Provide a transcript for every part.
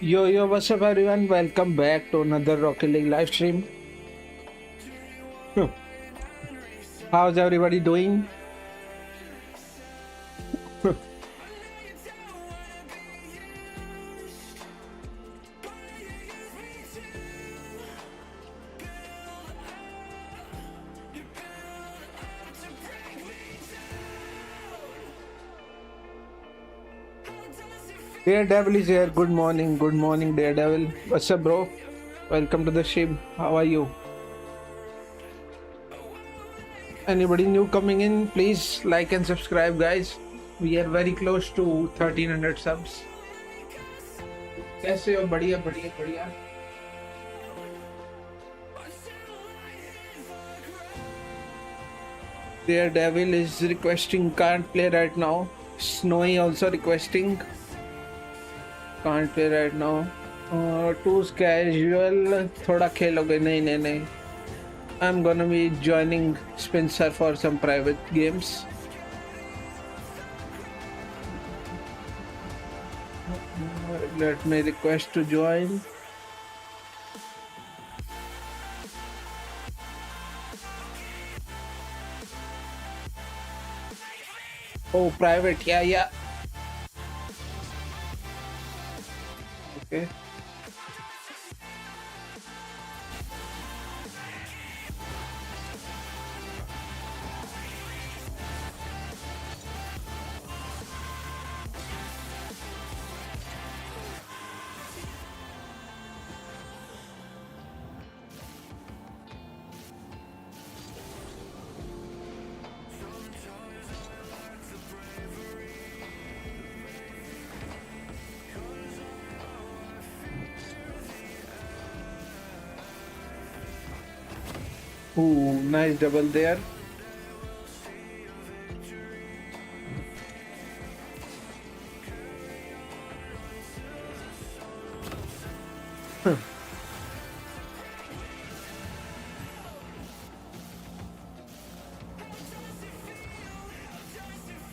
Yo, what's up, everyone? Welcome back to another Rocket League live stream. How's everybody doing? Daredevil is here. Good morning, Daredevil. What's up, bro? Welcome to the stream. How are you? Anybody new coming in, please like and subscribe, guys. We are very close to 1300 subs. कैसे हो? बढ़िया बढ़िया बढ़िया. Daredevil is requesting can't play right now. Snowy also requesting can't play right now. Too's casual थोड़ा खेलोगे? नहीं. I'm gonna be joining Spencer for some private games. Let me request to join. Oh, private, yeah. Okay. Ooh, nice double there.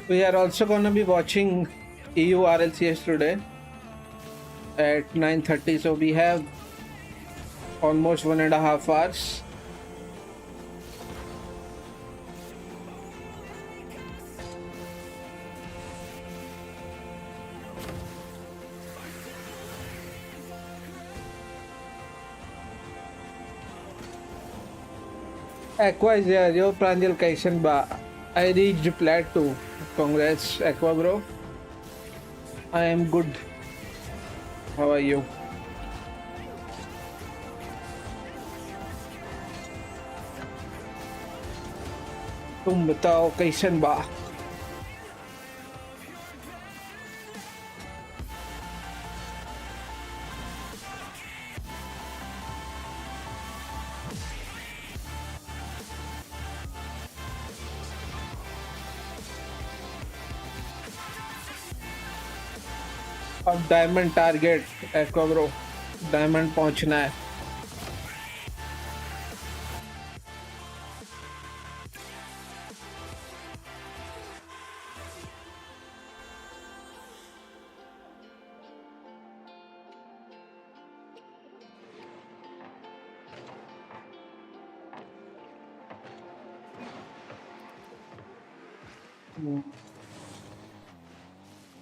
We are also gonna be watching EU RLCS today at 9:30, so we have almost 1.5 hours. Aqua is there, yo. Prnjl Kaishan ba. I reached plateau. Congrats, Aqua bro. I am good. How are you? तुम बताओ कैसन बा? अब diamond target aqua bro, diamond पहुंचना है.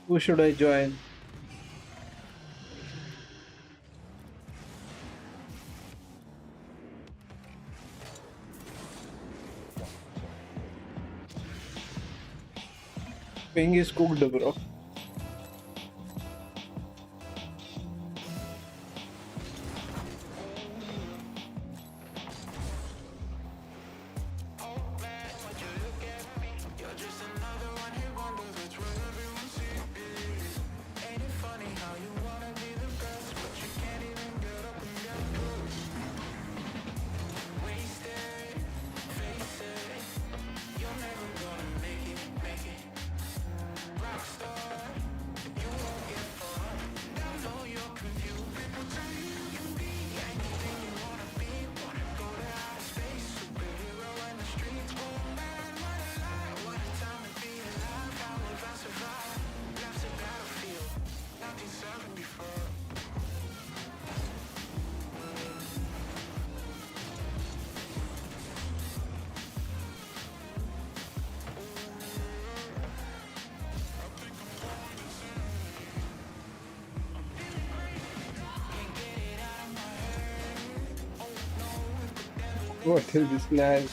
Who should I join? Ping is cooked, bro. What is this lag?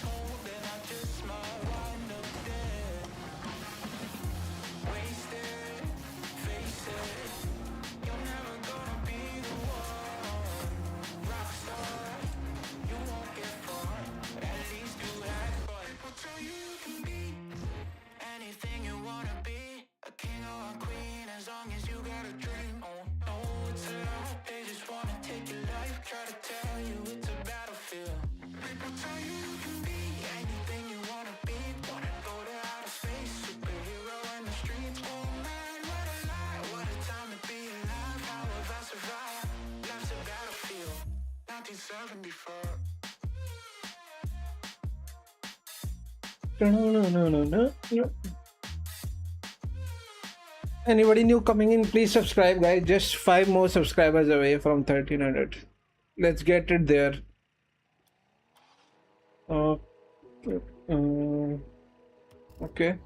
No. Anybody new coming in, please subscribe, guys. Just 5 more subscribers away from 1300. Let's get it there. Okay.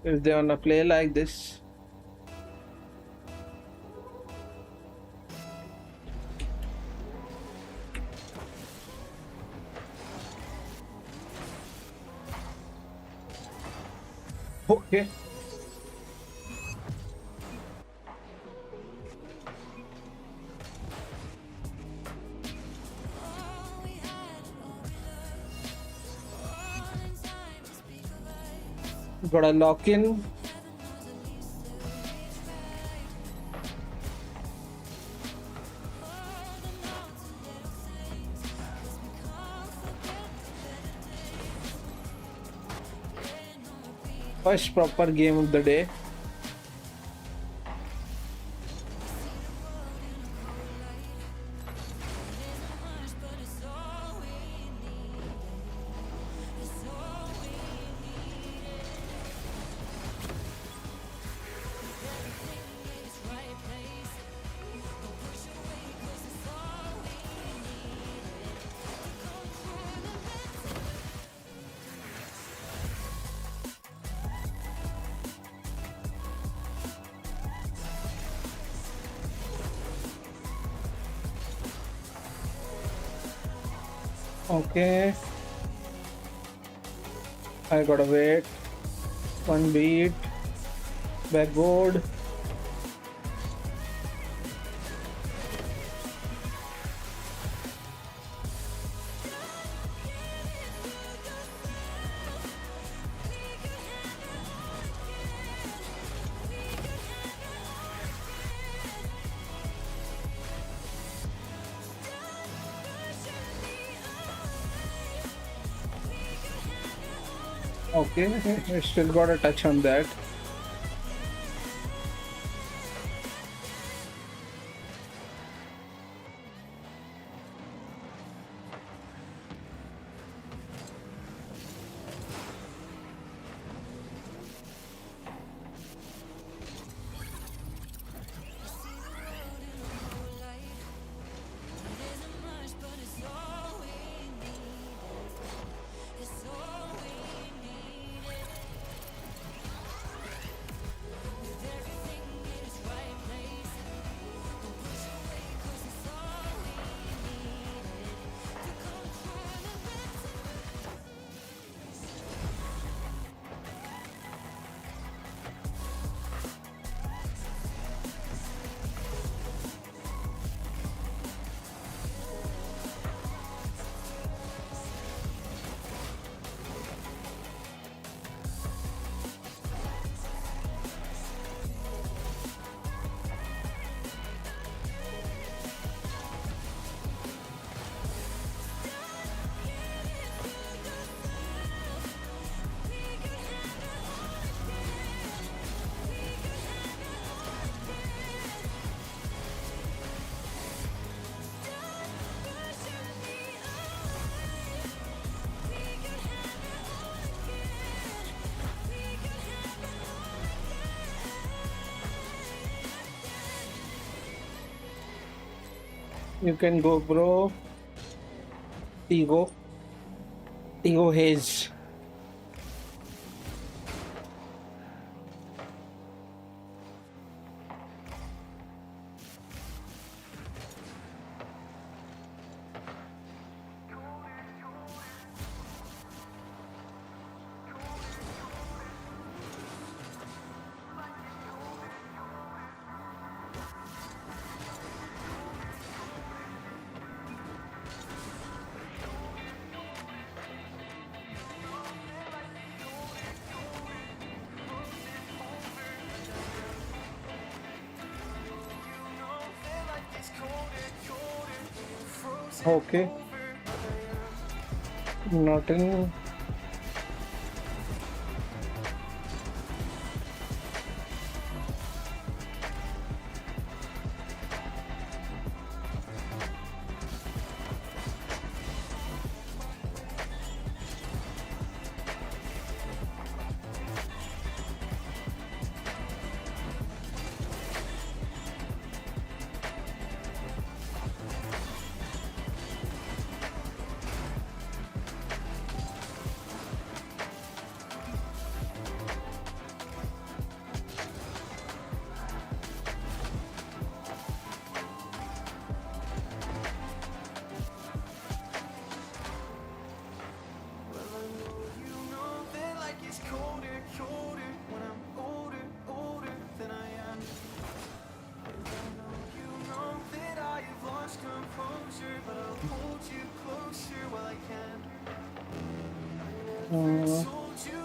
If they wanna play like this. Okay. Gotta lock in. First proper game of the day. Okay, I gotta wait. One beat, backboard. Okay, I still got a touch on that. You can go, bro. Ego Haze. Okay. Not in.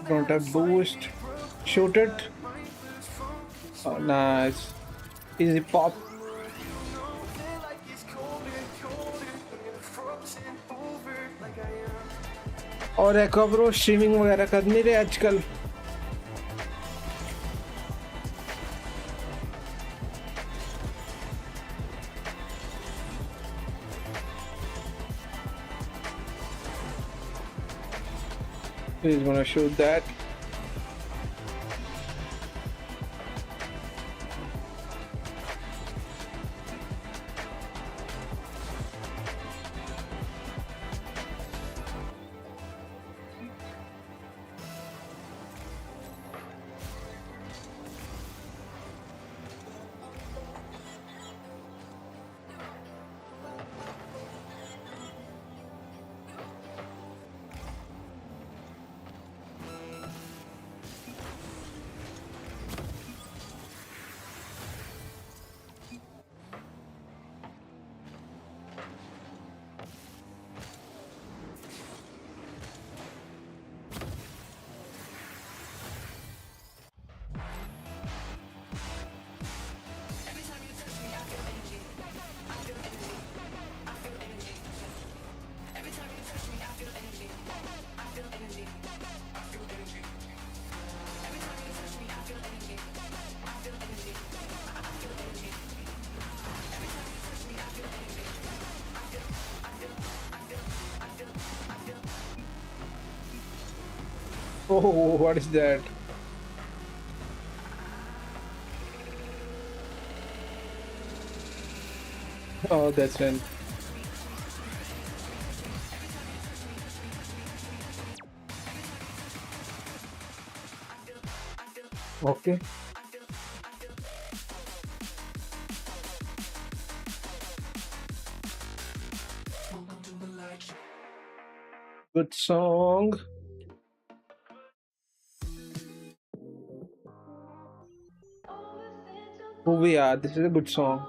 Don't have boost. Shoot it. Oh, nice. Easy pop. और एक bro streaming वगैरह कर नहीं रहे आजकल. He's gonna shoot that. Oh, what is that? Oh, that's when. Okay. Good song. Oh yeah, this is a good song.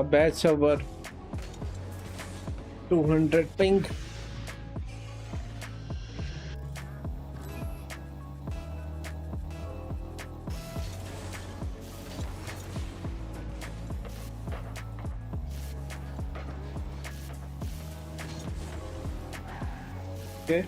Bad server. 200 ping. Okay.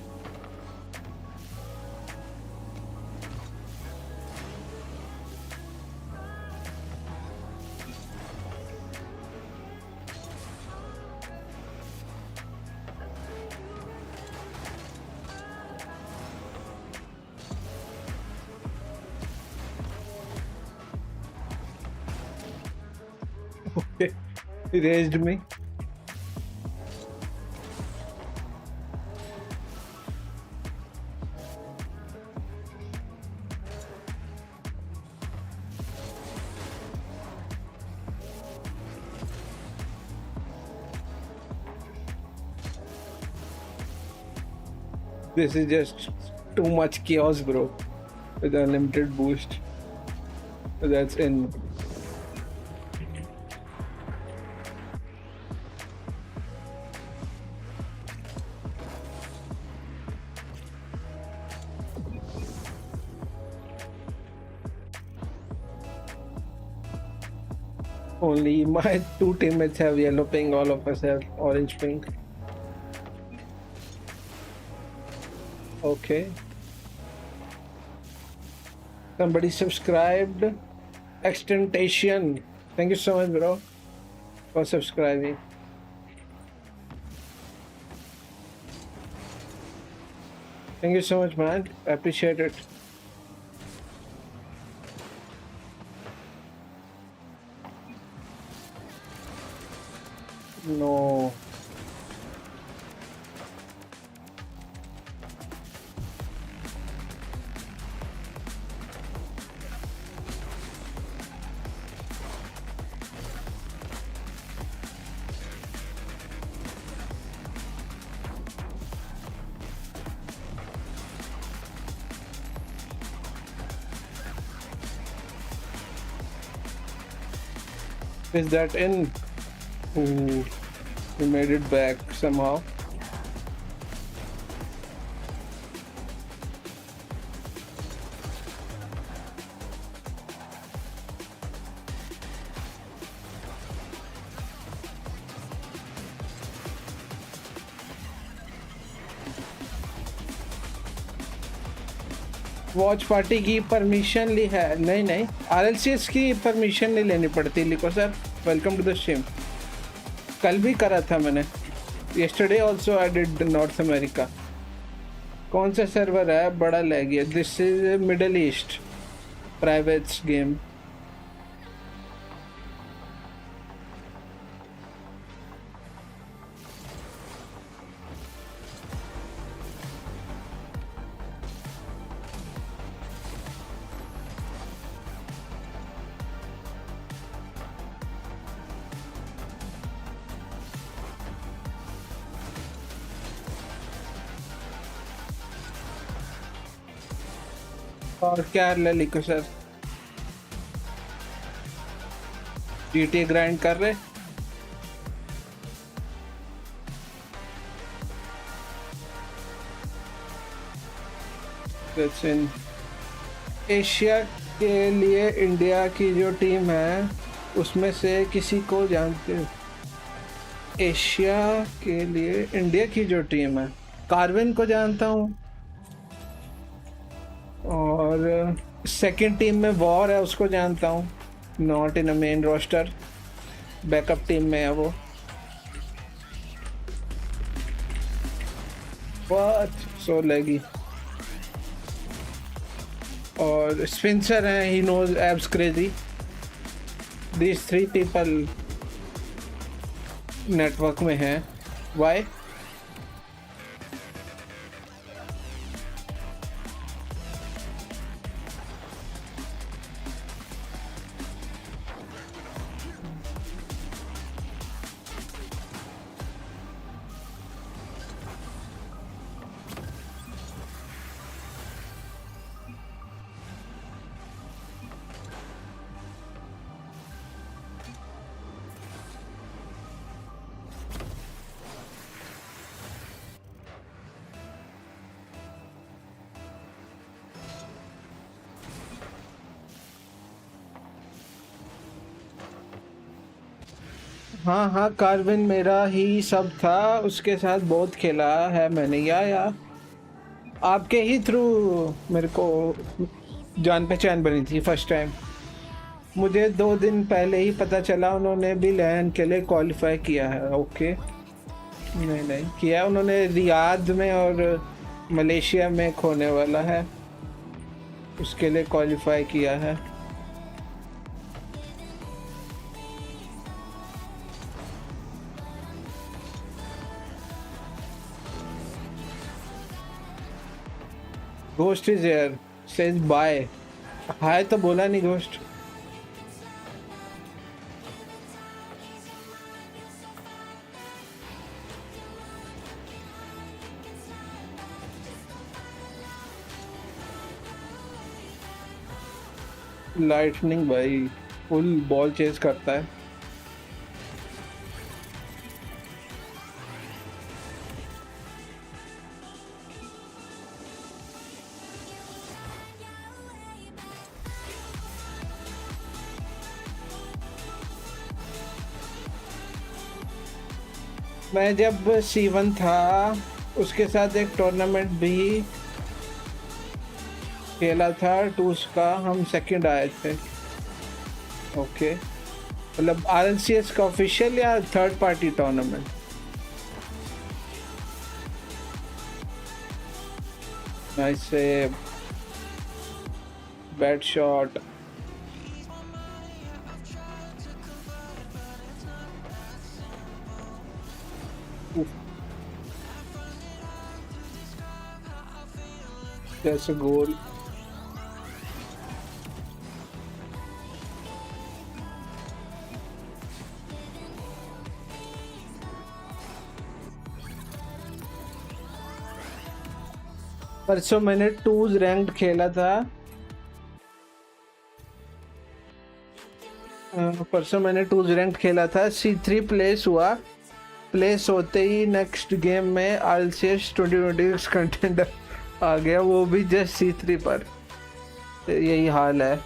erased me. This is just too much chaos, bro. With unlimited boost. That's in. Only my two teammates have yellow ping, all of us have orange ping. Okay. Somebody subscribed. Extentation. Thank you so much, bro, for subscribing. Thank you so much, man. I appreciate it. No. Is that in? Ooh, we made it back somehow. Watch party की permission ली है? नहीं नहीं, RLCS की permission नहीं लेनी पड़ती। लिखो sir, welcome to the stream. कल भी करा था मैंने। Yesterday also I did North America. कौन सा सर्वर है? बड़ा लैग है। This is Middle East private game. और क्या लिखो सर? GTA ग्राइंड कर रहे? एशिया के लिए इंडिया की जो टीम है उसमें से किसी को जानते हो? एशिया के लिए इंडिया की जो टीम है, कार्विन को जानता हूँ, और सेकंड टीम में वॉर है उसको जानता हूँ। Not in a main roster, backup team में है वो। What so laggy. और स्पेंसर है, he knows abs crazy. These 3 people network में हैं। वाई? हाँ हाँ, कार्विन मेरा ही सब था, उसके साथ बहुत खेला है मैंने। या आपके ही थ्रू मेरे को जान पहचान बनी थी फर्स्ट टाइम। मुझे 2 दिन पहले ही पता चला उन्होंने भी लैन के लिए क्वालिफाई किया है। ओके, नहीं किया उन्होंने। रियाद में और मलेशिया में खोने वाला है, उसके लिए क्वालिफाई किया है। Ghost is here says bye. Hi तो बोला नहीं घोस्ट। लाइटनिंग भाई फुल बॉल चेस करता है। मैं जब C1 था उसके साथ एक टूर्नामेंट भी खेला था टूस का, हम सेकंड आए थे। ओके मतलब RLCS का ऑफिशियल या third party tournament? Nice save, bad shot. जैसे गोल। परसों मैंने टूज रैंक्ड खेला था। C3 प्लेस हुआ। प्लेस होते ही नेक्स्ट गेम में RLCS 2026 कंटेंडर आ गया, वो भी जस्ट C3 पर। यही हाल है।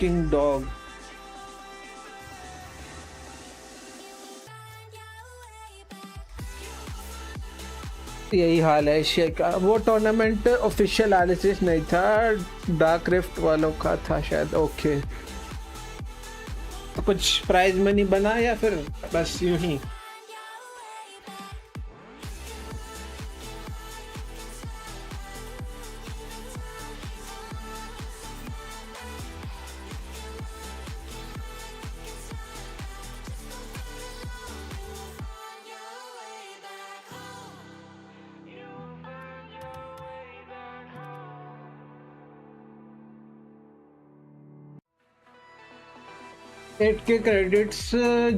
किंग डॉग यही हाल है एशिया का। वो टूर्नामेंट ऑफिशियल RLCS नहीं था, डार्क रिफ्ट वालों का था शायद। ओके तो कुछ प्राइज मनी बना या फिर बस यूं ही? एट के क्रेडिट्स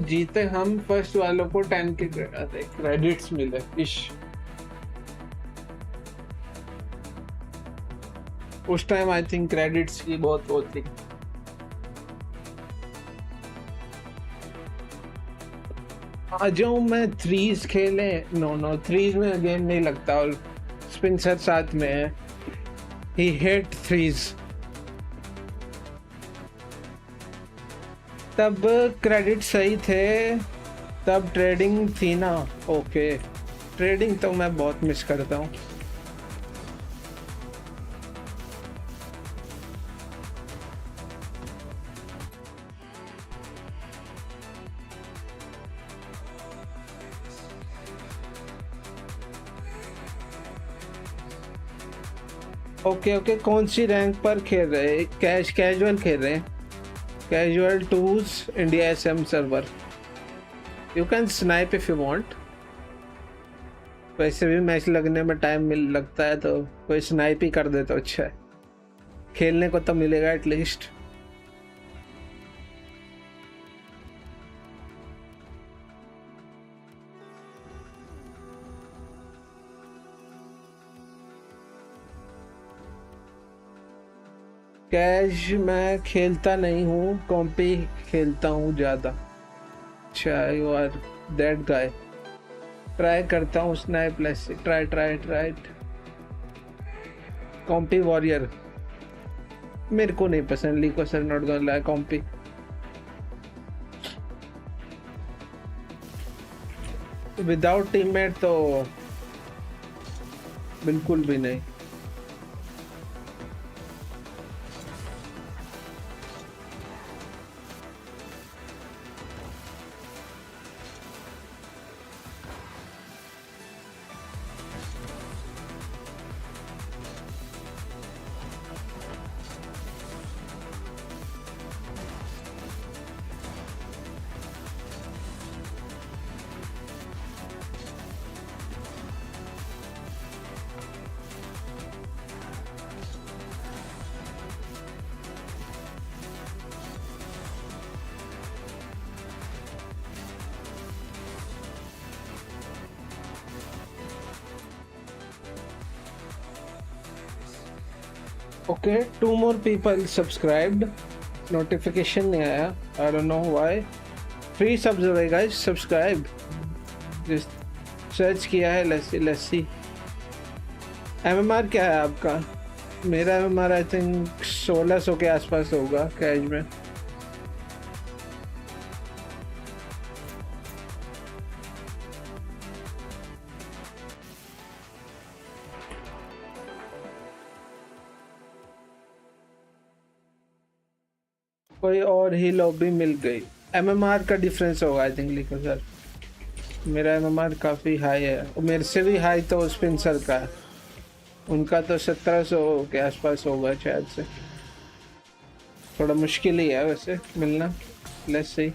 जीते हम, फर्स्ट वालों को 10 के क्रेडिट्स मिले। इश उस टाइम आई थिंक क्रेडिट्स की बहुत होती। आ जाऊं मैं थ्रीज खेले? नो थ्रीज में गेम नहीं लगता, और स्पिंसर साथ में है, ही हेट थ्रीज। तब क्रेडिट सही थे, तब ट्रेडिंग थी ना। ओके ट्रेडिंग तो मैं बहुत मिस करता हूँ। ओके कौन सी रैंक पर खेल रहे हैं? कैजुअल खेल रहे हैं। Casual twos India SM server. You can snipe if you want. वैसे भी मैच लगने में टाइम मिल लगता है, तो कोई स्नाइप ही कर दे तो अच्छा है, खेलने को तो मिलेगा एटलीस्ट। कैश मैं खेलता नहीं हूँ, कॉम्पी खेलता हूँ ज़्यादा। अच्छा you are that guy. Try करता हूँ snipe less. Try comp warrior मेरे को नहीं पसंद। लीको sir not gonna lie, comp without teammate तो बिल्कुल भी नहीं। Okay, 2 more people subscribed. Notification नहीं आया. I don't know why. Free subs हो गए guys. Subscribe. Just search किया है लस्सी. MMR क्या है आपका? मेरा MMR I think 1600 के आसपास होगा कैश में. कोई और ही लॉबी मिल गई. MMR का डिफरेंस होगा आई थिंक. लिखो सर, मेरा MMR काफ़ी हाई है. मेरे से भी हाई तो स्पिंसर का है. उनका तो 1700 के आसपास होगा शायद से. थोड़ा मुश्किल ही है वैसे मिलना. Let's see.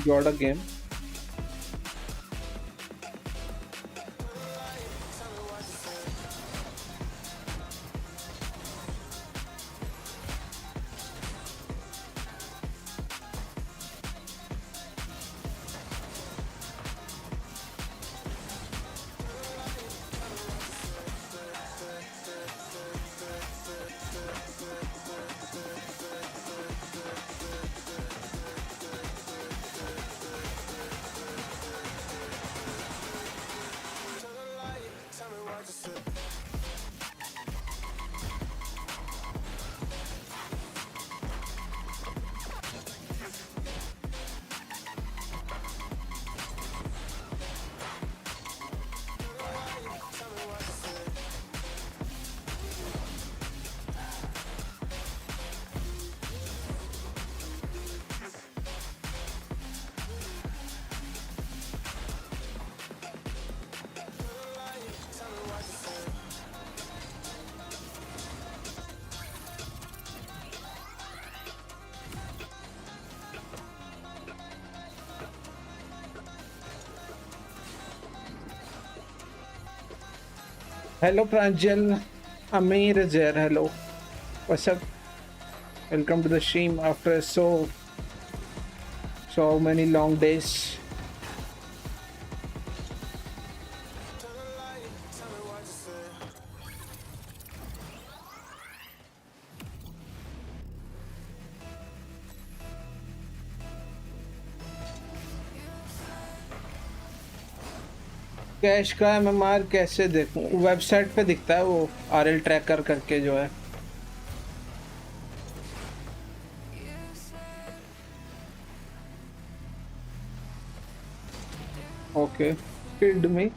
Got a game. Hello Prnjl, Amir is here. Hello, what's up? Welcome to the stream after so many long days. Cash का MMR कैसे देखूं? वेबसाइट पे दिखता है वो RL ट्रैकर करके जो है. ओके, फीड में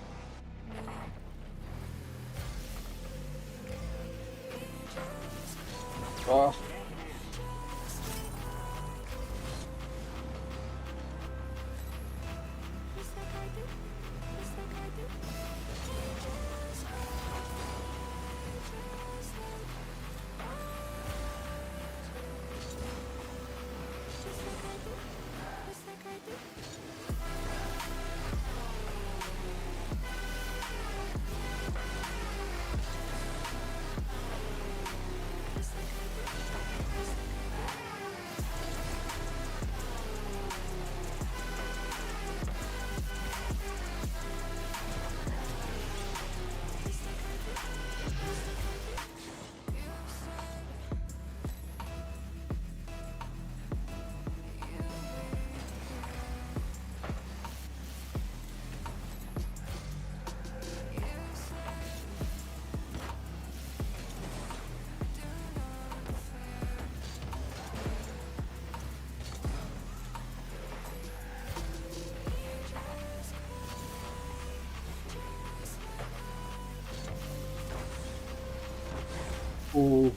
Oh.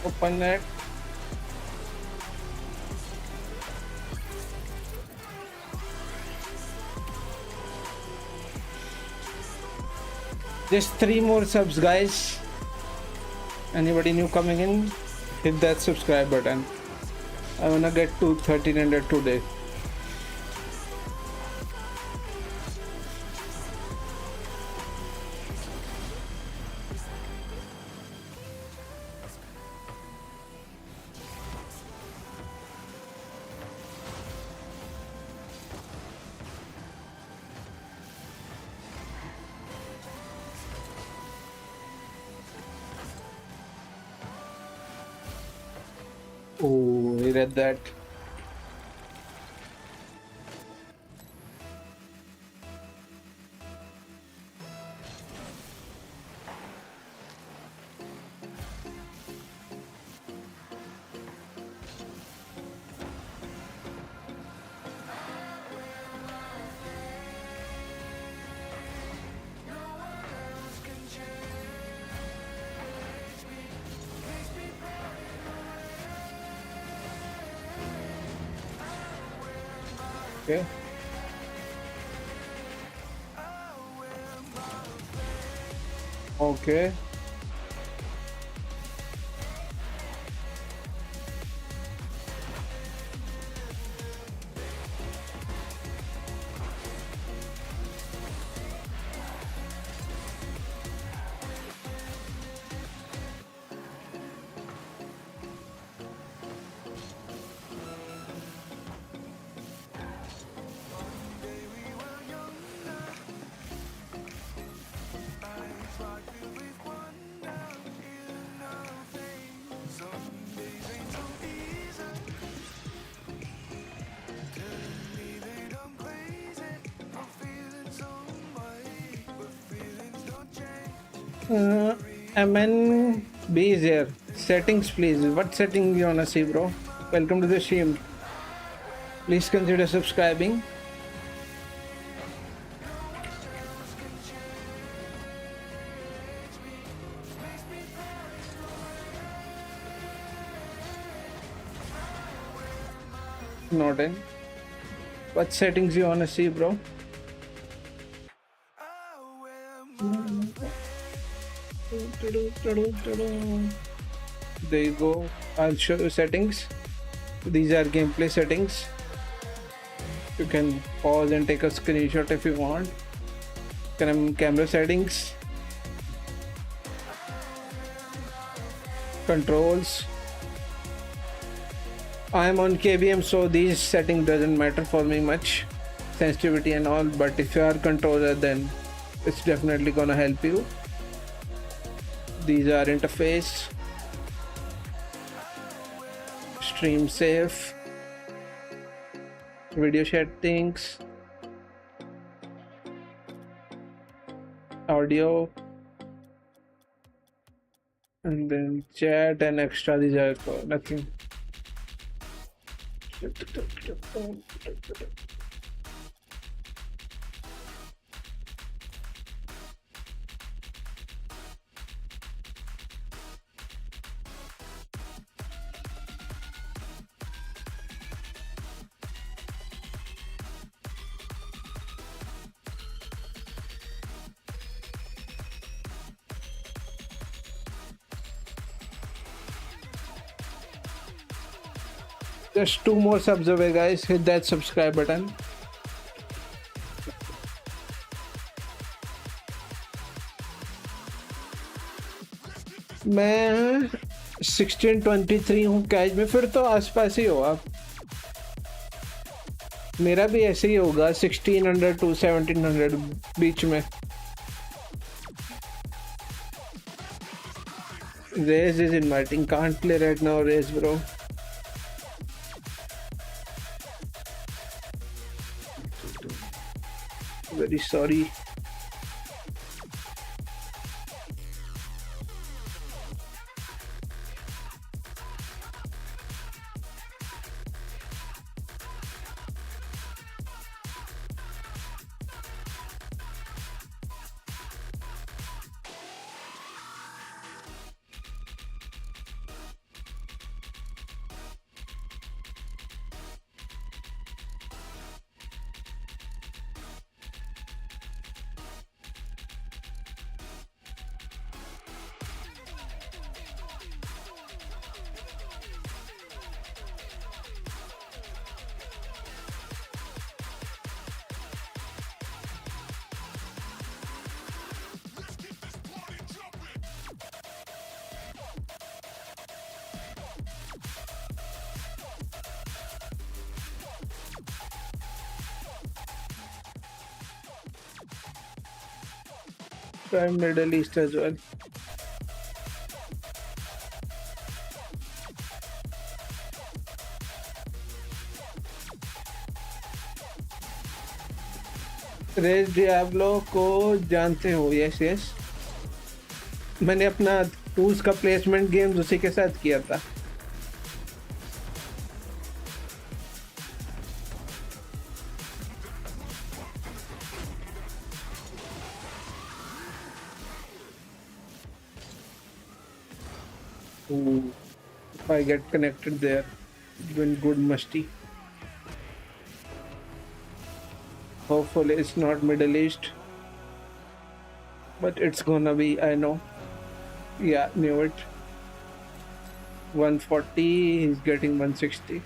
Open it. Just 3 more subs, guys. Anybody new coming in, hit that subscribe button. I wanna get to 1300 today. Oh, we read that. Okay. Okay. MNB is here. Settings, please. What setting you wanna see, bro? Welcome to the stream. Please consider subscribing. Not in. What settings you wanna see, bro? There you go. I'll show you settings. These are gameplay settings. You can pause and take a screenshot if you want. Camera settings, controls. I am on KBM, so these settings doesn't matter for me much, sensitivity and all, but if you are controller, then it's definitely gonna help you. These are interface, stream safe, video settings, audio, and then chat and extra. These are nothing. Just 2 more subs away, guys. Hit that subscribe button. मैं 1623 हूँ catch में, फिर तो आसपास ही हो आप. मेरा भी ऐसे ही होगा 1600 to 1700 बीच में। Raze is inviting, can't play right now Raze bro। Very sorry। Try Middle East as well। Rage Diablo को जानते हो? यस यस, मैंने अपना टूल्स का प्लेसमेंट गेम्स उसी के साथ किया था। If I get connected there, win good musty। Hopefully it's not Middle East, but it's gonna be, I know। Yeah, knew it। 140, he's getting 160।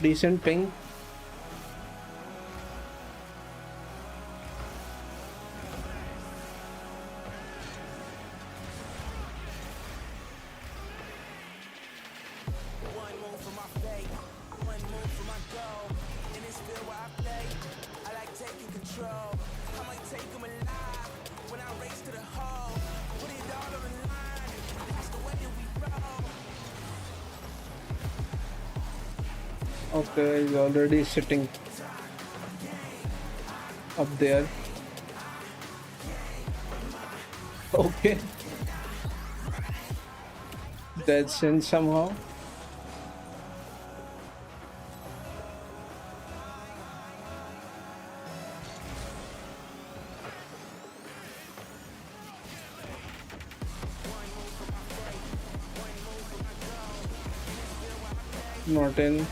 Decent ping। Okay, he's already sitting up there। Okay, that's in somehow। Not in।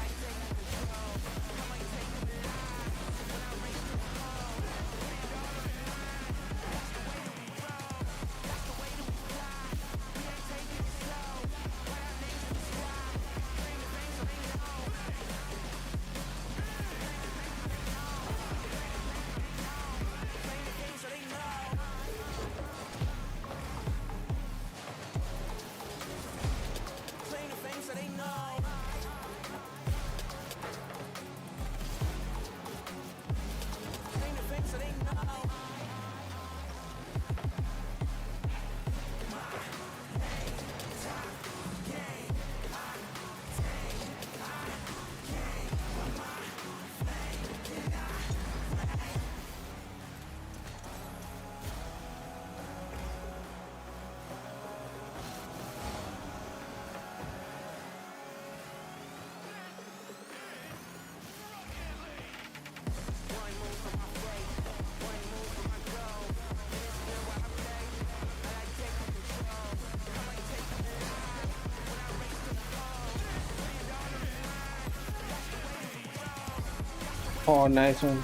Oh, nice one।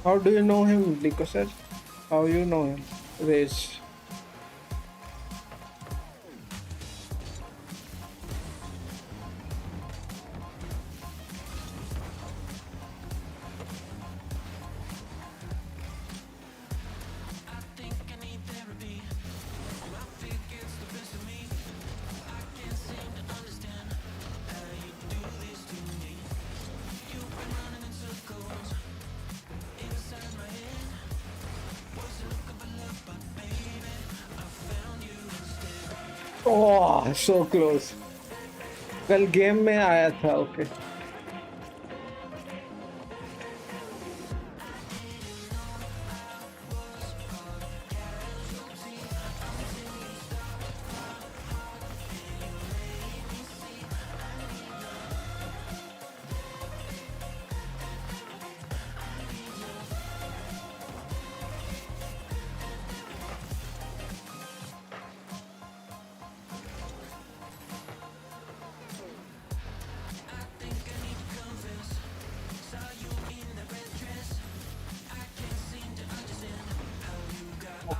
How do you know him, Nico sir? How you know him? Race। Oh so close. कल game में आया था। Okay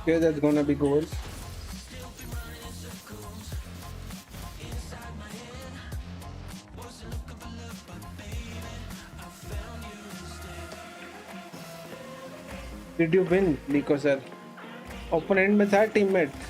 okay, that's gonna be good. Did you win, Nico sir? Opponent में था teammate.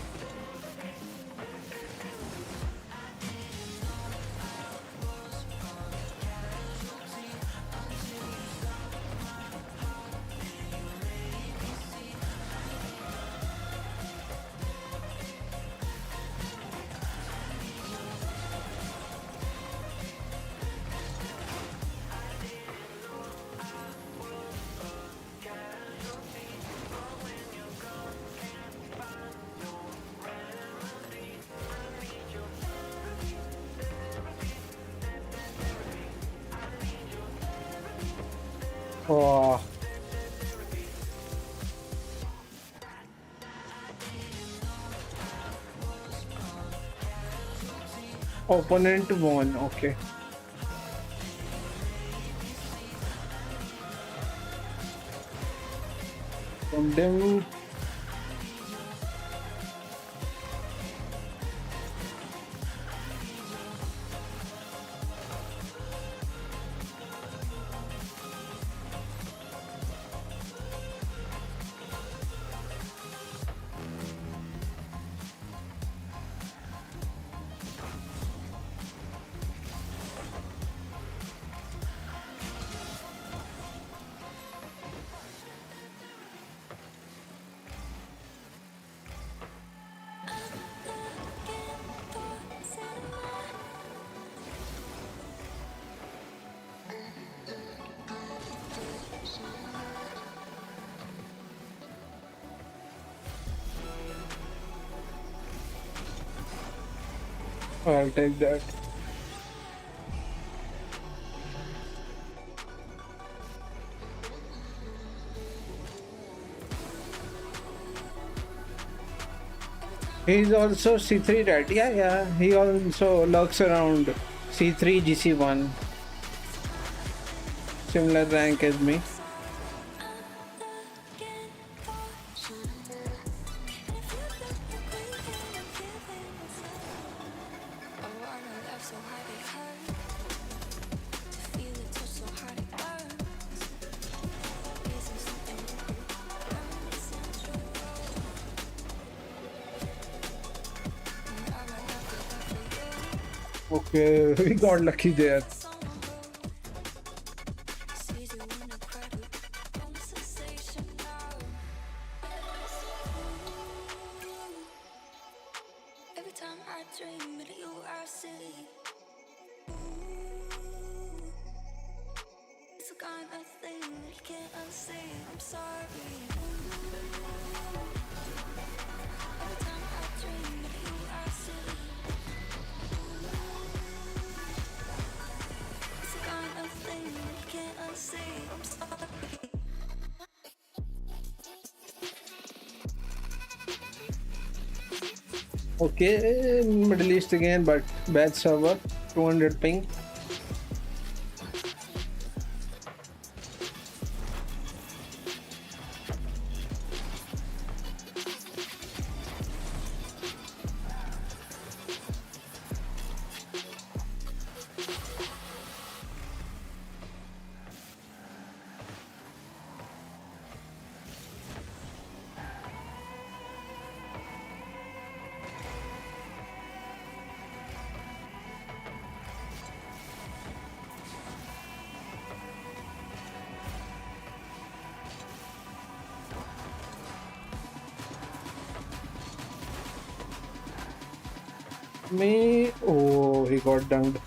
Oh. Opponent won. Okay. From them. I'll take that. He's also C3, right? Yeah. He also lurks around C3, GC1. Similar rank as me. Okay, we got lucky there. Okay, Middle East again, but bad server, 200 ping. Me, oh, he got dunked.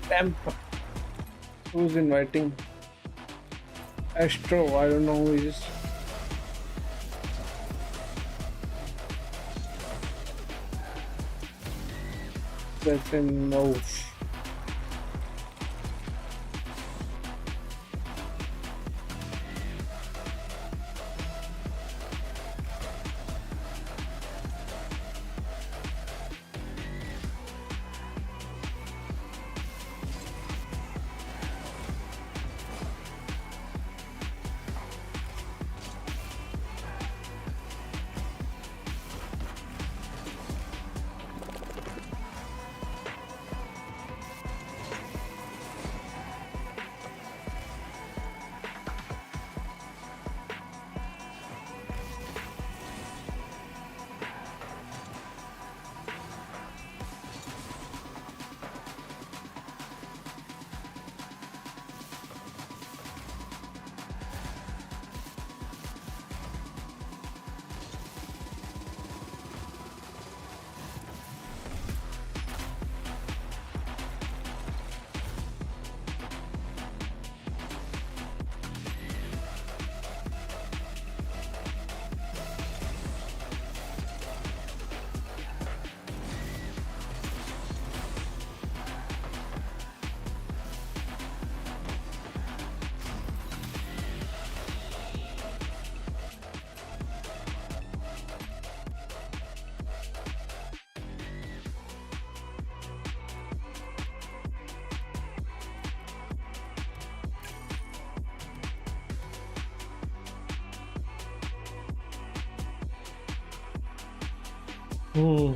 Temp. Who's inviting? Astro, I don't know who he is. That's in no. Hmm.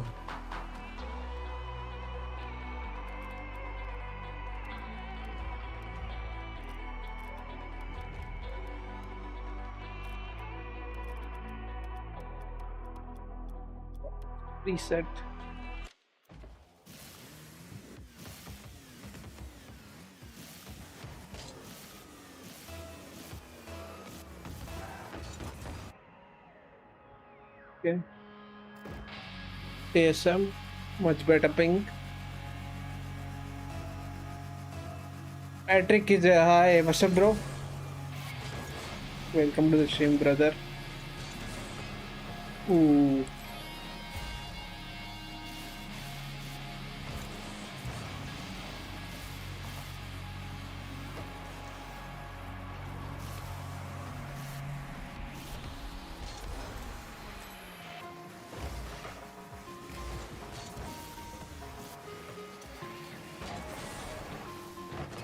Reset. Okay. ASM, much better ping. Patrick is a hi. What's up, bro? Welcome to the stream, brother. Ooh.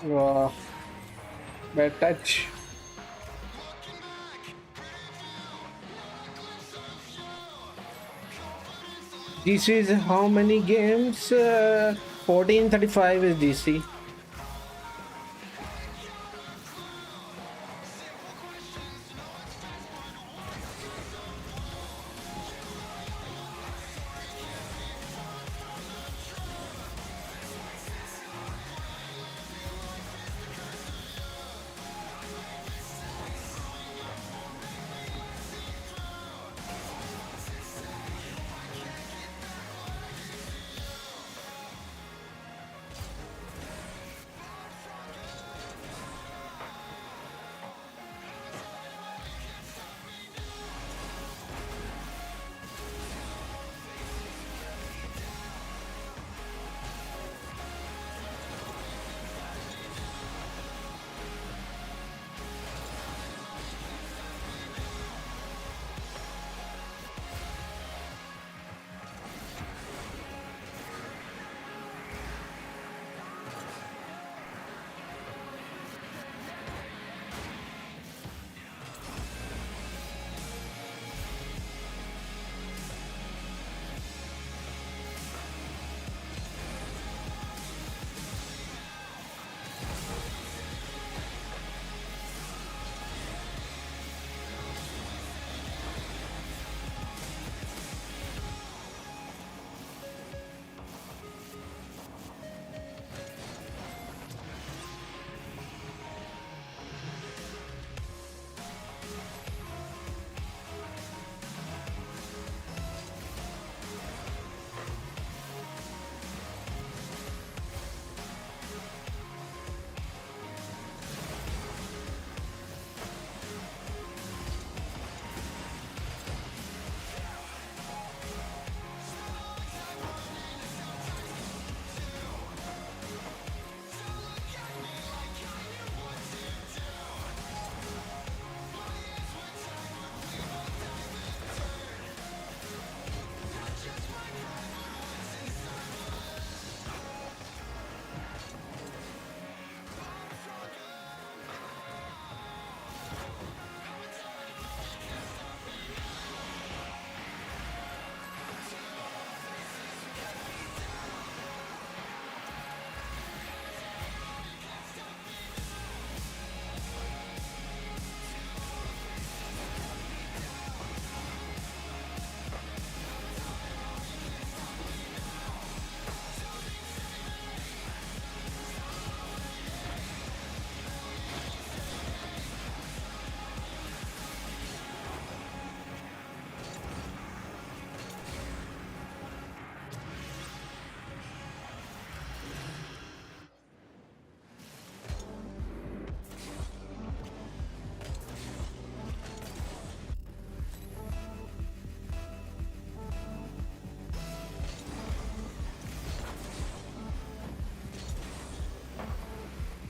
Wow. Bad touch. DC is how many games? 1435 is DC.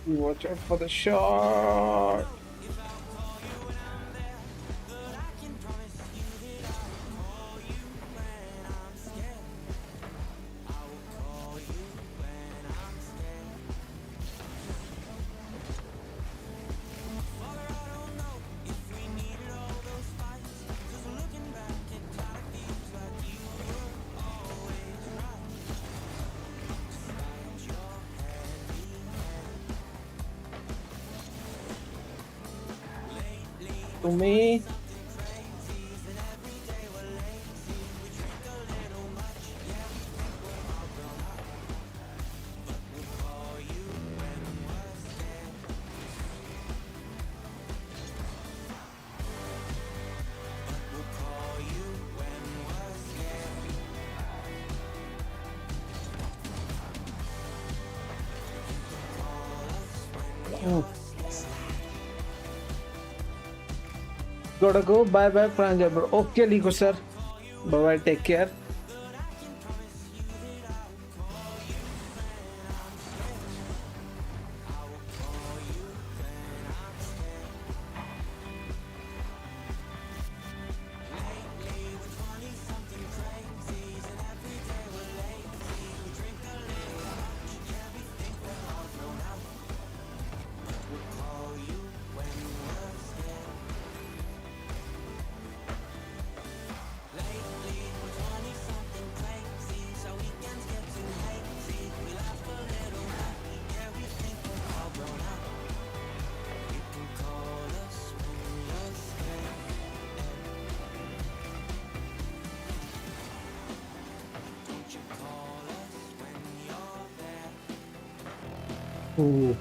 Watch out for the shot. To me, gotta go. Bye bye, Prnjl bro. Okay, Liko sir. Bye bye. Take care. Ooh.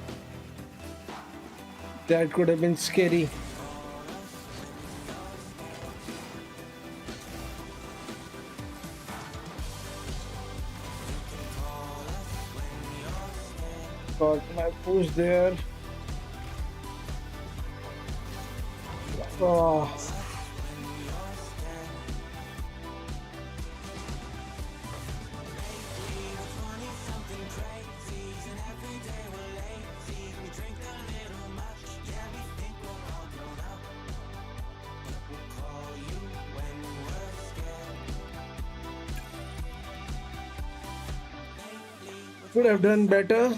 That could have been scary. Got my push there. Oh. Could have done better.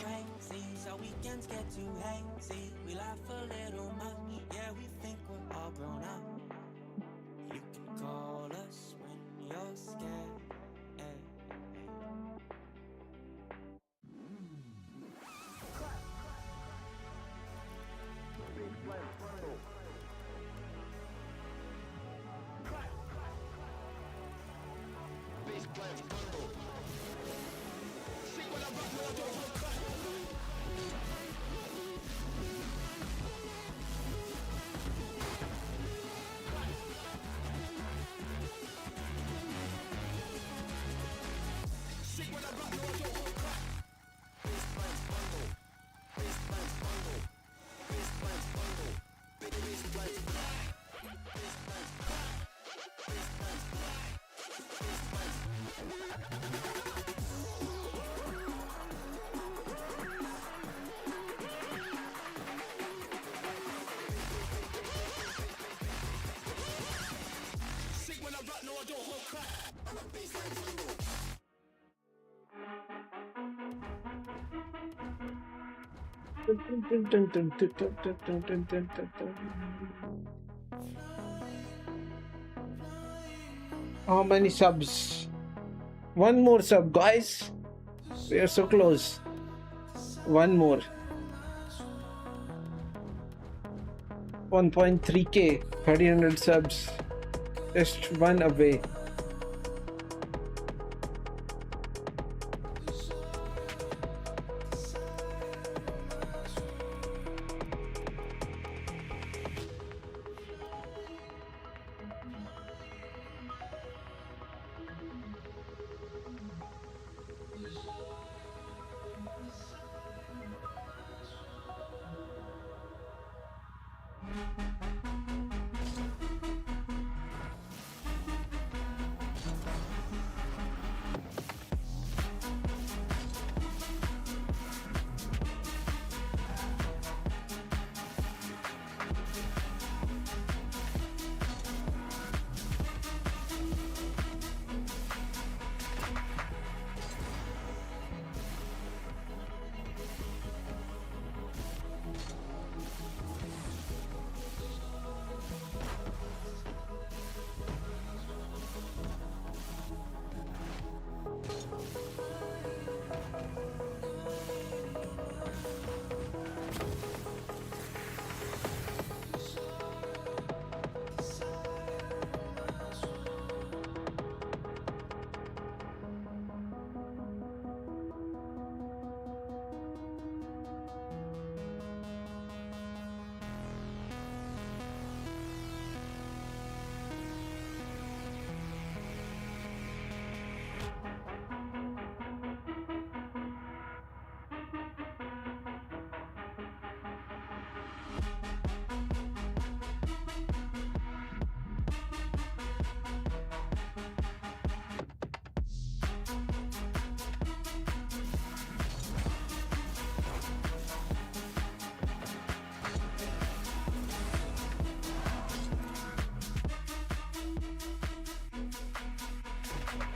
How many subs? One more sub, guys. We are so close. One more. 1.3k, 1300 subs. Just one away.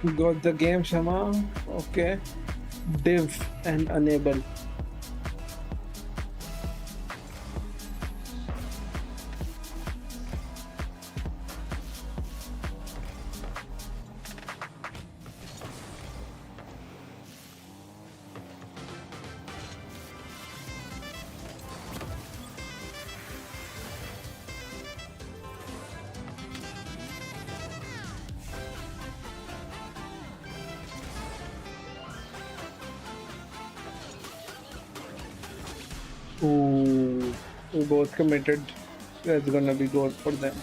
Got the game, Shama. Okay. Div and enable. Ooh, we both committed. That's gonna be good for them.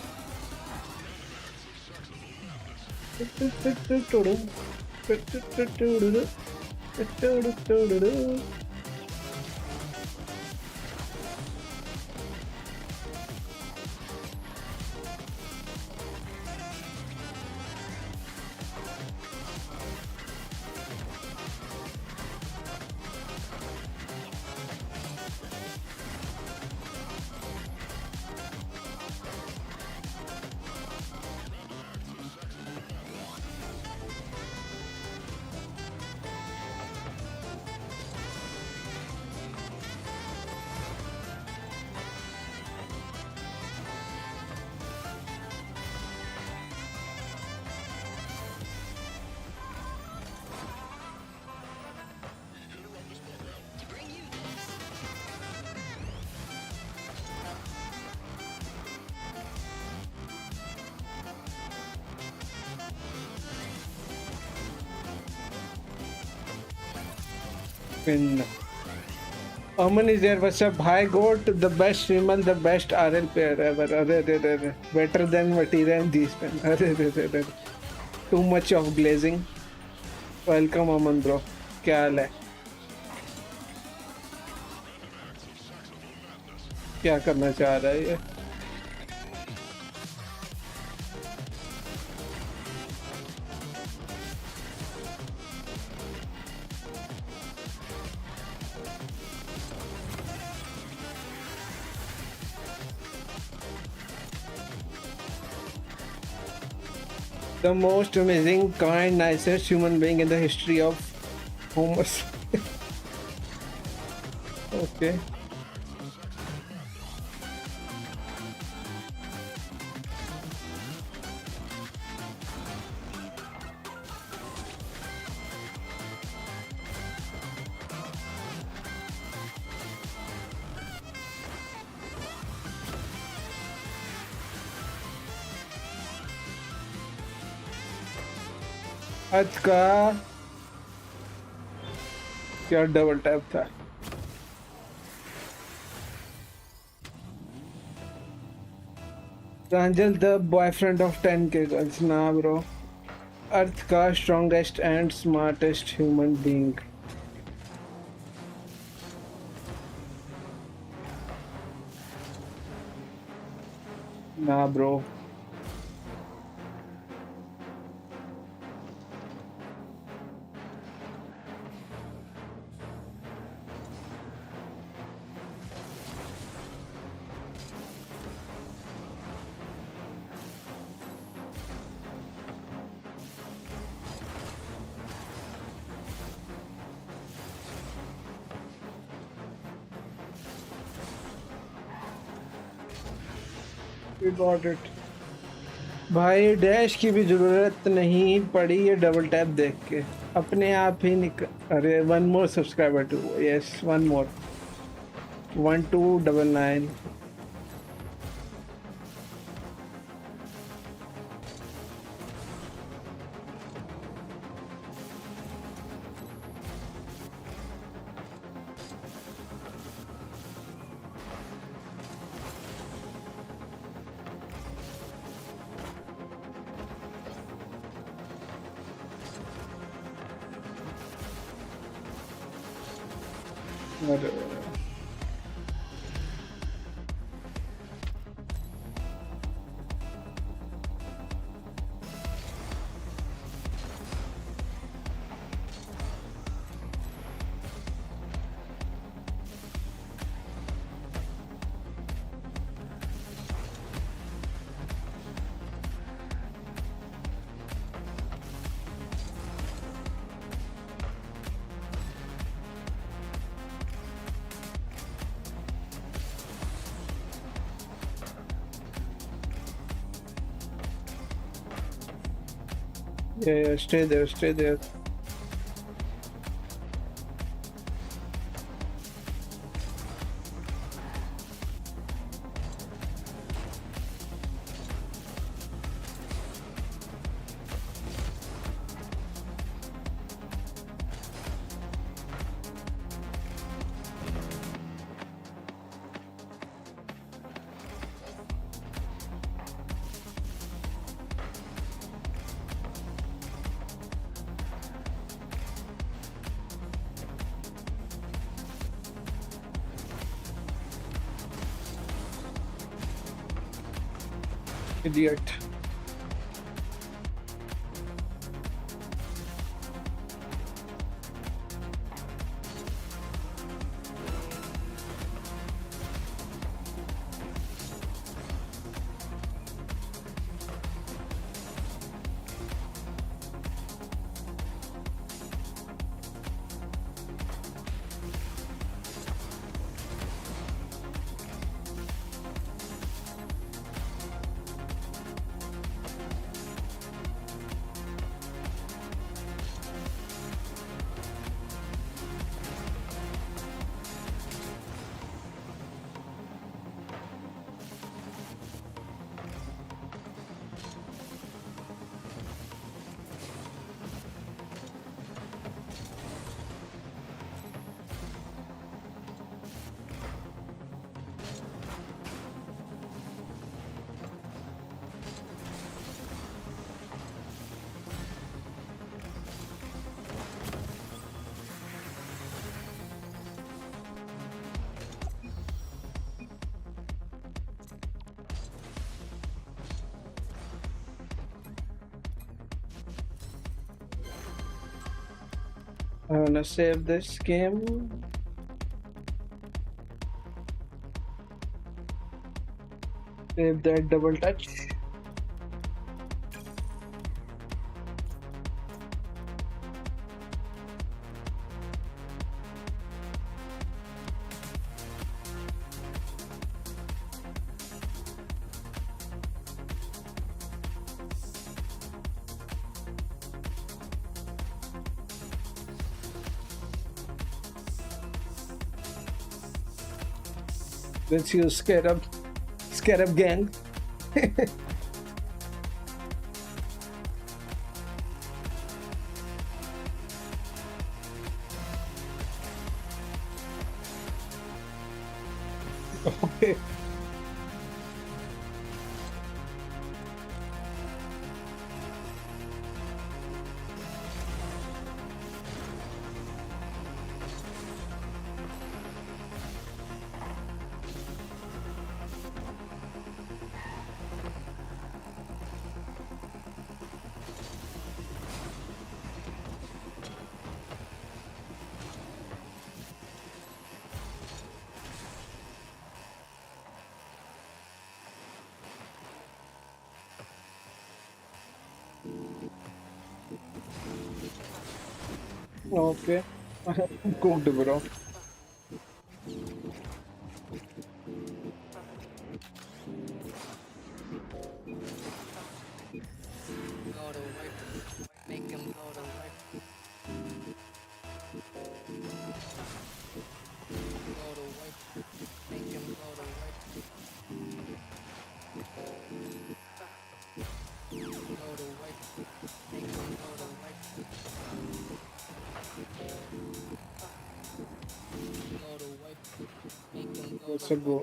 Pin. Aman is there. What's up? Hi, Goat. The best streamer, the best RL player ever. Better than Vatira and these pen. Too much of glazing. Welcome, Aman, bro. क्या हाल है? क्या करना चाह रहा है ये? The most amazing, kind, nicest human being in the history of homos. Okay. आज का क्या डबल टैप था? Prnjl, the boyfriend of 10k girls. Nah, bro. Earth ka strongest and smartest human being. Nah, bro. We got it. भाई dash की भी जरूरत नहीं पड़ी ये डबल टैप देख के अपने आप ही अरे one more subscriber to yes one more 1299 Yeah, stay there, stay there. Idiot. I'm gonna save this game. Save that double touch. Let's use Scarab Gang. Okay. Okay. Cooked, bro. Let's go.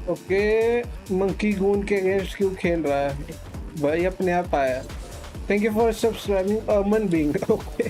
Okay monkey goon के against क्यों खेल रहा है भाई अपने आप आया thank you for subscribing Aman being okay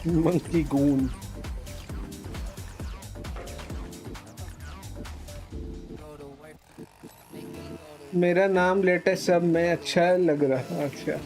monkey goon. मेरा नाम लेटेस्ट सब में अच्छा लग रहा। अच्छा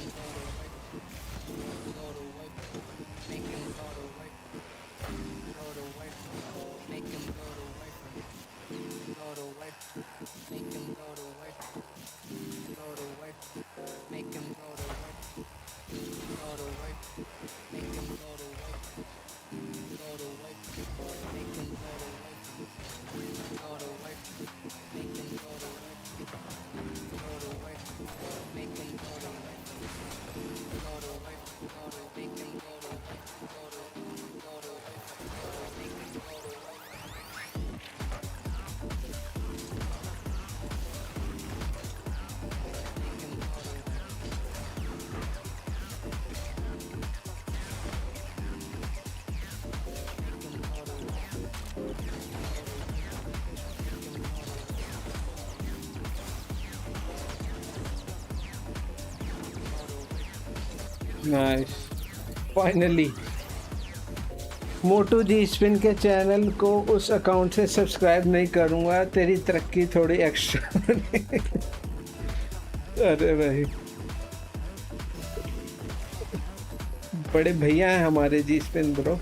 नाइस, फाइनली। मोटू जी स्पिन के चैनल को उस अकाउंट से सब्सक्राइब नहीं करूंगा, तेरी तरक्की थोड़ी एक्स्ट्रा। अरे भाई, बड़े भैया हैं हमारे G spin bro.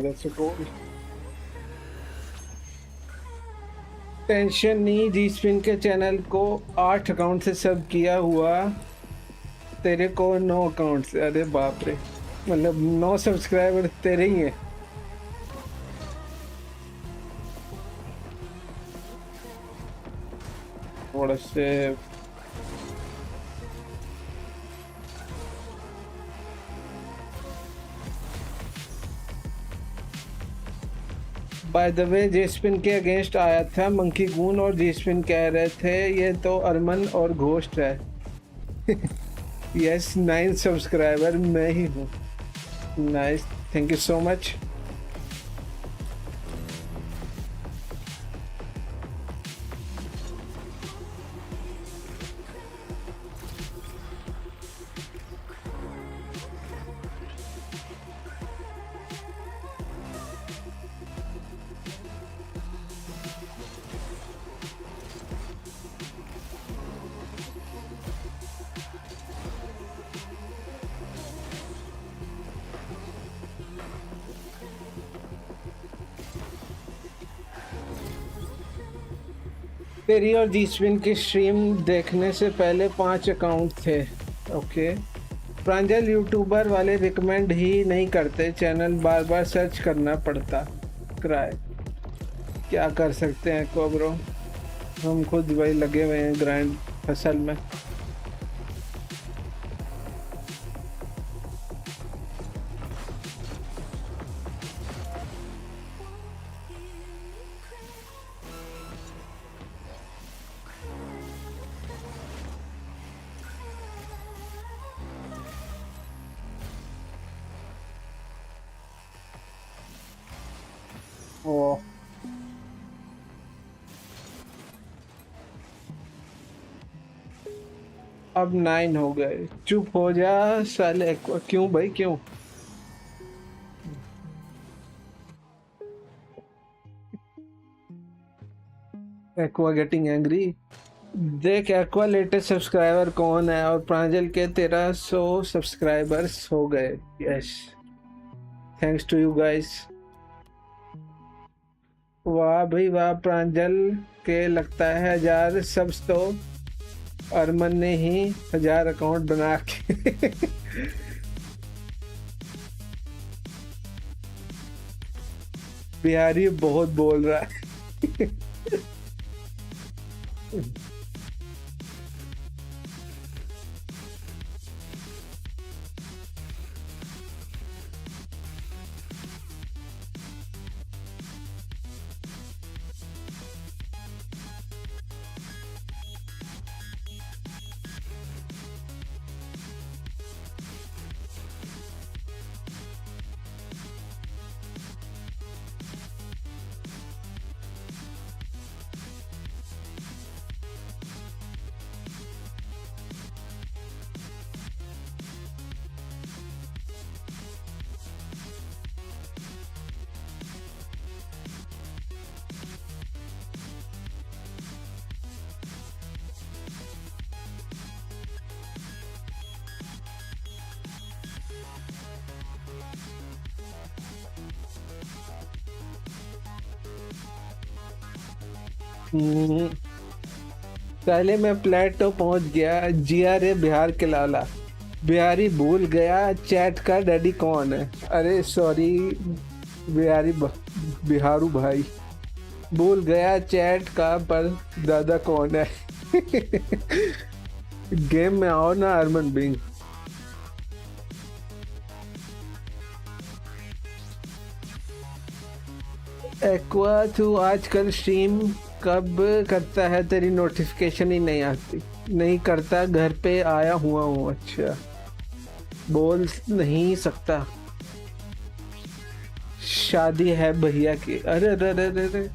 That's a goal. Tension नहीं, जी स्पिन के चैनल को 8 अकाउंट से सब किया हुआ, तेरे को 9 अकाउंट से। अरे बाप रे, मतलब 9 सब्सक्राइबर तेरे ही हैं। थोड़ा से बाय द वे, जेस्पिन के अगेंस्ट आया था मंकी गून और जेस्पिन कह रहे थे ये तो अरमन और घोस्ट है। यस, 9 सब्सक्राइबर मैं ही हूँ। Nice, thank you so much. तेरी और जीस्पिन की स्ट्रीम देखने से पहले 5 अकाउंट थे। ओके, प्रांजल यूट्यूबर वाले रिकमेंड ही नहीं करते, चैनल बार बार सर्च करना पड़ता। क्राई, क्या कर सकते हैं को ब्रो, हम खुद वही लगे हुए हैं ग्राइंड फसल में। ओ, अब 9 हो गए। चुप हो जा साले। क्यों भाई, क्यों? Aqua getting angry. देख एक्वा लेटेस्ट सब्सक्राइबर कौन है, और प्रांजल के 1300 सब्सक्राइबर्स हो गए। Yes, thanks to you guys. वाह भाई वाह, प्रांजल के लगता है 1000 सब्स तो अरमन ने ही 1000 अकाउंट बना के बिहारी बहुत बोल रहा है पहले मैं प्लेटो पहुंच गया। जीआरए बिहार के लाला। बिहारी भूल गया चैट का डैडी कौन है। अरे सॉरी बिहारी बिहारू भाई, भूल गया चैट का पर दादा कौन है गेम में आओ ना अरमन बिंग। एक्वा तू आजकल स्ट्रीम कब करता है, तेरी नोटिफिकेशन ही नहीं आती। नहीं करता, घर पे आया हुआ हूँ। अच्छा, बोल नहीं सकता, शादी है भैया की। अरे अरे अरे अरे,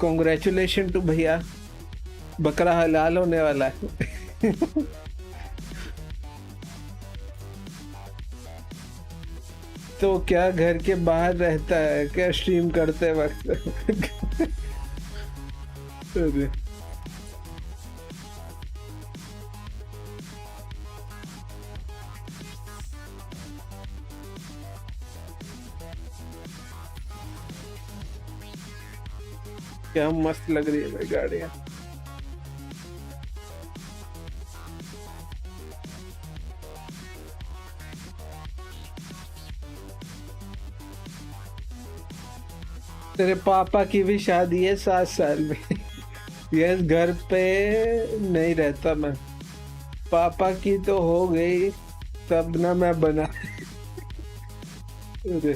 कॉन्ग्रेचुलेशन टू भैया, बकरा हलाल होने वाला है तो क्या घर के बाहर रहता है क्या स्ट्रीम करते वक्त अरे क्या मस्त लग रही है भाई गाड़ियाँ। तेरे पापा की भी शादी है 7 साल में यस, घर पे नहीं रहता मैं। पापा की तो हो गई तब ना मैं बना अरे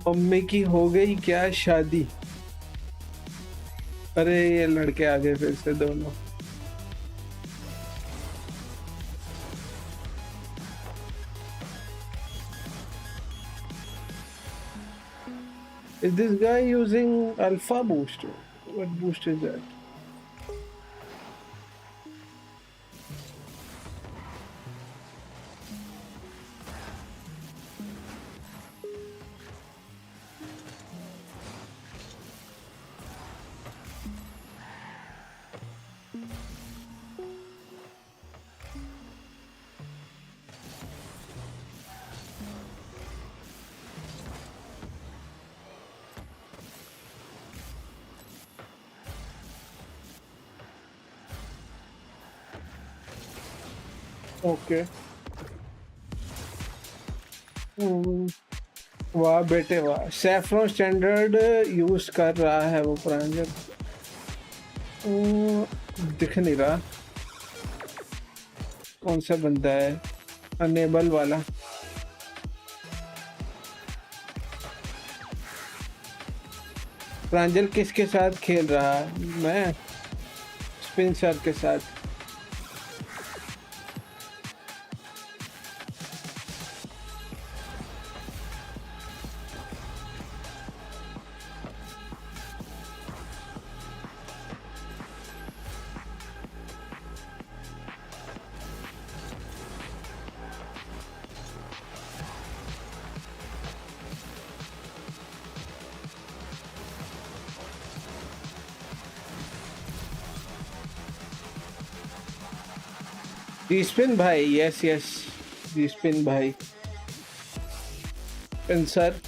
मम्मी की हो गई क्या शादी। अरे ये लड़के आ गए फिर से दोनों। Is this guy using alpha booster? What boost is that? Okay वाह बेटे वाह, सैफरन स्टैंडर्ड यूज कर रहा है वो प्रांजल। दिख नहीं रहा कौन सा बंदा है, अनेबल वाला। प्रांजल किसके साथ खेल रहा है? मैं स्पिनसर के साथ। जी-स्पिन भाई, यस यस, जी-स्पिन भाई, सर।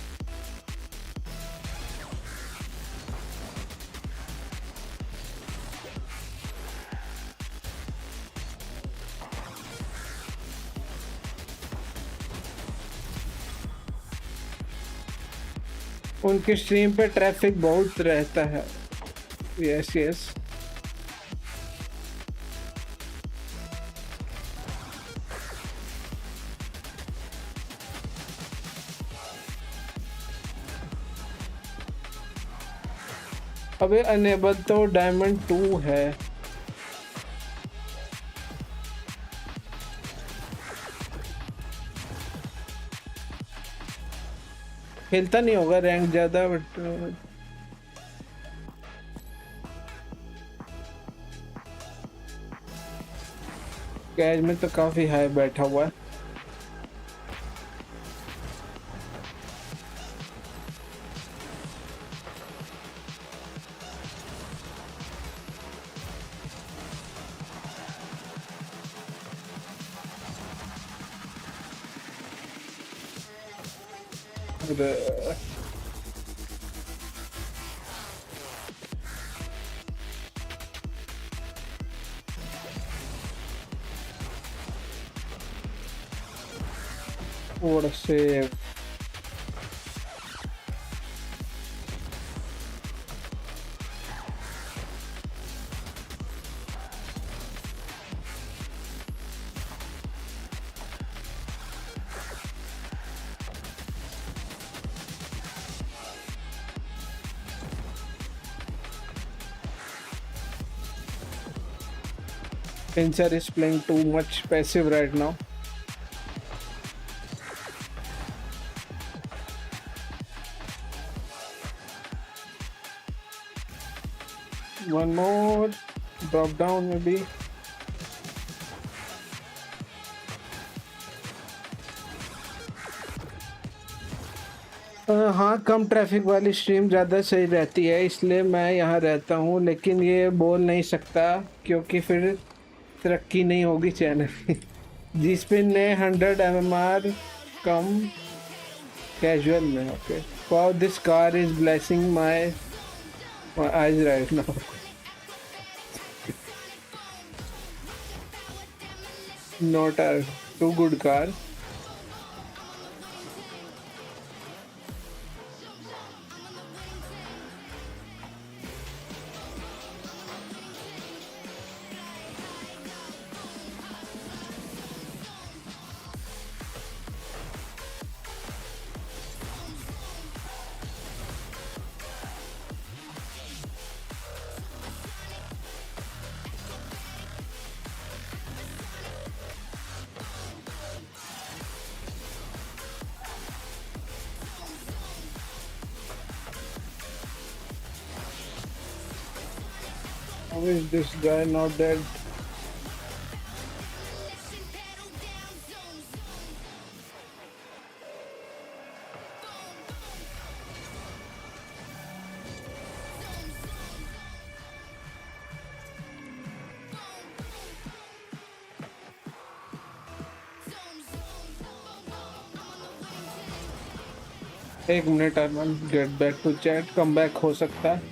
उनकी स्ट्रीम पे ट्रैफिक बहुत रहता है। Yes yes. अबे अनेबल तो डायमंड 2 है। खेलता नहीं होगा रैंक ज्यादा, बट कैश में तो काफी हाई बैठा हुआ है। What a save. Pincer is playing too much passive right now. One more drop down maybe. हाँ, कम ट्रैफिक वाली स्ट्रीम ज़्यादा सही रहती है, इसलिए मैं यहाँ रहता हूँ। लेकिन ये बोल नहीं सकता क्योंकि फिर तरक्की नहीं होगी चैनल की। जिसपिन ने 100 MMR कम कैजुअल में। Okay, wow, this car is blessing my eyes right now. Not a too good car. How is this guy not dead? एक minute Armaan, get back to chat, come back हो सकता है।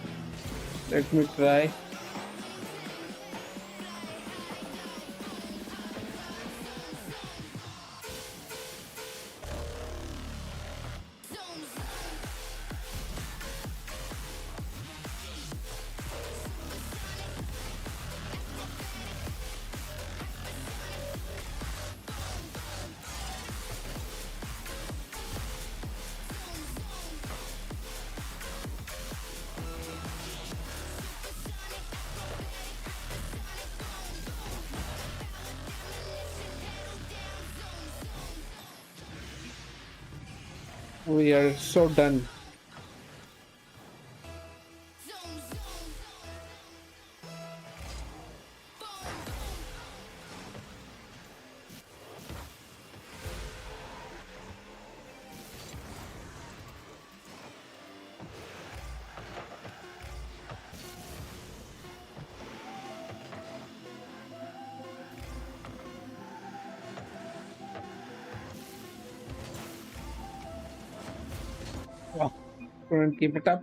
Let me try. We are so done. Keep it up.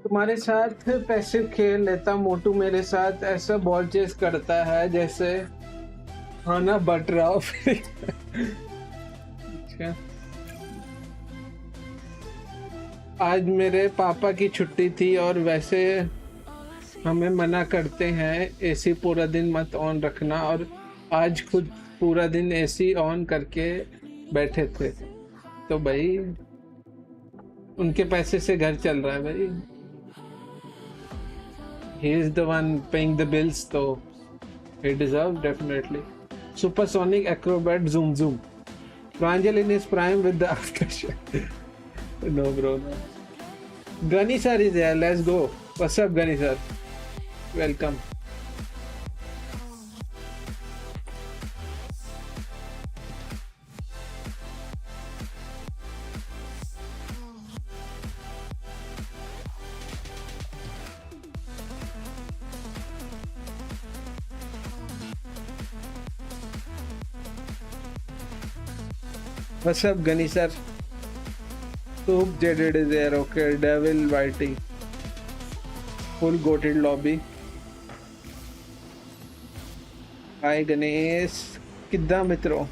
तुम्हारे साथ पैसे खेल लेता मोटू, मेरे साथ ऐसा बॉल चेस करता है जैसे खाना बट रहा हो। अच्छा, आज मेरे पापा की छुट्टी थी और वैसे हमें मना करते हैं एसी पूरा दिन मत ऑन रखना, और आज खुद पूरा दिन एसी ऑन करके बैठे थे। तो भाई उनके पैसे से घर चल रहा है भाई। He is the one paying the bills, so he deserves definitely. Supersonic acrobat zoom zoom. Prnjl in his prime with the aftershot. No bro, no. Gunny sir is there. Let's go. What's up, Gunny sir? Welcome. What's up, Gunny sir? Soup Jaded is there. Okay, Devil Whitey. Full goated lobby. Hi Ganesh. किद्दां मित्रों?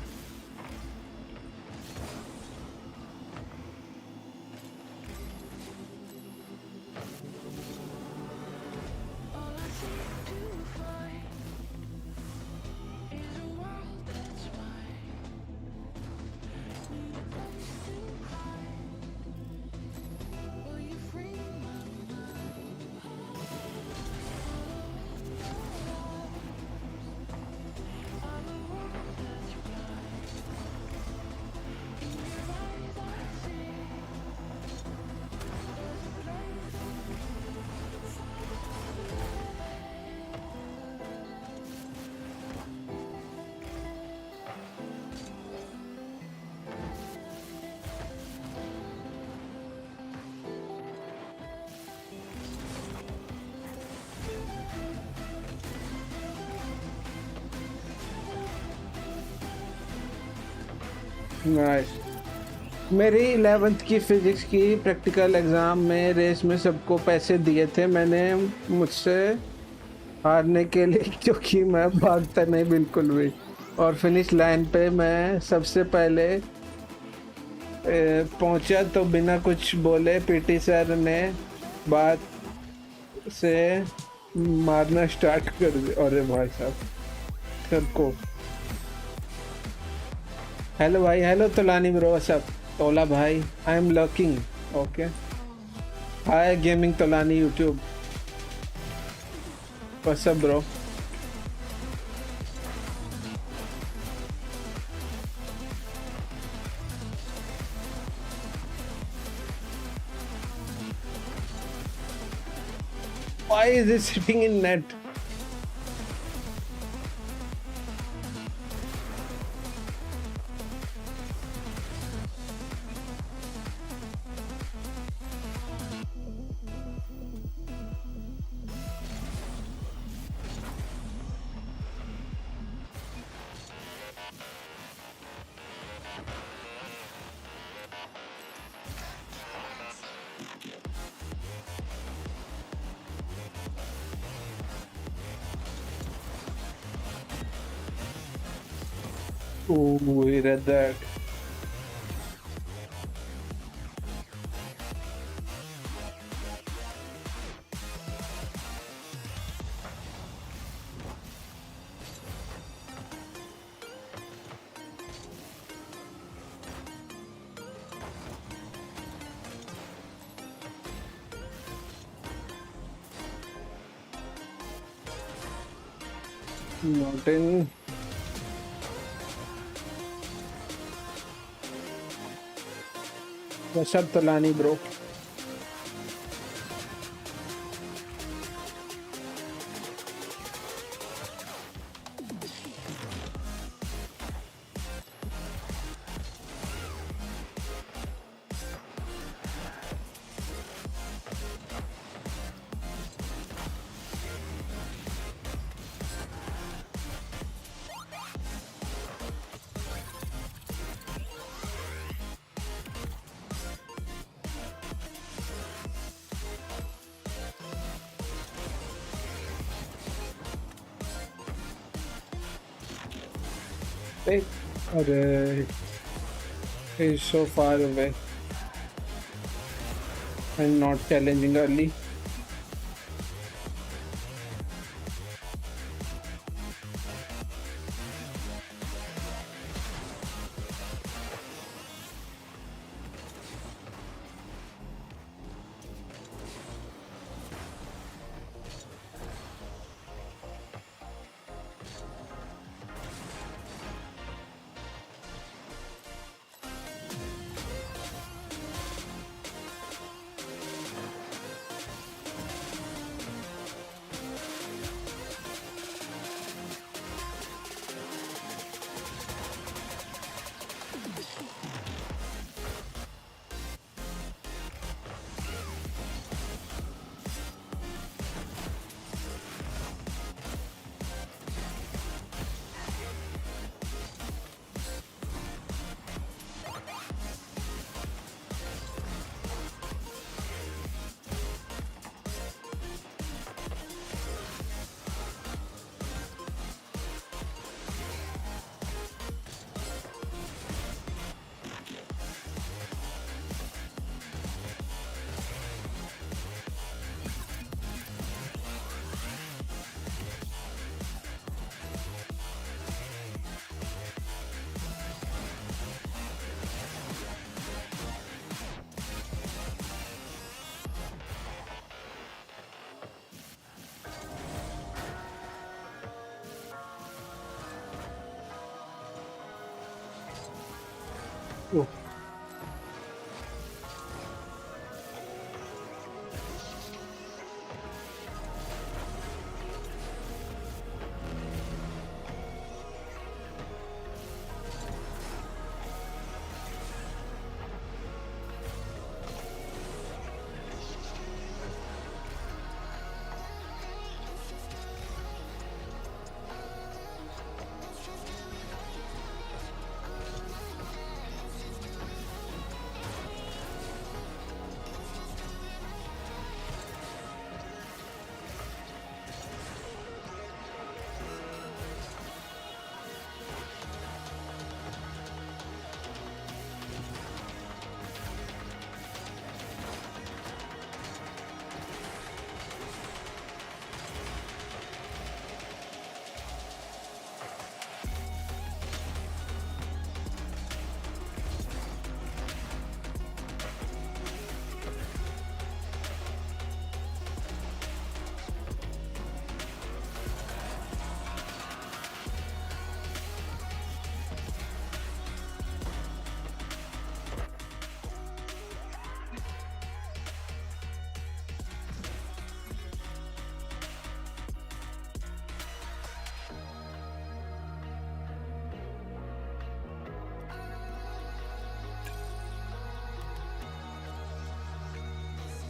Nice. मेरी 11th की physics की practical exam में race में सबको पैसे दिए थे मैंने मुझसे हारने के लिए, क्योंकि मैं भागता नहीं बिल्कुल भी, और फिनिश लाइन पे मैं सबसे पहले पहुंचा तो बिना कुछ बोले पीटी सर ने बात से मारना स्टार्ट कर दिया। अरे भाई साहब सबको हेलो भाई, हेलो तोलानी ब्रो, व्हाट्सअप तोला भाई, I M lurking. Okay, hi gaming Tolani YouTube, WhatsApp bro. Why is it sitting in net? Oh, we read that. Not in. What's up, Talani, bro? Hey, arey, he's so far away and not challenging early. Oh.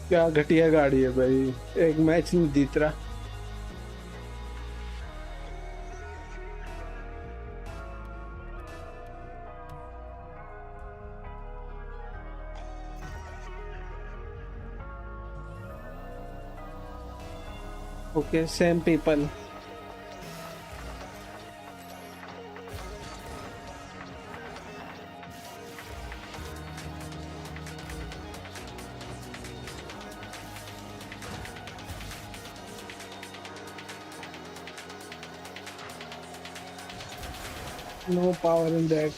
क्या घटिया गाड़ी है भाई, एक match नहीं जीत रहा। Okay, same people. No power in that.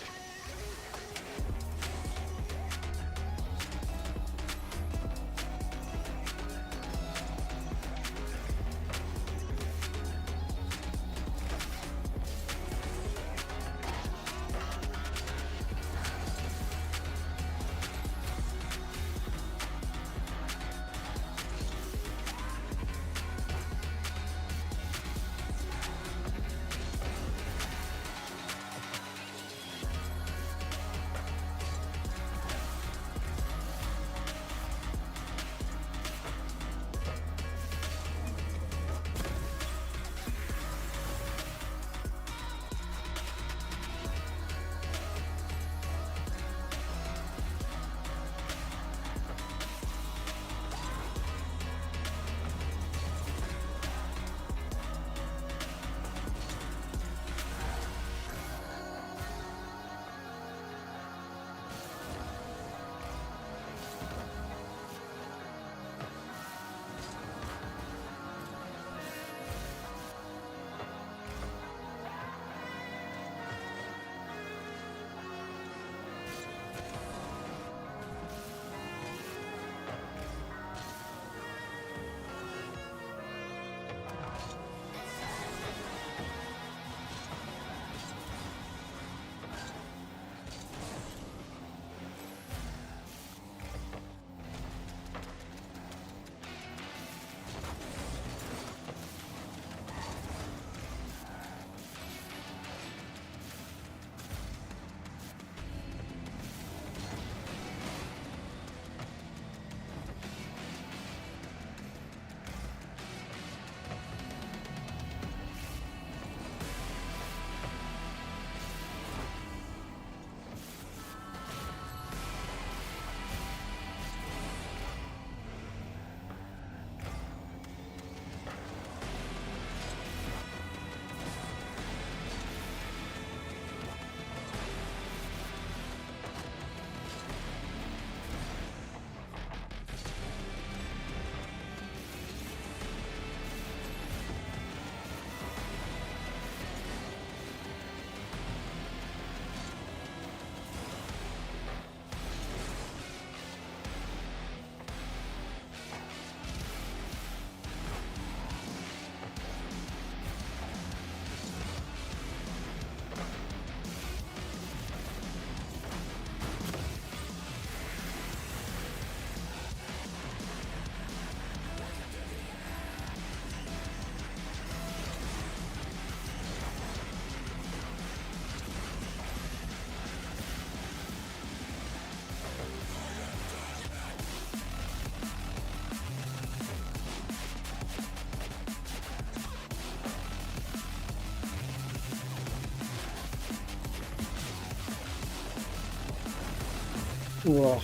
Wow.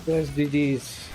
Yes, GG's.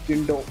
Window.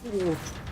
Oof.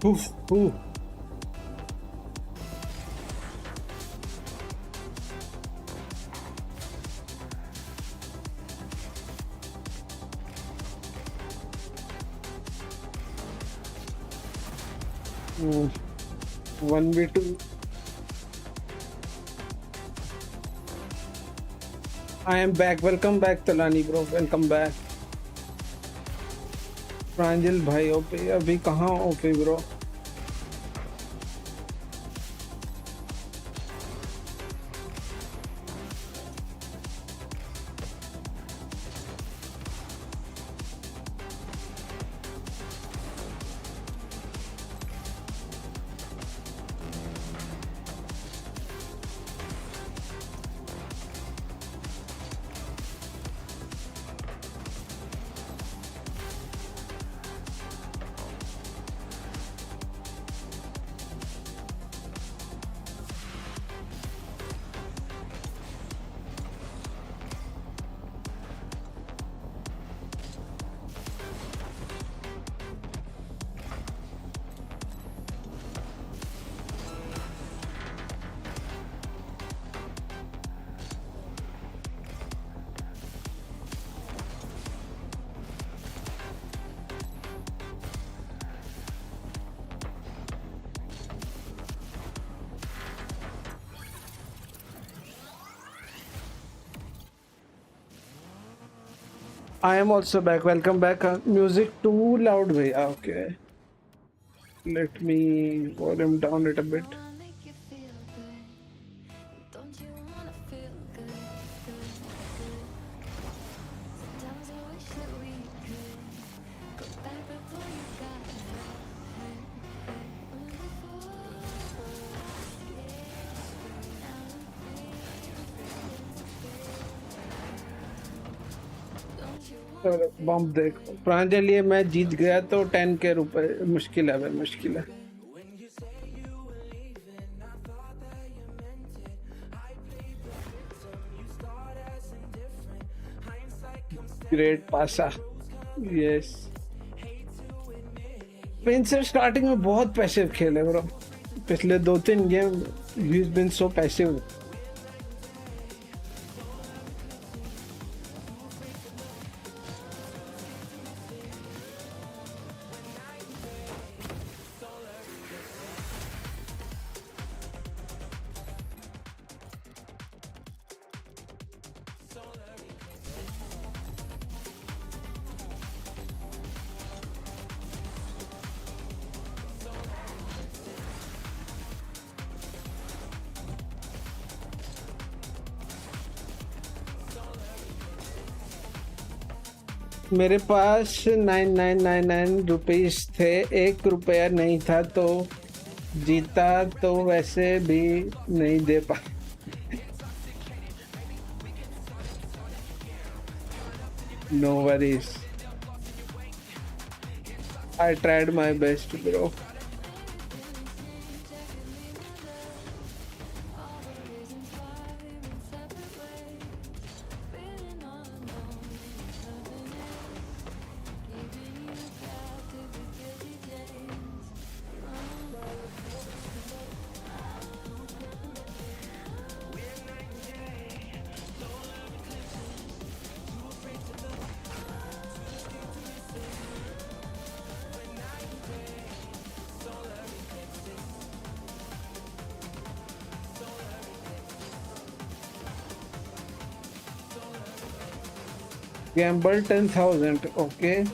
Oof, ooh. Mm. 1v2. I am back. Welcome back, Talani bro. Welcome back. प्रांजल भाई ओपे अभी कहाँ ओपे bro? I am also back. Welcome back. Music too loud, bhaiya. Okay. Let me volume down it a bit. बम देख प्रांजल, ये मैं जीत गया तो 10 के रुपए मुश्किल है भाई, मुश्किल है। ग्रेट पासा, यस। स्पेंसर स्टार्टिंग में बहुत पैसिव खेले ब्रो, पिछले 2-3 game he is been so passive. मेरे पास 9999 रुपीस थे, 1 रुपया नहीं था तो जीता तो वैसे भी नहीं दे पा। No worries, I tried my best bro. Gamble 10,000, okay,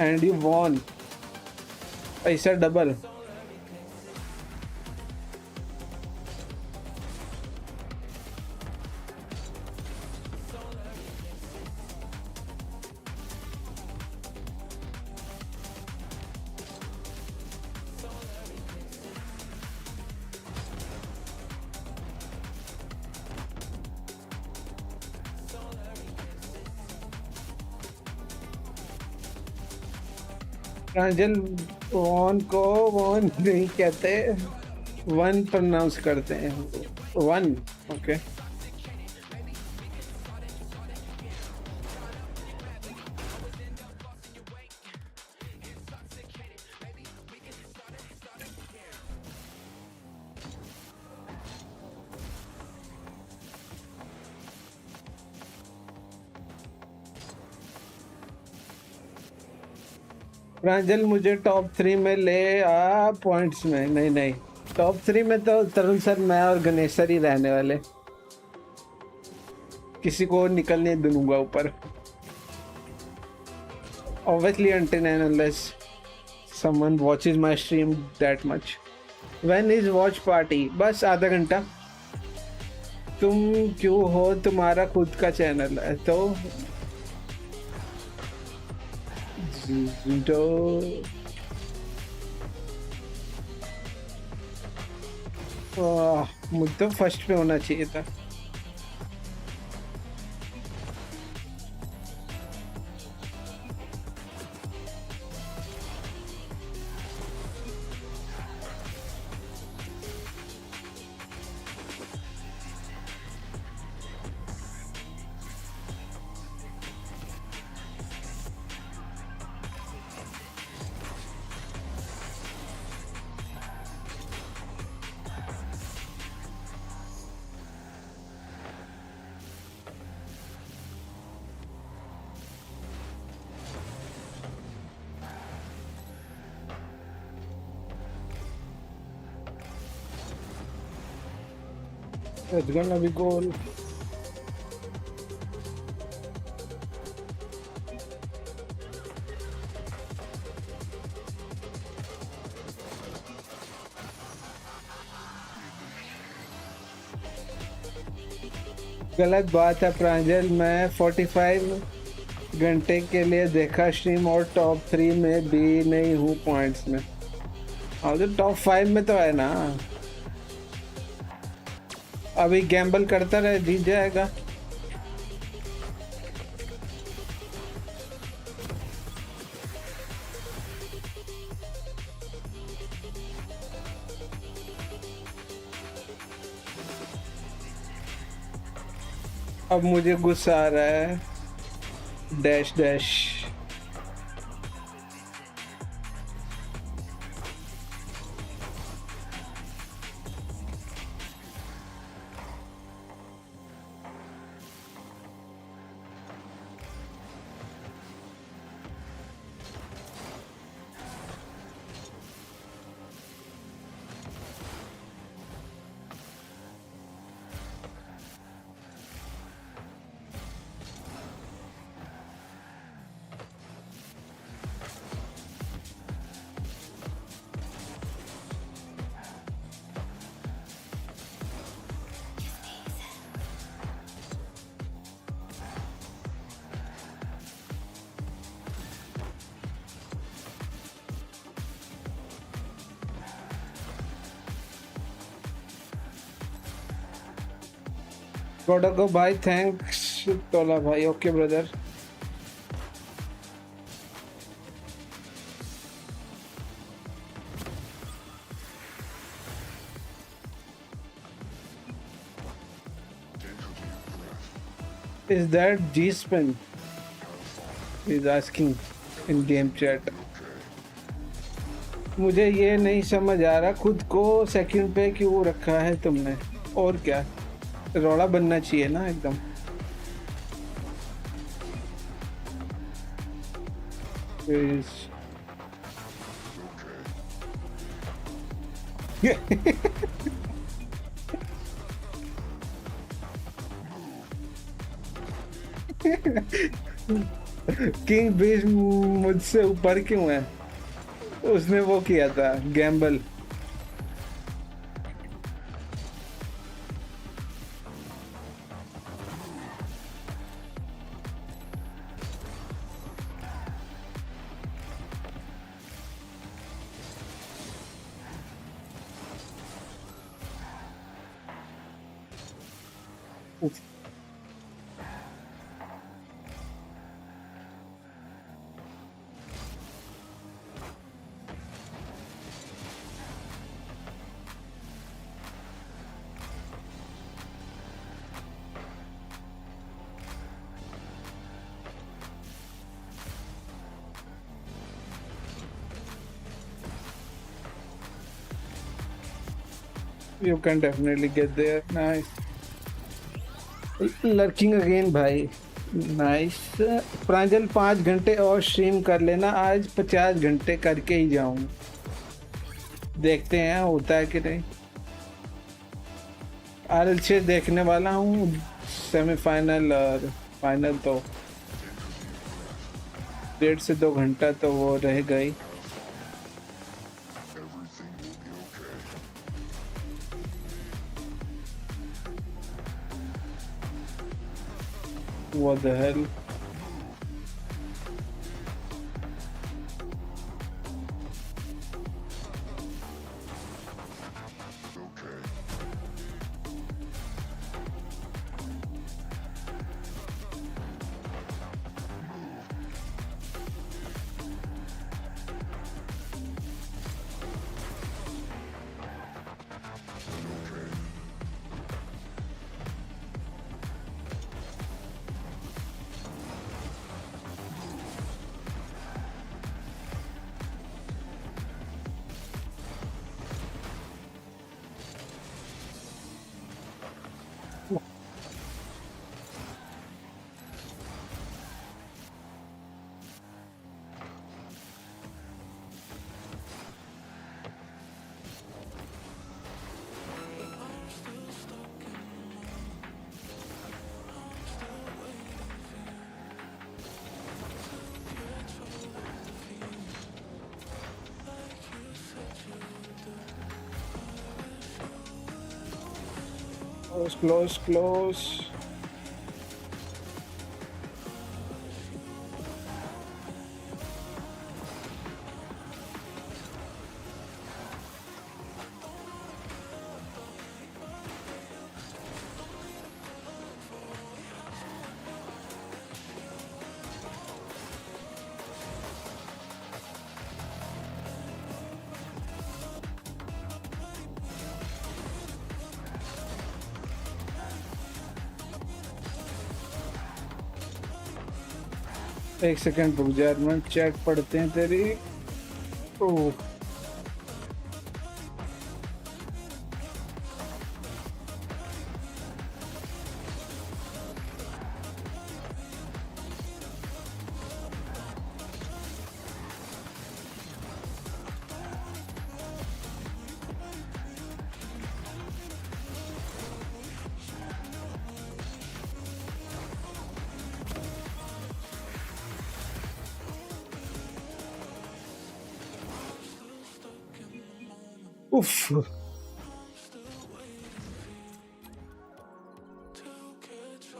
and you won. पैसा डबल। प्रांजल वन को वन नहीं कहते, वन प्रोनाउंस करते हैं, वन, ओके। प्रांजल मुझे टॉप 3 में ले आ पॉइंट्स में। नहीं नहीं, टॉप 3 में तो तरुण सर, मैं और गणेश सर ही रहने वाले, किसी को निकलने दूंगा ऊपर। Obviously until and unless someone watches my stream that much. When is watch party? बस आधा घंटा। तुम क्यों हो, तुम्हारा खुद का चैनल है तो मुझे तो फर्स्ट पे होना चाहिए था। It's gonna be goal. गलत बात है प्रांजल, मैं 45 घंटे के लिए देखा स्ट्रीम और टॉप 3 में भी नहीं हूँ पॉइंट्स में। हाँ तो टॉप 5 में तो है ना। अभी गैम्बल करता रहे, जीत जाएगा। अब मुझे गुस्सा आ रहा है। डैश डैश गोड़ा को भाई, थैंक्स तोला भाई। Okay brother. Is that G-Spin? He's asking in game chat. मुझे ये नहीं समझ आ रहा, खुद को सेकंड पे क्यों रखा है तुमने? और क्या रौला बनना चाहिए ना एकदम। किंग बीच मुझसे ऊपर क्यों है? उसने वो किया था Gamble. You can definitely get there. Nice. Lurking again, भाई. नाइस। प्रांजल 5 घंटे और स्ट्रीम कर लेना, आज 50 घंटे करके ही जाऊं। देखते हैं होता है कि नहीं। RLC देखने वाला हूँ, सेमीफाइनल और फाइनल तो 1.5 से 2 घंटा तो वो रह गई। What the hell? Close. एक सेकंड रुक जा, मैं चेक पढ़ते हैं तेरी। ओह उफ,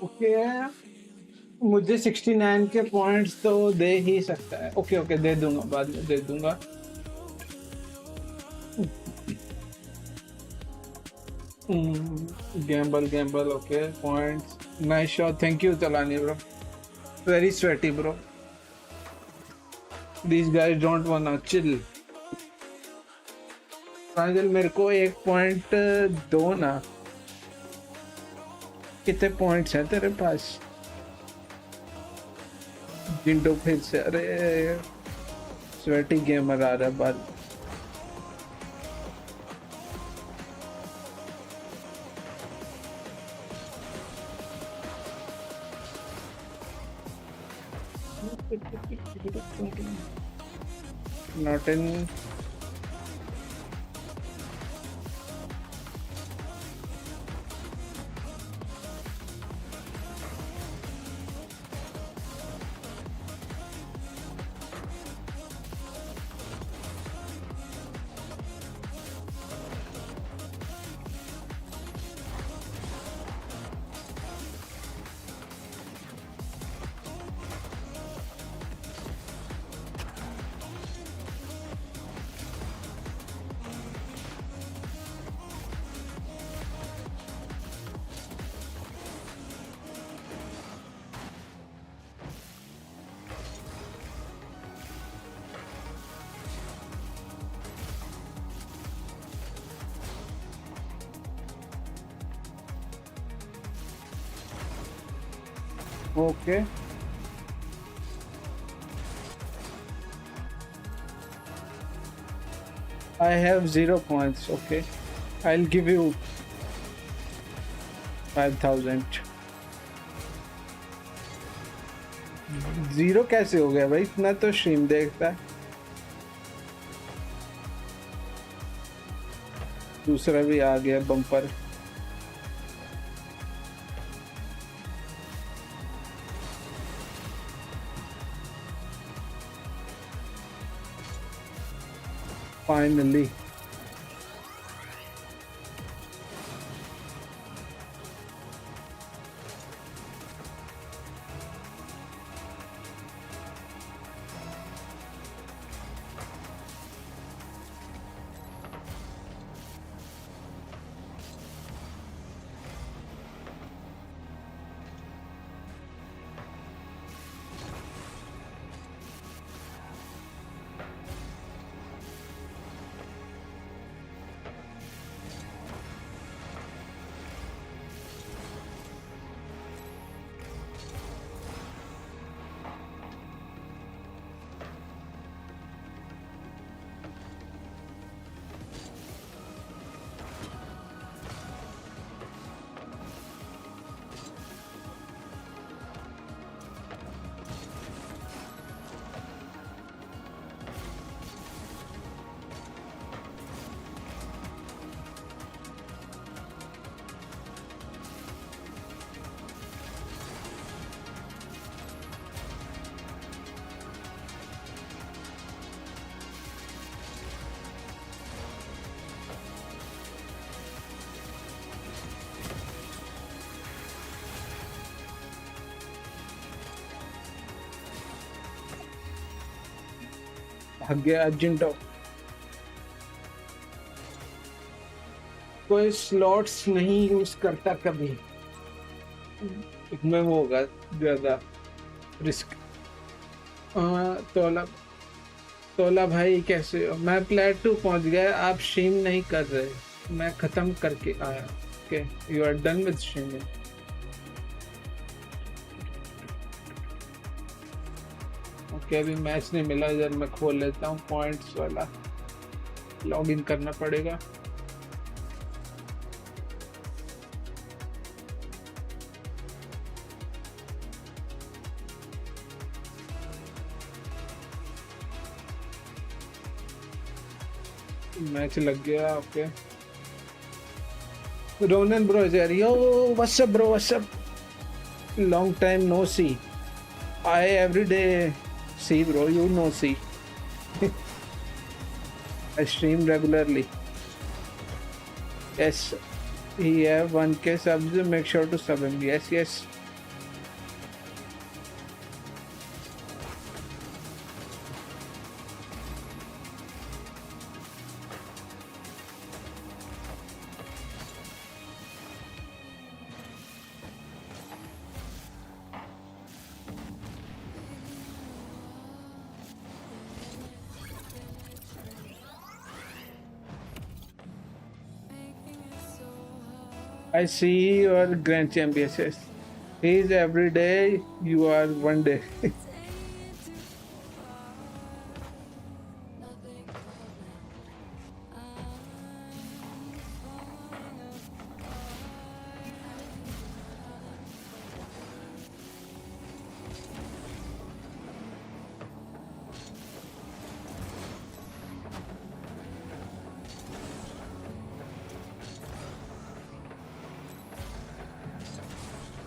ओके। मुझे 69 के पॉइंट्स तो दे ही सकता है। ओके दे दूंगा, बाद में दे दूंगा। Gamble okay points. Nice shot, thank you Talani bro, very sweaty bro. These guys don't wanna chill। प्रांजल मेरे को 1 पॉइंट दो ना। कितने पॉइंट्स हैं तेरे पास? जिंडो फिर से, अरे स्वेटी गेमर आ रहा है बाल। Not in। Okay। I have 0 points। Okay, I'll give you 5,000। Zero कैसे हो गया भाई? इतना तो स्ट्रीम देखता है। दूसरा भी आ गया बम्पर। फाइनली भाग गया अर्जेंटो। कोई स्लॉट्स नहीं यूज करता कभी, इसमें वो होगा ज्यादा रिस्क। तोला तोला भाई कैसे हो? मैं प्लेट 2 पहुंच गया, आप स्ट्रीम नहीं कर रहे? मैं खत्म करके आया। Okay, you are done with streaming. Okay, अभी मैच नहीं मिला, इधर मैं खोल लेता हूँ पॉइंट्स वाला, लॉग इन करना पड़ेगा। मैच लग गया। Okay, Ronan bro is here. Yo, what's up bro, what's up? Long time no see. I every day see bro, you know see. I stream regularly. Yes, he have 1k subs, make sure to sub him. Yes, yes. I see your grand champion says he is every day, you are one day.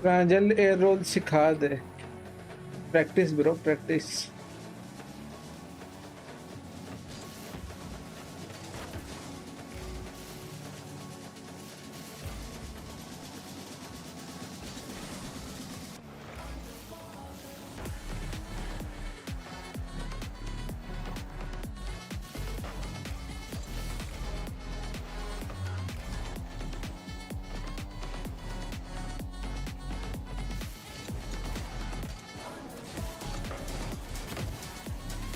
Pranjal air roll सिखा दे। Practice bro, practice.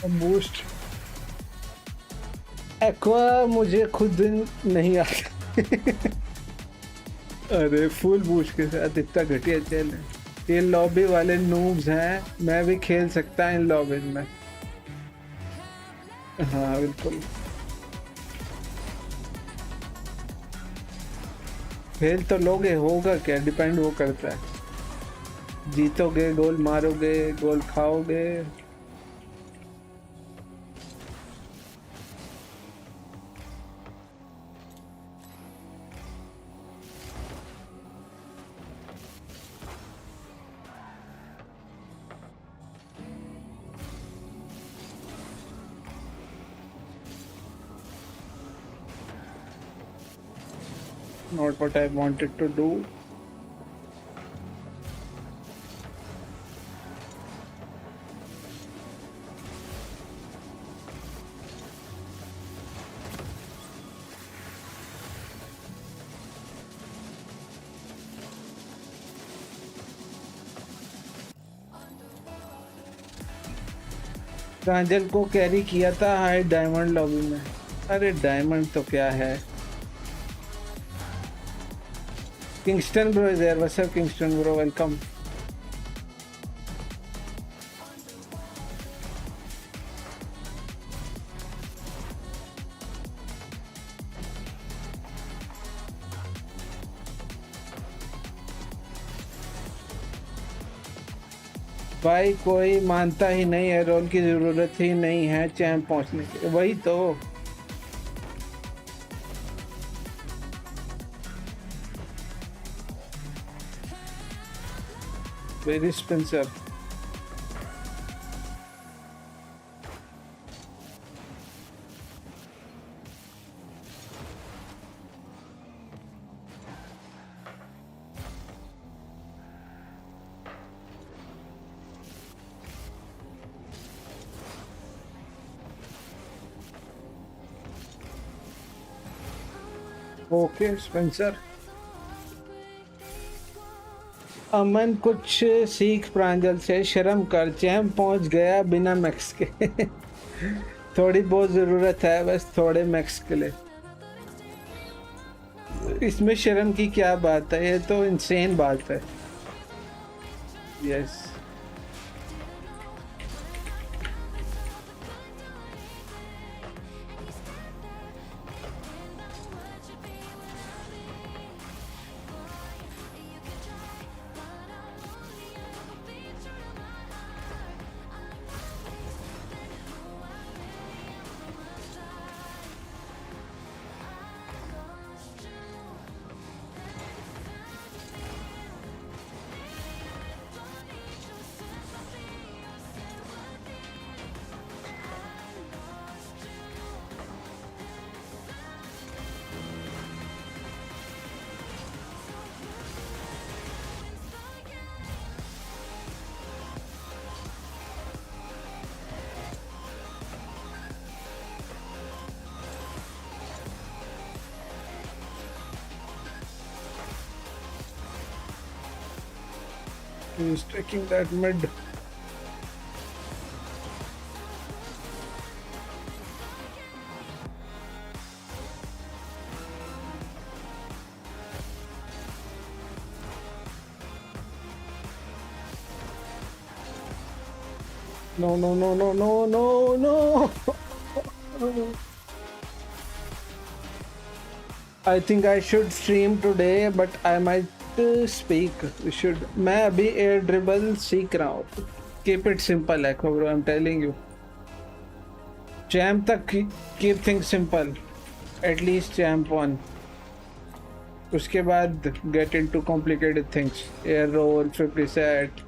Boost एक्वा मुझे खुद नहीं आता। अरे full boost के साथ इतना घटिया चल है। ये लॉबी वाले नूब्स हैं, मैं भी खेल सकता इन लॉबीज में। हाँ बिल्कुल, खेल तो लोगे, होगा क्या डिपेंड वो करता है। जीतोगे, गोल मारोगे, गोल खाओगे। Not what I wanted to do. प्रांजल को कैरी किया था हाई डायमंड लॉबी में। अरे डायमंड तो क्या है। Kingston bro is there. What's up Kingston bro, welcome. भाई कोई मानता ही नहीं है, रोल की जरूरत ही नहीं है चैंप पहुंचने के। वही तो। Very Spencer. Okay Spencer. Aman कुछ सीख प्रांजल से, शर्म कर, चैंप पहुंच गया बिना मैक्स के। थोड़ी बहुत जरूरत है बस, थोड़े मैक्स के लिए। इसमें शर्म की क्या बात है, ये तो इंसेन बात है। Yes he's taking that mid. No, no, no, no, no, no, no. I think I should stream today, but I might speak. Should. मैं अभी एयर ड्रिबल सीख रहा हूँ। Keep it simple, Echo bro. I'm telling you. Champ तक keep things simple. At least champ 1. उसके बाद get into complicated things. Air roll, flip reset.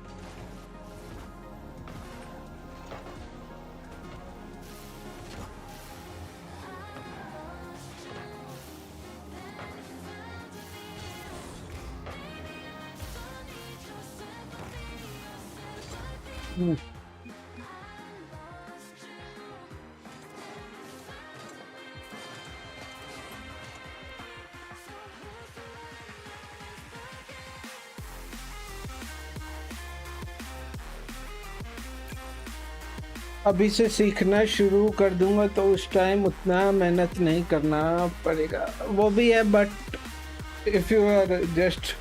अभी से सीखना शुरू कर दूंगा तो उस टाइम उतना मेहनत नहीं करना पड़ेगा। वो भी है, but if you are just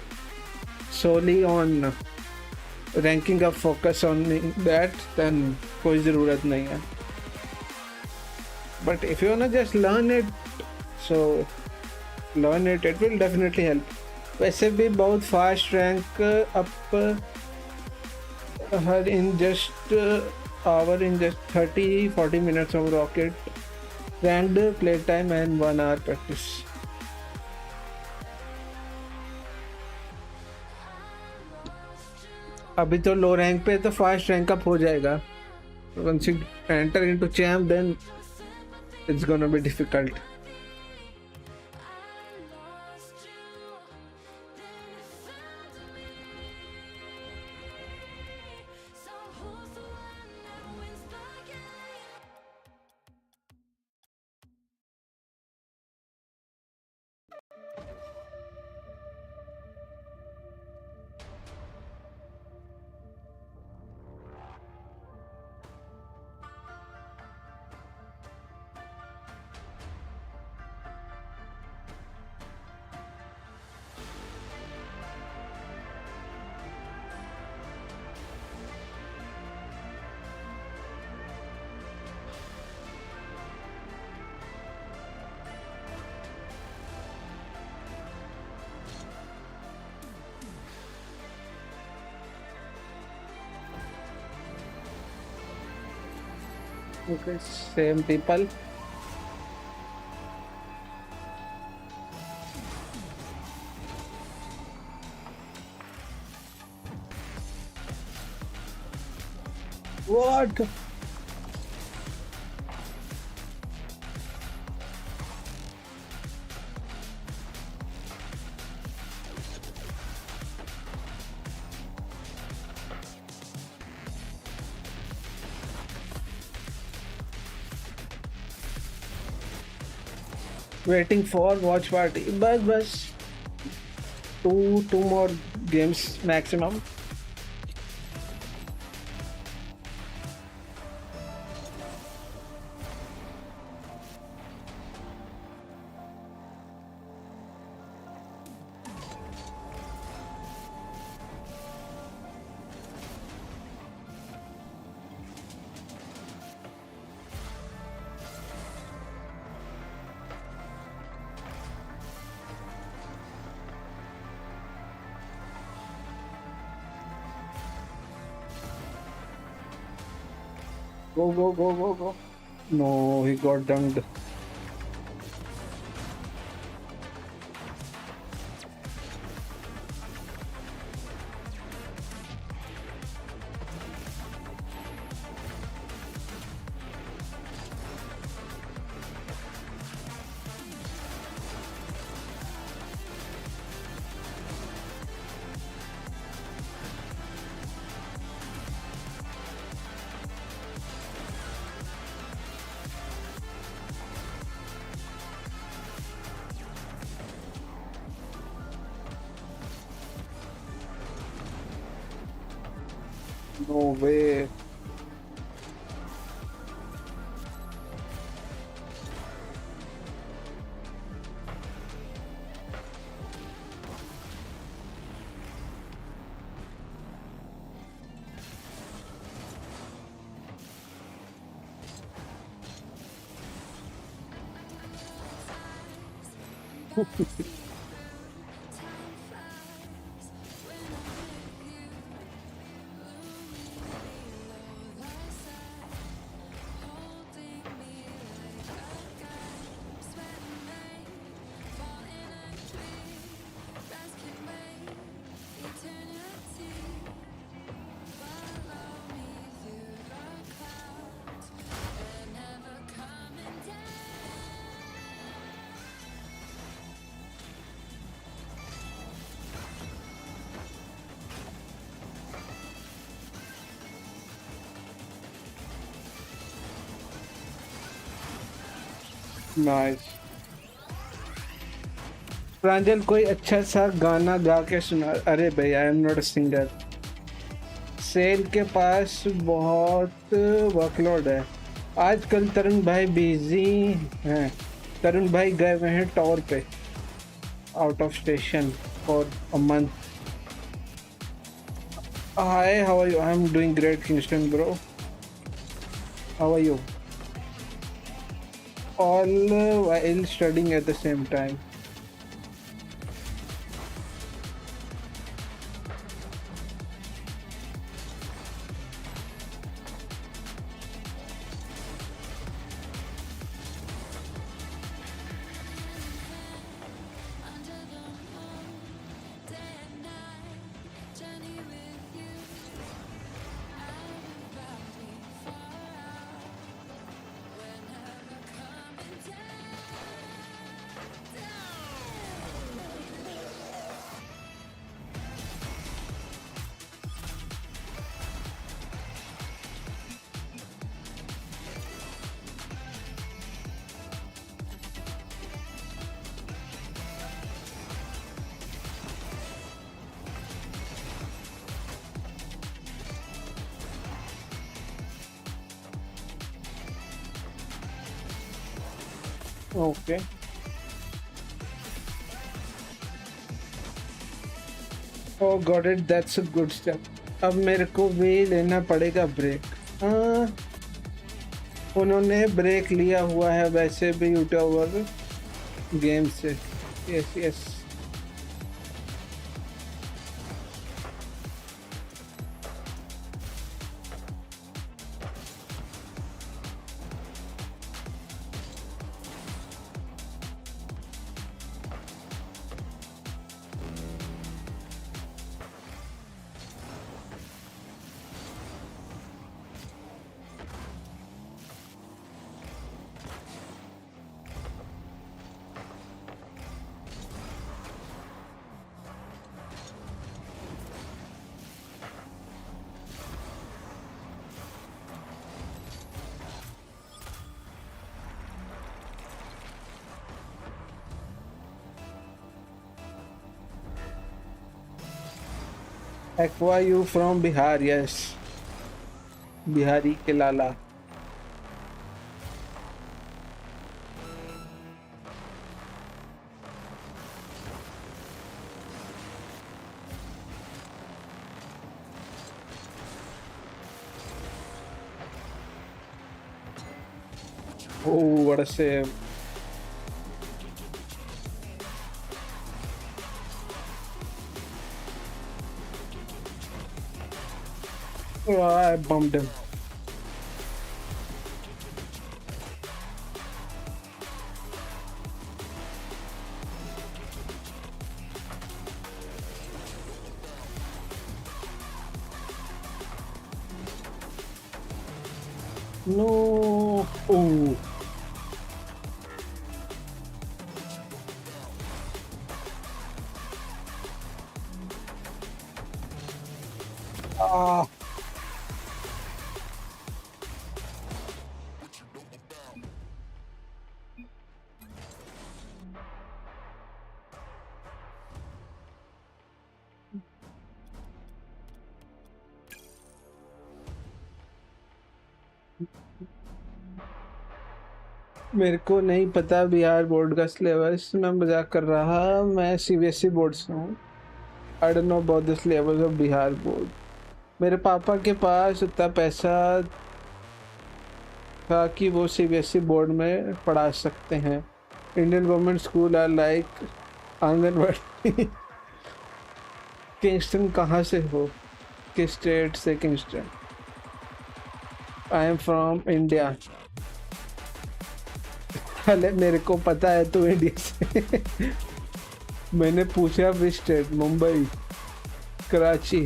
solely on ranking up, focus on that, then कोई ज़रूरत नहीं है। But if you want just learn it, so learn it, it will definitely help. वैसे भी बहुत fast rank up her in just hour in just 30-40 minutes of rocket ranked playtime and 1 hour practice. अभी तो लो rank पे तो fast rank up हो जाएगा. Once you enter into champ, then it's gonna be difficult. Okay, same people. What? Waiting for watch party. Bus. Two more games maximum. Go. No, he got dunked. No way. Nice. Pranjal कोई अच्छा सा गाना गा के सुना. अरे भाई I am not a singer. सेल के पास बहुत वर्कलोड है आजकल. तरुण भाई बिजी हैं. तरुण भाई गए हुए हैं टॉर पे out of station for a month. Hi how are you? I am doing great Kingston bro. How are you? All while studying at the same time. Okay. Oh, got it. That's a good step. अब मेरे को भी लेना पड़ेगा break. हाँ, उन्होंने break लिया हुआ है वैसे भी यूट्यूबर गेम से. Yes yes. Aqua, you from Bihar? Yes. Bihari के लाला. Oh, what a save. Oh, I bumped him. No. Oh. Ah. मेरे को नहीं पता बिहार बोर्ड का सिलेबस. मैं मजाक कर रहा. मैं सीबीएसई बोर्ड से हूँ. I don't know about the syllabus of Bihar board. मेरे पापा के पास उतना पैसा था कि वो सीबीएसई बोर्ड में पढ़ा सकते हैं. Indian government school are like Anganwadi. Kingston कहाँ से हो? किस स्टेट से Kingston? I am from India. अरे मेरे को पता है तू इंडिया से. मैंने पूछा which state. Mumbai, Karachi.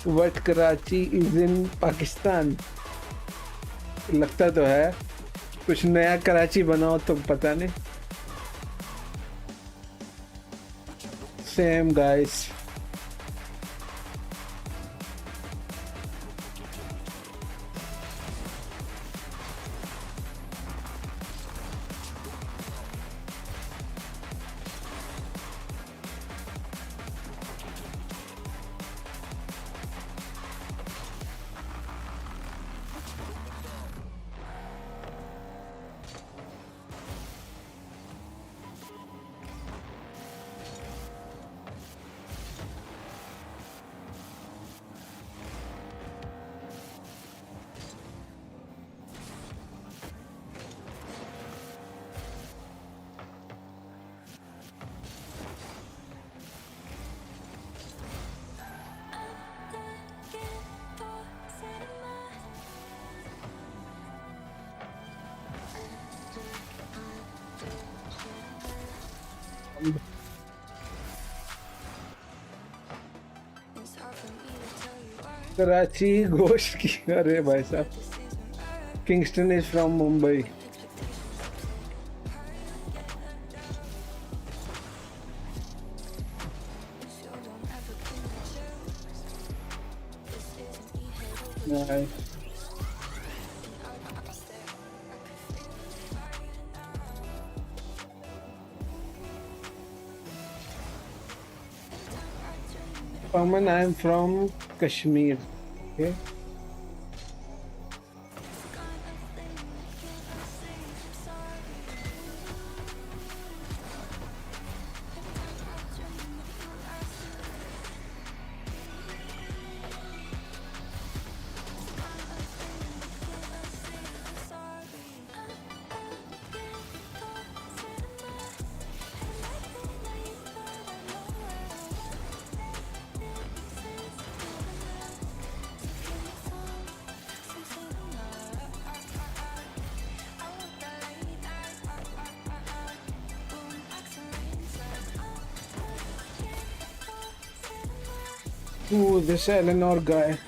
What Karachi is in Pakistan. लगता तो है. कुछ नया कराची बनाओ तो पता नहीं. Same guys. कराची गोश्त की. अरे भाई साहब. Kingston is from Mumbai. Paman, I am from Kashmir. Okay. Ooh, this Eleanor guy.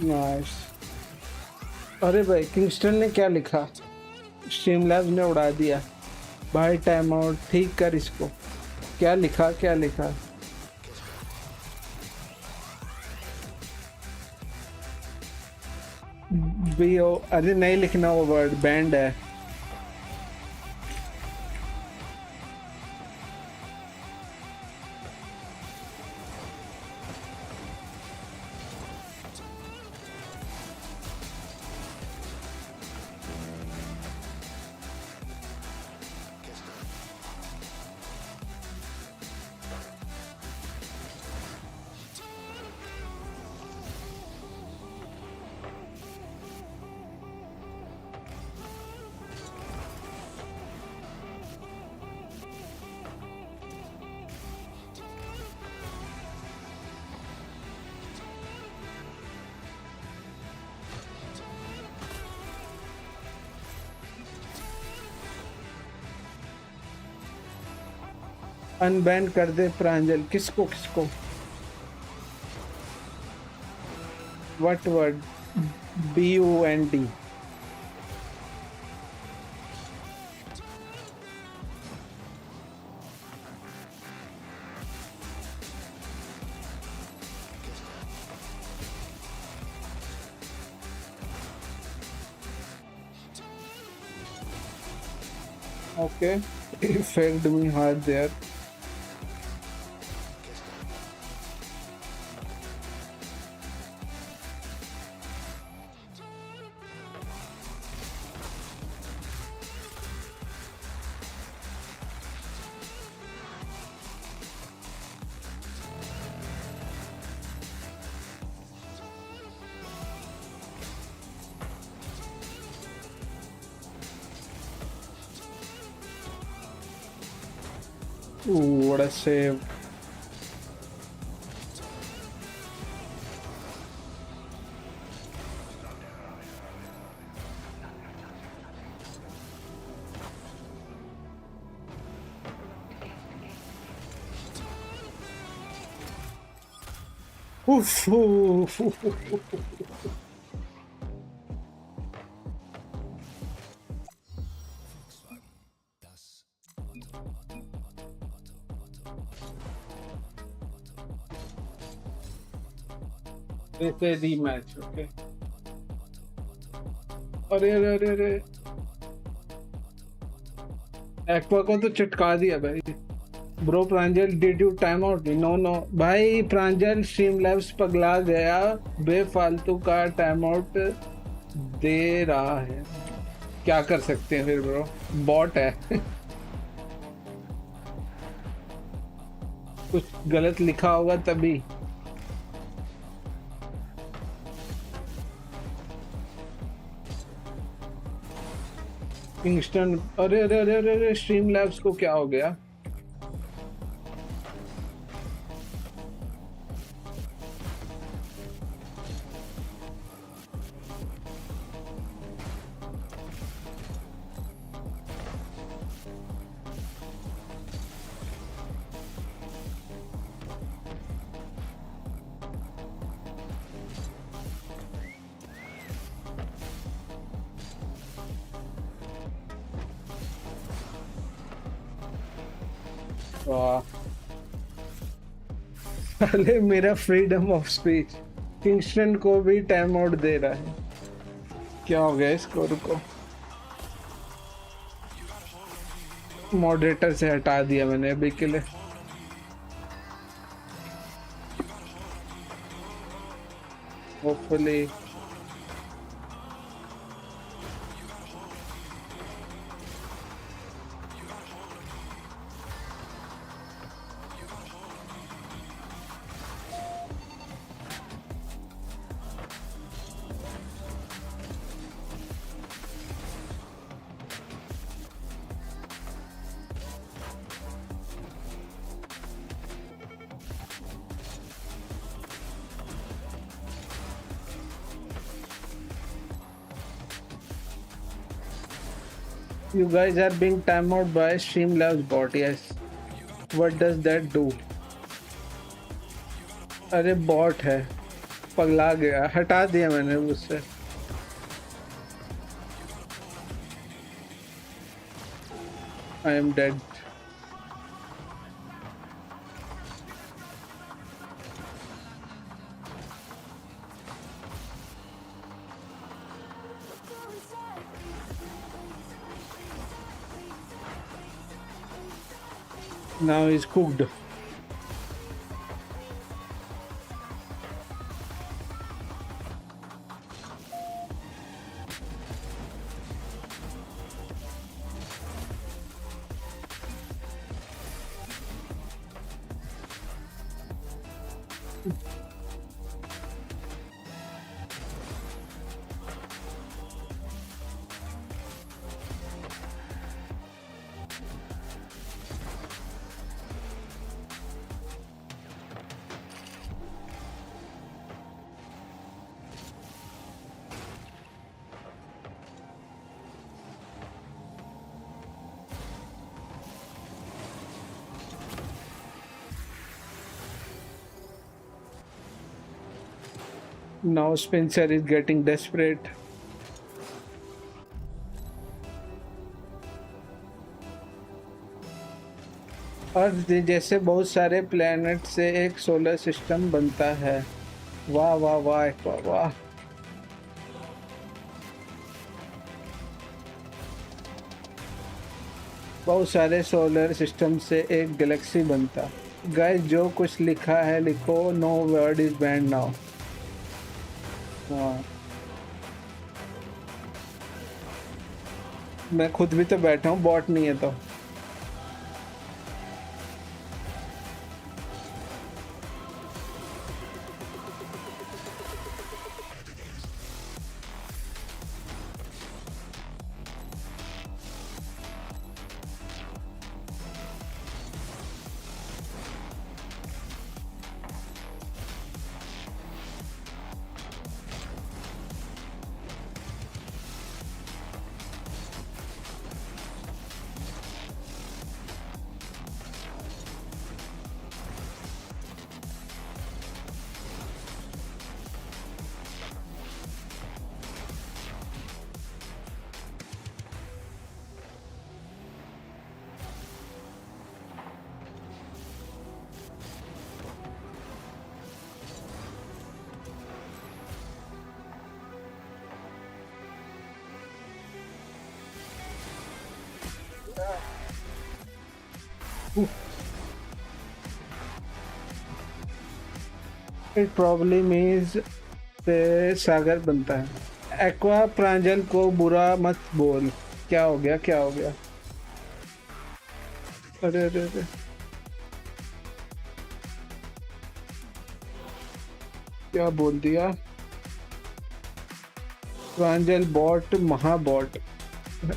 Nice. अरे भाई किंगस्टन ने क्या लिखा? स्ट्रीम लैब्स ने उड़ा दिया भाई। टाइम आउट, ठीक कर इसको। क्या लिखा, क्या लिखा? बी ओ, अरे नहीं लिखना वो वर्ड, बैंड है। अनबैन कर दे प्रांजल। किसको किसको? What word? BUND? Okay, he failed me hard there. Ooh, what a save. Oof, oof, oof, oof. This is rematch, okay. अरे अरे अरे अरे, एक्वा को तो चटका दिया भाई। Bro Pranjal did you time out? No no भाई, प्रांजल स्ट्रीम लैब्स पगला गया, बेफालतू का टाइम आउट दे रहा है। क्या कर सकते हैं फिर ब्रो, बॉट है। कुछ गलत लिखा होगा तभी। किंगस्टन, अरे अरे अरे अरे अरे, स्ट्रीम लैब्स को क्या हो गया? साले मेरा फ्रीडम ऑफ स्पीच किंगस्टन को भी टाइम आउट दे रहा है। क्या हो गया इसको? रुको, मॉडरेटर से हटा दिया मैंने अभी के लिए। Hopefully you guys are being timed out by Streamlabs bot. Yes. What does that do? अरे बॉट है, पगला गया, हटा दिया मैंने उससे। I am dead. Now he's cooked. Now Spencer is getting desperate. अर्थ जैसे बहुत सारे प्लैनेट से एक सोलर सिस्टम बनता है। वाह वाह वाह वाह वाह। बहुत सारे सोलर सिस्टम से एक गैलेक्सी बनता। गाइस जो कुछ लिखा है लिखो, no word is banned now. हाँ, मैं खुद भी तो बैठा हूँ, बॉट नहीं है तो। इट प्रॉब्ली मीन्स से सागर बनता है। एक्वा प्रांजल को बुरा मत बोल। क्या हो गया, क्या हो गया? अरे अरे अरे, क्या बोल दिया? प्रांजल बॉट, महाबॉट।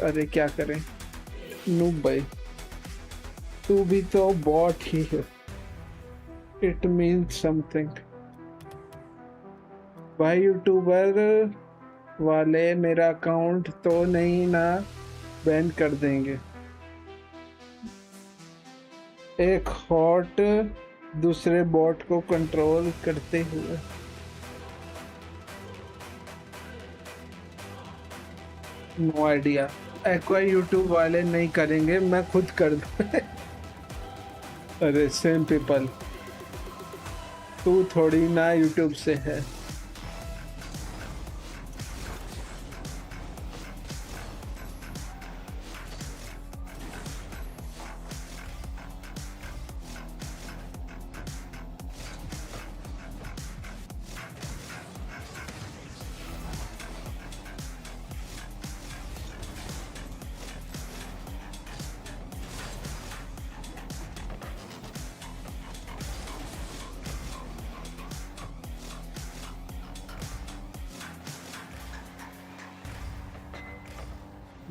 अरे क्या करें नूब भाई, तू भी तो बॉट ही है। It means something. भाई यूट्यूबर वाले मेरा अकाउंट तो नहीं ना बैन कर देंगे? एक हॉट दूसरे बॉट को कंट्रोल करते हुए। No idea. एक्वा यूट्यूब वाले नहीं करेंगे, मैं खुद कर दूँ। अरे सेम पीपल, तू थोड़ी ना यूट्यूब से है।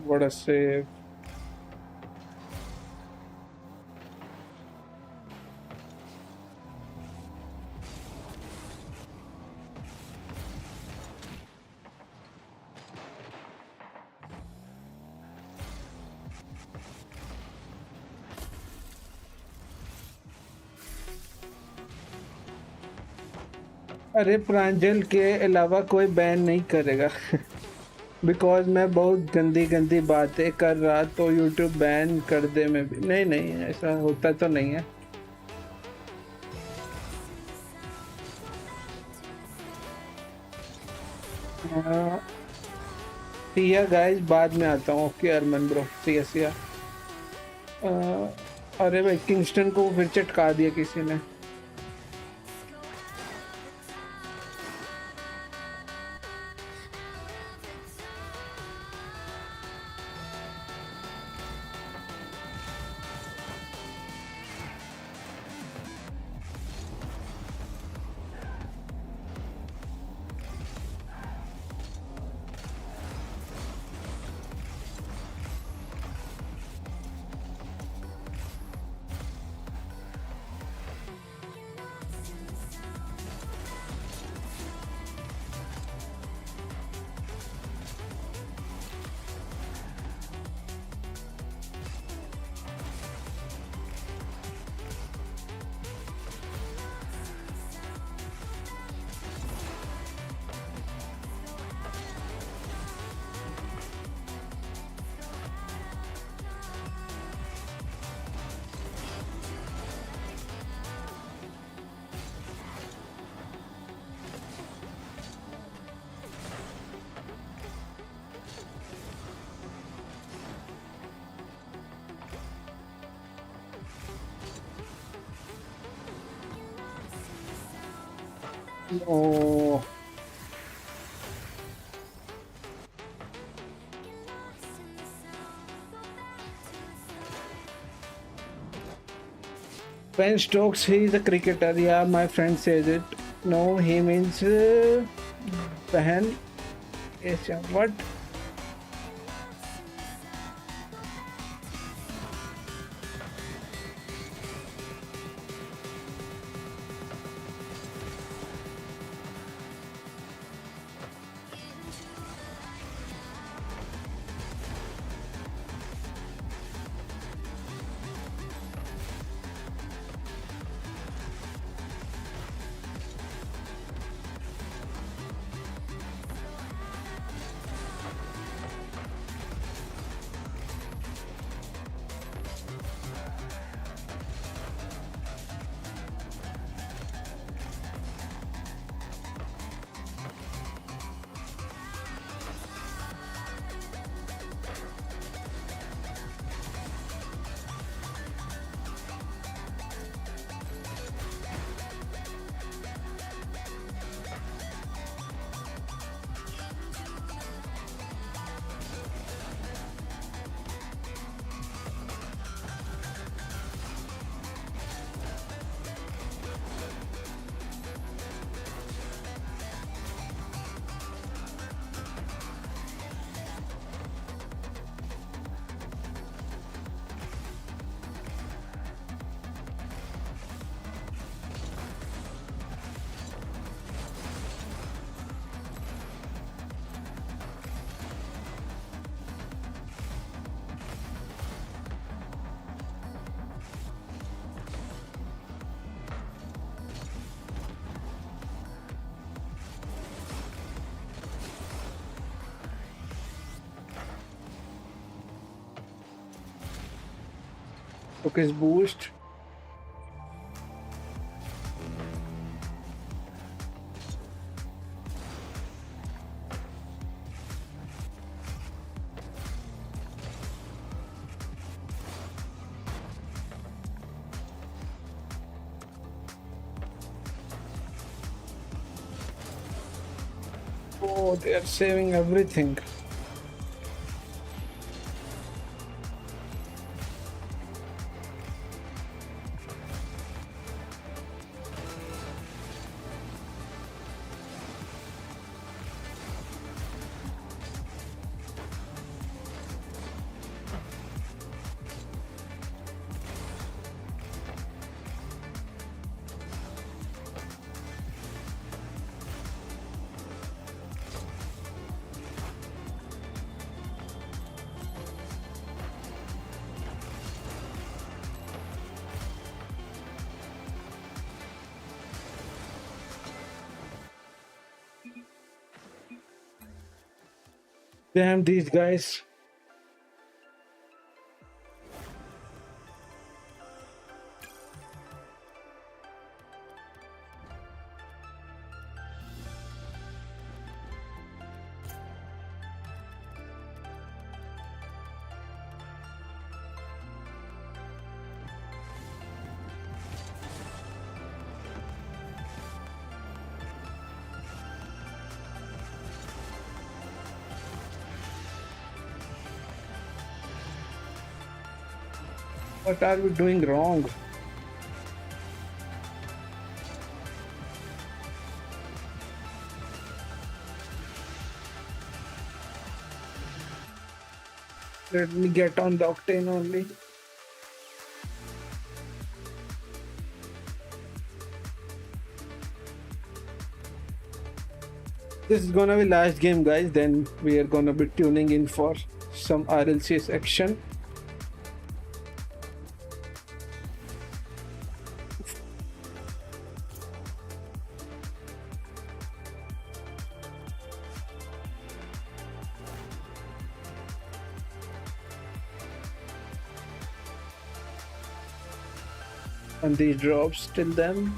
What a save. अरे प्रांजल के अलावा कोई बैन नहीं करेगा। बिकॉज मैं बहुत गंदी गंदी बातें कर रहा तो यूट्यूब बैन कर दे। मैं भी नहीं, नहीं ऐसा होता तो नहीं है। सिया गाइस, बाद में आता हूँ। Okay Arman bro, Siya Siya. अरे भाई किंगस्टन को फिर चटका दिया किसी ने। Oh. Ben Stokes, he is a cricketer. Yeah, my friend says it. No, he means Behan. Yes, yeah. What? took his boost. Oh, they are saving everything. Damn these guys. What are we doing wrong? Let me get on the octane only. This is gonna be last game, guys. Then we are gonna be tuning in for some RLCS action. And these drops till then.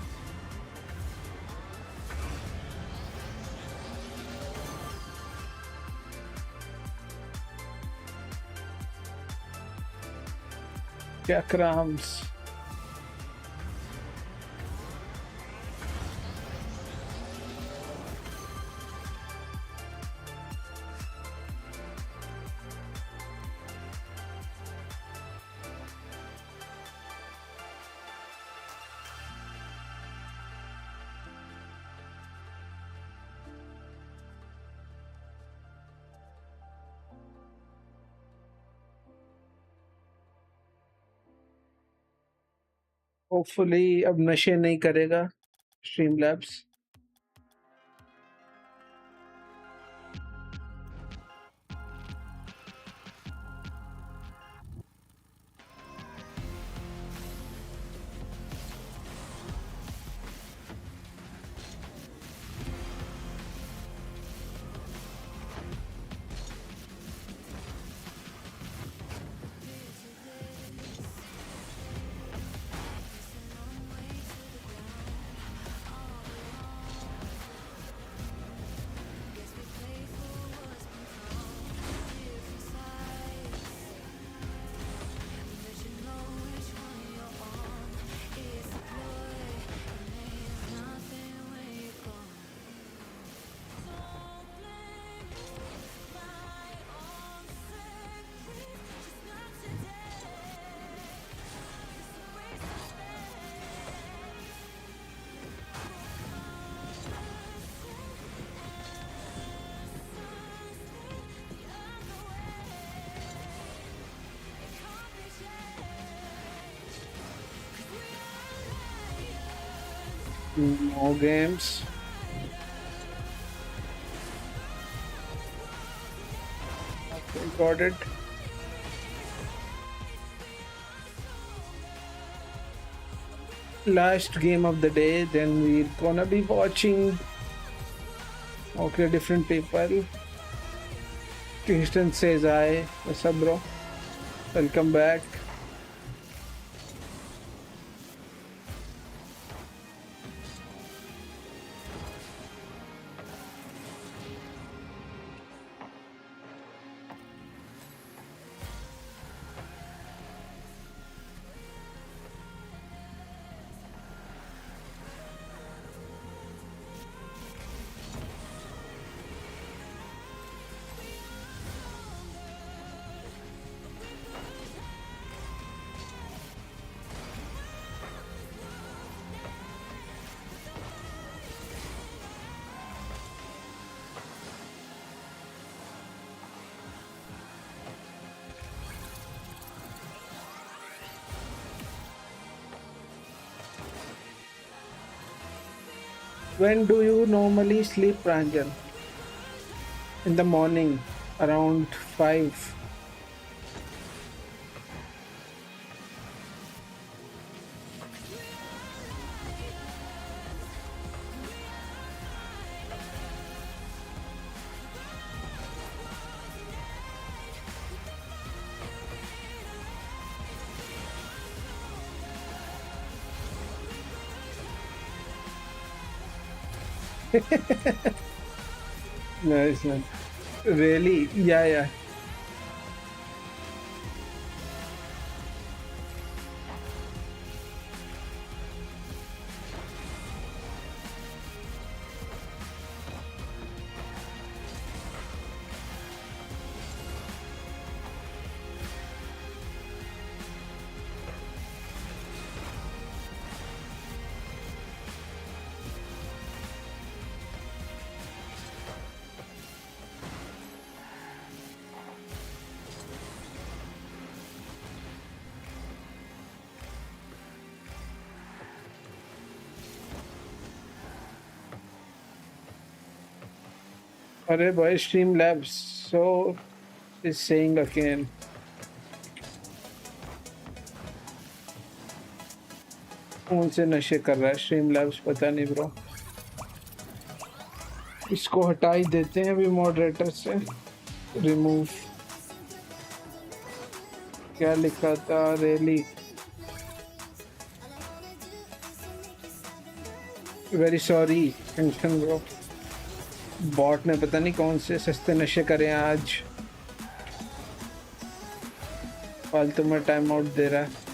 Chakrams. Hopefully अब नशे नहीं करेगा Streamlabs. More games. Okay, got it. Last game of the day, then we're gonna be watching. Okay, different people. Kingston says hi. What's up, bro? Welcome back. When do you normally sleep, Pranjal? In the morning, around 5. Nice man. Really? Yeah, yeah. अरे भाई stream labs so is saying again. कौन से नशे कर रहा है stream labs पता नहीं ब्रो. इसको हटा ही देते हैं अभी मॉडरेटर से. रिमूव. क्या लिखा था really. Very sorry tension bro. Bot ने पता नहीं कौन से सस्ते नशे करे आज. फालतू में टाइम आउट दे रहा है.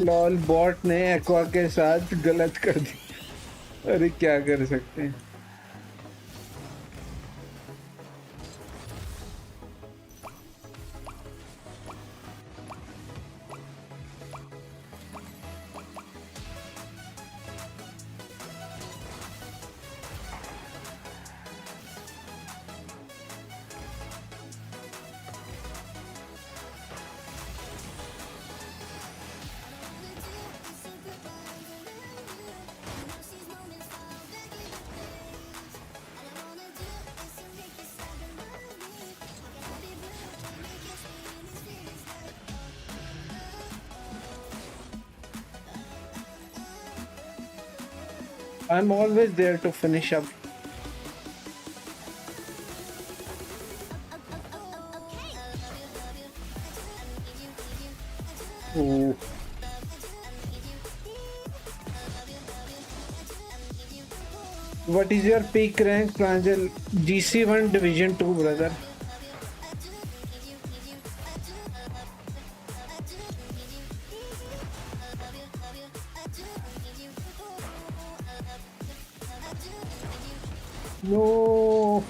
लॉल बॉट ने एक्वा के साथ गलत कर दी. अरे क्या कर सकते हैं. I'm always there to finish up. Ooh. What is your peak rank, Prnjl? GC1 Division 2, brother. No.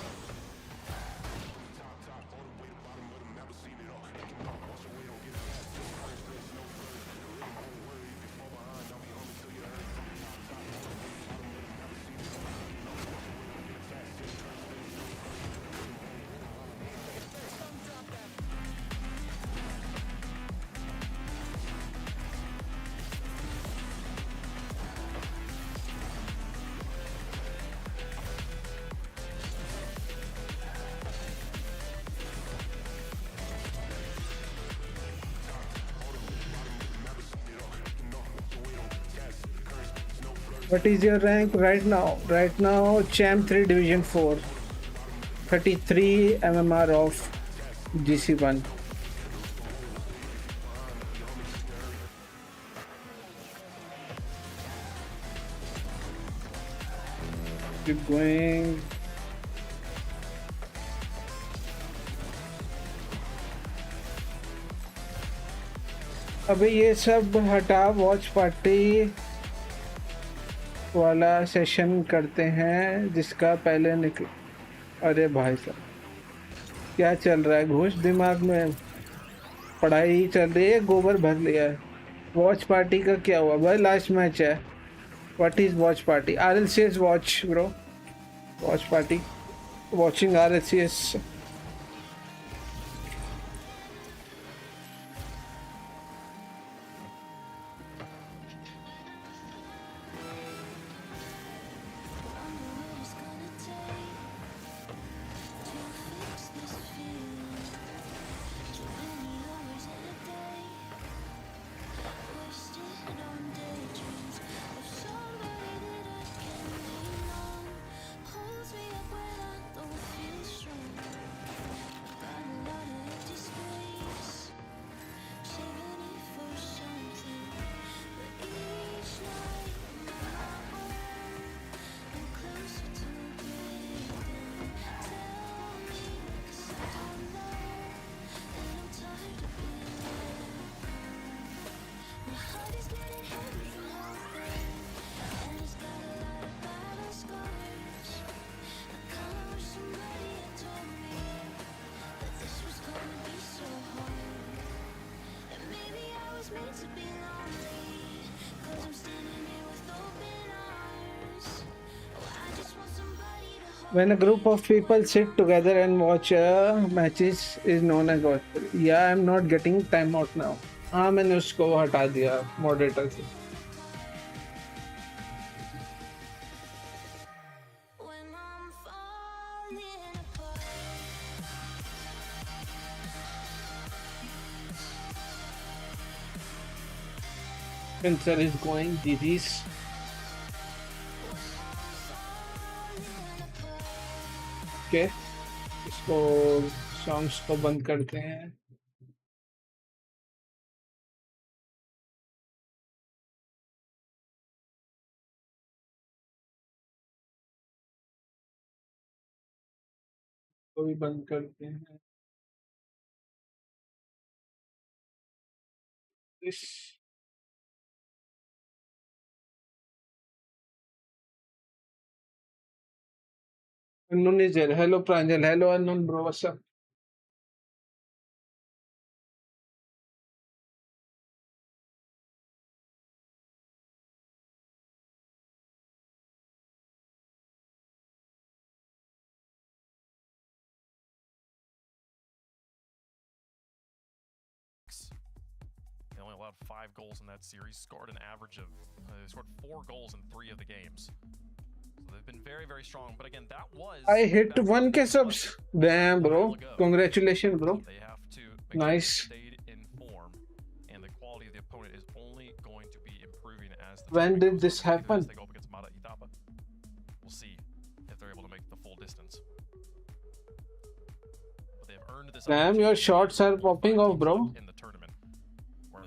What is your rank right now? Right now, Champ 3 Division 4. 33 MMR of GC1. Keep going. अबे ये सब हटा watch party वाला session करते हैं जिसका पहले निकल। अरे भाई साहब क्या चल रहा है, घूस दिमाग में, पढ़ाई चल रही है, गोबर भर लिया है। वॉच पार्टी का क्या हुआ भाई? लास्ट मैच है। What is watch party? RLCS watch bro, watch party, watching RLCS। When a group of people sit together and watch matches is known as watch. Yeah, I'm not getting timeout now. हाँ मैंने उसको हटा दिया moderator से। Pencil is going GG's. Okay इसको songs को बंद करते हैं। को भी बंद करते हैं। इस unknown is there. Hello Pranjal. Hello unknown bro. What's up? They only allowed 5 goals in that series, scored an average of, they scored 4 goals in 3 of the games. So they've been very, very strong. But again, that was... I hit 1K subs. Damn, bro. Congratulations, bro. They have to make nice. sure they stayed in form, and the quality of the opponent is only going to be improving as the When did this happen? As they go up against Mata Itapa. We'll see if they're able to make the full distance. But they've earned this. Damn, your shots are popping off, bro. In the tournament.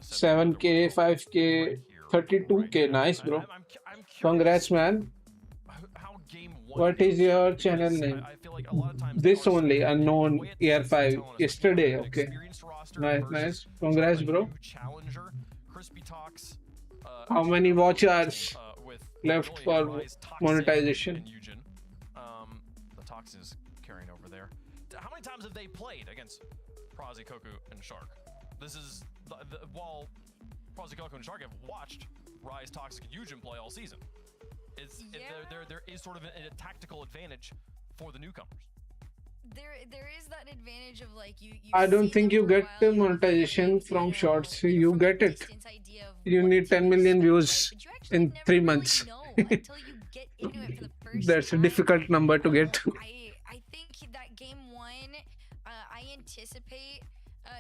7K, 5K, 32K. Nice, bro. Congrats, man. What is your channel name? This only, unknown year 5. Yesterday, okay. Nice, nice. Congrats, bro. How many watch hours left for monetization? The Toxin is carrying over there. How many times have they played against Prnjl, Koku, and Shark? This is while Prnjl, Koku, and Shark have watched Rise, Toxic, and Yujin play all season. There is sort of a tactical advantage for the newcomers. There is that advantage of like you I don't think you get the monetization from shorts. You get it. You need 10 million views in 3 months. That's a difficult number to get. I think that game 1, I anticipate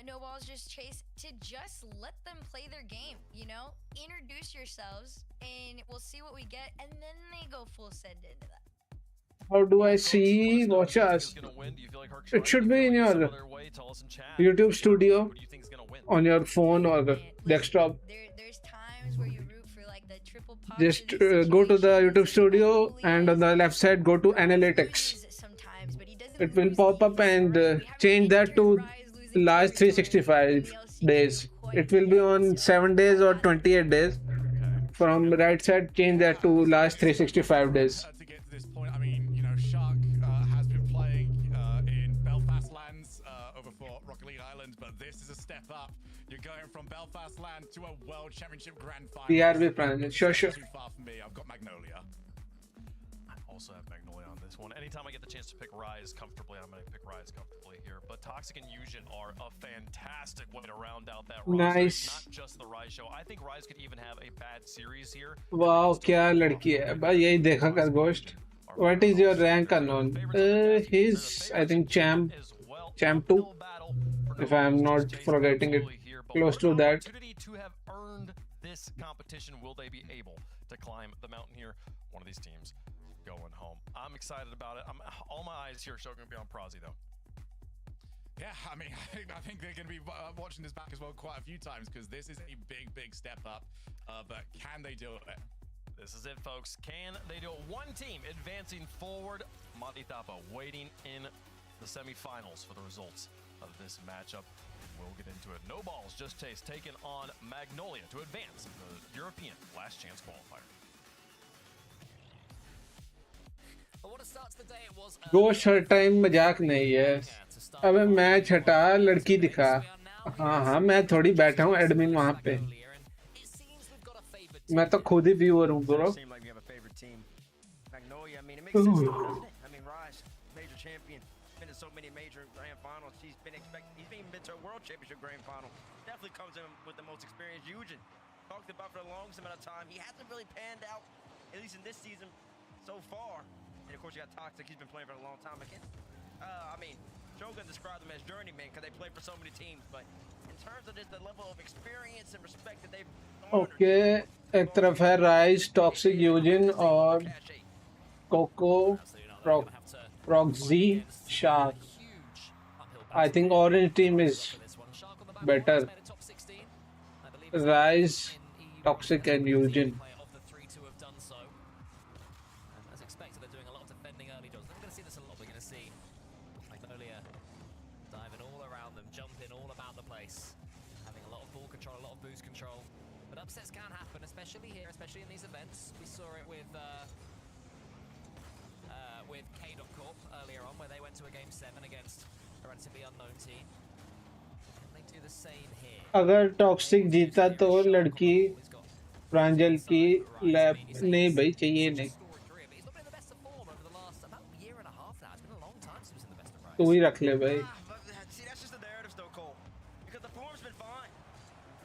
No Balls Just Chase to just let them play their game, you know? Introduce yourselves and we'll see what we get, and then they go full send into that. How do I see watch us? It should be in your YouTube studio on your phone or the desktop. There's times where you root for like the triple pop. Just go to the YouTube studio and on the left side go to analytics. It will pop up and change that to last 365 days. It will be on 7 days or 28 days. from right side, change that to last 365 days. To get to this point, I mean, you know, Shark has been playing in Belfast lands over for Rocket League Island, but this is a step up. You're going from Belfast land to a World Championship Grand Final. PRB Prnjl, sure. Too far for me. I've got Magnolia. I also have Magnolia on this one. Anytime I get the chance to pick Rise comfortably, I'm going to pick Rise comfortably here. But Toxic and Eugen are a fantastic way to round out that roster. Nice. It's not just the Rise show. I think Rise could even have a bad series here. Wow, क्या लड़की है भाई, यही देखा कर Ghost. What is your rank unknown? He's I think champ 2, if I am not forgetting it, close to that. To have earned this competition, will they be able to climb the mountain here? One of these teams going home. I'm excited about it. All my eyes here are going to be on Prozzy though. Yeah, I mean, I think they're going to be watching this back as well quite a few times because this is a big step up. But can they do it? This is it, folks. Can they do it? One team advancing forward. Matitapa waiting in the semifinals for the results of this matchup. We'll get into it. No balls, just taste. Taking on Magnolia to advance the European last chance qualifier. Ghost her time मजाक नहीं है. अबे match हटा, लड़की दिखा. हाँ मैं थोड़ी बैठा हूँ एडमिन वहाँ पे. मैं तो खुद ही व्यूअर हूँ bro. Magnolia, I mean, it makes sense, doesn't it? I mean, Rise, major champion, been in so many major grand finals. He's even been to a world championship grand final. Definitely comes in with the most experience. Eugen talked about for the longest amount of time. He hasn't really panned out, at least in this season so far. And of course, you got Toxic. He's been playing for a long time again. I mean, Shogun described them as journeymen because they play for so many teams. But in terms of just the level of experience and respect that they've Okay, एक तरफ है Rise, Toxic, Eugen और Coco, Proxy, Shark. I think orange team is better. Rise, Toxic and Eugen. As expected, they're doing a lot of defending early doors. We're going to see this a lot. We're going to see Magnolia diving all around them, jumping all about the place, having a lot of ball control, a lot of boost control. But upsets can happen, especially here, especially in these events. We saw it with K.Corp earlier on, where they went to a game 7 against a relatively unknown team. Can they do the same here? अगर toxic जीता तो लड़की प्रांजल की lab नहीं भाई चाहिए नहीं. तू ही रख ले भाई. See, that's just the narrative still, Cole. Because the form's been fine.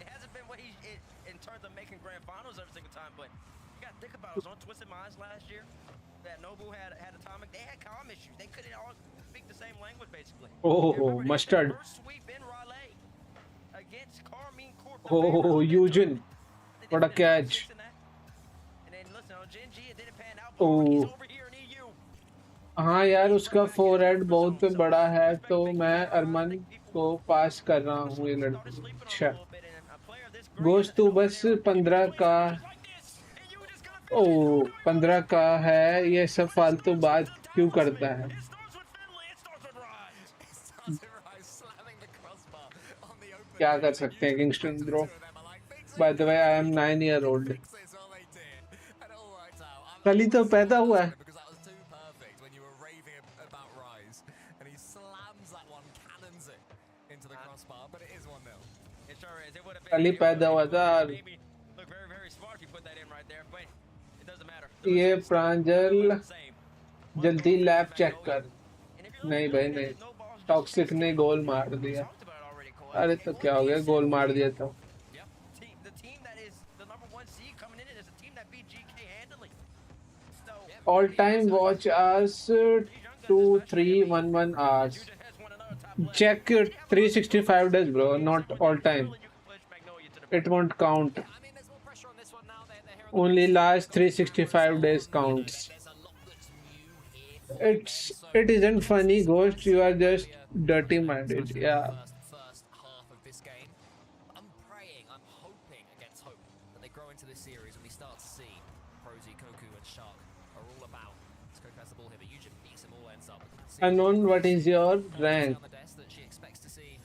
It hasn't been what in terms of making grand finals every single time, but you got to think about it. It was on Twisted Minds last year. That Nobu had Atomic. They had comm issues. They couldn't all speak the same language, basically. Oh, mustard. First sweep in Raleigh against Carmine Corp. Oh, Eugen. What a catch. And then listen, on Gen G, it didn't pan out. Oh. He's over here in EU. हाँ यार उसका forehead बहुत पे बड़ा है तो मैं अरमान को पास कर रहा हूँ ये लड़का. अच्छा गोश्त तू बस 15 का 15 का है, ये सब फालतू बात क्यों करता है. क्या कर सकते हैं Kingston bro. By the way I am 9 year old. कल ही तो पैदा हुआ है. कल ही पैदा हुआ था. ये प्रांजल जल्दी लैब चेक कर. नहीं भाई नहीं, टॉक्सिक ने गोल मार दिया. अरे तो क्या हो गया, गोल मार दिया तो. All time watch us 2311 hours. Check 365 days bro, not all time. It won't count. Only last 365 days counts. It isn't funny Ghost, you are just dirty minded. Yeah. I'm praying, I'm hoping against hope that they grow into this series and we start to see Prozzy, Koku and Shark are all about. Koku has the ball here, but Eugen beats him all ends up. Unknown, what is your rank? That she expects to see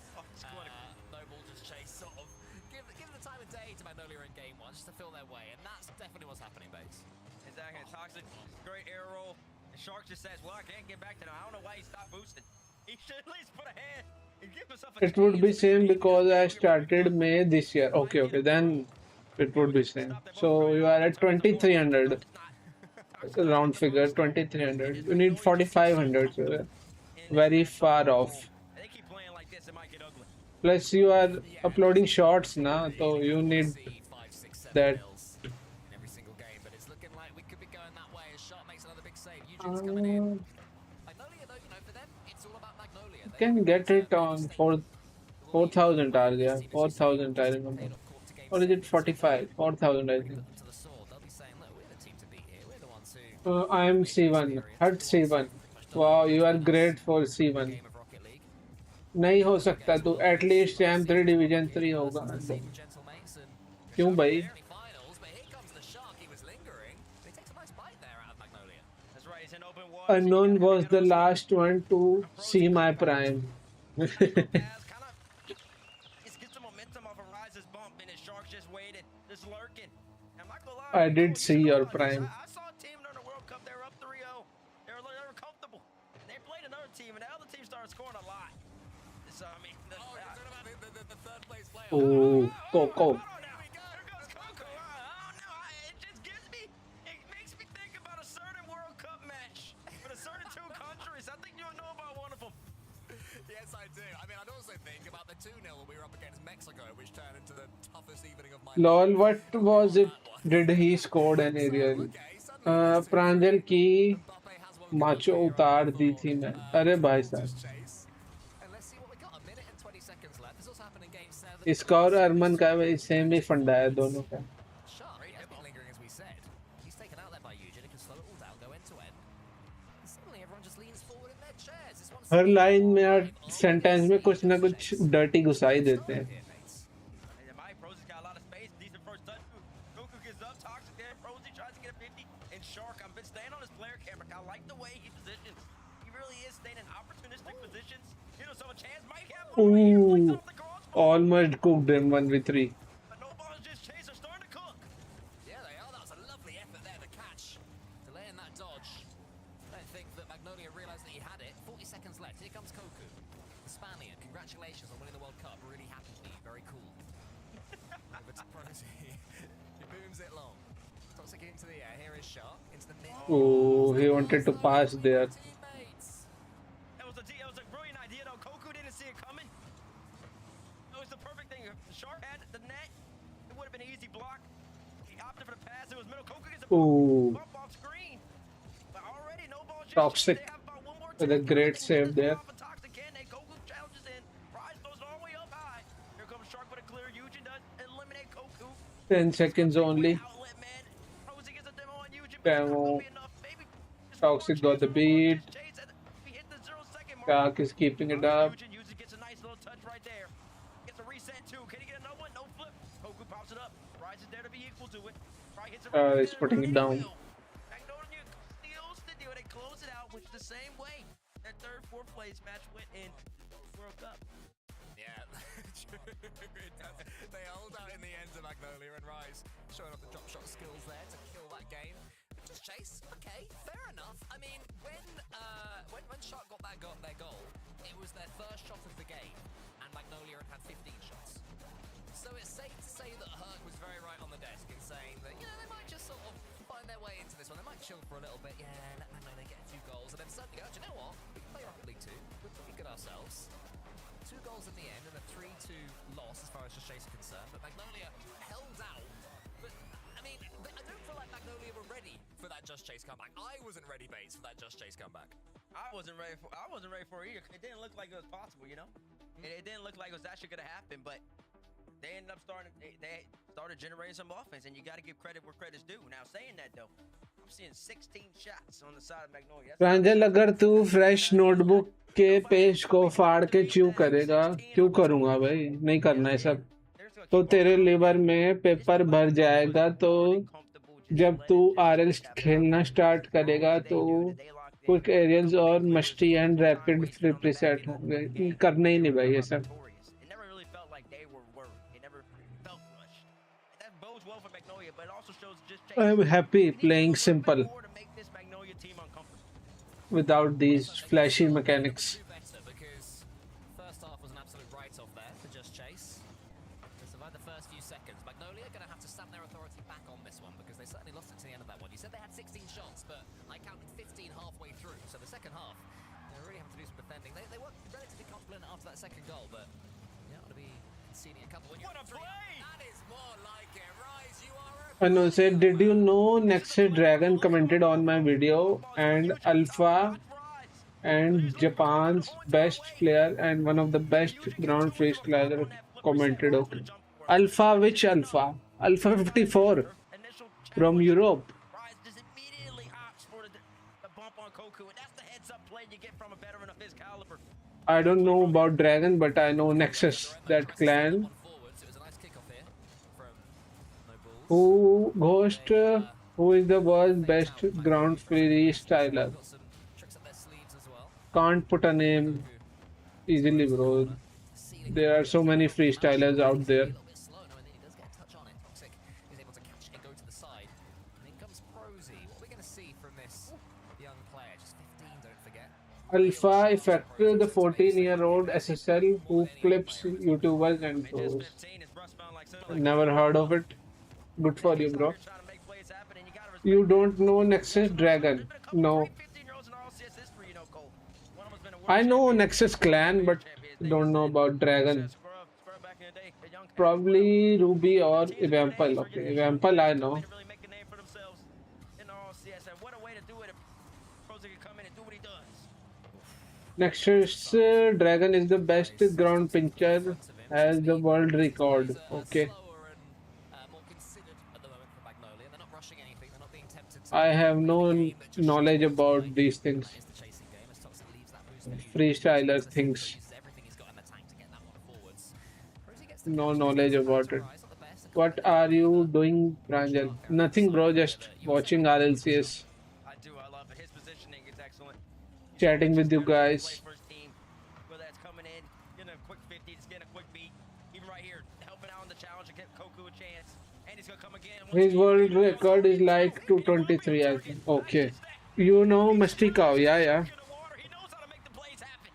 Noble just chase sort of give the time of day to Magnolia in game 1 just to feel their way, and that's boosted. Great air roll. And Shark just says, well, I can't get back to them. I don't know why he stopped boosting. He should at least put a hand and give himself a It would be chance. same because I started May this year. Okay, okay, then it would be same. So you are at 2300 round figure, 2300. You need 4500. So very far off. They keep playing like this, it might get ugly. Plus you are uploading shorts now, so you need See 5, 6, 7 that. kills in every single game, but it's looking like we could be going that way as Shark makes another big save. Eugene's coming in. Magnolia, though, you know, for them, it's all about Magnolia. They Can get it on 4000 target, 4000 I remember. Or is it 45? 4000 I think. to the sword. They'll be saying, look, we're the team to beat here. We're the ones who I am C1. Hut C1. Wow, you are great for C1. game of Rocket League. नहीं हो सकता तो at least charm 3 division 3 होगा Gentle mates and क्यों भाई finals, but here comes the Shark. He was lingering. He takes a nice bite there out of Magnolia. That's right, he's in open water. unknown was the last one to see my prime Get some momentum off of Rise's bump, and his Shark's just waiting, just lurking. I'm not gonna lie. I did see your prime. I saw a team during the World Cup, they were up 3-0. They were comfortable. They played another team, and the other team started scoring a lot. So, I mean, Oh, you're talking about the third place player. oh Coco There goes Coco. I don't know. It just gives me, it makes me think about a certain World Cup match with a certain two countries. I think you'll know about one of them. Yes, I do. I mean, I'd also think about the 2-0 when we were up against Mexico, which turned into the toughest evening of my lol what was it did he scored an aerial प्रांजल की macho उतार दी थी मैं अरे भाई साहब And let's see what we got. A minute and 20 seconds left. This also happened in game 7. इसका और अरमान का भाई सेम ही फंडा है दोनों का Shark has been lingering, as we said. He's taken out there by Eugene. He can slow it all down, go end to end. And suddenly everyone just leans forward in their chairs. This one's her line में और sentence में कुछ ना कुछ dirty घुसा ही देते हैं here, mates. And my Prozy's got a lot of space. Decent first touch. Goku gets up, Toxic there. Prozy tries to get a 50. And Shark, I've been staying on his player camera. I like the way he positions. He really is staying in opportunistic positions. You know, so a chance might have one right here. Flicks Ooh, off the crossbar. almost cooked him 1v3 But no balls just chase are starting to cook. Yeah, they are. That was a lovely effort there, the catch. Delaying that dodge. I don't think that Magnolia realised that he had it. 40 seconds left. Here comes Koku. The Spaniard. Congratulations on winning the World Cup. Really happy for you. Very cool. Over to Prnjl. He booms it long. Toxic into the air. Here is Shark. Into the mid. oh he wanted to pass there Teammates. It was a brilliant idea, though. Koku didn't see it coming. It was the perfect thing. If the Shark had the net, it would have been an easy block. He opted for the pass. It was middle. Koku gets a Ooh. bump off screen. But already, no ball just Toxic They have about one more with a chance. great They save can there. off a Toxic can. They Koku challenges in. Rise goes all the way up high. Here comes Shark with a clear. Eugene does eliminate Koku. 10 seconds only Outlet man. Prozy gets a demo on Eugene, but it's not Demo. gonna be enough. Maybe just Toxic one more got the chance, one more beat. chase, and we hit the 0-second mark. Shark is keeping it up Eugene gets a nice little touch right there. Gets a reset too. Can he get another one? No flip. Koku pops it up. Rise is there to be equal to it. Right hits it. he's putting it down. Magnolia steals the deal. They close it out with the same way that third, fourth place match went in World Cup. Yeah, true. It does. They hold out in the end to Magnolia and Rise, showing off the drop shot skills there to kill that game. Just chase, okay, fair enough. I mean, when Shark got their goal, it was their first shot of the game, and Magnolia had 15 shots. So it's safe to say that Herc was very right on the desk in saying that, you know, they might just sort of find their way into this one. They might chill for a little bit, yeah, let Magnolia get a few goals, and then suddenly go, do you know what? We can play Rocket League 2. We're pretty good ourselves. 2 goals in the end and a 3-2 loss as far as Just Chase is concerned. But Magnolia held out. But, I mean, I don't feel like Magnolia were ready for that Just Chase comeback. I wasn't ready, Bates, for that Just Chase comeback. I wasn't ready for it either. It didn't look like it was possible, you know? It didn't look like it was actually gonna happen, but they ended up they started generating some offense, and you gotta give credit where credit's due. Now saying that though, I'm seeing 16 shots on the side of Magnolia. प्रांजल अगर तू fresh notebook के page को फाड़ के chew करेगा क्यों करूंगा भाई नहीं करना है सब तो तेरे लिवर में पेपर भर जाएगा तो जब तू आरएल खेलना स्टार्ट करेगा तो क्विक एरियल्स और musty and rapid flip reset होंगे करना ही नहीं भाई ये सब It never really felt like they were worried. It never felt rushed. And that bodes well for Magnolia, but it also shows just I am happy playing simple. to make without these flashy mechanics. Do better because first half was an absolute write-off there for Just Chase. They survived the first few seconds. Magnolia going to have to stamp their authority back on this one because they certainly lost it to the end of that one. You said they had 16 shots, but I counted 15 halfway through. So the second half, they really have to do some defending. They were relatively confident after that second goal, but yeah, ought to be conceding a couple. When What a play! that is more like it. Rise, you are a Anu said, did you know Nexus Dragon commented on my video and Alpha and Japan's best player and one of the best ground freestyler commented? Okay. Alpha, which Alpha? Alpha 54 from Europe. Rise just immediately opts for the bump on Koku, and that's the heads-up play you get from a veteran of his caliber. I don't know about Dragon, but I know Nexus, that clan. forwards. It was a nice kick-off here from No Balls. Who Ghost, who is the world's best ground freestyler? Got some tricks up their sleeves as well. Can't put a name easily, bro. There are so many freestylers out there. A little bit slow, no, and then he does get a touch on it. Toxic is able to catch it and go to the side. And in comes Prosy. What are we going to see from this young player? Just 15, don't forget. Alpha Effect, the 14-year-old SSL who clips YouTubers and pros. 15 is breastbound like so. Never heard of it. Good for you, bro. You're trying to make plays happen, and you gotta respect You don't know Nexus Dragon? No. 15-year-olds in RLCS history, you know, Cole. One of them's been a world I know champion. Nexus Clan, but don't know about Dragon. Scrub back in the day, a young Probably Ruby or Evampel. Okay, Evampel I know. way to really make a name for themselves in RLCS, and what a way to do it if Prosy can come in and do what he does. Nexus Dragon is the best ground pincher, has the world record. Okay. Slower and more considered at the moment for Magnolia. They're not rushing anything. They're not being tempted to. I have no knowledge about these things. That is the chasing game as Toxic leaves that boost. Freestyler things. Uses everything he's got in the tank to get that one forwards. Prosy gets the No catch. knowledge about it. Rise, not the best. What are you doing, Prnjl? Nothing, bro. Just watching RLCS, I do, I love it. His positioning is excellent. chatting with you Play guys. first team, whether that's coming in, getting a quick 50, just getting a quick beat. Even right here, helping out in the challenge to give Koku a chance. And he's gonna come again. His world record is like 223, I think. Okay. You know Musty Cow, yeah. In the water, he knows how to make the plays happen.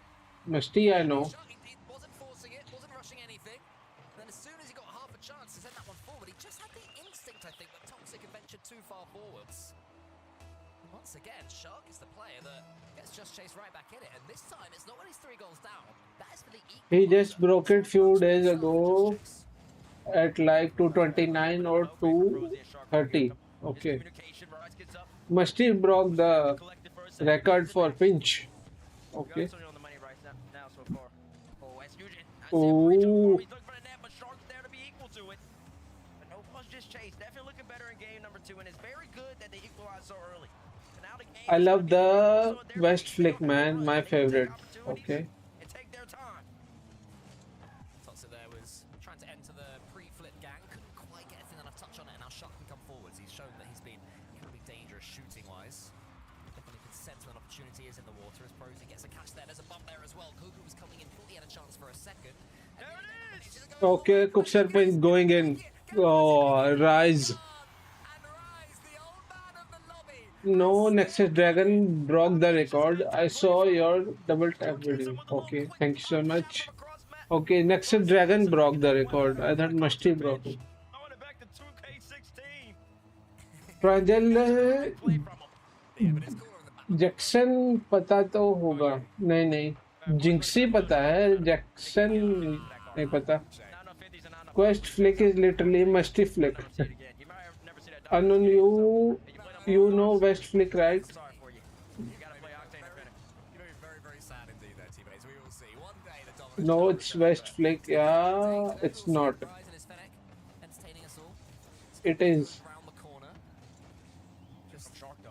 Musty, I know. He wasn't forcing it, wasn't rushing anything. Then as soon as he got half a chance to send that one forward, he just had the instinct, I think, but Toxic had ventured too far forwards. And once again, Shark is the player that gets Just Chase right back in it, and this time it's not when he's 3 goals down. That is for the equal. He just broke it few days ago at like 229 or 230. Okay. Communication, Rise gets up, Musty broke the collected for a second. record for pinch. Okay. Guns on the money right now so far. Oh, that's Eugene. I Ooh. said breach over. He's looking for the net, but Shark's there to be equal to it. But no one's just chased. Definitely looking better in game number 2, and it's very good that they equalized so early. And now the game I is love gonna get the so they're West gonna Flick, go man. for My it, take favorite. opportunities, Okay. And take their time. Toxic there was trying to enter the pre-flip gang, couldn't quite get anything enough touch on it, and now Shark can come forwards. He's shown that he's been incredibly dangerous shooting-wise. Definitely can sense when an opportunity is in the water as Prosy gets a catch there. There's a bump there as well. Koku was coming in, thought he had a chance for a second. There it is. Okay, Cookserp is going in. Oh, Rise. And Rise, the old man of the lobby. No, Nexus Dragon broke the record. I saw your double tap video. Okay, thank you so much. Across map. Okay, Nexus Dragon broke the record. I thought Musty broke it. I want it back to 2K16. Prnjl, Play from him. Yeah, but it's cooler in the back. Jackson पता तो होगा. नहीं जिंक्सी पता है, Jackson नहीं पता. Not enough 50s and not enough. Quest Flick is literally Musty Flick. See it again. You might have never seen that. Anun, you know West Flick, right? Sorry for you. You gotta play Octane Defender. You know, very, very sad indeed there, teammates. We will see. One day the dominance. No, it's West Flick. Yeah, it's not. Rise and his Fennec entertaining us all. It is. Around the corner. Just Shark though.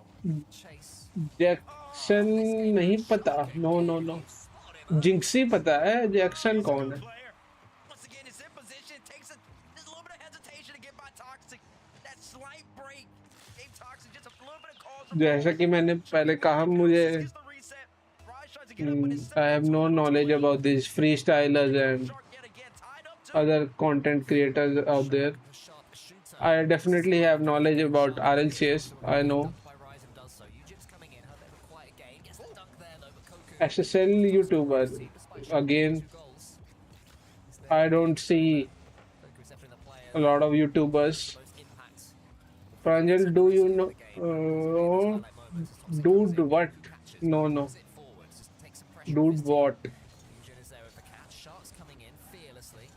chase. Jackson नहीं पता. No. जिंक्सी पता है. Jackson कौन है? Player. Once again, it's in position. Takes just a little bit of hesitation to get by Toxic. That slight break gave Toxic just a little bit of cause. जैसा कि मैंने पहले कहा, मुझे Gets the reset. Rise tries to get up, but it's I have no knowledge about these freestylers and Shark yet again tied up to other content creators out there. The sharp shooter. I definitely have knowledge about RLCS. I know. By Rise and does so. Eugene's coming in, had a bit of a quiet game, gets the SSL YouTuber. Again, I don't see a lot of YouTubers. Prnjl, do you know? Dude, what? No, no. Dude, what? Fusion is there with the catch. Shark's coming in fearlessly.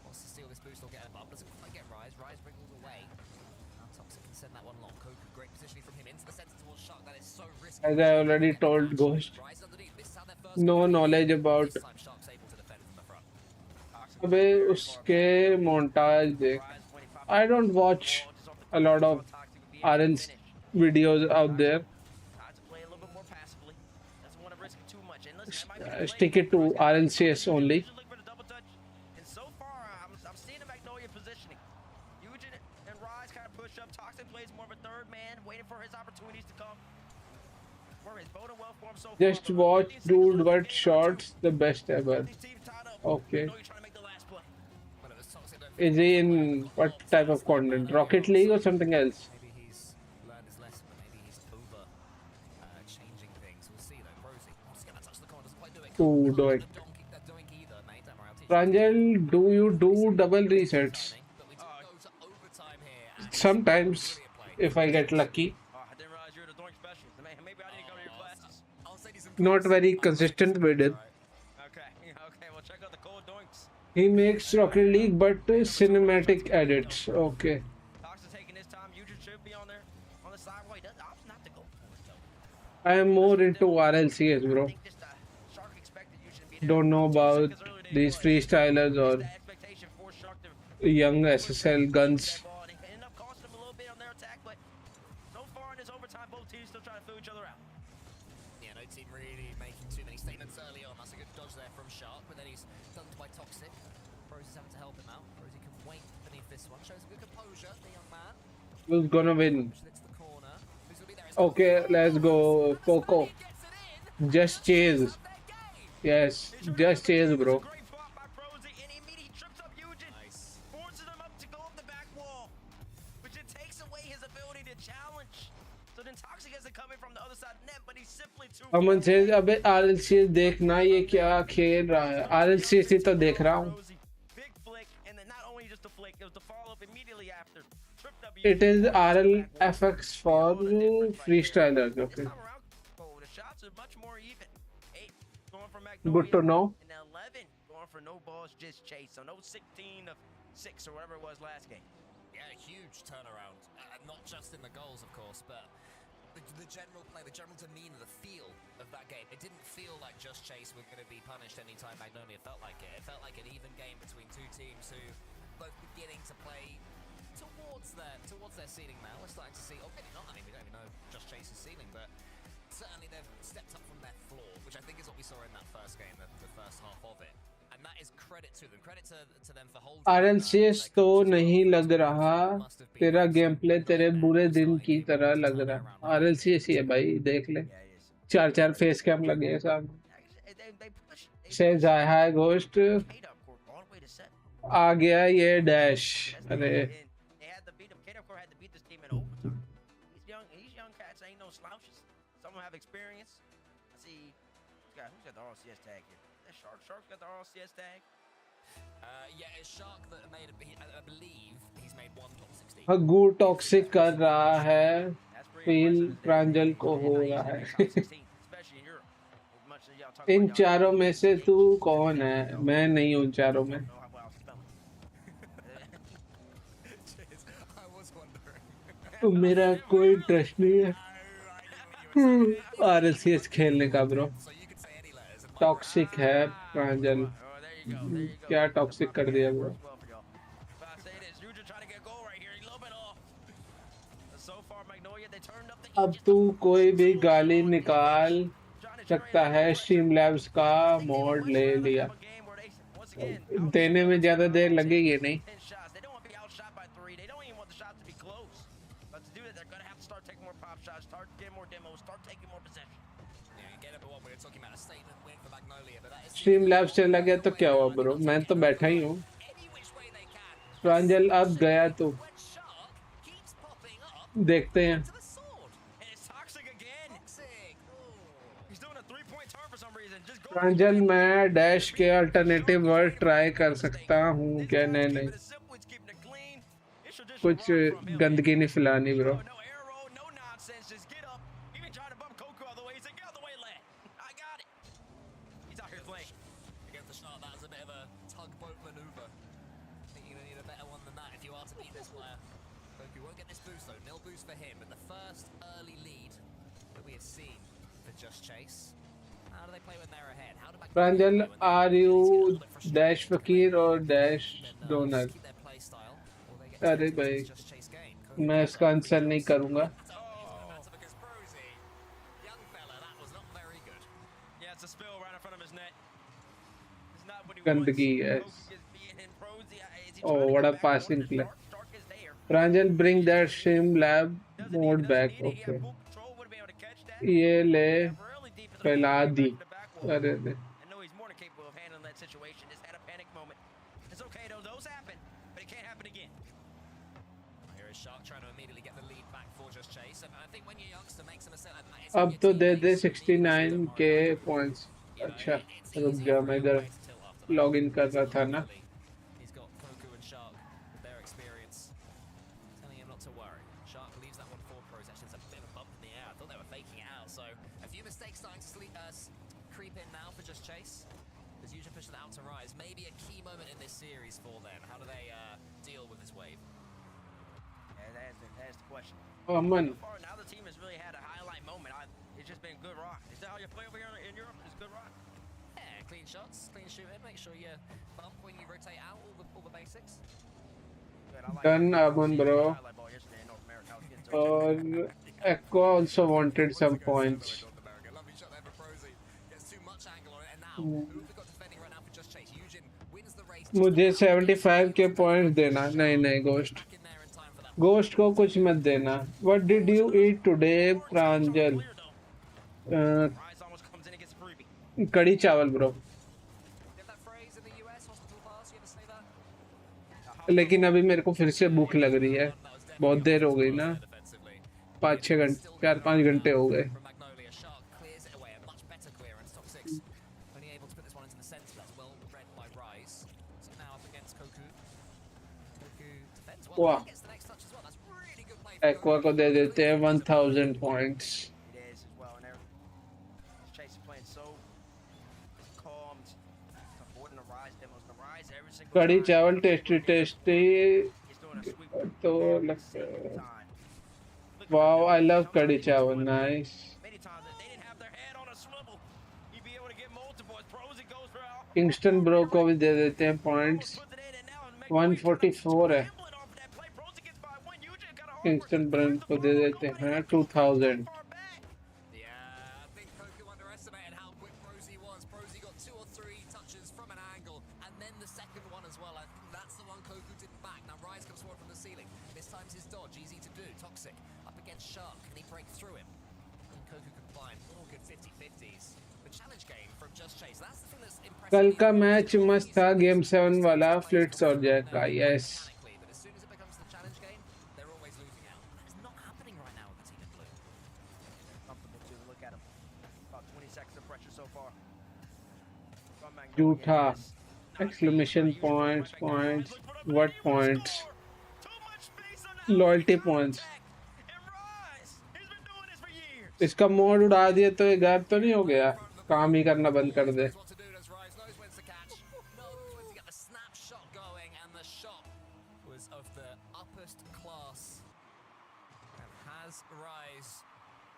Wants to steal this boost or get him up. Doesn't quite get Rise. Rise wriggles away. Now Toxic can send that one long. Koku, great positioning from him into the center towards Shark. That is so risky. As I already told Ghost, Rise underneath. This is how their first no knowledge about. this time Shark's able to defend from the front. अबे उसके montage देख. I don't watch a lot of RL's videos out there. Stick it to RLCS only. And so far, I'm seeing the Magnolia positioning. Eugen and Rise kind of push up. Toxic plays more of a third man, waiting for his opportunities to come. Where is Bodin well for him so far? Just watch Dude What Shots, the best ever. These teams tied up. Okay. I know you're trying to make the last play. Well, it was Toxic don't Is he in what type of content? Rocket League or something else? maybe he's learned his lesson, but maybe he's over changing things. We'll see though. Prosy wants to get that touch to the corner, doesn't quite do it. To do it. That doink either, mate. Don't worry, I'll teach you. Pranjal, do you do double resets? But we do go to overtime here. And Sometimes, brilliant play. if I get lucky. Oh, I didn't realize you're the doink specialist. Maybe I didn't go to your classes. I'll say these Not very consistent with it. Okay, okay, well check out the cold doinks. He makes Rocket League but cinematic edits. Okay. Toxic taking his time. Eugen should be on there on the side. Well, he does opts not to go for it though. I am more into RLCS, I bro. think just Shark expected Eugen to be there. Don't know 2 about seconds early to these ignore it. freestylers or The expectation for Shark to young SSL guns. that ball, and it ended up costing them a little bit on their attack, but so far in this overtime, both teams still trying to fill each other out. Yeah, no team really making too many statements early on. That's a good dodge there from Shark, but then he's dunked by Toxic. Brosy's having to help him out. Brosy can wait beneath this one. Shows a good composure, the young man. Who's gonna win? Slits the corner. Who's gonna be there? Okay, let's go. Coco. Gets it in. Just chase. Their game. Yes, just chase, bro. Great block by Prosy, and he immediately trips up Eugen, Nice. forces him up to go up the back wall, which it takes away his ability to challenge. So then Toxic has to come in from the other side of the net, but he's simply too अमन से अबे RLCS देखना ये क्या खेल रहा है RLCS ही तो देख रहा हूँ. Prosy. Big flick, and then not only just a flick, it was the follow-up immediately after. Tripped up It is Eugen. RLFX for freestylers. Okay. Time around, oh, the shots are much more even. 8 going for Good to Magnolia, know. and 11 going for no balls, just chase. So no 16 of 6 or whatever it was last game. Yeah, huge turnaround. Not just in the goals, of course, but the general play, the general demeanor, the feel of that game. It didn't feel like Just Chase were going to be punished anytime Magnolia felt like it. It felt like an even game between two teams who both beginning to play towards their ceiling now. We're starting to see, or maybe not. I mean, we don't even know Just Chase's ceiling, but certainly they've stepped up from their floor, which I think is what we saw in that first game, the first half of it. And that is credit to them. Credit to them for holding. RLCS तो नहीं लग रहा तेरा game play तेरे बुरे दिन की तरह लग रहा RLCS ही है भाई देख ले Yeah, it is. 4 face cam लगे हैं साहब Actually, they pushed. They से जाए hi ghost K-Dub Corp all the way to set. आ गया ये डैश That's अरे and they had to beat him. K-Dub Corp had to beat this team in overtime. These young cats ain't no slouches. Some of them have experience. I see. Who's got the RLCS tag here? That Shark. Shark's got the RLCS tag. Yeah, it's Shark that made I believe he's made one top 16. हग्गू toxic कर रहा है That's pretty feel impressive. प्रांजल को हो Not easy रहा to है make top 16, especially in Europe. As much as y'all talk in about y'all चारों में से तू कौन है मैं नहीं हूँ चारों में don't know how well I'm spelling. Cheers. I was wondering. मेरा कोई ट्रस्ट नहीं है RLCS खेलने का bro So you could say any letters. And toxic है प्रांजल Oh, there you go. There you go. क्या टॉक्सिक कर दिया bro Works well for y'all. If I say this, you're just trying to get a goal right here. You love it all. So far, Magnolia, they turned up the heat अब just तू a little कोई bit. भी गाली निकाल Trying to सकता trade है away. Streamlabs का They need a mode win ले rather than लिया have a game where they, once again, देने में ज्यादा देर लगेगी नहीं 10 shots. They don't want to be outshot by 3. They don't even want the shots to be close. But to do that, they're going to have to start taking more pop shots, start getting more demos, start taking more possession. Yeah, again, number one, we were talking about a statement win for Magnolia, but that is Streamlabs चला गया तो क्या हुआ bro मैं तो बैठा ही हूँ any which way they can. प्रांजल अब गया तो When Shark keeps popping up देखते हैं to the sword. And it's Toxic again. Toxic. He's doing a 3-point turn for some reason. Just go. प्रांजल मैं डैश के अल्टरनेटिव वर्ड ट्राई कर सकता हूँ क्या? नहीं नहीं, Keeping it simple, it's keeping it clean. It's traditional कुछ rock from him. गंदगी नहीं फैलानी bro. No arrow, no nonsense. Just get up. Even trying to bump Koku all the way. He said, "Get out the way, lad. I got it." He's out here playing. Against the Shark, that was a bit of a tugboat maneuver. I think you're going to need a better one than that if you are to beat this player. Koku won't get this boost though, nil boost for him, but the first early lead that we have seen for Just Chase. How do they play when they're ahead? How do Magnolia Pranjal, play when they're are ahead? You It's getting a little bit frustrating. Dash Fakir और dash Then, donor? keep their play style, or they get अरे tempted भाई, with this Just Chase game. Koku मैं इसका answer नहीं करूँगा. because Prosy, young fella, that was not very good. Yeah, it's a spill right in front of his net. It's not what he गंदगी, wants. yes. Koku gets beaten in Prosy. Is he Oh, trying to what get a back passing towards play. Stark? Stark is there. Pranjal, bring that sim lab Doesn't mode need- back. doesn't need it. He Okay. had full control, would've been able to catch that. ये ले Really deep in the फैला back the. to the back wall. अरे रे. I know he's more than capable of handling that situation. Just had a panic moment. It's okay though. Those happen, but it can't happen again. Here is Shark trying to immediately get the lead back for Just Chase. And I think when you're youngster, makes a mistake like that. It's अब when तो your they teammates they need to 69 के points. you know, अच्छा, it's रुक easy जा, for मैं him इधर to tilt after that. Log in कर रहा था ना. He's got Koku and Shark with their experience telling him not to worry. Shark leaves that one for Pros. Actually, it's a bit of a bump in the air. I thought they were faking it out. So a few mistakes starting to creep in now for Just Chase. As usual, push that out to Rise. Maybe a key moment in this series for them. How do they deal with this wave? Yeah, that's the question. Aman, So far, now the team has really had a highlight moment. It's just been good rock. Is that how you play over here in Europe? It's good rock. Yeah, clean shots, clean shooting. Make sure you bump when you rotate out. All the basics. Good, I like Done, that. Aman, See, bro. highlight ball yesterday in North America. I was getting so और Echo also wanted some points. Lovely shot there for Prosy. Gets too much angle on it, and now who have we got defending right now for Just Chase? Eugen wins the race. मुझे 75 के points देना. नहीं नहीं, ghost Back in there in time for that. Ghost को कुछ मत देना. What did you eat today, Pranjal? clear, though. Rise almost comes in and gets a freebie. कड़ी चावल bro. Get that phrase in the US, hospital pass. You ever say that? लेकिन अभी मेरे को फिर से भूख लग रही है. बहुत देर हो गई ना. Defensively. 5-6 घंटे, 4-5 घंटे हो गए. From Magnolia, Shark clears it away. A much better clearance. Top 6 only able to put this one into the centre. That's well read by Rise. So now up against Koku. Koku defends well. Wow. Gets the next touch as well. That's really good play. Aqua को दे देते हैं 1000 points. It is as well, and Chase is playing so calm, supporting the Rise demos. The Rise every single कड़ी time. चावल tasty tasty. He's doing a sweep तो every लगता single है. time. Look at wow, that. I love कड़ी चावल. Nice. Many times that they didn't have their head on a swivel. He'd be able to get multiple. As pros, it goes for all. Kingston bro को भी दे देते हैं points. Puts it in, and now Magnolia 144 है. scrambling off of that play. Pros gets by one. Eugen got a hard Kingston work. Bro को दे देते हैं 2000. Far back. Yeah, I think Koku underestimated how quick Prosy was. Prosy got 2 or 3 touches from an angle, and then the second one as well. I think that's the one Koku didn't back. Now Rise comes forward from the ceiling. This time's his dodge, easy to do. Toxic up against Shark. Can he break through him? And Koku can climb. All good 50-50s. The challenge game from Just Chase. That's the thing that's impressive. कल का match मस्त था. Game 7 वाला fillets और Jack का. Yes. Mechanically, but as soon as it becomes the challenge game, they're always losing out. That is not happening right now with the team in blue. Comfortable too. Look at him. About 20 seconds of pressure so far. From Magnolia. झूठा. Yes. Exclamation points, points. What points? Too much space on the Loyalty points. and Rise. He's been doing this for years. इसका mode उड़ा दिया तो ये गायब तो नहीं हो गया? काम ही करना बंद कर दे. Knows what to do, does Rise, knows when to catch, knows when to get the snapshot going, and the shot was of the uppest class. And has Rise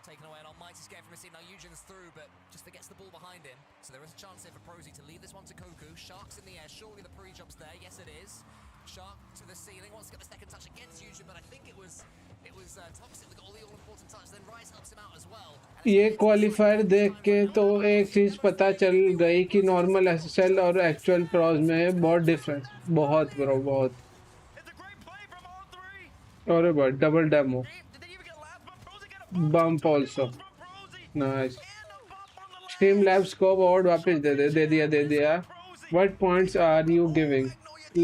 taken away an almighty escape from his team. Now Eugen's through, but just forgets the ball behind him. So there is a chance here for Prosy to leave this one to Koku. Shark's in the air, surely the pre-jump's there. Yes, it is. Shark to the ceiling, wants to get the second touch against Eugen, but I think it was Toxic that got all the all-important touch. Then Rise helps him out as well. ये qualifier देख के तो एक चीज पता चल गई कि नॉर्मल एसएसएल और एक्चुअल प्रोज में बहुत डिफरेंस. बहुत ब्रो, बहुत. It's a great play from all three. अरे भाई, double demo. Did they even get a last bump? Prosy got a bump also. from Prosy. Nice. And a bump on the stream labs को award वापस दे दिया. What points are you giving?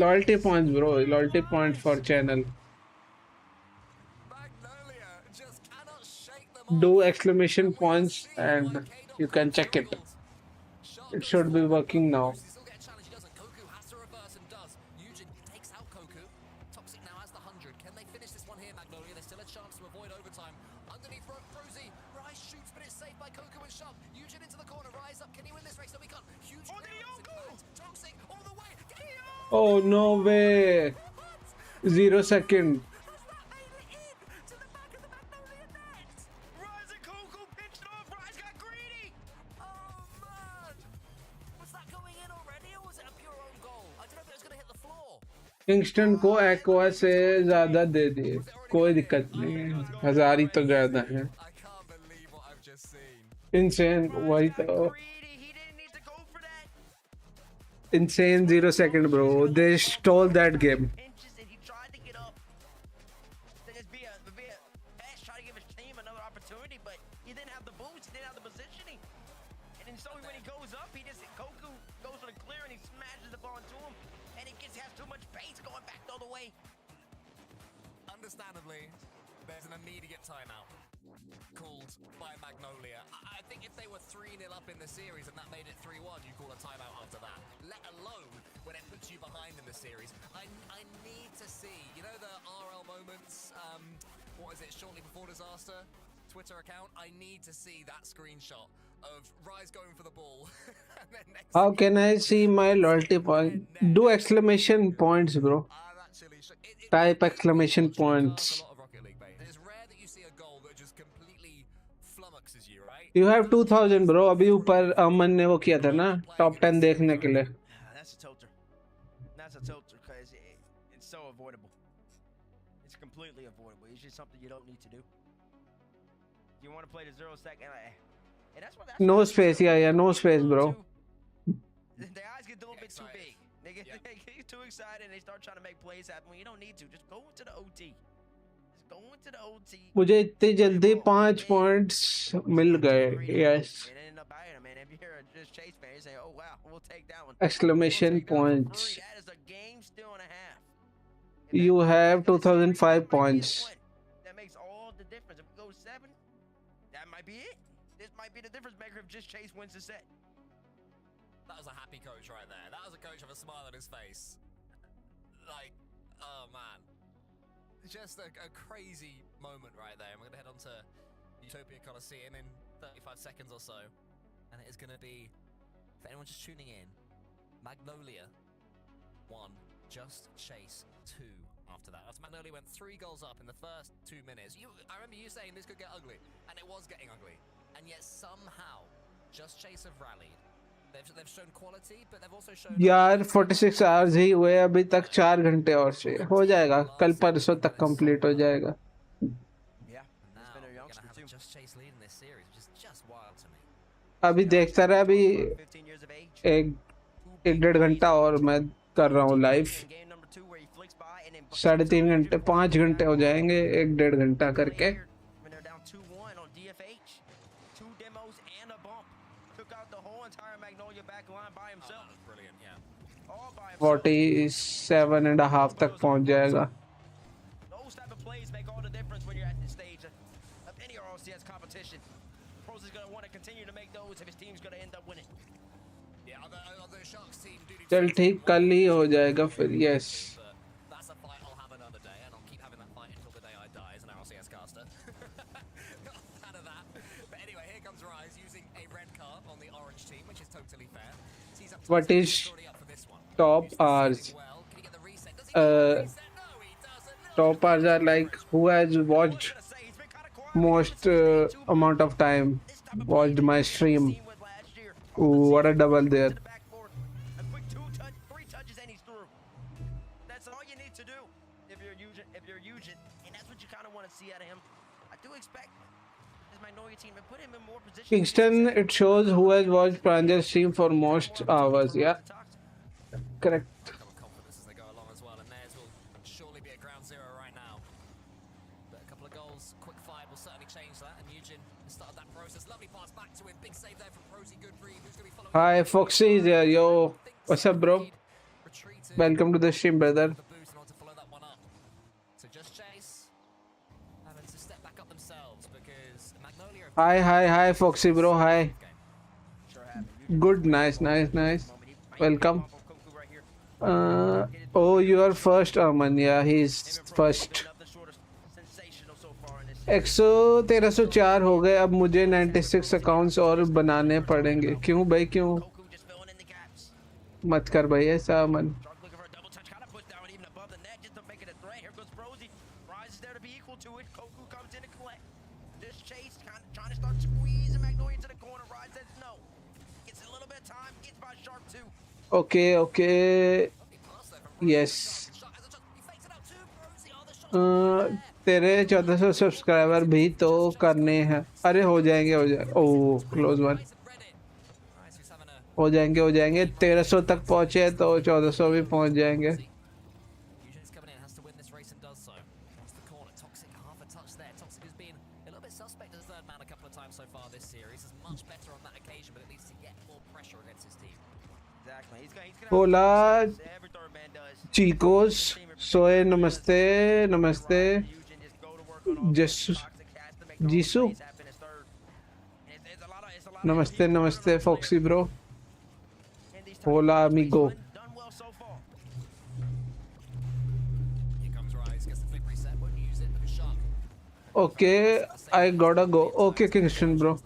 Loyalty points bro. Loyalty point for channel. Magnolia just cannot shake them Do off. exclamation points and Arcade You can check it. It should be working now. Still get a challenge, he doesn't. Koku has to reverse and does. Eugen takes out Koku. Toxic now has the 100. Can they finish this one here, Magnolia? There's still a chance to avoid overtime. Underneath Prosy, Rise shoots, but it's saved by Koku and Shark. Eugen into the corner, Rise up. Can he win this race? No, he can't. Huge Toxic all the way. Oh no way! 0 second. To the back of the Magnolia net. Rise and Koku pinched it off. Rise got greedy. Oh man! Was that going in already, or was it a pure own goal? I don't know if it was going to hit the floor. Kingston को aqua से ज्यादा दे दिए, कोई दिक्कत नहीं है, 1000 ही तो ज्यादा है. I can't believe what I've just seen. Insane, वही तो. Greedy. He didn't need to go for that. Insane 0 second, bro. They stole that game. Pinches it. He tried to get up. Then just be a pass, try to give his team another opportunity, but he didn't have the boost. He didn't have the positioning. And then so when he goes up, Koku goes for the clear and he smashes the ball into him, and he has too much pace going back the other way. Understandably, there's an immediate timeout called by Magnolia. I think if they were 3-0 up in the series and that made it 3-1, you call a timeout after that. Let alone when it puts you behind in the series. I need to see, you know, the RL moments, what is it, shortly before disaster? Twitter account. I need to see that screenshot of Rise going for the ball. And then next How can I see my loyalty point? Do exclamation points, bro. I'm actually Type exclamation a points. lot of Rocket League, mate. It's rare that you see a goal that just completely flummoxes you, right? You have 2000, bro. अभी ऊपर अमन ने वो किया था ना, top 10 देखने के लिए. That's a tilter. That's a tilter because it's so avoidable. It's completely avoidable. It's just something you don't need to do. You want to play the 0 second, and that's what. No space, yeah, no space, bro. The eyes get a little bit too Excited. big. They get too excited and they start trying to make plays happen when you don't need to. Just go into the OT. Just go into the OT. मुझे इतनी जल्दी 5 points मिल गए. Yes. And end up biting them. And if you're just Chase fan, you say, "Oh wow, we'll take that one." Exclamation We'll take that for points. free. That is a game still and a half. If You that- have if this 2005 might be the points. one That makes all the difference. If it goes 7, that might be it. This might be the difference maker if just Chase wins the set. That was a happy coach right there. That was a coach with a smile on his face. Like, oh man. Just a crazy moment right there. And we're going to head on to Utopia Coliseum in 35 seconds or so. And it is going to be, for anyone just tuning in, Magnolia 1, Just Chase 2 after that. As Magnolia went 3 goals up in the first 2 minutes. I remember you saying this could get ugly. And it was getting ugly. And yet somehow, Just Chase have rallied. They've shown quality, but they've also shown... यार 46 hours ही हुए, अभी तक 4 घंटे और चाहिए. हो जाएगा, कल परसों तक कंप्लीट हो जाएगा. Yeah, Now, it's been a we're youngster going to have too. a Just Chase lead in this series, which is just wild to me. अभी देखता रहा, अभी 15 years of age. एक डेढ़ घंटा और मैं कर रहा हूँ live. Game number 2 where he flicks by and then 3.5 घंटे 5 घंटे हो जाएंगे, 1-1.5 घंटा करके. when they're down 2-1 on DFH. 2 demos and a bump. Took out the whole entire Magnolia back line by Oh, himself. that was brilliant, yeah. All by himself. 47.5 तक पहुंच जाएगा. Those type of plays make all the difference when you're at this stage of any RLCS competition. Pros is going to want to continue to make those if his team's going to end up winning. Yeah, on the Sharks team do need चल ठीक, कल ही हो जाएगा फिर. Yes. But that's a fight I'll have another day, and I'll keep having that fight until the day I die as an RLCS caster. Not a fan of that. But anyway, here comes Rise using a red card on the orange team, which is totally fair. He's up to What is he's already up for this one. top He's defending hours? well. Can he get the reset? Does he get the reset? No, he doesn't. No, Top hours are like who has watched Gonna say he's been kind of quiet. most amount of time, This type of watched play my we've stream. seen with last year. Ooh, what a double there. To the backboard. A quick 3 touches and he's through. That's all you need to do if you're Eugen, and that's what you kind of want to see out of him. I do expect this Magnolia team to put him in more position. Kingston, it shows who has watched Prnjl stream for most hours. Yeah, correct. Come with confidence as they go along as well, and theirs will surely be at ground zero right now. But a couple of goals, quick fire will certainly change that, and Eugen has started that process. Lovely pass back to him, big save there from Prosy Goodbreed, who's going to be following... Hi, Foxy is here. Yo, what's up, bro? Retreated. Welcome to the stream, brother. The boost in order to follow that one up. So Just Chase having to step back up themselves because Magnolia... Hi, Foxy, bro. Hi. Good, nice, nice, nice. Welcome. Oh, you are first, Aman. Yeah, he's first. 1304 हो गए. अब मुझे 96 accounts और बनाने पड़ेंगे. क्यों भाई, क्यों? मत कर भाई ऐसा, अमन. Okay, okay. Yes. तेरे 1400 सब्सक्राइबर भी तो करने हैं. अरे हो जाएंगे, हो जाएंगे. ओह, क्लोज वन. हो जाएंगे. 1300 तक पहुंचे तो 1400 भी पहुंच जाएंगे. बोला चीकोस सोए. नमस्ते, नमस्ते. जीसू. नमस्ते, नमस्ते फॉक्सी ब्रो. होला amigo. Okay, I gotta go. Okay, Kingston bro.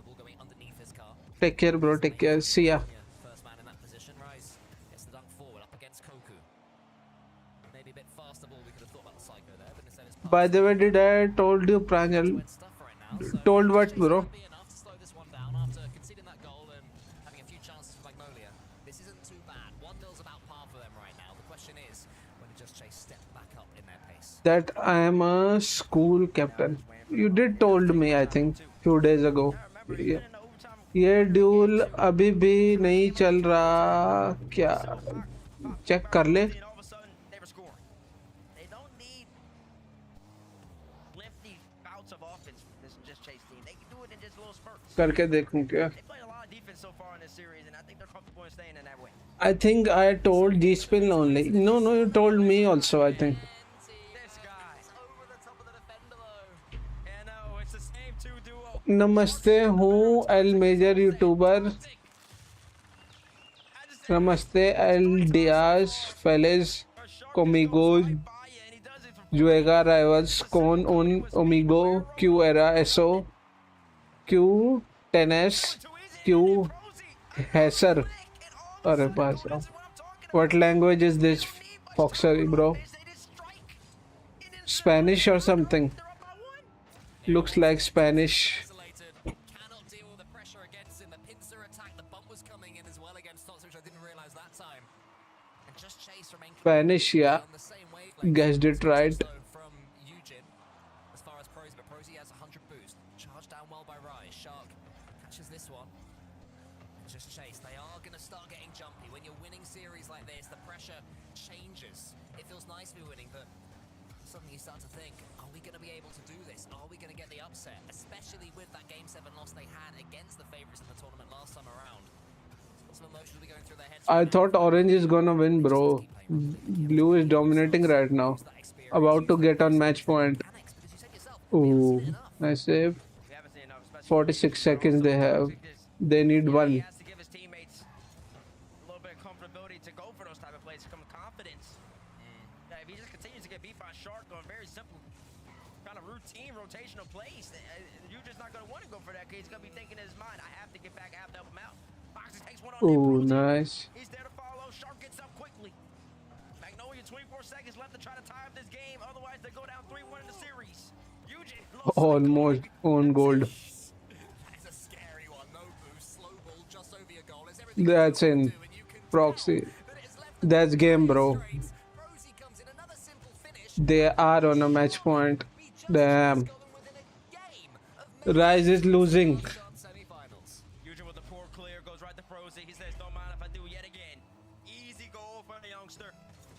Take care bro, take care. See ya. By the way, did I told you Prnjl? Told what bro? That I am a school captain. You did told me, I think, few days ago. Yeah. ये dual अभी भी नहीं चल रहा क्या? Check कर ले. करके देखूं क्या? I think I told G-Spin only. No, you told me also, I think. नमस्ते, हूँ एल मेजर यूट्यूबर. नमस्ते एल डियाज फेलेस कोमिगो जुएगा राइवल्स कौन उन ओमिगो क्यू एरा एसओ क्यू टेनेस क्यू हैसर. अरे पास. व्हाट लैंग्वेज इज दिस फॉक्सरी ब्रो? स्पेनिश और something. Looks like Spanish. Spanish, yeah. Guessed it right. You start to think, are we going to be able to do this? Are we going to get the upset? Especially with that Game 7 loss they had against the favourites in the tournament last time around. Some emotions will be going through their heads. I thought Orange is gonna win, bro. Blue is dominating right now. About to get on match point. Ooh, nice save. 46 seconds they have. They need one. Rotational plays. You're just not going to want to go for that. He's going to be thinking in his mind, I have to get back, I have to help him out. Foxy takes one on. Oh, nice. He's there to follow. Shark gets up quickly. Magnolia, 24 seconds left to try to tie up this game. Otherwise, they go down 3-1 in the series. Almost on gold. That's a scary one. No boost, slow ball, just over your goal. That's in proxy. That's game, bro. They are on a match point. Damn. Rise is losing. Eugene with the poor clear goes right to Frozy. He says, don't mind if I do yet again. Easy goal for the youngster.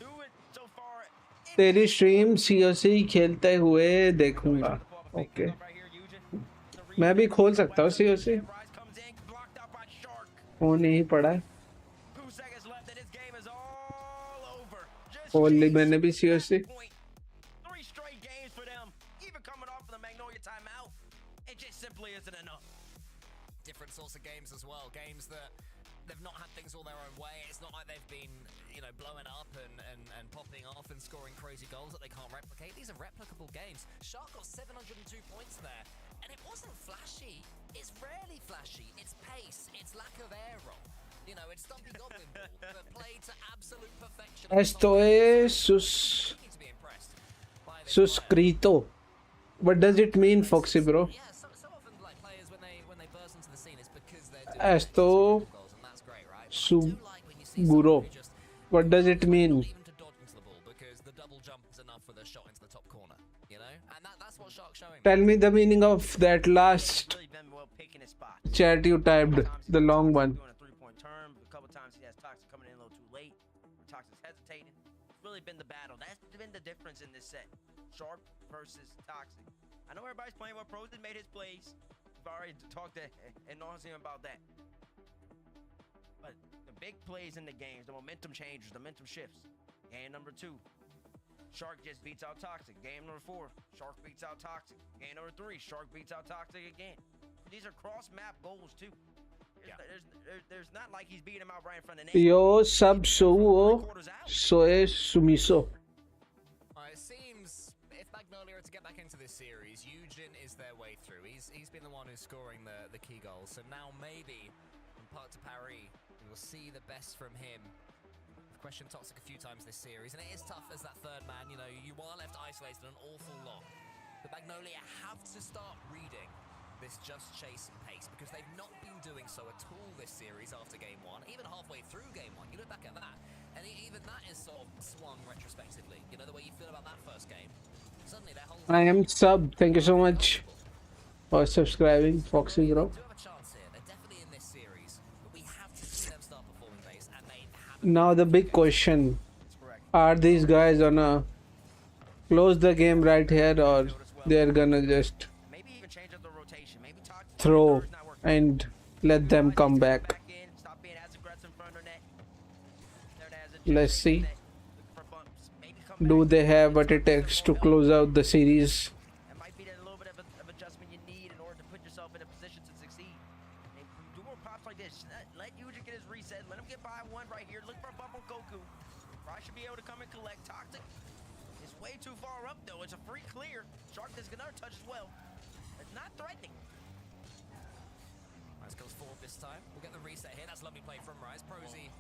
Do it so far. तेरी stream COC खेलते हुए देखूंगा. Okay. मैं भी खोल सकता हूँ COC. वो नहीं पड़ा है. खोल ली मैंने भी COC. Different sorts of games as well. Games that they've not had things all their own way. It's not like they've been, you know, blowing up and popping off and scoring crazy goals that they can't replicate. These are replicable games. Shark got 702 points there, and it wasn't flashy. It's rarely flashy. It's pace. It's lack of air roll. You know, it's Stumpy Goblin ball, but played to absolute perfection. Esto es Need to be impressed by this player. suscrito. What does it mean, Foxy bro? Yeah, so often like players when they burst into the scene, it's because they're doing Esto goals, and that's great, right? But I do like when you see someone Guro. who just What does it mean? not even to dodge into the ball because the double jump is enough for the shot into the top corner, you know? And that's what Shark's showing. Tell me the meaning of that last Really been well picking his spot. chat you typed, the long one. Doing a three-point term. A couple times he has Toxic coming in a little too late. Toxic's hesitating. It's really been the battle. That's been the difference in this set. Shark versus Toxic. I know everybody's playing what Pros made his plays. We've already talked ad nauseum about that. But the big plays in the games, the momentum changes, the momentum shifts. Game number 2. Shark just beats out Toxic. Game number 4. Shark beats out Toxic. Game number 3. Shark beats out Toxic again. These are cross-map goals too. There's not like he's beating him out right in front of the net. Yo sub suo soe sumiso. It seems if Magnolia are to get back into this series, Eugen is their way through. He's been the one who's scoring the key goals. So now maybe from Parc de Paris, we will see the best from him. I've questioned Toxic a few times this series, and it is tough as that third man. You know, you are left isolated an awful lot. But Magnolia have to start reading this just chase and pace because they've not been doing so at all this series after game 1, even halfway through game 1. You look back at that, and even that is sort of swung retrospectively. You know, the way you feel about that first game. Suddenly their whole I am sub. Thank you so much for subscribing, Foxy bro. do have a chance here. They're definitely in this series, but we have to see them start performing base, and they haven't. Now the big question: are these guys gonna close the game right here, or they're gonna just Maybe even change up the rotation. Maybe Toxic throw is not working. and let them come back? Back in, stop being as aggressive in front of the net. There it has a Let's chip see. net. Looking for bumps. Maybe come Do back. they have what it takes to close out the series? That might be that little bit of adjustment you need in order to put yourself in a position to succeed. And do more pops like this. Let Eugen get his reset. Let him get by one right here. Look for a bump on Goku. Rye should be able to come and collect. Toxic is way too far up though. It's a free clear. Shark is gonna touch as well. It's not threatening. Rise goes forward this time. We'll get the reset here. That's lovely play from Rise. Prosy.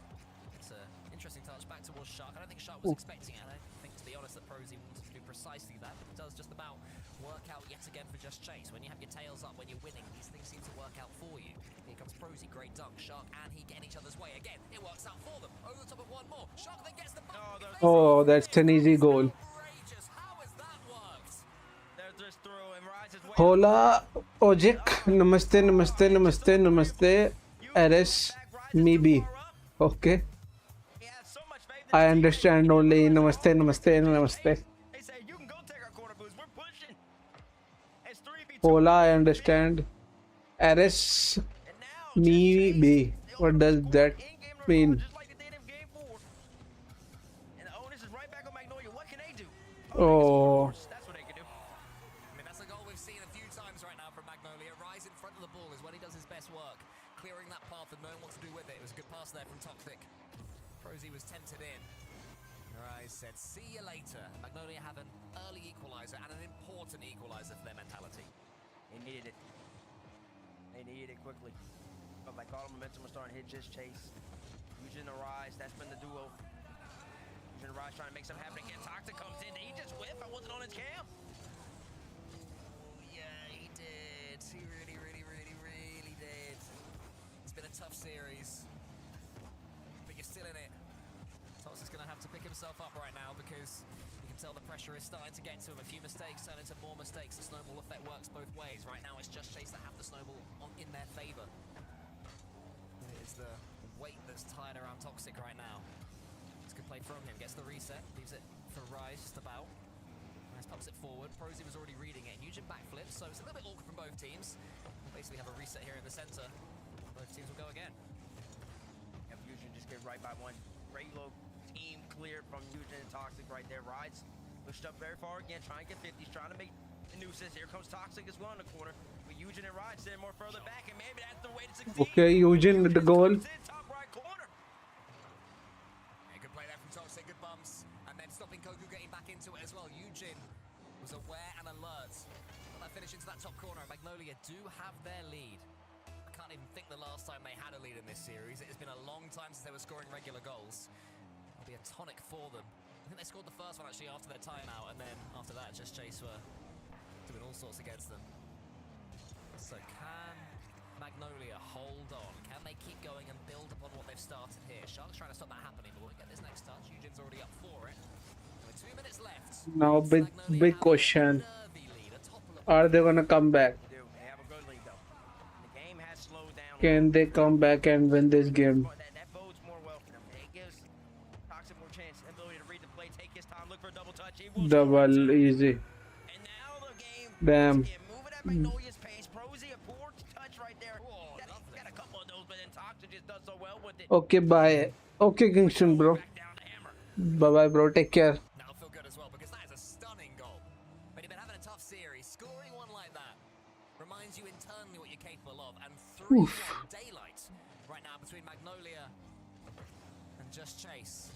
It's an interesting touch back towards Shark. I don't think Shark was expecting it. I don't think, to be honest, that Prosy wanted to do precisely that. But it does just about work out yet again for Just Chase. When you have your tails up, when you're winning, these things seem to work out for you. Here comes Prosy. Great dunk. Shark and he get in each other's way. Again, it works out for them. Over the top of one more. Shark then gets the bump. Oh, that's an easy goal. Outrageous. How has that worked? They're just through and Rise is way. Hola, Ojik. Namaste, namaste, namaste, namaste. RS, maybe. Okay. He has so much faith in I his team. understand only namaste, namaste, namaste. They say you can go take our corner boost. We're pushing. It's 3v2. Hola, I understand. RS, And now, maybe. What does that mean? Just like they did in game 4. And the onus is right back on Magnolia. What can they do? Oh. That's what they can do. I mean, that's a goal we've seen a few times right now from Magnolia. Rise in front of the ball is when he does his best work. Clearing that path and knowing what to do with it. It was a good pass there from Toxic. Prosy was tempted in. Rise said, see you later. Magnolia have an early equalizer and an important equalizer for their mentality. They needed it. They needed it quickly. But like all the momentum was starting to hit Just Chase. Eugen and Rise, that's been the duo. Eugen and Rise trying to make something happen again. Toxic comes in. Did he just whip? I wasn't on his cam. Oh, yeah, he did. He really did. It's been a tough series. But you're still in it. Toxic's going to have to pick himself up right now because you can tell the pressure is starting to get to him. A few mistakes turn into more mistakes. The snowball effect works both ways. Right now, it's Just Chase that have the snowball in their favor. It is the weight that's tied around Toxic right now. It's a good play from him. Gets the reset. Leaves it for Rise just about. Rise pumps it forward. Prosy was already reading it. Eugen backflips, so it's a little bit awkward from both teams. We'll basically have a reset here in the center. Both teams will go again. If Eugen just get right by one. Great low team clear from Eugen and Toxic right there. Rise pushed up very far again, trying to get 50s, trying to make the nuisance. Here comes Toxic as well in the corner. But Eugen and Rise sitting more further back, and maybe that's the way to succeed. Okay, Eugen with the goal. Top right lead in this series. It has been a long time since they were scoring regular goals. It'll be a tonic for them. I think they scored the first one actually after their timeout, and then after that, Just Chase were doing all sorts against them. So can Magnolia hold on? Can they keep going and build upon what they've started here? Shark's trying to stop that happening, but we'll get this next touch. Eugen's already up for it. With 2 minutes left. Now big Magnolia have question. a nervy lead, a topple of Are they gonna come back? They have a good lead though. The game has slowed down. Can they come back and win this game? That bodes more well for them. It gives Toxic more chance, ability to read the play, take his time, look for a double touch. He will Double score. easy. And now the game Damn. again, moving at Magnolia's pace. Prosy, a poor touch right there. Got a couple of those, but then Toxic just does so well with it. Okay, bye. Okay, Kingston, bro. Back down to hammer. Bye bye, bro. Take care. That'll feel good as well because that is a stunning goal. But you've been having a tough series. Scoring one like that reminds you internally what you're capable of. And 3-1 daylight right now between Magnolia and Just Chase.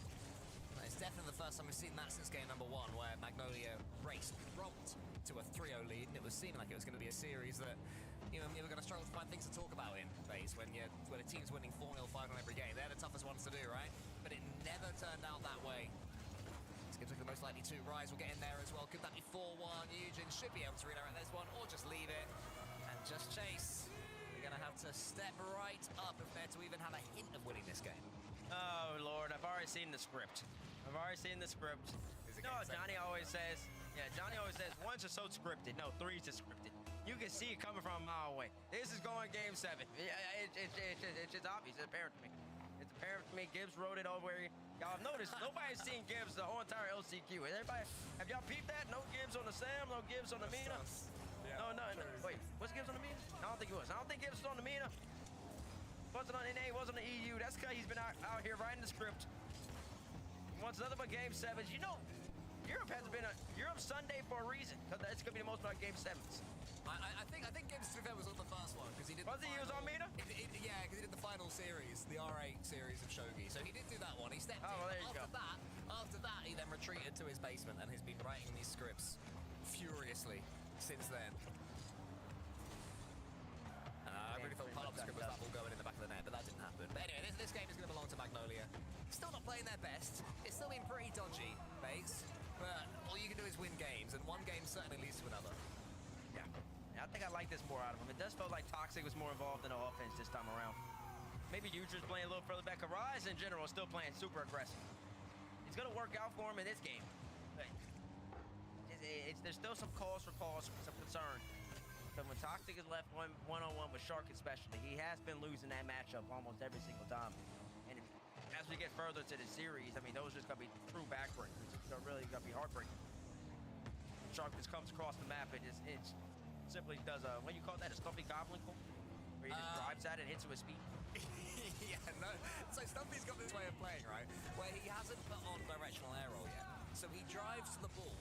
It's definitely the first time we've seen that since game number 1, where Magnolia raced prompt to a 3-0 lead, and it was seeming like it was going to be a series that you were going to struggle to find things to talk about in phase when a team's winning 4-0, 5-0 every game. They're the toughest ones to do, right? But it never turned out that way. Gives the most likely to rise. Will get in there as well. Could that be 4-1? Eugen should be able to redirect this one, or just leave it. And Just Chase, they're going to have to step right up if they're to even have a hint of winning this game. Oh Lord, I've already seen the script. Is it No, game seven? Johnny always says ones are so scripted. No, threes are scripted. You can see it coming from a mile away. This is going game 7. It's just obvious. It's apparent to me. Gibbs wrote it over here. Y'all have noticed nobody's seen Gibbs the whole entire LCQ. Everybody, have y'all peeped that? No Gibbs on the Sam, no Gibbs on the Mina. No. Wait, what's Gibbs on the Mina? I don't think he was. I don't think Gibbs was on the Mina. Wasn't on NA, wasn't on the EU. That's because he's been out here writing the script. Wants nothing but game 7s. You know, Europe has been Europe Sunday for a reason, because it's gonna be the most about game 7s. I think Gibbs to be fair was on the first one because he did. Was he? He was on Mina? Yeah, because he did the final series, the R8 series of Shogi. So he did do that one. He stepped in. Well, there you go. After that, he then retreated to his basement and has been writing these scripts furiously since then. I really thought part of the script was that ball going in the back of the net, but that didn't happen. But anyway, this game is going to belong to Magnolia. Still not playing their best. It's still been pretty dodgy, base. But all you can do is win games, and one game certainly leads to another. Yeah, I think I like this more out of him. It does feel like Toxic was more involved in the offense this time around. Maybe Utra's playing a little further back. Ryzen in general is still playing super aggressive. It's going to work out for him in this game. But there's still some cause for some concern. But when Toxic is left one-on-one with Shark especially, he has been losing that matchup almost every single time. And as we get further to the series, I mean, those are just going to be true backbreakers. It's really going to be heartbreaking. Shark just comes across the map and it simply does a, what do you call that, a stumpy goblin call? Where he just drives at it and hits it with speed. Yeah, no. So Stumpy's got this way of playing, right? Where he hasn't put on directional air roll yet. So he drives to the ball,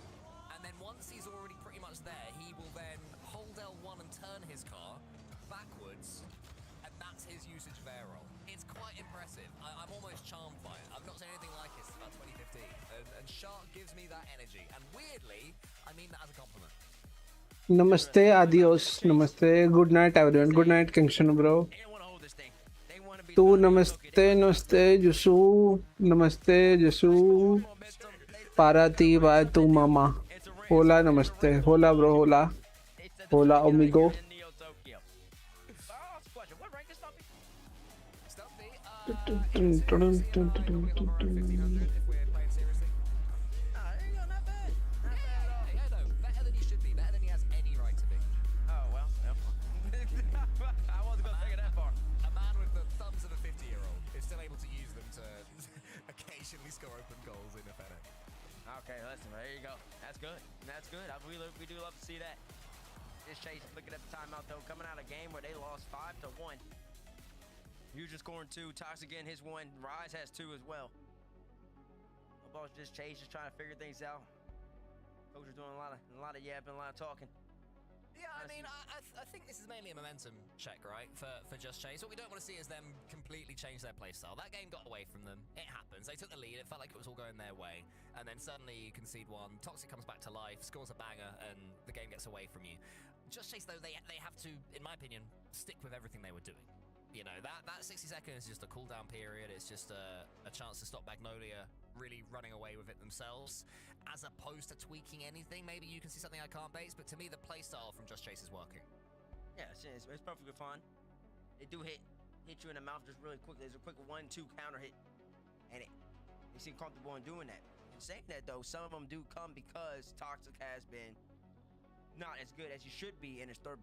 and then once he's already pretty much there, he will then hold L1 and turn his car backwards, and that's his usage of air roll. It's quite impressive. I'm almost charmed by it. I've not seen anything like it since about 2015. And Shark gives me that energy. And weirdly, I mean that as a compliment. Namaste, adios. Namaste. Good night, everyone. Good night, Kingston, bro. They don't want to hold this thing. They want to be Tu namaste, Jusu. Namaste, Jusu. Parati, bye, tu mama. Hola, namaste. Hola, bro. Hola. Hola, amigo. Better than he should be, better than he has any right to be. Oh, well. I wasn't going to take it that far. A man with the thumbs of a 50-year-old is still able to use them to occasionally score open goals in a Fennec. Okay, listen, there you go. That's good. That's good. We do love to see that. This Chase looking at the timeout, though, coming out of a game where they lost 5-1. Usually scoring 2. Toxic getting his 1. Rise has 2 as well. Football's just Chase, just trying to figure things out. Coach is doing a lot of yapping, a lot of talking. Yeah, I mean, I think this is mainly a momentum check, right, for Just Chase. What we don't want to see is them completely change their playstyle. That game got away from them. It happens. They took the lead. It felt like it was all going their way. And then suddenly you concede 1. Toxic comes back to life, scores a banger, and the game gets away from you. Just Chase, though, they have to, in my opinion, stick with everything they were doing. You know, that 60 seconds is just a cooldown period. It's just a chance to stop Magnolia really running away with it themselves, as opposed to tweaking anything. Maybe you can see something I can't base, but to me, the playstyle from Just Chase is working. Yeah, it's perfectly fine. They do hit you in the mouth just really quickly. There's a quick 1-2 counter hit, and they seem comfortable in doing that. And saying that though, some of them do come because Toxic has been not as good as he should be in his third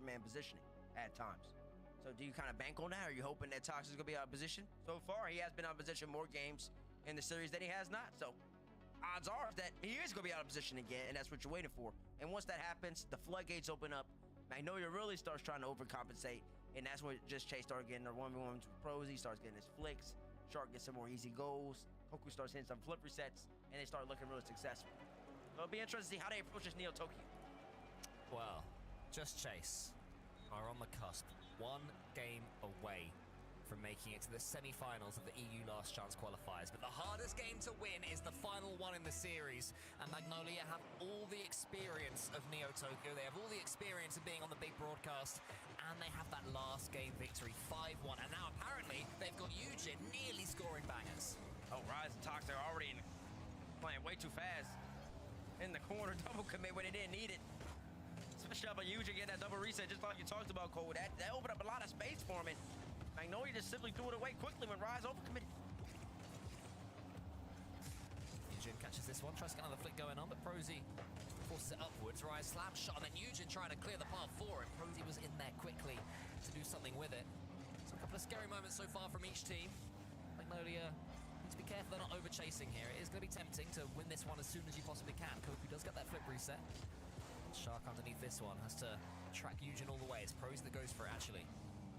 man positioning at times. So do you kind of bank on that? Or are you hoping that Toxic's gonna be out of position? So far, he has been out of position more games in the series than he has not. So odds are that he is gonna be out of position again, and that's what you're waiting for. And once that happens, the floodgates open up. Magnolia really starts trying to overcompensate, and that's when Just Chase starts getting their 1v1s with pros. He starts getting his flicks. Shark gets some more easy goals. Koku starts hitting some flip resets, and they start looking really successful. So it'll be interesting to see how they approach this Neo Tokyo. Well, Just Chase are on the cusp, 1 game away from making it to the semi-finals of the EU Last Chance qualifiers. But the hardest game to win is the final one in the series, and Magnolia have all the experience of Neo Tokyo. They have all the experience of being on the big broadcast, and they have that last game victory, 5-1. And now apparently they've got Eugen nearly scoring bangers. Oh, Rise and Toxic are already playing way too fast. In the corner, double commit when they didn't need it. Especially up by Eugen getting that double reset, just like you talked about, Cole. That opened up a lot of space for him, and Magnolia just simply threw it away quickly when Rise overcommitted. Eugen catches this one, tries to get another flick going on, but Prnjl forces it upwards. Rise slam shot, and then Eugen trying to clear the path for him. Prnjl was in there quickly to do something with it. So a couple of scary moments so far from each team. Magnolia need to be careful they're not over-chasing here. It is going to be tempting to win this one as soon as you possibly can. Koku does get that flip reset. Shark underneath this one has to track Eugen all the way. It's Prnjl that goes for it, actually.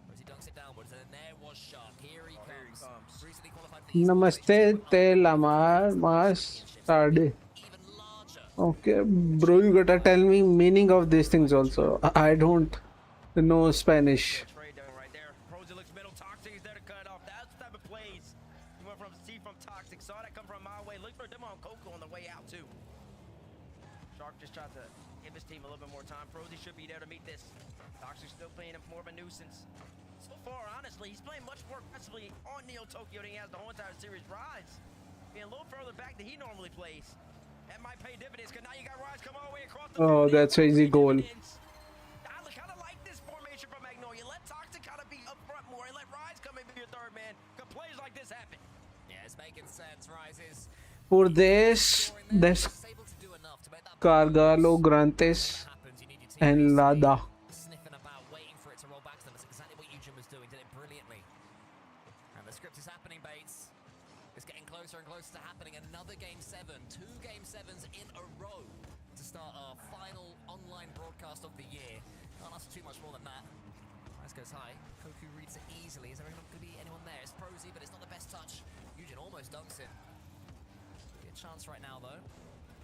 Prnjl dunks it downwards, and then there was Shark. Here he comes. Recently qualified for the Namaste, Telamar, Mas, Tarde. even larger. Okay, bro, you gotta tell me meaning of these things also. I don't know Spanish. Trade down right there. Prnjl looks middle. Toxic is there to cut it off. That's the type of plays. He went from Toxic. Saw that come from my way. Look for a demo on Koku on the way out, too. Shark just tried to give his team a little bit more time. Prnjl should be there to meet this. Toxic still playing him more of a nuisance. So far, honestly, he's playing much more aggressively on Neo Tokyo than he has the whole entire series. Rise being a little further back than he normally plays. That might pay dividends, because now you got Rise come all the way across the Oh, field. that's an easy goal. I kind of like this formation from Magnolia. Let Toxic kind of be up front more and let Rise come in and be your third man. Because plays like this happen. Yeah, it's making sense. Rises. For this, there's Able to do enough to make that Cargalo, Grantes, happens. You need your team and basically Lada. sniffing about, waiting for it to roll back to them. That's exactly what Eugen was doing. Did it brilliantly. And the script is happening, Bates. It's getting closer and closer to happening. Another Game 7. 2 Game 7s in a row to start our final online broadcast of the year. Can't ask too much more than that. Rise goes high. Koku reads it easily. Is there going to be anyone there? It's Prnjl, but it's not the best touch. Eugen almost dunks it. Be a chance right now, though.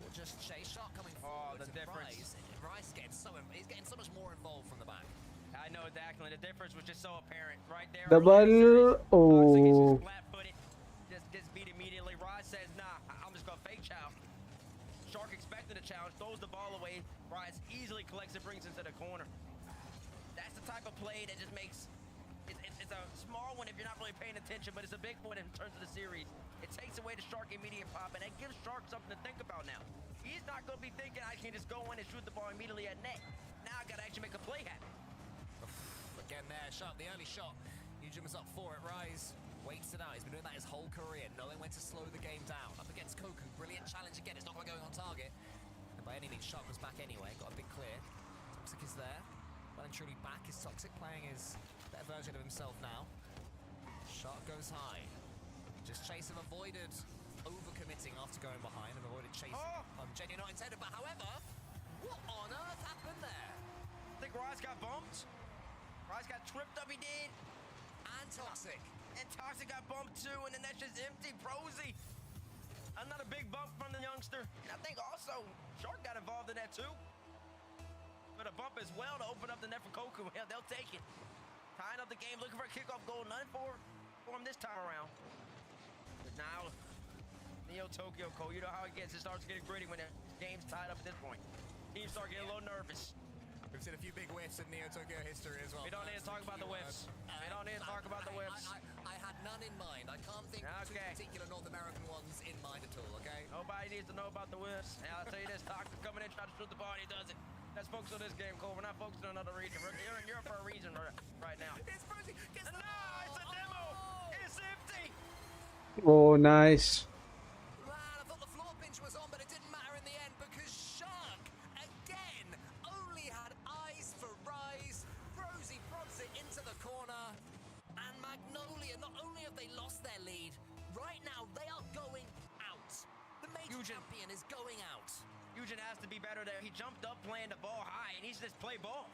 Or just Chase. Shark coming forward. the difference. Rise is getting he's getting so much more involved from the back. I know exactly. The difference was just so apparent right there. Double. Toxic is Oh, just flat-footed. Just beat immediately. Rise says, nah, I'm just going to fake chow. Shark expected a challenge, throws the ball away. Rise easily collects it, brings it to the corner. That's the type of play that just makes... It's a small one if you're not really paying attention, but it's a big one in terms of the series. It takes away the Shark immediate pop, and that gives Shark something to think about now. He's not going to be thinking, I can just go in and shoot the ball immediately at net. Now I got to actually make a play happen. Again there, Shark, the early shot. Eugen was up for it. Rise waits it out. He's been doing that his whole career, knowing when to slow the game down. Up against Koku, brilliant challenge again. It's not quite going on target. And by any means, Shark was back anyway. Got a big clear. Toxic is there. Well and truly back is Toxic, playing his better version of himself now. Shark goes high. Just Chase have avoided overcommitting after going behind. Have avoided chasing. Genuine not intended, but however, what on earth happened there? I think Rise got bumped. Rise got tripped up, he did. And Toxic. And Toxic got bumped too, and then that's just empty. Prnjl. Another big bump from the youngster. And I think also Shark got involved in that too. But a bump as well to open up the net for Koku. Hell, they'll take it. Tying up the game, looking for a kickoff goal. None for him this time around. But now, Neo Tokyo, Cole, you know how it gets. It starts getting gritty when the game's tied up at this point. Teams start getting a little nervous. We've seen a few big whiffs in Neo Tokyo history as well. We don't need to talk about the whiffs. We don't need to talk about the whiffs. Nobody needs to know about the whiffs. And I'll tell you this, Toxic coming in, trying to shoot the ball, and he does it. Let's focus on this game, Cole. We're not focusing on another region. You're in Europe for a reason right now. It's Prnjl. Gets the... No, it's a demo. It's empty. Oh, nice. Man, I thought the floor pinch was on, but it didn't matter in the end because Shark, again, only had eyes for Rise. Prnjl prods it into the corner. And Magnolia, not only have they lost their lead, right now they are going out. The major champion is going out. Eugen has to be better there. He jumped up playing the ball high, and he's just play ball.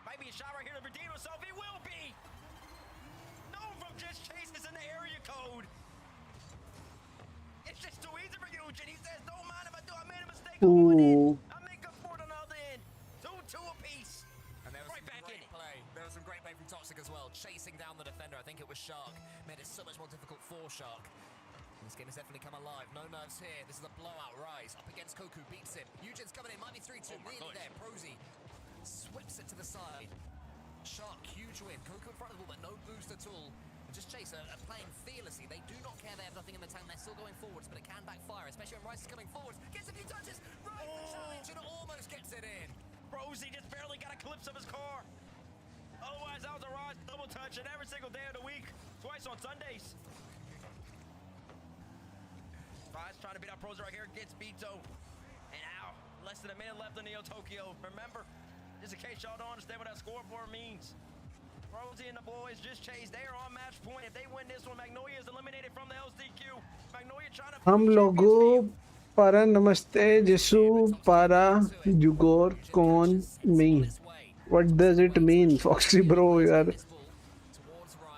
Might be a shot right here to redeem himself. He will be. No from just Chase is in the area code. It's just too easy for Eugen. He says, don't mind if I do. I made a mistake. I'm going in. I make up for it on the other end. 2-2 apiece. And there was Right some back great in it. play. There was some great play from Toxic as well, chasing down the defender. I think it was Shark. Made it so much more difficult for Shark. This game has definitely come alive. No nerves here. This is a blowout. Rise up against Koku, beats him. Eugen's coming in, might be 3-2. Nearly there. Prnjl sweeps it to the side. Shark, huge win. Koku in front of the ball, but no boost at all. And just Chase are playing fearlessly. They do not care. They have nothing in the tank. They're still going forwards, but it can backfire, especially when Rice is coming forwards. Gets a few touches. Rise the challenge and almost gets it in. Rosie just barely got a glimpse of his car. Otherwise, that was a Rise double touch, and every single day of the week, twice on Sundays. Rise trying to beat out Prnjl right here, gets Bito. And now, less than a minute left in Neo Tokyo. Remember, just in case y'all don't understand what that scoreboard means. Rosie and the boys just chased. They are on match point. If they win this one, Magnolia is eliminated from the LCQ. Magnolia trying to... हम लोगों para namaste Jesu para jugor con me. What does it mean, Foxy bro? You are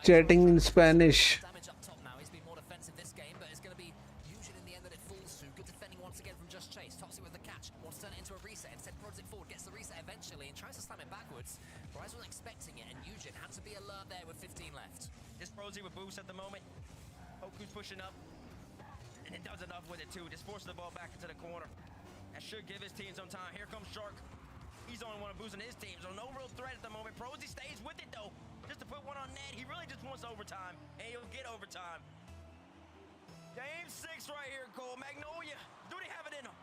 chatting in Spanish. Damage up top now. He's been more defensive this game, but it's going to be Eugen in the end that it falls to. Good defending once again from Just Chase. Toxic with the catch. Wants to turn it into a reset. Instead, prods it forward. Gets the reset eventually and tries to slam it backwards. Rise wasn't expecting it, and Eugen had to be alert there with 15 left. This Rosie with boost at the moment. Oku's pushing up. And it does enough with it too. Just forces the ball back into the corner. That should give his team some time. Here comes Shark. He's the only one boosting his team, so no real threat at the moment. Prnjl stays with it though. Just to put one on net. He really just wants overtime. And he'll get overtime. Game 6 right here, Cole. Magnolia. Do they have it in them?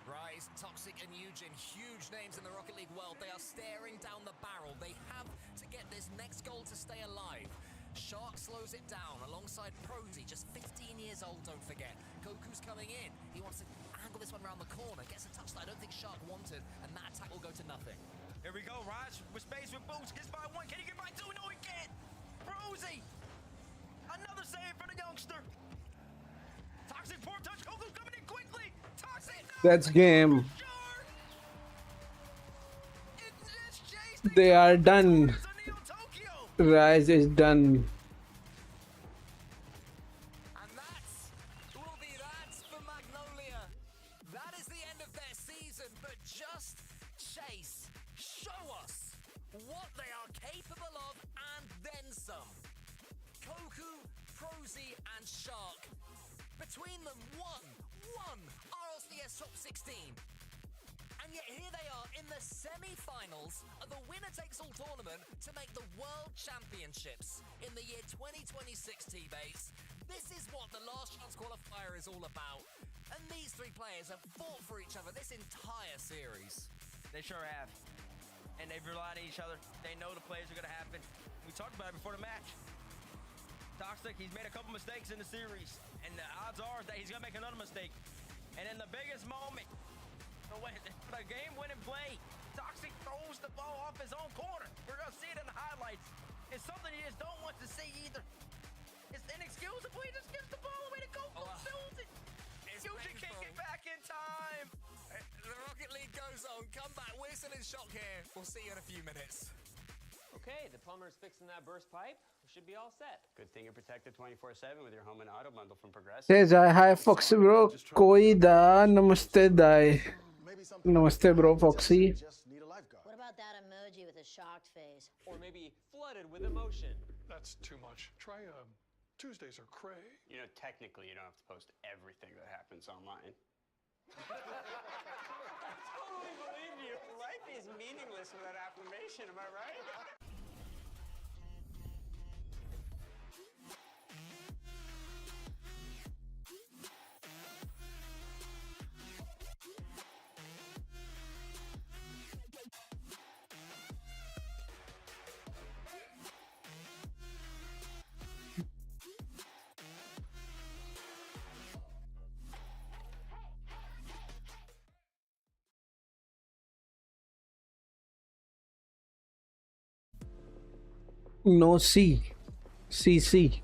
Rise, Toxic, and Eugen, huge names in the Rocket League world. They are staring down the barrel. They have to get this next goal to stay alive. Shark slows it down alongside Prnjl, just 15 years old, don't forget. Koku's coming in. He wants to angle this one around the corner. Gets a touch that I don't think Shark wanted, and that attack will go to nothing. Here we go. Rise with space with boost. Gets by one. Can he get by two? No, he can't. Prnjl. Another save for the youngster. Toxic poor touch. Koku coming in quickly. Toxic. No. That's game. Shark. It's Chase. They are done. It's a Neo Tokyo. Rise is done. And that will be that for Magnolia. That is the end of their season, but just Chase, show us what they are capable of and then some. Koku, Prnjl, and Shark. Between them, one RLCS top 16. And yet here they are in the semi-finals of the winner-takes-all tournament to make the World Championships in the year 2026, T-Base. This is what the Last Chance Qualifier is all about. And these three players have fought for each other this entire series. They sure have. And they've relied on each other. They know the plays are going to happen. We talked about it before the match. Toxic, he's made a couple mistakes in the series. And the odds are that he's going to make another mistake. And in the biggest moment, the game-winning play, Toxic throws the ball off his own corner. We're going to see it in the highlights. It's something you just don't want to see either. It's inexcusable. He just gives the ball away to Goku. Fills it. Eugen can't get back in time. The Rocket League goes on. Come back. We're still in shock here. We'll see you in a few minutes. Okay, the plumber's fixing that burst pipe. We should be all set. Good thing you're protected 24/7 with your home and auto bundle from Progressive. Says hi Foxy bro. Koi da namaste dai. Namaste bro Foxy. What about that emoji with a shocked face? Or maybe flooded with emotion. That's too much. Try Tuesdays are cray. You know, technically, you don't have to post everything that happens online. I totally believe you. Life is meaningless without affirmation, am I right? No C. CC.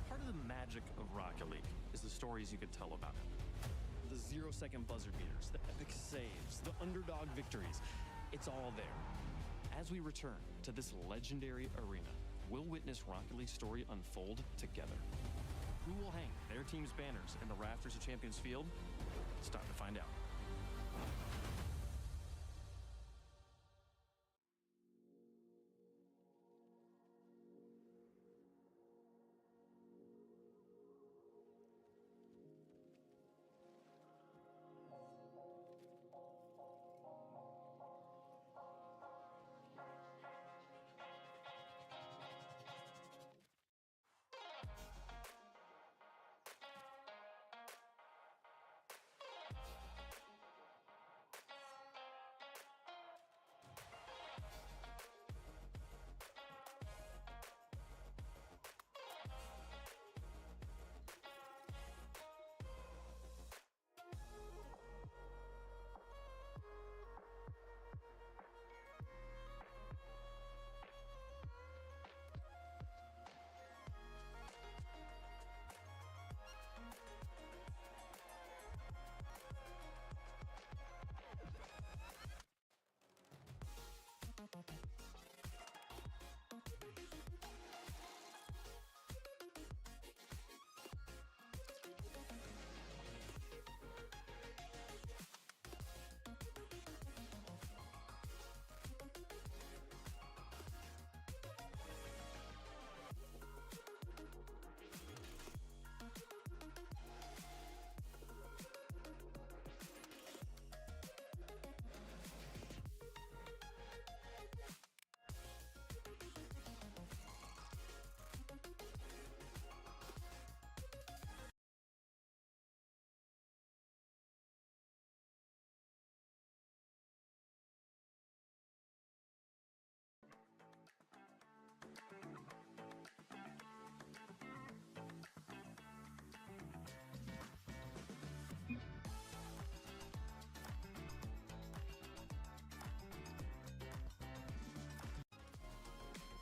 Part of the magic of Rocket League is the stories you could tell about it. The 0-second buzzer beaters, the epic saves, the underdog victories. It's all there. As we return to this legendary arena, we'll witness Rocket League's story unfold together. Who will hang their team's banners in the rafters of Champions Field? It's time to find out.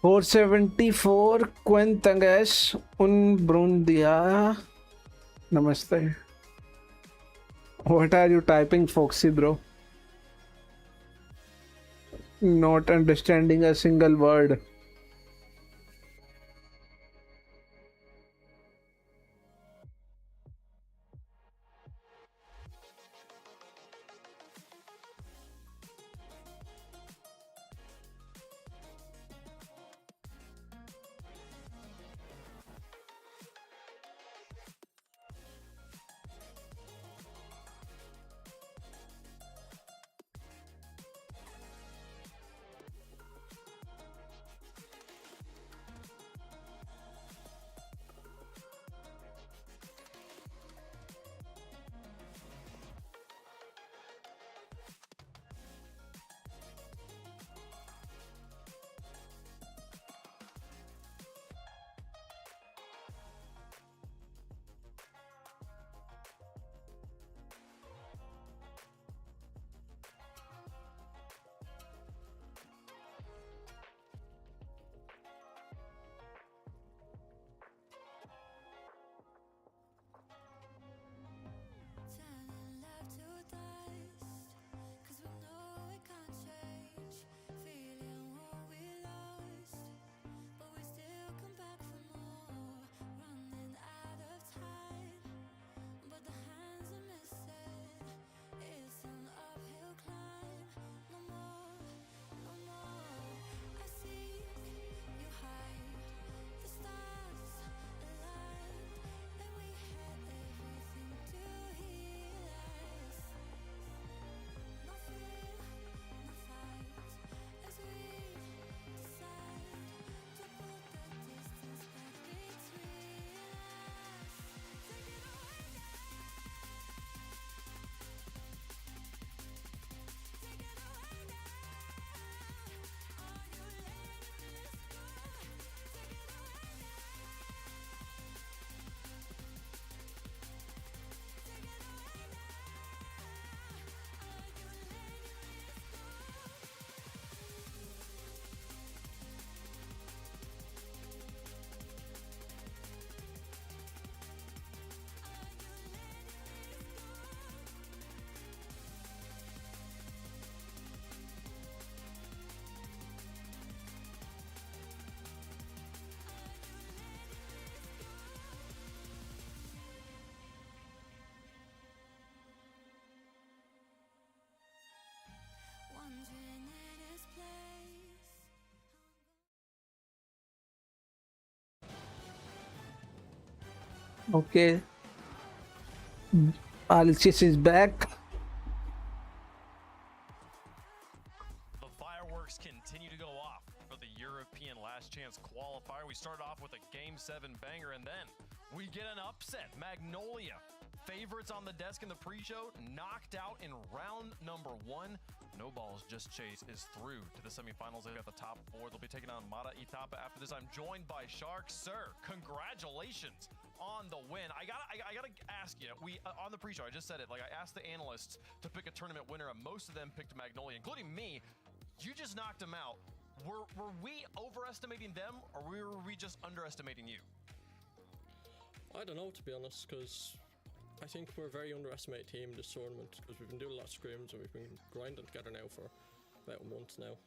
$474 Cuentangas un Brundia. Namaste. What are you typing, Foxy bro? Not understanding a single word. Okay. Rlcs is back. The fireworks continue to go off for the European last chance qualifier. We started off with a Game 7 banger, and then we get an upset. Magnolia, favorites on the desk in the pre-show, knocked out in round number 1. No Balls Just Chase is through to the semifinals. They've got the top 4. They'll be taking on Mata Itapa after this. I'm joined by Shark. Sir, congratulations on the win. I gotta ask you, we on the pre-show, I just said it, like I asked the analysts to pick a tournament winner, and most of them picked Magnolia, including me. You just knocked them out. Were we overestimating them, or were we just underestimating you? I don't know, to be honest, because I think we're a very underestimated team in this tournament, because we've been doing a lot of scrims and we've been grinding together now for about a month now,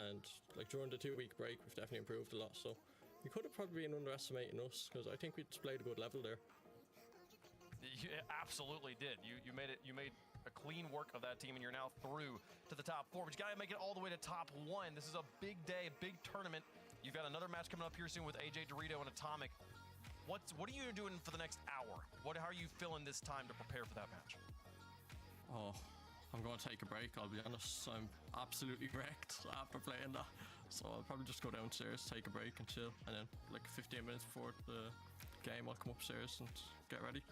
and like during the 2-week break we've definitely improved a lot, so you could have probably been underestimating us, because I think we displayed a good level there. You absolutely did. You made a clean work of that team, and you're now through to the top 4, but you gotta make it all the way to top 1. This is a big day, a big tournament. You've got another match coming up here soon with AJ Dorito and Atomic. What are you doing for the next hour? How are you feeling this time to prepare for that match? Oh, I'm going to take a break, I'll be honest. I'm absolutely wrecked after playing that. So I'll probably just go downstairs, take a break and chill. And then like 15 minutes before the game, I'll come upstairs and get ready.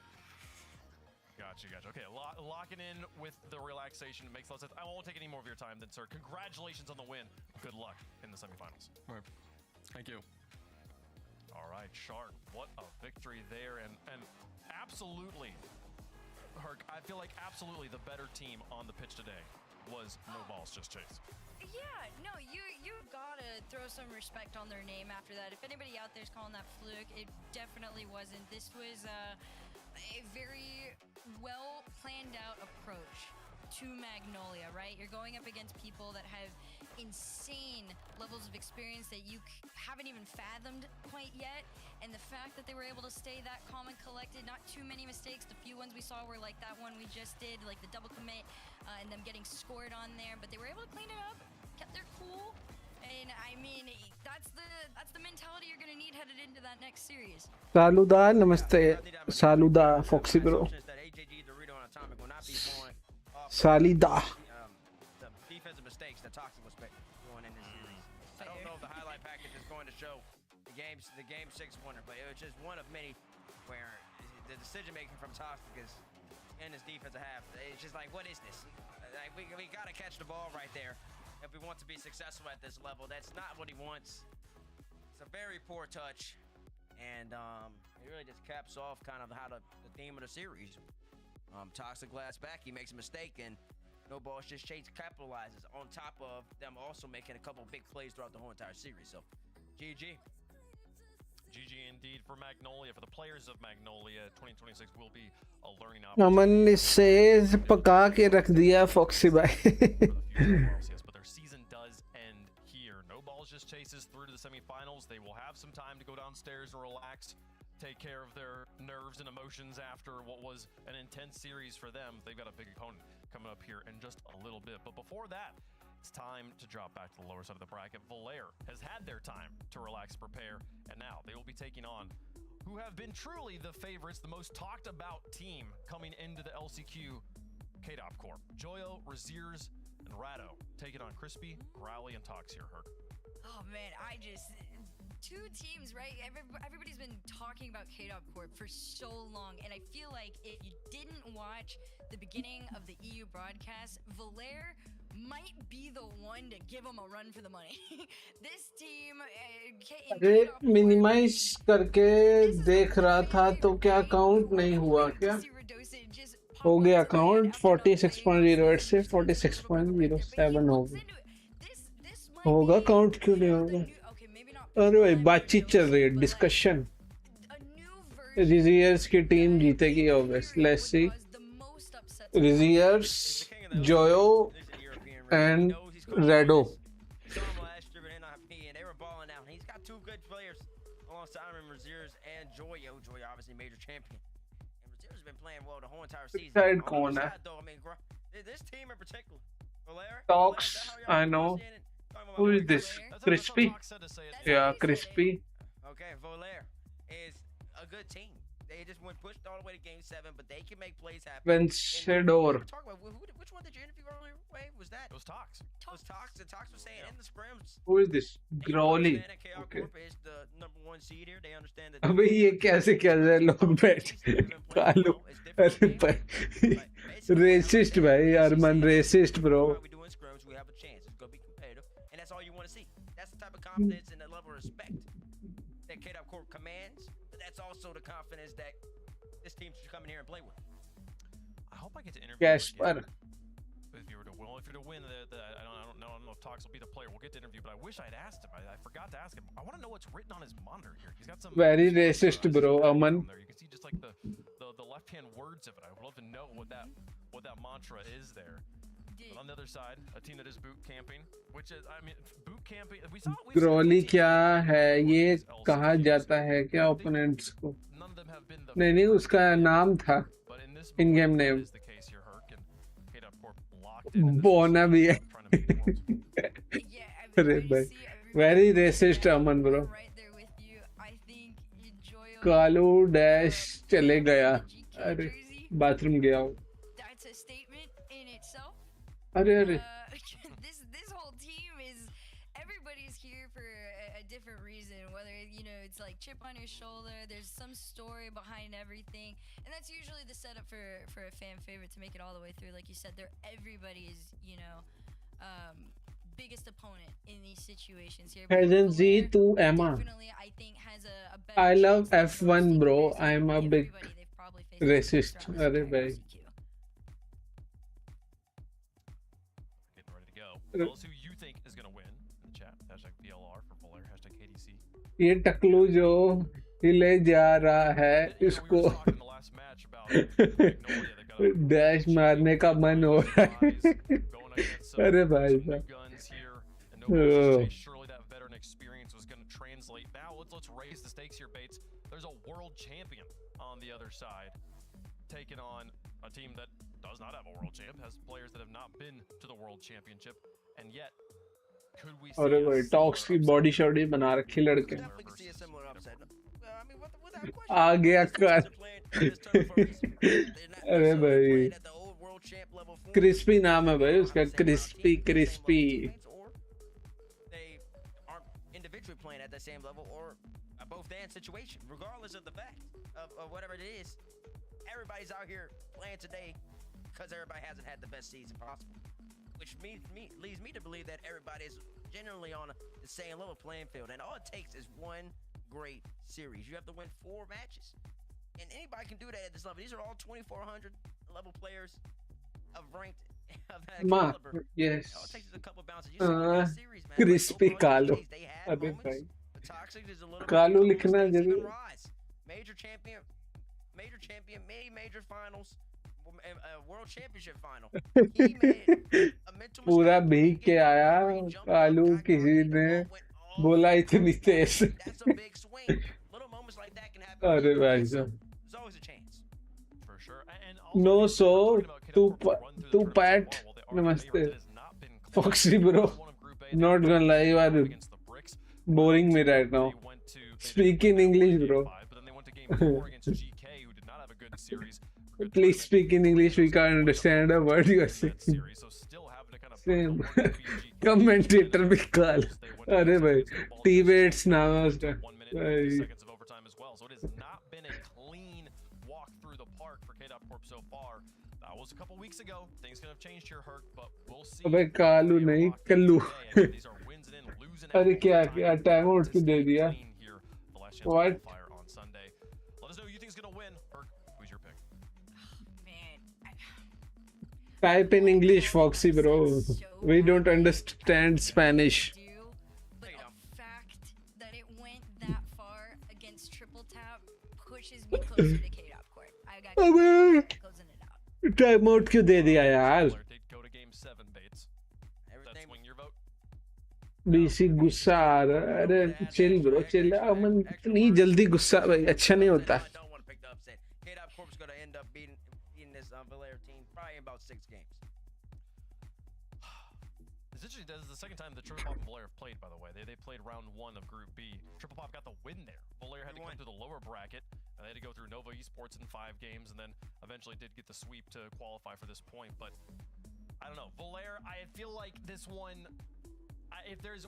Gotcha. Okay, locking in with the relaxation. It makes a lot of sense. I won't take any more of your time then, sir. Congratulations on the win. Good luck in the semifinals. All right. Thank you. All right, Shark, what a victory there, and absolutely, Herc, I feel like absolutely the better team on the pitch today was No Balls Just Chase. Yeah, no, you gotta throw some respect on their name after that. If anybody out there's calling that fluke, it definitely wasn't. This was a very well planned out approach to Magnolia, right? You're going up against people that have insane levels of experience that you haven't even fathomed quite yet, and the fact that they were able to stay that calm and collected, not too many mistakes. The few ones we saw were like that one we just did, like the double commit and them getting scored on there, but they were able to clean it up, kept their cool, and I mean that's the mentality you're gonna need headed into that next series. Saluda, namaste. Saluda, Foxy bro. Salida. The defensive mistakes that Toxic was going in this series. I don't know if the highlight package is going to show the game 6 winner, but it was just one of many where the decision making from Toxic is in his defensive half. It's just like, what is this? Like, we got to catch the ball right there if we want to be successful at this level. That's not what he wants. It's a very poor touch, and it really just caps off kind of how the theme of the series. Toxic last back, he makes a mistake, and No Balls Just Chase capitalizes on top of them also making a couple big plays throughout the whole entire series. So, GG. GG indeed for Magnolia. For the players of Magnolia, 2026 will be a learning opportunity. अमन ने says पका के रख दिया Foxy भाई. Yes, but their season does end here. No Balls Just Chases through to the semifinals. They will have some time to go downstairs and relax, take care of their nerves and emotions after what was an intense series for them. They've got a big opponent coming up here in just a little bit. But before that, it's time to drop back to the lower side of the bracket. Valair has had their time to relax, prepare, and now they will be taking on who have been truly the favorites, the most talked about team coming into the LCQ KDOP Corp. Joyo, Raziers, and Rado taking on Crispy, Growly, and Tox here, Herc. Oh man, two teams, right? Everybody's been talking about KDOP Corp for so long, and I feel like if you didn't watch the beginning of the EU broadcast, Valair might be the one to give them a run for the money. This team अरे minimise करके देख रहा था तो क्या count नहीं हुआ क्या? हो गया काउंट 46.08 से 46.07 हो गया. होगा काउंट क्यों नहीं होगा? अरे भाई बातचीत चल रही है, डिस्कशन. रिजियर्स की टीम जीतेगी ऑब्वियसली. Let's see. रिजियर्स, जोयो and Rado. They were balling out. He's got two good players alongside him, Raziers and Joyo. Joyo, obviously major champion. And Raziers has been playing well the whole entire season. Side corner. Though, I mean, this team in particular. Valair, Talks, I know. Who is this? Crispy? Yeah, Crispy. Okay, Valair is a good team. They just went pushed all the way to Game 7, but they can make plays happen. Vencedor. Talk about which one did you interview earlier? Wait, was that? It was Tox. It was Tox. The Tox was saying in the scrims. Who is this? Growly. Okay. Okay. Is the #1 seed here. They understand that. अबे ये कैसे कर रहे हैं लोग बैठ कालू अरे भाई रेसिस्ट भाई Arman racist bro We doing scrims. We have a chance. It's gonna be competitive, and that's all you want to see. That's the type of confidence and the level of respect that K-Dot Corp commands. But that's also the confidence that this team should come in here and play with. I hope I get to interview. Caspar If you were to win, I don't know if Tox will be the player. We'll get to interview, but I wish I'd asked him. I forgot to ask him. I want to know what's written on his monitor here. He's got some very racist bro Aman there. You can see just like the left-hand words of it. I would love to know what that mantra is there. But on the other side, a team that is boot camping, which is, I mean, boot camping. We saw. Growly क्या है ये कहा जाता है क्या opponents को नहीं उसका नाम था इन गेम नेम बोना भी है अरे भाई वेरी रेसिस्ट अमन ब्रो कालू डैश चले गया अरे बाथरूम गया अरे अरे this whole team is everybody's here for a different reason, whether it's like chip on your shoulder, there's some story behind everything, and that's usually the setup for a fan favorite to make it all the way through. Like you said, everybody's biggest opponent in these situations here. Hasn't Z to Emma. Definitely, I think has a better I love chance of F1 bro. facing I'm a big everybody they've probably faced racist. throughout अरे this भाई entire CQ. Getting ready to go. Tell us who you think is going to win in the chat. Hashtag PLR for Bolaire. Hashtag KDC. ये टकलू जो हिले जा रहा है इसको dash मारने का मन हो रहा है अरे भाई Surely that veteran experience was going to translate. Now let's raise the stakes here, Bates. There's a world champion on the other side, taking on a team that does not have a world champ, has players that have not been to the world championship, and yet could we see अरे भाई talks की body shoddy बना रखी लड़के आ गया कर अरे भाई क्रिस्पी नाम है भाई उसका crispy individually playing at the same level or a both and situation, regardless of the fact of whatever it is. Everybody's out here playing today because everybody hasn't had the best season possible, which leads me to believe that everybody is generally on the same level playing field, and all it takes is one great series. You have to win 4 matches, and anybody can do that at this level. These are all 2400 level players of ranked of that caliber. Yes. All it takes is a couple bounces. You see series, man. Crispy कालो अबे भाई कालो लिखना जरूर major champion, major finals, world championship final. He made a mental पूरा भीग के आया कालू किसी ने बोला इतनी तेज That's a big swing. Little moments like that can happen. अरे भाई साहब There's always a chance. For sure. No so तू पैट नमस्ते Foxy bro not gonna lie you are boring me right now speak in English bro please speak in English we can't understand a word you are saying same commentator भी काल अरे भाई T-Bates नाम है उसका भाई was a couple weeks ago. Things could have changed here, Herc, but we'll see. अबे कालू नहीं कल्लू अरे क्या क्या टाइम आउट क्यों दे दिया What? Let us know who you think is going to win. Herc, who's your pick? Type in English, Foxy bro. We don't understand Spanish. But the fact that it went that far against Triple Tap pushes me closer to K-Dop Court. I got closing it out. Time out क्यों दे दिया यार BC गुस्सा आ रहा है अरे chill bro chill अमन इतनी जल्दी गुस्सा भाई अच्छा नहीं होता This is the second time that Triple Pop and Bolaire have played, by the way. They played round 1 of Group B. Triple Pop got the win there. Bolaire had to come to the lower bracket. They had to go through Nova Esports in 5 games, and then eventually did get the sweep to qualify for this point. But I don't know, Valère. I feel like this one.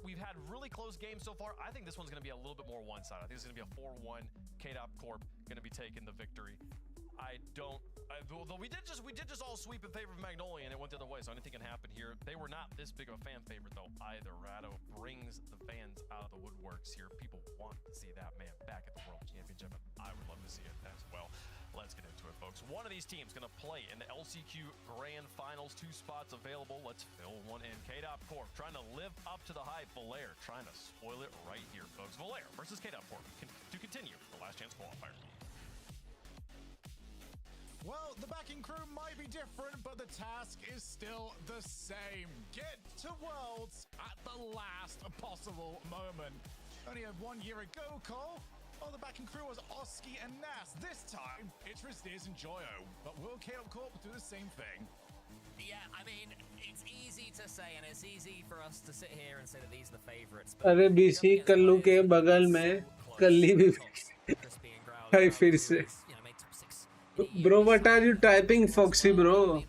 We've had really close games so far. I think this one's going to be a little bit more one-sided. I think it's going to be a 4-1. KDOP Corp going to be taking the victory. Though we did just all sweep in favor of Magnolia, and it went the other way, so anything can happen here. They were not this big of a fan favorite though either. Rado brings the fans out of the woodworks here. People want to see that man back at the World Championship, and I would love to see it as well. Let's get into it, folks. One of these teams going to play in the LCQ Grand Finals. 2 spots available. Let's fill one in. KDOP Corp trying to live up to the hype. Valère trying to spoil it right here, folks. Valère versus KDOP Corp to continue the last chance qualifier. Well, the backing crew might be different, but the task is still the same. Get to Worlds at the last possible moment. Only 1 year ago, Cole, the backing crew was oksbi and Nas. This time, it's Rlcs and Joyo. But will KDOP Corp do the same thing? Yeah, I mean, it's easy to say, and it's easy for us to sit here and say that these are the favorites. अरे BC Kullu के बगल में कल्ली भी है फिर से. Bro, what are you typing, Foxy, bro?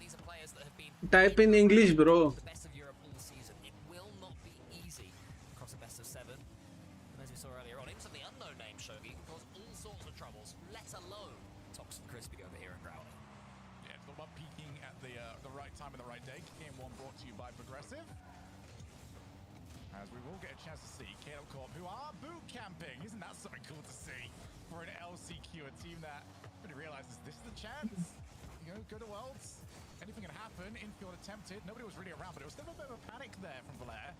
Type in English, bro. The best of Europe all season. It will not be easy across a best of 7. And as we saw earlier on, into the unknown name Shogi can cause all sorts of troubles, let alone Toxic Crispy over here in Growler. Yeah, it's all about peaking at the right time and the right day. Game 1 brought to you by Progressive. As we will get a chance to see KDOP Corp, who are boot camping. Isn't that something cool to see for an LCQ, a team that really realizes this is the chance? You know, go to Worlds. Anything can happen. Infield attempted. Nobody was really around, but it was still a bit of a panic there from Valère,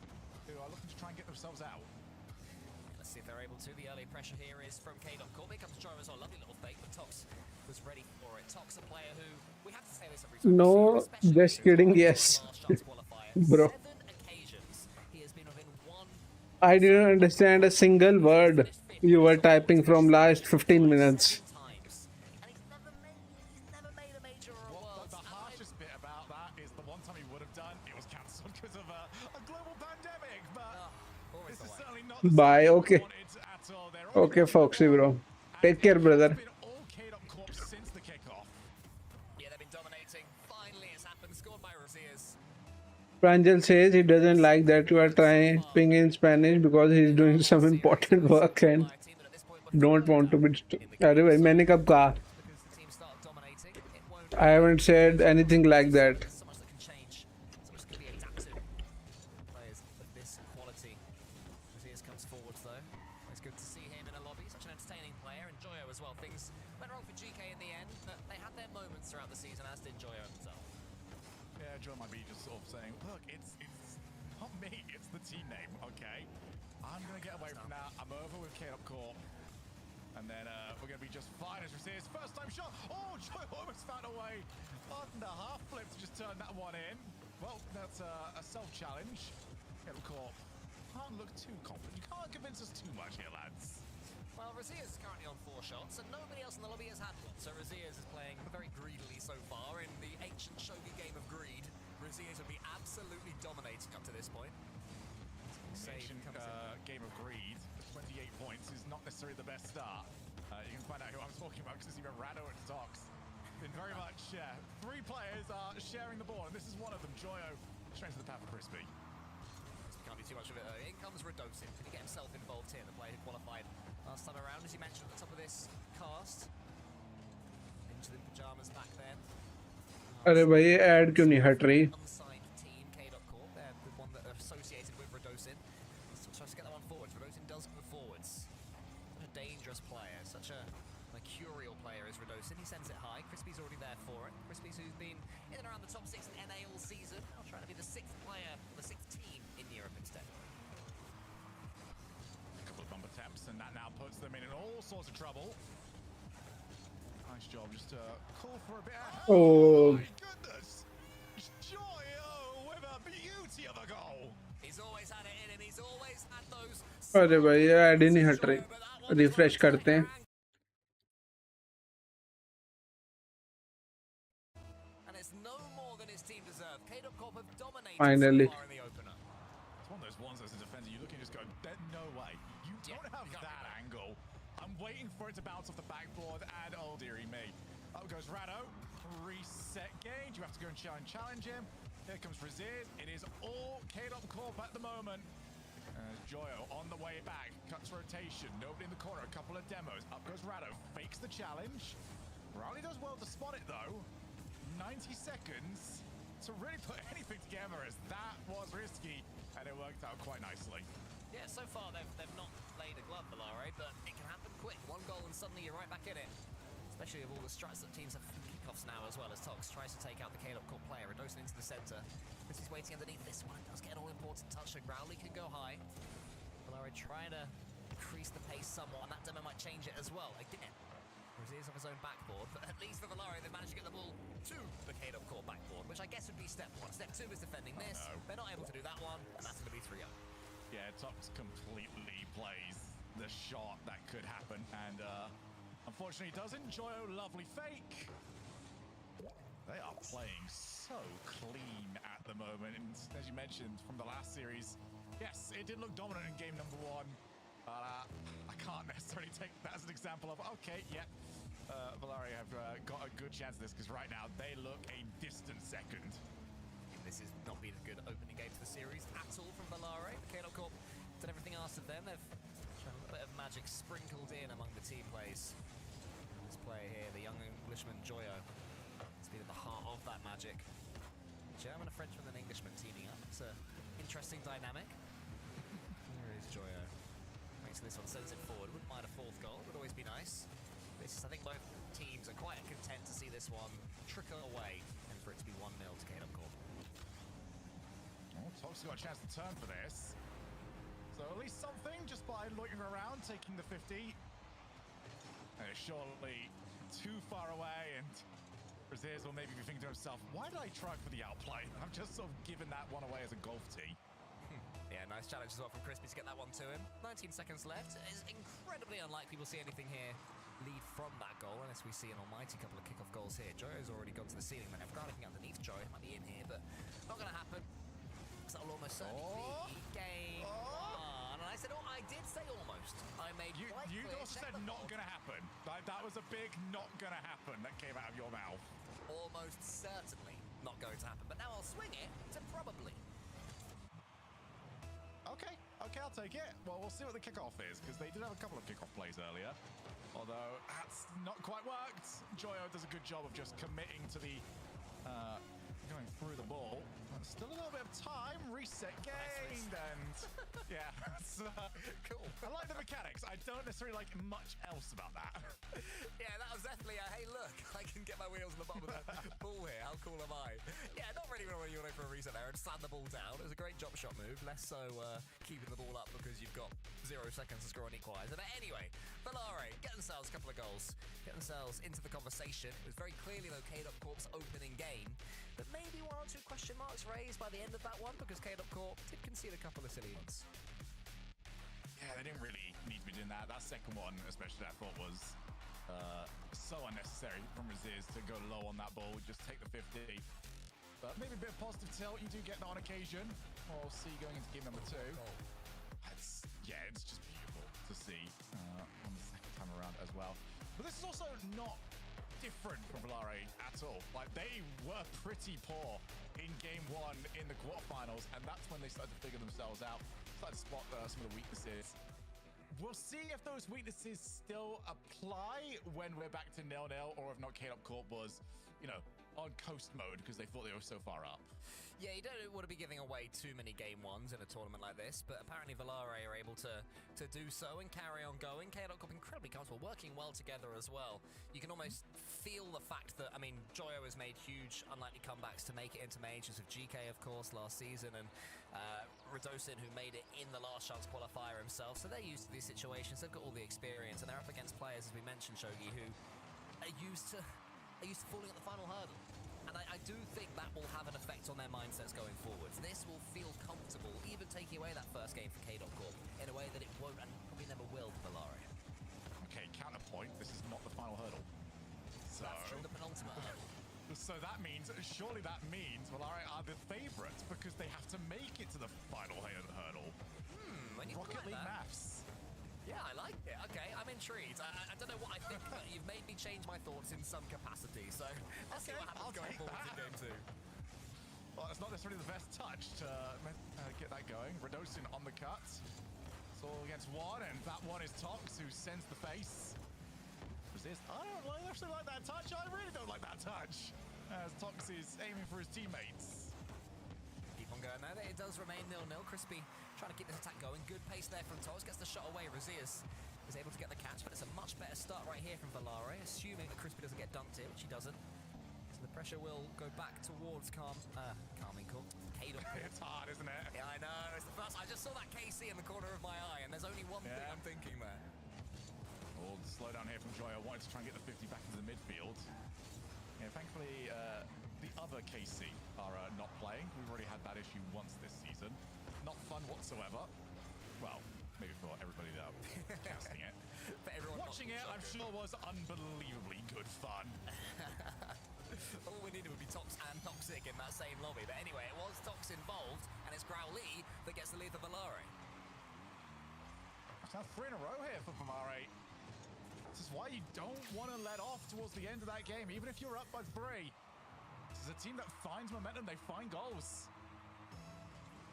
who are looking to try and get themselves out. Let's see if they're able to. The early pressure here is from KDOP Corp. Here comes Joe as well. Lovely little fake, but Tox was ready for it. Tox, a player who we have to say this every time. No, just kidding. Yes, bro. 7 occasions he has been within 1. I didn't understand a single word you were typing from last 15 minutes. The harshest bit about that is the one time he would have done, it was cancelled because of a global pandemic, but this is certainly not the Bye. Okay. at all. Okay, Foxy, bro. Take care, brother. It's been all KDOP Corp since the kickoff. Yeah, they've been dominating. Finally, it's happened. Scored by Rlcs. Prnjl says he doesn't like that you are typing in Spanish because he's doing some important work and don't want to be. अरे भाई मैंने कब कहा? I haven't said anything like that. So much that can change. So much that can be adapted. Players of this quality. Rlcs comes forwards though. It's good to see him in a lobby. Such an entertaining player. And Joyo as well. Things went wrong for GK in the end, but they had their moments throughout the season, as did Joyo himself. Yeah, Joe might be just sort of saying, look, it's not me, it's the team name, okay? I'm going to get away from that. I'm over with KDOP Corp. And then we're going to be just fine as Rlcs. First time shot. Oh, Joe almost found a way on the half flip to just turn that one in. Well, that's a self-challenge. KDOP Corp can't look too confident. You can't convince us too much here, lads. Well, Rlcs is currently on 4 shots, and nobody else in the lobby has had one. So Rlcs is playing very greedily so far in the ancient shogi game of greed. Rlcs would be absolutely dominating up to this point. Ancient game of greed, 28 points is not necessarily the best start. You can find out who I'm talking about because it's even Rado and Tox. Been very much, 3 players are sharing the ball, and this is one of them, Joyo, straight to the path for Crispy. Can't be too much of it. In comes Redosin. Can he get himself involved here? The player who qualified last time around, as you mentioned at the top of this cast. Into the pajamas back then. अरे भाई ये add क्यों नहीं हट रही? Unsigned team, KDOP Corp. They're the one that are associated with Redosin. So tries to get that one forwards. Redosin does go forwards. Such a dangerous player. Such a mercurial player is Redosin. He sends it high. Crispy's already there for it. Crispy's who's been in and around the top 6 in NA all season. Now trying to be the 6th player, the 6th team in Europe instead. A couple of bump attempts, and that now puts them in all sorts of trouble. Nice job, just to call for a bit of help. Oh. My goodness! Joyo with a beauty of a goal. He's always had it in him. He's always had those. अरे भाई ये add ही नहीं हट रही. Refresh करते हैं. And it's no more than his team deserve. KDOP Corp have dominated Finally. so far in the opener. It's one of those ones as a defender, you look and just go, no way. You don't have that angle. I'm waiting for it to bounce off the back backboard, and oh dearie me. Up goes Rado. Reset gauge. You have to go and challenge him. Here comes Raziz. It is all K-Dop Corp at the moment. Joyo on the way back. Cuts rotation. Nobody in the corner. A couple of demos. Up goes Rado. Fakes the challenge. Rowley does well to spot it though. 90 seconds to really put anything together, as that was risky, and it worked out quite nicely. Yeah, so far they've not laid a glove, Valare, but it can happen quick. One goal and suddenly you're right back in it. Especially with all the strats that teams have from kickoffs now, as well as Tox tries to take out the K-Dop Corp player. Redosin into the center. This is waiting underneath. This one does get an all-important touch, so Rowley can go high. Valare trying to increase the pace somewhat, and that demo might change it as well. Again, Raziz off his own backboard, but at least for Valare, they've managed to get the ball to the K-Dop Corp backboard, which I guess would be step one. Step two is defending this. No. They're not able to do that one, and that's going to be 3-0. Yeah, Tox completely plays the shot that could happen, and unfortunately doesn't. Joyo, lovely fake. They are playing so clean at the moment, and as you mentioned from the last series, yes, it did look dominant in game number 1. I can't necessarily take that as an example of, okay, yeah, Valare have got a good chance of this, because right now they look a distant second. This has not been a good opening game to the series at all from Valare. The K-Dop Corp did everything asked of them. They've shown a little bit of magic sprinkled in among the team plays. This player here, the young Englishman Joyo, has been at the heart of that magic. German, a Frenchman, and an Englishman teaming up. It's an interesting dynamic. There is Joyo. Makes this one, sends it forward. Wouldn't mind a 4th goal, would always be nice. This is, I think both teams are quite content to see this one trickle away and for it to be 1-0 to K-Dop Corp. Oh, Tox got a chance to turn for this. So at least something just by loitering around, taking the 50. And it's surely too far away, and Raziz will maybe be thinking to himself, why did I try for the outplay? I've just sort of given that one away as a golf tee. Yeah, nice challenge as well from Crispy to get that one to him. 19 seconds left. It's incredibly unlikely we'll see anything here lead from that goal, unless we see an almighty couple of kickoff goals here. Joyo's already gone to the ceiling. They're looking underneath Joyo. Might be in here, but not going to happen. That will almost certainly be game 1. And I said, I did say almost. I made You also said not going to happen. Like, that was a big not going to happen that came out of your mouth. Almost certainly not going to happen. But now I'll swing it to probably. Okay, I'll take it. Well, we'll see what the kickoff is, because they did have a couple of kickoff plays earlier. Although, that's not quite worked. Joyo does a good job of just committing to the going through the ball. Still a little bit of time. Reset gained, and yeah, cool. I like the mechanics. I don't necessarily like much else about that. Yeah, that was definitely a, hey, look, I can get my wheels on the bottom of the ball here. How cool am I? Yeah, not really when you want to go for a reset there and slam the ball down. It was a great drop shot move. Less so keeping the ball up because you've got 0 seconds to score an equalizer. But anyway, Valare get themselves a couple of goals, get themselves into the conversation. It was very clearly, though, K-Dop Corp's opening game, but maybe 1 or 2 question marks raised by the end of that one, because K-Dop Corp did concede a couple of silly ones. Yeah, they didn't really need to be doing that. That second one, especially, I thought was so unnecessary from Raziz to go low on that ball. Just take the 50. But maybe a bit of positive tilt. You do get that on occasion. We'll see going into game number 2. It's just beautiful to see on the second time around as well. But this is also not different from Valare at all. Like, they were pretty poor in game 1 in the quarterfinals, and that's when they started to figure themselves out, started to spot some of the weaknesses. We'll see if those weaknesses still apply when we're back to 0-0, or if not, K-Dop Corp was, on coast mode because they thought they were so far up. Yeah, you don't want to be giving away too many game 1s in a tournament like this, but apparently Valare are able to do so and carry on going. K-Dop Corp incredibly comfortable, working well together as well. You can almost feel the fact that, Joyo has made huge, unlikely comebacks to make it into majors, with GK, of course, last season, and Redosin, who made it in the last chance qualifier himself. So they're used to these situations. They've got all the experience, and they're up against players, as we mentioned, Shogi, who are used to falling at the final hurdle. And I do think that will have an effect on their mindsets going forwards. This will feel comfortable, even taking away that first game for K-Dop Corp, in a way that it won't and probably never will for Valare. Okay, counterpoint, this is not the final hurdle. So that's true, the penultimate hurdle. So that means, surely that means Valare are the favourites because they have to make it to the final hurdle. When you Rocket League that, maths. Yeah, I like it. Okay, intrigued. I don't know what I think, but you've made me change my thoughts in some capacity. So let's see what happens going forward in game 2. Well, it's not necessarily the best touch to get that going. Radosin on the cut. It's all against one, and that one is Tox, who sends the face. Resist. I don't actually like that touch. I really don't like that touch. As Tox is aiming for his teammates. Keep on going there. It does remain 0-0. Crispy trying to keep this attack going. Good pace there from Tox. Gets the shot away. Razias is able to get the catch, but it's a much better start right here from Valare, assuming that Crispy doesn't get dumped here, which he doesn't. So the pressure will go back towards Calming Cool. It's hard, isn't it? Yeah, I know. It's the first. I just saw that KC in the corner of my eye, and there's only one thing I'm thinking there. Well, slow down here from Joy. I wanted to try and get the 50 back into the midfield. Yeah, thankfully, the other KC are not playing. We've already had that issue once this season. Not fun whatsoever. Well, maybe for everybody that was casting it. For everyone watching it, I'm sure was unbelievably good fun. All we needed would be Tox and Toxic in that same lobby. But anyway, it was Tox involved, and it's Growly that gets the lead for Valare. That's 3 in a row here for Valare. This is why you don't want to let off towards the end of that game, even if you're up by 3. This is a team that finds momentum, they find goals.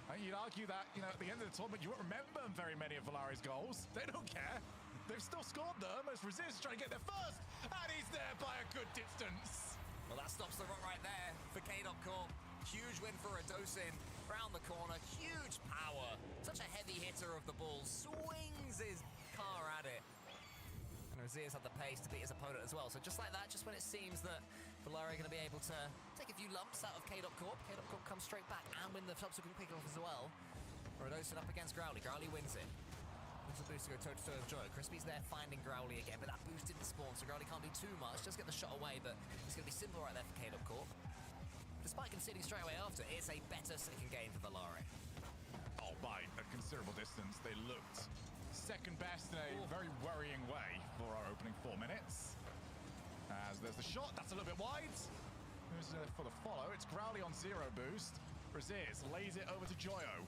And you'd argue that, you know, at the end of the tournament, you won't remember very many of Valare's goals. They don't care. They've still scored them as Resist trying to get there first, and he's there by a good distance. Well, that stops the run right there for K-Dot Corp. Huge win for Radosin. Round the corner, huge power. Such a heavy hitter of the ball. Swings his car at it. And Razias had the pace to beat his opponent as well. So just like that, just when it seems that Valare are going to be able to take a few lumps out of K-Dot Corp, K-Dot Corp comes straight back and win the subsequent pick-off as well. Radosin up against Growly. Growly wins it. Wins the boost to go toe-to-toe with Joy. Crispy's there finding Growly again, but that boost didn't spawn, so Growly can't do too much. Just get the shot away, but it's going to be simple right there for K-Dot Corp. Despite conceding straight away after, it's a better second game for Valare. Oh, by a considerable distance, they looked second best in a very worrying way for our opening 4 minutes. As there's the shot, that's a little bit wide. Who's for the follow? It's Growly on 0 boost. Razias lays it over to Joyo.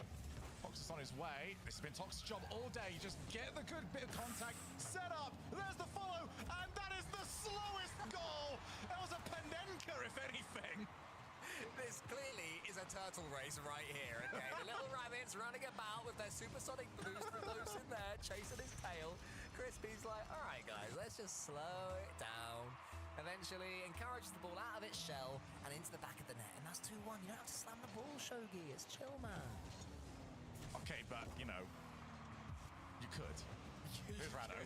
Tox is on his way. This has been Tox's job all day. Just get the good bit of contact, set up. There's the follow, and that is the slowest goal. That was a Penenka, if anything. This clearly is a turtle race right here, okay? The little rabbits running about with their supersonic boost, Radosin there, chasing his tail. Crispy's like, all right, guys, let's just slow it down. Eventually encourages the ball out of its shell and into the back of the net. And that's 2-1. You don't have to slam the ball, Shogi. It's chill, man. Okay, but, you know, you could. Here's Rado.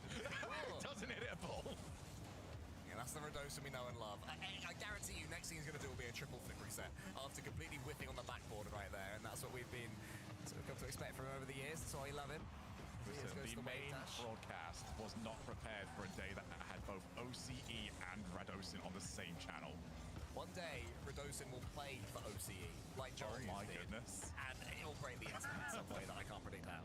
Doesn't hit it a ball. Yeah, that's the Radosin we know and love. I guarantee you, next thing he's going to do will be a triple flip reset after completely whipping on the backboard right there. And that's what we've been come to expect from him over the years. That's why we love him. Listen, the main broadcast was not prepared for a day that had both OCE and Radosin on the same channel. One day, Radosin will play for OCE, like Jory Oh my did, goodness. and it'll break the internet in some way that I can't predict how.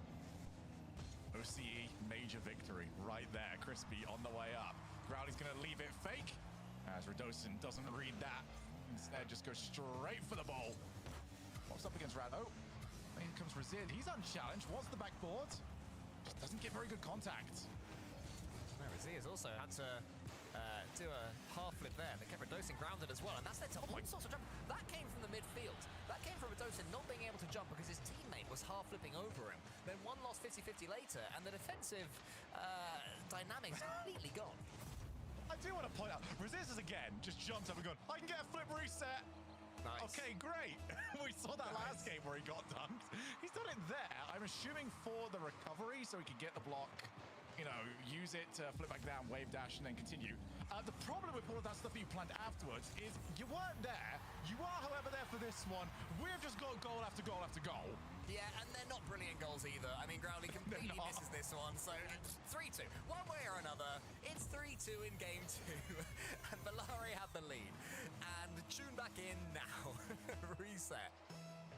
OCE, major victory right there. Crispy on the way up. Growly's going to leave it fake, as Radosin doesn't read that. Instead, just goes straight for the ball. Pops up against Rado. Then comes Razid. He's unchallenged. Wants the backboard. Just doesn't get very good contact. No, Razid has also had to do a half flip there. They kept Radosin grounded as well, and that's led to all sorts of jump. That came from the midfield. That came from Radosin not being able to jump because his teammate was half flipping over him. Then one lost 50-50 later, and the defensive dynamics completely gone. I do want to point out, Resistance again just jumped up and gone, I can get a flip reset. Nice. Okay, great. We saw that last game where he got dunked. He's done it there, I'm assuming for the recovery, so he can get the block, you know, use it to flip back down, wave dash, and then continue. The problem with all of that stuff that you planned afterwards is you weren't there. You are, however, there for this one. We've just got goal after goal after goal. Yeah, and they're not brilliant goals either. I mean, Growly completely misses this one, so 3-2. One way or another, it's 3-2 in game 2, and Valare have the lead. And tune back in now. Reset.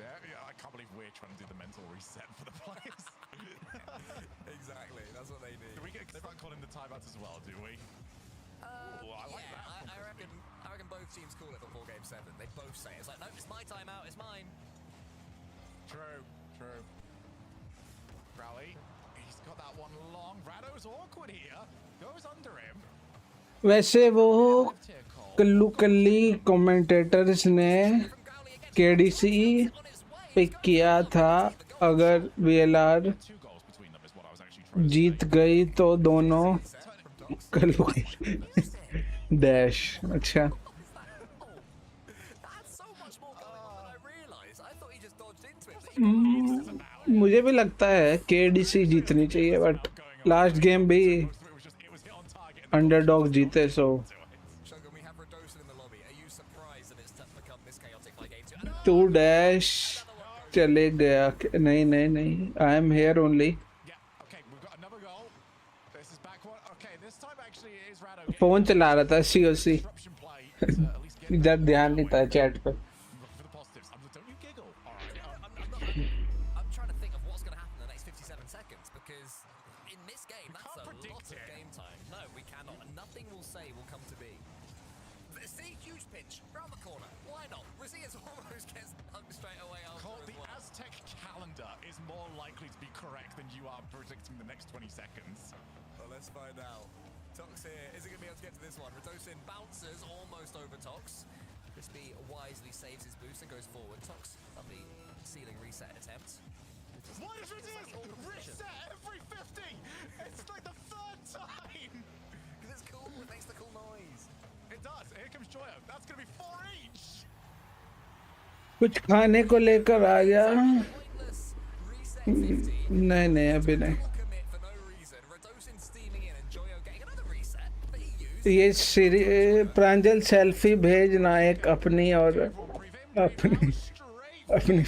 Yeah, I can't believe we're trying to do the mental reset for the players. Exactly, that's what they need. Do we start calling the timeouts as well, do we? Ooh, I like that. I reckon both teams call it before game 7. They both say it. It's like, no, it's my timeout, it's mine. True, true. Growly, he's got that one long. Rado's awkward here. Goes under him. वैसे वो कल्लू कल्ली commentators ने KDC pick किया था, अगर VLR Two goals between them is what I was actually trying to जीत गई तो दोनों कल्लू डैश। अच्छा That's so much more going on than I realized. I thought he just dodged into it. But मुझे भी लगता है केडीसी जीतनी चाहिए, but last game भी अंडरडॉग जीते, सो Shogun, we have Radosin in the lobby. Are you surprised that it's become this chaotic like game 2? And to dash चले गया। नहीं नहीं नहीं, I am here only. Yeah, okay, we've got another goal. This is back one. Okay, this time actually it is Rado. Phone चला रहा था COC, Disruption play to at least get इधर ध्यान नहीं था चैट पे। look for the positives. Don't you giggle. All right. I'm trying to think of what's going to happen in the next 57 seconds because in this game, that's a lot predict of it. game time. No, we cannot. And nothing we'll say will come to be. See, huge pinch round the corner. Why not? Razias almost gets hugged straight away after Cole, as the well. Aztec calendar is more likely to be correct than you are predicting the next 20 seconds. Well, let's find out. Tox here. Is he going to be able to get to this one? Radosin bounces almost over Tox. Crispy wisely saves his boost and goes forward. Tox, lovely ceiling reset attempt. What is Razias? Reset every 50! It's like the third time! Because it's cool. It makes the cool noise. It does. Here comes Joyo. That's going to be 4 each! कुछ खाने को लेकर आ गया। Pointless reset 50. नहीं नहीं अभी नहीं। Full commit for no reason. Radosin steaming in and Joyo getting another reset that he used. ये सीरी प्रांजल सेल्फी भेजना एक अपनी और अपनी अपनी।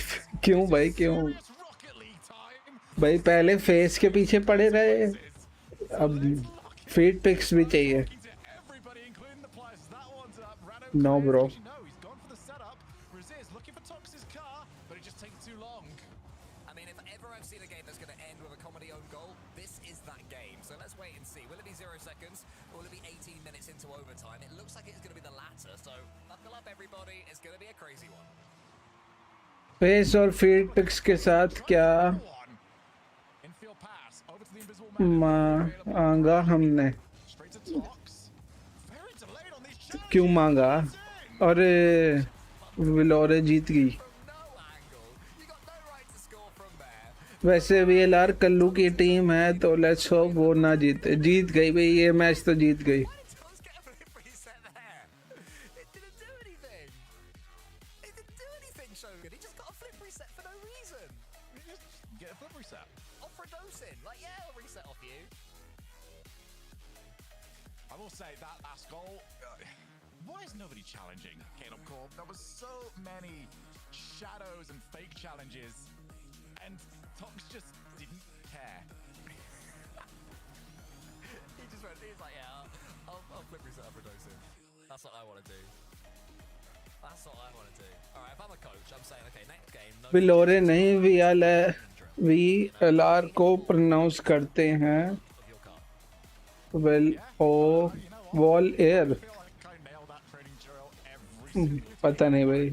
क्यों भाई क्यों Rocket League time! भाई, पहले फेस के पीछे पड़े रहे, अब फीड पिक्स भी चाहिए। Everybody, including the players. That one's up. Rado. No, bro. No, he's gone for the setup. Razias looking for Tox's car, but it just takes too long. I mean, if ever I've seen a game that's going to end with a comedy own goal, this is that game. So let's wait and see. Will it be 0 seconds or will it be 18 minutes into overtime? It looks like it's going to be the latter. So buckle up, everybody. It's going to be a crazy one. Face और feed pics के साथ क्या One. Infield pass. Over to the invisible man. मांगा हमने? Straight to Tox. Very delayed on these challenges. क्यों मांगा? अरे Vlore जीत गई। From no angle. You got no right to score from there. वैसे वीएलआर कल्लू की टीम है तो लेट्स होप वो ना जीते। जीत गई भाई, ये मैच तो जीत गई। Why did Tox get a flip reset there? It didn't do anything. It didn't do anything, Shogun. He just got a flip reset for no reason. You just get a flip reset. Off Radosin. Like, yeah, I'll reset off you. I will say that last goal. Why is nobody challenging Caleb Cole? There was so many shadows and fake challenges, and Tox just didn't care. He just went, he's like, yeah, I'll flip reset up Radosin. That's what I want to do. That's what I want to do. Alright, if I'm a coach, I'm saying, okay, next game, no Vlore नहीं VLR को pronounce करते हैं। of your car. Well oh wall air. I feel like I nail that training drill every single पता नहीं भाई,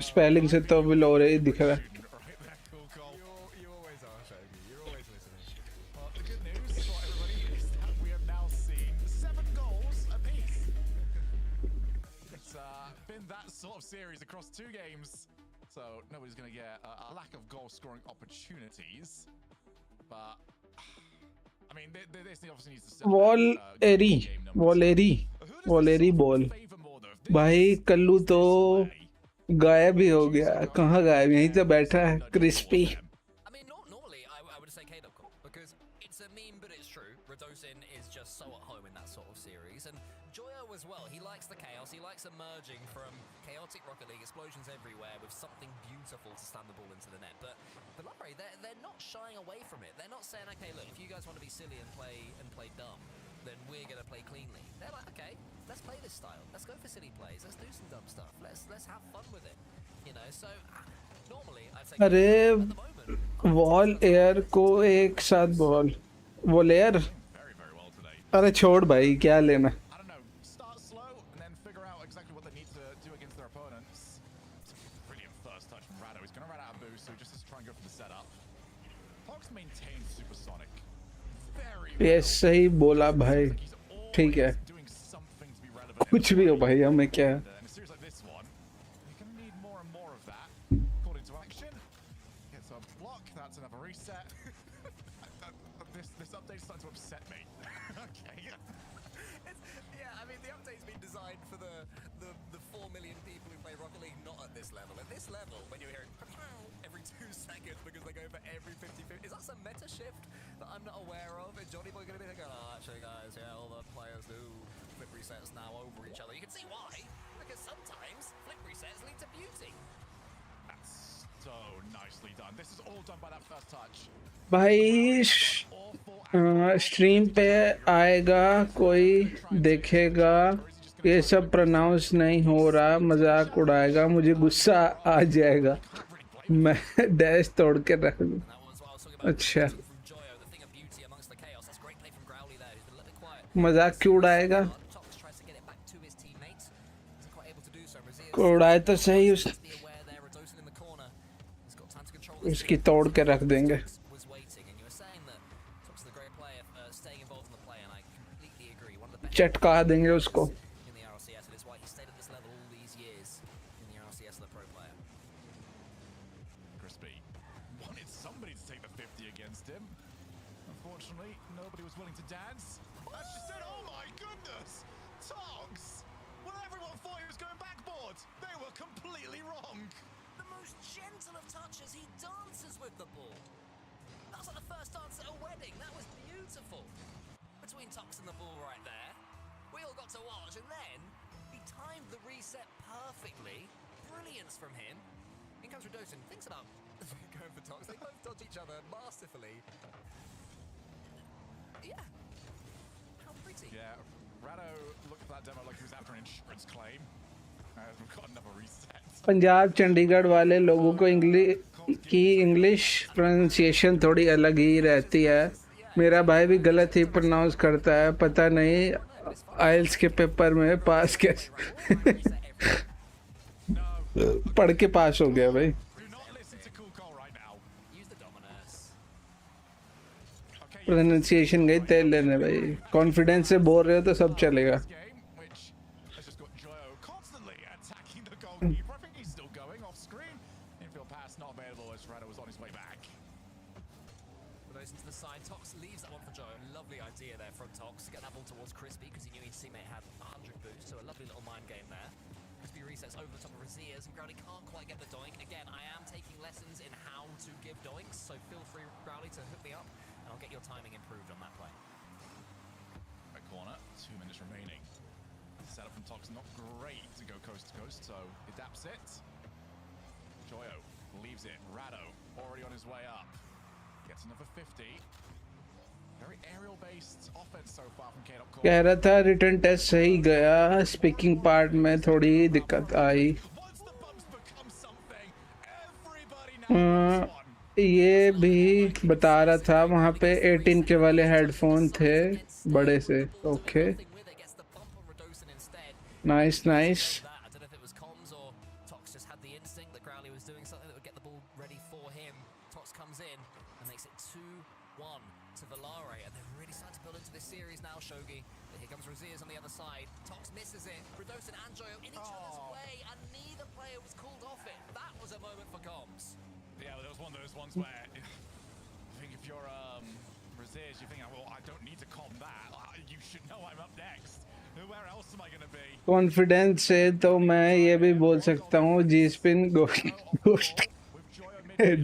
spelling से तो Vlore ही दिख रहा है। right there, cool call. You always are, Shogun. You're always listening. Well, the good news for everybody is that we have now seen 7 goals apiece. It's been that sort of series across 2 games, so nobody's going to get a lack of goal-scoring opportunities. But I mean, this obviously needs to set wall airy ball. भाई कल्लू तो गायब ही हो गया। कहाँ गायब? यहीं तो बैठा है crispy. I mean, normally I would say Caleb call because it's a meme, but it's true. Radosin is just so at home in that sort of series, and Joyo as well. He likes the chaos. He likes emerging from chaotic Rocket League explosions everywhere with something beautiful to slam the ball into the net. But Larry, they're not shying away from it. They're not saying, okay, look, if you guys want to be silly and play dumb, then we're going to play cleanly. They're like, okay, let's play this style. Let's go for silly plays. Let's do some dumb stuff. Let's have fun with it. You know, so normally I'd say अरे at the moment, wall air को एक साथ ball wall air. very, very well today. अरे छोड़ भाई, क्या लेना। I don't know, start slow and then figure out exactly what they need to do against their opponents. Brilliant first touch from Rado. He's going to run out of boost, so he just has to try and go for the setup. Fox maintains supersonic. ये सही बोला भाई, ठीक है, कुछ भी हो भाई, हमें क्या है। This update's starting to upset me. Okay. Yeah, I mean, the update's been designed for the 4 million people who play Rocket League not at this level. At this level, when you're hearing every 2 seconds because they go for every 50-50, is that some meta shift that I'm not aware of? Is Johnny Boy going to be thinking, oh, actually, guys, yeah, all the players do flip resets now over each other? You can see why. Because sometimes flip resets lead to beauty. That's so nicely done. This is all done by that first touch. भाई stream पे आएगा, कोई देखेगा, ये सब pronounce नहीं हो रहा, मजाक उड़ाएगा, मुझे गुस्सा आ जाएगा, मैं डैश तोड़ के रख दूं। अच्छा, मजाक क्यों उड़ाएगा? उड़ाए तो सही, उसकी तोड़ के रख देंगे। चटका देंगे उसको। Crispy wanted somebody to take the 50 against him. Unfortunately, nobody was willing to dance. That's just it. Oh my goodness! Togs! Well, everyone thought he was going backboard. They were completely wrong. The most gentle of touches, he dances with the ball. That was like the first dance at a wedding. That was beautiful. Between Tox and the ball right there. We all got to watch, and then he timed the reset perfectly. Brilliance from him. In comes Redosin. Thinks about going for Tox. They both dodge each other masterfully. Yeah. How pretty. Yeah, Rado looked at that demo like he was after an insurance claim. We've got another reset. Punjab Chandigarh वाले लोगों को English pronunciation थोड़ी अलग ही रहती है। मेरा भाई भी गलत ही प्रोनाउंस करता है, पता नहीं आइल्स के पेपर में पास कैसे पढ़ के पास हो गया भाई। प्रोनाउंसिएशन गई तेल लेने भाई, कॉन्फिडेंस से बोल रहे हो तो सब चलेगा। Timing improved on that play. Right corner, 2 minutes remaining. Setup from Tox not great to go coast to coast, so he adapts it. Joyo leaves it. Rado already on his way up. Gets another 50. Very aerial-based offense so far from K.Core. कह रहा था written test सही गया, speaking part में थोड़ी दिक्कत आई। ये भी बता रहा था वहाँ पे 18 के वाले हेडफोन थे बड़े से। Okay, nice nice. Yeah, well, there was one of those ones where I think if you're Raziers, you think, well, I don't need to calm that. You should know I'm up next. Where else am I going to be? Confidence से तो मैं ये भी बोल सकता हूँ जी spin ghost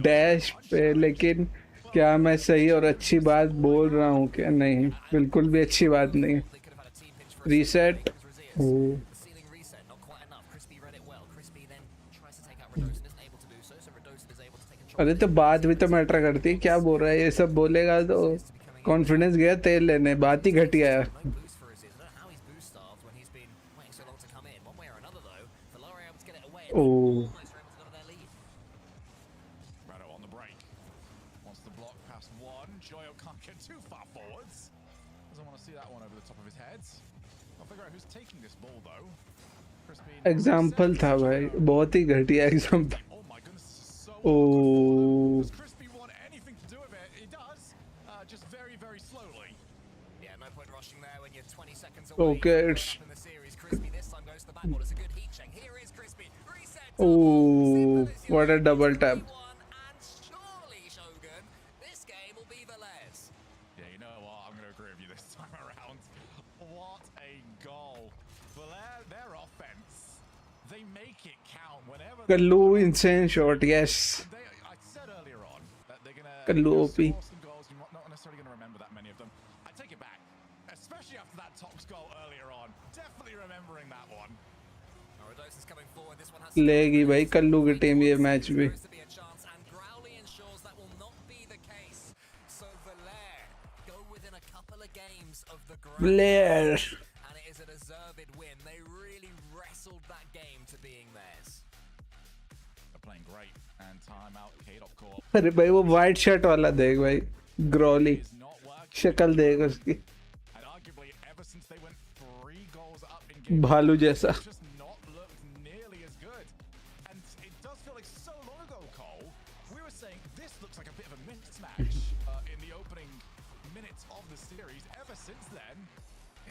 dash पे, लेकिन क्या मैं सही और अच्छी बात बोल रहा हूँ क्या? नहीं, बिल्कुल भी अच्छी बात नहीं। रीसेट अरे तो बात भी तो मैटर करती है, क्या बोल रहा है? ये सब बोलेगा तो कॉन्फिडेंस गया तेल लेने, बात ही घटिया है। ओह एग्जाम्पल था भाई, बहुत ही घटिया example. Oh. just very, very slowly. Yeah, no point rushing there when you're 20 seconds away. Okay, from it's- up in the series. Crispy this time goes to the backboard. It's a good heat check. Here is Crispy. Reset. Oh, what a double tap. And surely, Shogun, this game will be Velez. Yeah, you know what? I'm going to agree with you this time around. What a goal. For their offense, they make it count whenever Kallu insane shot, yes. I said earlier on that they're going to Kallu OP. score some goals. You're not necessarily going to remember that many of them. I take it back, especially after that Tox goal earlier on. Definitely remembering that one. Rodoson's coming forward. This one has लेगी भाई कल्लू की team ये match भी. to be a chance, and Growly ensures that will not be the case. So Valer go within a couple of games of the grand Blair. and it is a deserved win. They really wrestled that game to being theirs. They're playing great. And timeout, K-Dop Corp. अरे भाई वो white shirt वाला देख भाई, ग्रॉली Is not working. शक्ल देख उसकी, And arguably, ever since they went 3 goals up in game, भालू जैसा. it's just not looked nearly as good. And it does feel like so long ago, Cole, we were saying this looks like a bit of a mismatch in the opening minutes of the series. Ever since then,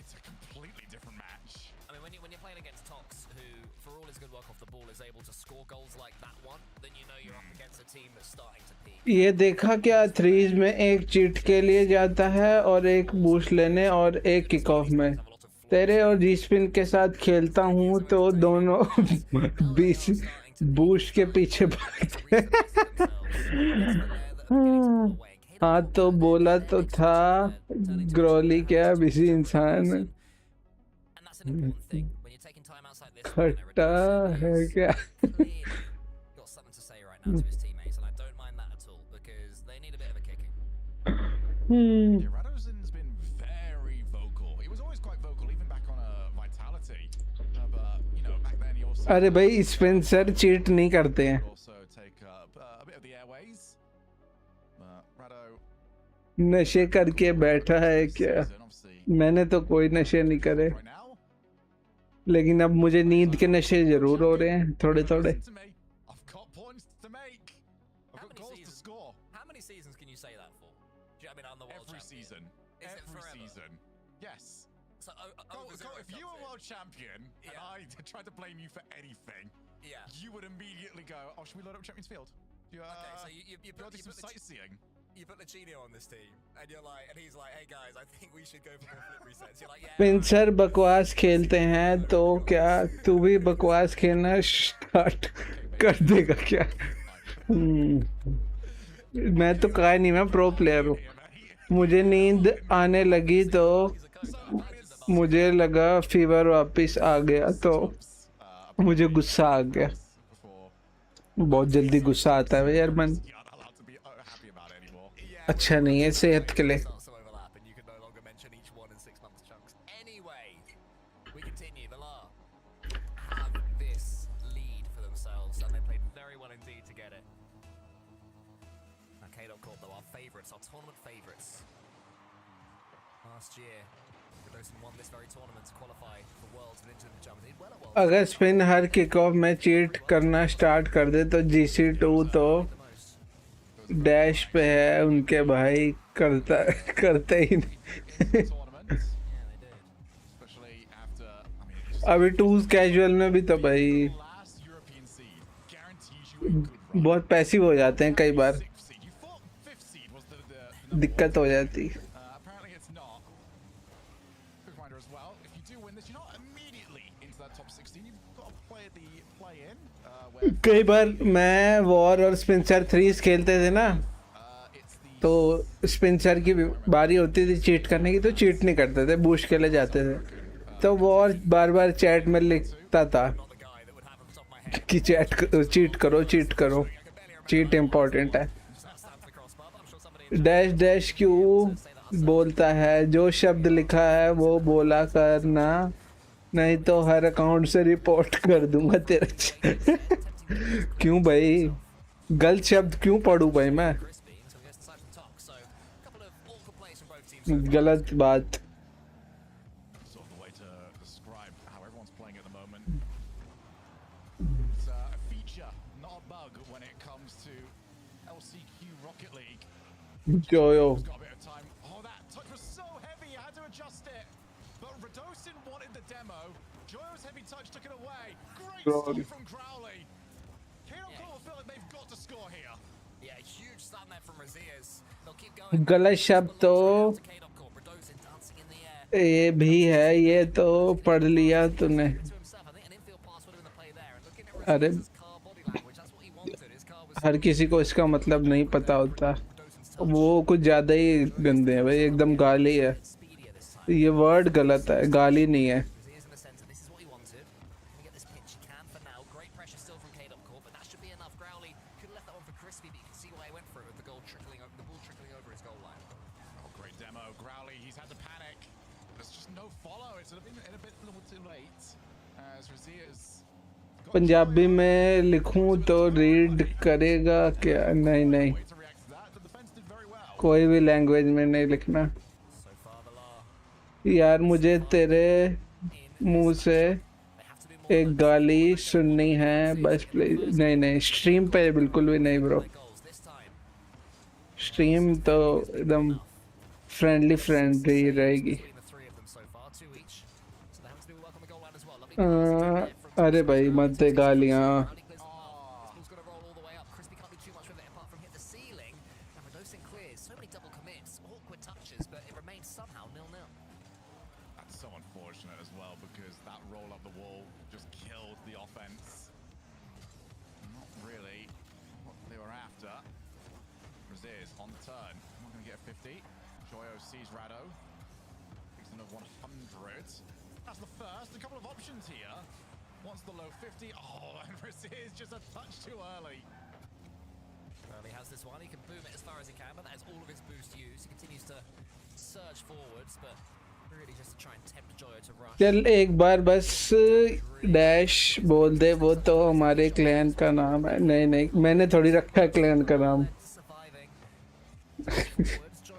it's a completely different match. I mean, when you're playing against Tox, who, for all his good work off the ball, is able to score goals like that one, then you know you're up against a team that's starting to peak. ये देखा क्या, threes में एक cheat के लिए जाता है और एक बूस्ट लेने और एक किक ऑफ में. तेरे और जी स्पिन के साथ खेलता हूँ तो दोनों बीच बूस्ट के पीछे भागते हैं. हाँ तो बोला तो था ग्रोली क्या बिजी इंसान And that's an important thing when you're taking time outside this. खट्टा है क्या. Clearly got something to say right now to his teammates, and I don't mind that at all because they need a bit of a kicking. Yeah, Radosin's been very vocal. He was always quite vocal, even back on Vitality. But, you know, back then he also... अरे भाई Spencer cheat नहीं करते हैं. also take up a bit of the airways. Rado... नशे करके बैठा है क्या. obviously, मैंने तो कोई नशे नहीं करे, right now, लेकिन अब मुझे नींद के नशे जरूर हो रहे हैं थोड़े थोड़े. listen to me. I've got points to make. I've How got many goals to seasons? score. How many seasons can you say that for? Do you, I mean, I'm the world Every champion. season. Is it Every forever? season. Yes. So, over zero If you were something. world champion and Yeah. I tried to blame you for anything, Yeah. you would immediately go, "Oh, should we load up Champions Field? Okay, so you you put, do you some put the sightseeing." you put the Chino on this team, and you're like, and he's like, hey guys, I think we should go for more flip resets. You're like, yeah. Spencer बकवास खेलते हैं तो क्या तू भी बकवास खेलना start कर देगा क्या. मैं तो कहा नहीं, मैं प्रो प्लेयर हूँ. मुझे नींद आने लगी तो मुझे लगा फीवर वापस आ गया तो मुझे गुस्सा आ गया. बहुत जल्दी गुस्सा आता है यार. मन You're not allowed to be happy about it anymore. अच्छा नहीं है सेहत के लिए. Starts to overlap, and you can no longer mention each one in 6 month chunks. Anyway, we continue. Valar have this lead for themselves, and they played very well indeed to get it. K-Dop Corp, though, our favourites, our tournament favourites. Last year, Radosin won this very tournament to qualify for Worlds and into the jump. They did well at Worlds. अगर spin हर kick off में cheat करना start कर दे तो GC2 तो The most. Dash पे है उनके भाई. करते ही नहीं. Tournament, Yeah, they did. especially after, I mean, just अभी टूज कैजुअल में भी तो भाई the last European seed guarantees you a good run. बहुत पैसिव हो जाते हैं कई बार. 6th seed. You thought 5th seed was the number दिक्कत हो जाती. apparently it's not. Quick reminder as well, if you do win this, you're not immediately into that top 16. You've got to play the play-in, where कई बार मैं war और Spencer threes खेलते थे ना, it's the तो स्पेंसर की बारी होती थी चीट करने की तो चीट नहीं करते थे, बूस्ट के लिए जाते थे. तो वॉर बार बार चैट में लिखता था Not the guy that would have off the top of my head. कि चीट करो चीट चीट इम्पोर्टेंट है. That stands for the crossbar, but I'm sure somebody dash dash क्यों बोलता है, जो शब्द लिखा है वो बोला करना, नहीं तो हर अकाउंट से रिपोर्ट कर दूंगा तेरा. क्यों भाई, गलत शब्द क्यों पढ़ूं भाई मैं. Crispy until he gets the side from Tox. So, a couple of awkward plays from both teams. गलत बात. sort of the way to describe how everyone's playing at the moment. It's a feature, not a bug, when it comes to LCQ Rocket League. जो Got a bit of touch took it away. Great Growly. stop from Growly. Kingdom feel like they've got to score here. Yeah, huge stun there from Rlcs. They'll keep going. गलत शब्द तो ये भी है, ये तो पढ़ लिया तूने. अरे हर किसी को इसका मतलब नहीं पता होता. वो कुछ ज्यादा ही गंदे हैं भाई, एकदम गाली है. ये वर्ड गलत है, गाली नहीं है. पंजाबी में लिखूं तो रीड करेगा क्या? नहीं नहीं, कोई भी लैंग्वेज में नहीं लिखना यार. मुझे तेरे मुंह से एक गाली सुननी है बस प्लीज. नहीं नहीं, स्ट्रीम पे बिल्कुल भी नहीं ब्रो. स्ट्रीम तो एकदम फ्रेंडली रहेगी. अरे भाई मत दे गालियाँ. That's so unfortunate as well because that roll up the wall just killed the offense. Not really what they were after. Rlcs on the turn. Not going to get a 50. Joyo sees Rado. Takes another 100. That's the first. A couple of options here. Wants the low 50. Oh, and Rlcs just a touch too early. He has this one. He can boom it as far as he can, but that is all of his boost used. He continues to surge forwards, but really just to try and tempt Joyo to rush. चल एक बार बस dash बोल दे, वो तो हमारे clan का नाम है. नहीं नहीं, मैंने थोड़ी रखा है क्लैन का नाम.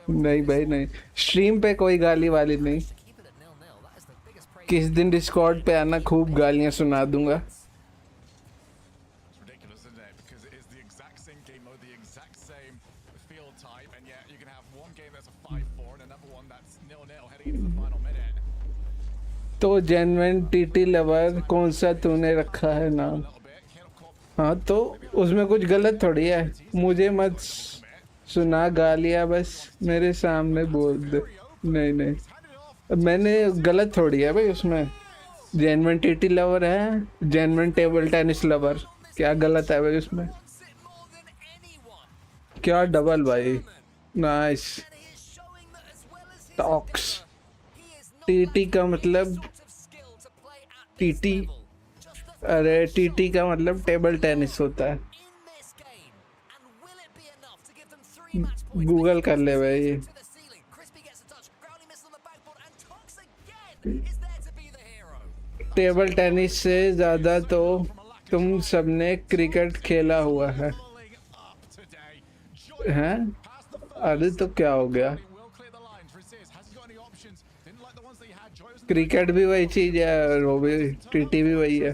नहीं भाई नहीं, स्ट्रीम पे कोई गाली वाली नहीं. किस दिन डिस्कॉर्ड पे आना, खूब गालियां सुना दूंगा. तो जेन्युइन टीटी लवर कौन सा तूने रखा है नाम? हाँ तो उसमें कुछ गलत थोड़ी है. मुझे मत सुना गालियां, बस मेरे सामने बोल दे. नहीं नहीं, मैंने गलत थोड़ी है भाई. उसमें जेन्युइन टीटी लवर है, जेन्युइन टेबल टेनिस लवर. क्या गलत है भाई उसमें? क्या डबल भाई. नाइस. टॉक्स. टीटी का मतलब टीटी, अरे टीटी का मतलब टेबल टेनिस होता है. गूगल कर ले भाई. टेबल टेनिस से ज़्यादा तो तुम सबने क्रिकेट खेला हुआ है. हैं? अरे तो क्या हो गया? क्रिकेट भी वही चीज़ है, वो भी टीटी भी वही है.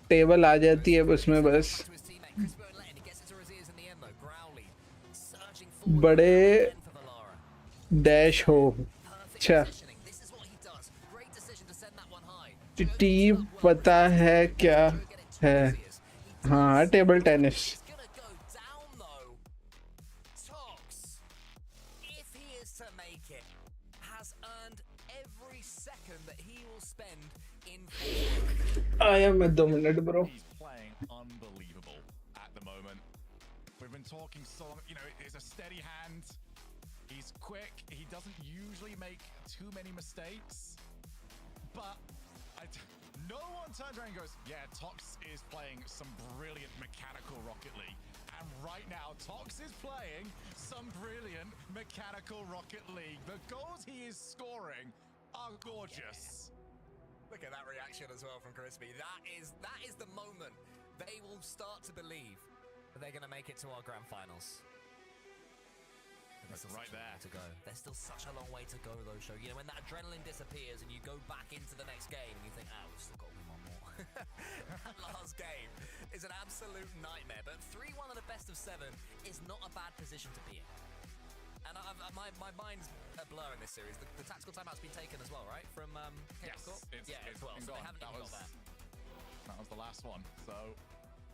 टेबल आ जाती है उसमें बस. बड़े डैश हो. अच्छा, टी पता है क्या है? हाँ, table tennis. I am at 2 minutes, bro. He's playing unbelievable at the moment. We've been talking so long. You know, it's a steady hand. He's quick. He doesn't usually make too many mistakes. But no one turns around and goes, yeah, Tox is playing some brilliant mechanical Rocket League. And right now, Tox is playing some brilliant mechanical Rocket League. The goals he is scoring are gorgeous. Look at that reaction as well from Crispy. That is the moment they will start to believe that they're going to make it to our grand finals. That's right there to go. There's still such a long way to go though, Show. You know, when that adrenaline disappears and you go back into the next game and you think, we've still got one more. That last game is an absolute nightmare. But 3-1 in a best of 7 is not a bad position to be in. And my mind's a blur in this series. The tactical timeout's been taken as well, right? From yes, it's as well. So they haven't even got that. That was the last one. So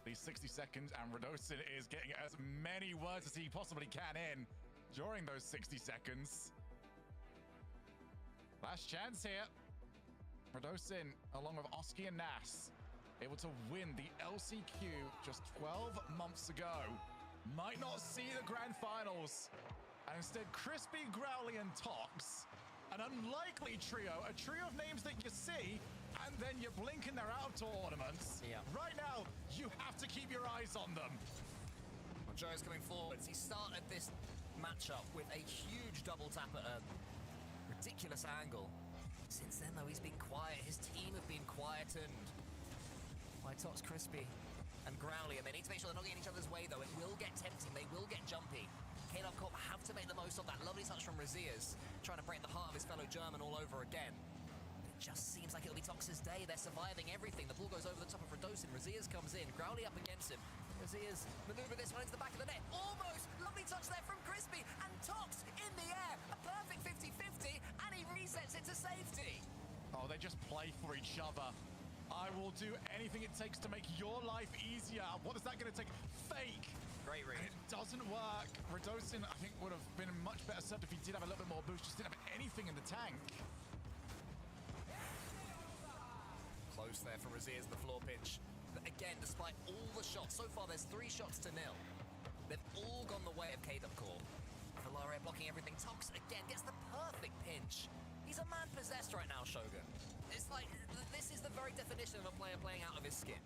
these 60 seconds, and Radosin is getting as many words as he possibly can in during those 60 seconds. Last chance here. Radosin, along with Oski and Nas, able to win the LCQ just 12 months ago. Might not see the grand finals. And instead, Crispy, Growly, and Tox, an unlikely trio, a trio of names that you see, and then you blink and they're out of tournaments. Yeah. Right now, you have to keep your eyes on them. Well, Joe's coming forwards. He started this matchup with a huge double tap at a ridiculous angle. Since then, though, he's been quiet. His team have been quietened by Tox, Crispy, and Growly, and they need to make sure they're not getting each other's way, though. It will get tempting. They will get jumpy. K-Dub Corp have to make the most of that. Lovely touch from Raziers, trying to break the heart of his fellow German all over again. It just seems like it'll be Tox's day. They're surviving everything. The ball goes over the top of Radosin. Raziers comes in. Growly up against him. Raziers maneuver this one into the back of the net. Almost! Lovely touch there from Crispy. And Tox in the air. A perfect 50-50. And he resets it to safety. Oh, they just play for each other. I will do anything it takes to make your life easier. What is that going to take? Fake. Great read. And it doesn't work. Radosin, I think, would have been much better served if he did have a little bit more boost. Just didn't have anything in the tank. Close there from Raziers, the floor pinch. But again, despite all the shots, so far there's 3 shots to 0. They've all gone the way of K-Dub Corp. Valaria blocking everything. Tox again gets the perfect pinch. He's a man possessed right now, Shogun. It's like, this is the very definition of a player playing out of his skin.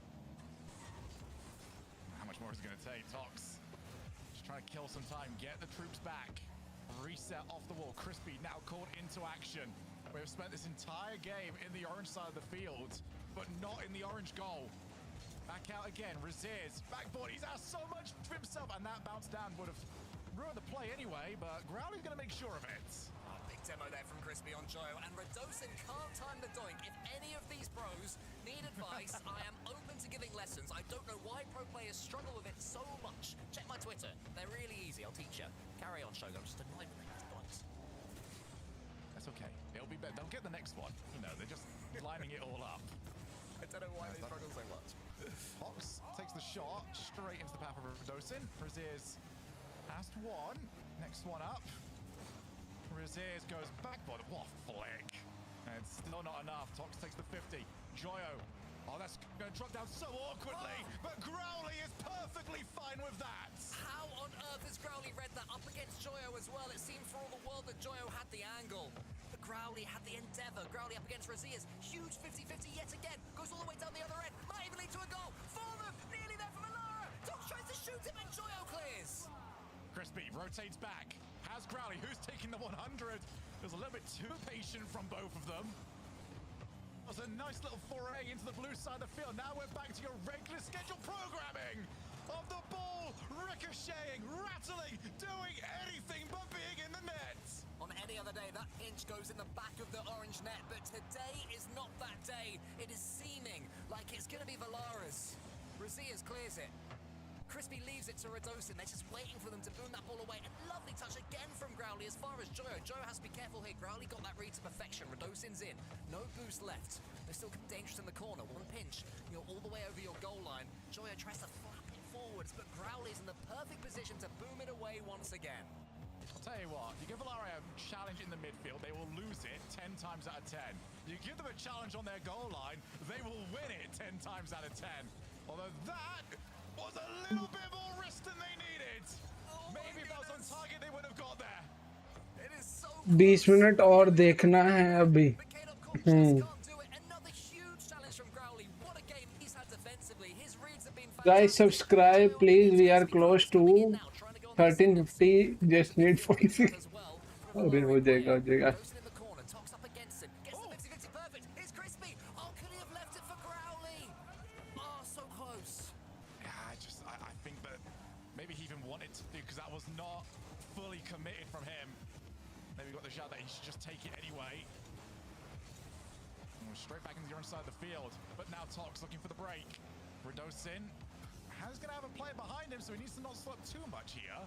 How much more is it going to take? Tox just trying to kill some time, get the troops back, reset off the wall. Crispy now called into action. We have spent this entire game in the orange side of the field, but not in the orange goal. Back out again, Raziers, backboard, he's asked so much for himself, and that bounce down would have ruined the play anyway, but Growly's going to make sure of it. Big demo there from Crispy on Joe, and Radosin can't time the doink. If any of these pros need advice, I am open to giving lessons. I don't know why pro players struggle with it so much. Check my Twitter. They're really easy. I'll teach you. Carry on, Shogun. I'm just annoyed with these doinks. That's okay. It'll be better. They'll get the next one. You know, they're just lining it all up. I don't know why they struggle so much. Fox takes the shot straight into the path of Radosin. Raziers has one. Next one up. Raziers goes backboard. What a flick. And it's still not enough. Tox takes the 50. Joyo. Oh, that's going to drop down so awkwardly. But Growly is perfectly fine with that. How on earth has Growly read that up against Joyo as well? It seemed for all the world that Joyo had the angle. But Growly had the endeavor. Growly up against Raziers. Huge 50-50 yet again. Goes all the way down the other end. Might even lead to a goal. For them. Nearly there from Alara. Tox tries to shoot him and Joyo clears. Crispy rotates back. Has Growly, who's taking the 100. It was a little bit too patient from both of them. It was a nice little foray into the blue side of the field. Now we're back to your regular scheduled programming of the ball ricocheting, rattling, doing anything but being in the net. On any other day, that pinch goes in the back of the orange net, but today is not that day. It is seeming like it's going to be Valara's. Raziers clears it. Crispy leaves it to Radosin. They're just waiting for them to boom that ball away. And lovely touch again from Growly as far as Joyo. Joyo has to be careful here. Growly got that read to perfection. Radosin's in. No boost left. They're still dangerous in the corner. One pinch. You're all the way over your goal line. Joyo tries to flap it forwards, but Growly's in the perfect position to boom it away once again. I'll tell you what, you give Valaria a challenge in the midfield, they will lose it 10 times out of 10. You give them a challenge on their goal line, they will win it 10 times out of 10. Although that was a little bit more risk than they needed. Maybe if that was on target, they would have got there. It is so 20 minute और देखना है अभी. Guys, subscribe please. We are close to 1350. Just need 46. अरे हो जाएगा, हो जाएगा. I think that maybe he even wanted to do, because that was not fully committed from him. Maybe got the shot that he should just take it anyway. And we're straight back into the orange side of the field. But now Tox looking for the break. Radosin has going to have a player behind him, so he needs to not slip too much here.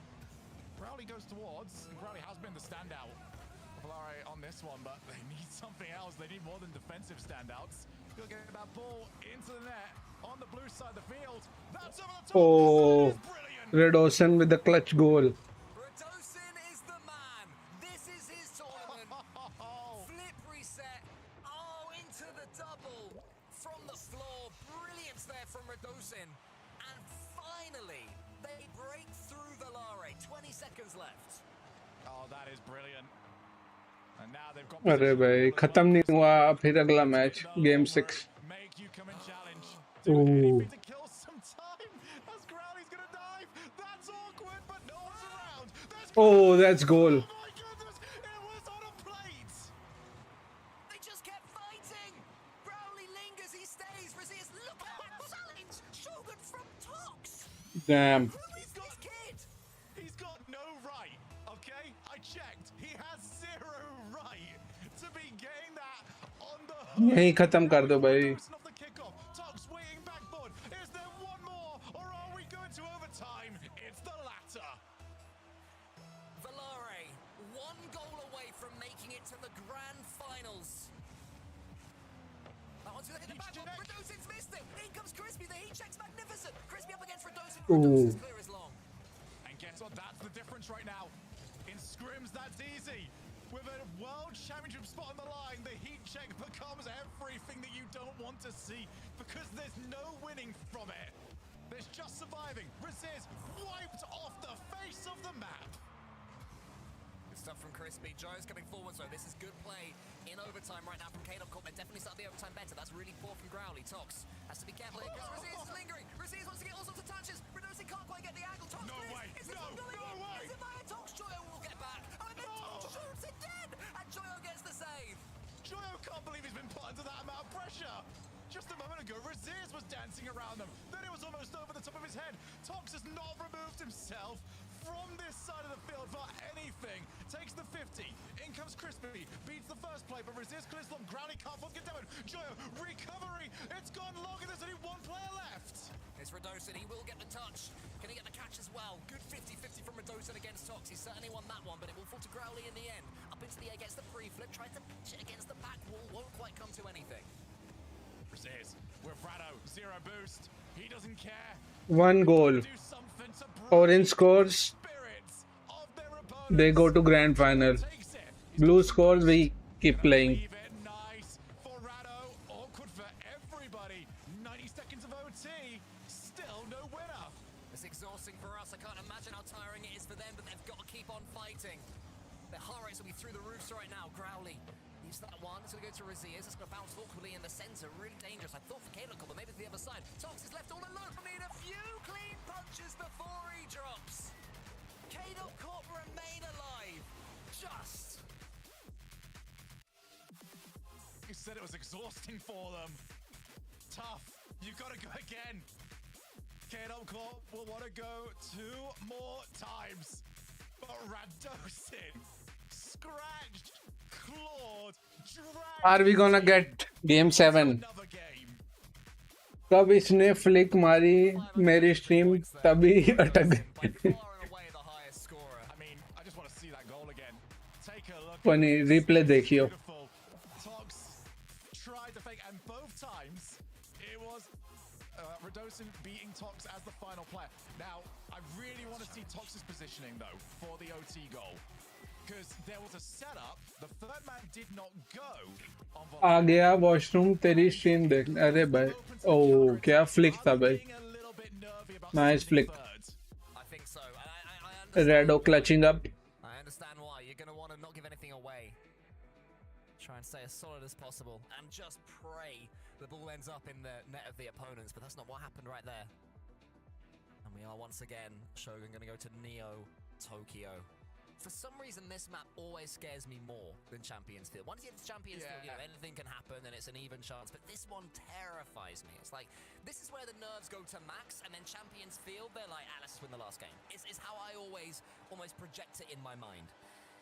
Growly goes towards, and Growly has been the standout of Valare on this one, but they need something else. They need more than defensive standouts. He'll get that ball into the net on the blue side of the field. That's over the top. Oh, That is brilliant. Red Ocean with the clutch goal. Radosin is the man. This is his tournament. Flip reset. Oh, into the double from the floor. Brilliance there from Radosin. And finally, they break through Valare. 20 seconds left. Oh, that is brilliant. And now they've got अरे भाई खत्म नहीं हुआ फिर अगला match game 6. Make you come and challenge. Do anything to kill some time. As Growly's gonna dive. That's awkward, but no one's around. Oh, that's goal. Oh my goodness, it was on a plate. They just kept fighting. Growly lingers, he stays. Razias, look at that challenge. Shogun from Tox. Damn. Who is this kid? He's got no right, okay? I checked. He has zero right to be getting that on the hook. यहीं खत्म कर दो भाई. Of the kickoff. Tox waiting backboard. Is there one more, or are we going to overtime? It's the latter. Valare, one goal away from making it to the grand finals. That one's gonna hit the backboard. Radosin's missed it. In comes Crispy. The heat check's magnificent. Crispy up against Radosin. Radosin's clear as long. And guess what? That's the difference right now. In scrims, that's easy. With a world championship spot on the line, the heat check becomes everything that you don't want to see because there's no winning from it. There's just surviving. Resist wiped off the face of the map. Good stuff from Crispy. Joe's coming forward, so this is good play in overtime right now from KDOC. They definitely started the overtime better. That's really poor from Growly. Tox has to be careful here because Razias is lingering. Razias wants to get all sorts of touches. Radosin can't quite get the angle. Tox No way. Is this No, one going no in? way. Is it via Tox? Joyo will get back. Oh, and then Tox shoots it dead. And Joyo gets the save. Joyo can't believe he's been put under that amount of pressure. Just a moment ago, Razias was dancing around them. Then it was almost over the top of his head. Tox has not removed himself from this side of the field for anything. Takes the 50. In comes Crispy. Beats the first play, but Razias clears long. Growly can't get down. Joyo, recovery. It's gone long and there's only one player left. It's Radosin. He will get the touch. Can he get the catch as well? Good 50-50 from Radosin against Tox. He certainly won that one, but it will fall to Growly in the end. Up into the air, gets the pre-flip. Tries to pitch it against the back wall. Won't quite come to anything. Razias with Rado. Zero boost. He doesn't care. 1 goal. Do something to Orange scores. spirits of their opponents. They go to grand final. Takes it. Blue scores. We keep playing. Leave it. Nice for Rado. Awkward for everybody. 90 seconds of OT. Still no winner. It's exhausting for us. I can't imagine how tiring it is for them, but they've got to keep on fighting. Their heart rates will be through the roofs right now. Growly leaves that one. It's going to go to Razias. It's going to bounce awkwardly in the center. Really dangerous. I thought for KDOC, but maybe to the other side. Tox is left all alone. I need a few clean punches before he drops. KDOC Corp remain alive. Just. You said it was exhausting for them. Tough. You gotta go again. KDOC Corp will want to go 2 more times. But Radosin scratched, clawed, dragged. Are we gonna get game 7? Another game. कब इसने flick मारी मेरी stream तभी अटक गई. By far and away the highest scorer. I mean, I just want to see that goal again. Take a look. Funny, replay देखियो. Beautiful. Tox tried to fake, and both times it was Radosin beating Tox as the final player. Now, I really want to see Tox's positioning though for the OT goal. Because there was a setup, the third man did not go on आ गया washroom तेरी stream देख. अरे भाई. ओह क्या flick था भाई. being a little bit nervy about Nice scoring flick. third. I think so. I understand. Rado clutching up. I understand why. You're going to want to not give anything away. Try and stay as solid as possible and just pray the ball ends up in the net of the opponents, but that's not what happened right there. And we are once again, Shogun going to go to Neo Tokyo. For some reason, this map always scares me more than Champions Field. Once you get to Champions Field, you know, anything can happen and it's an even chance. But this one terrifies me. It's like, this is where the nerves go to max, and then Champions Field, they're like, let's just win the last game. It's how I always almost project it in my mind.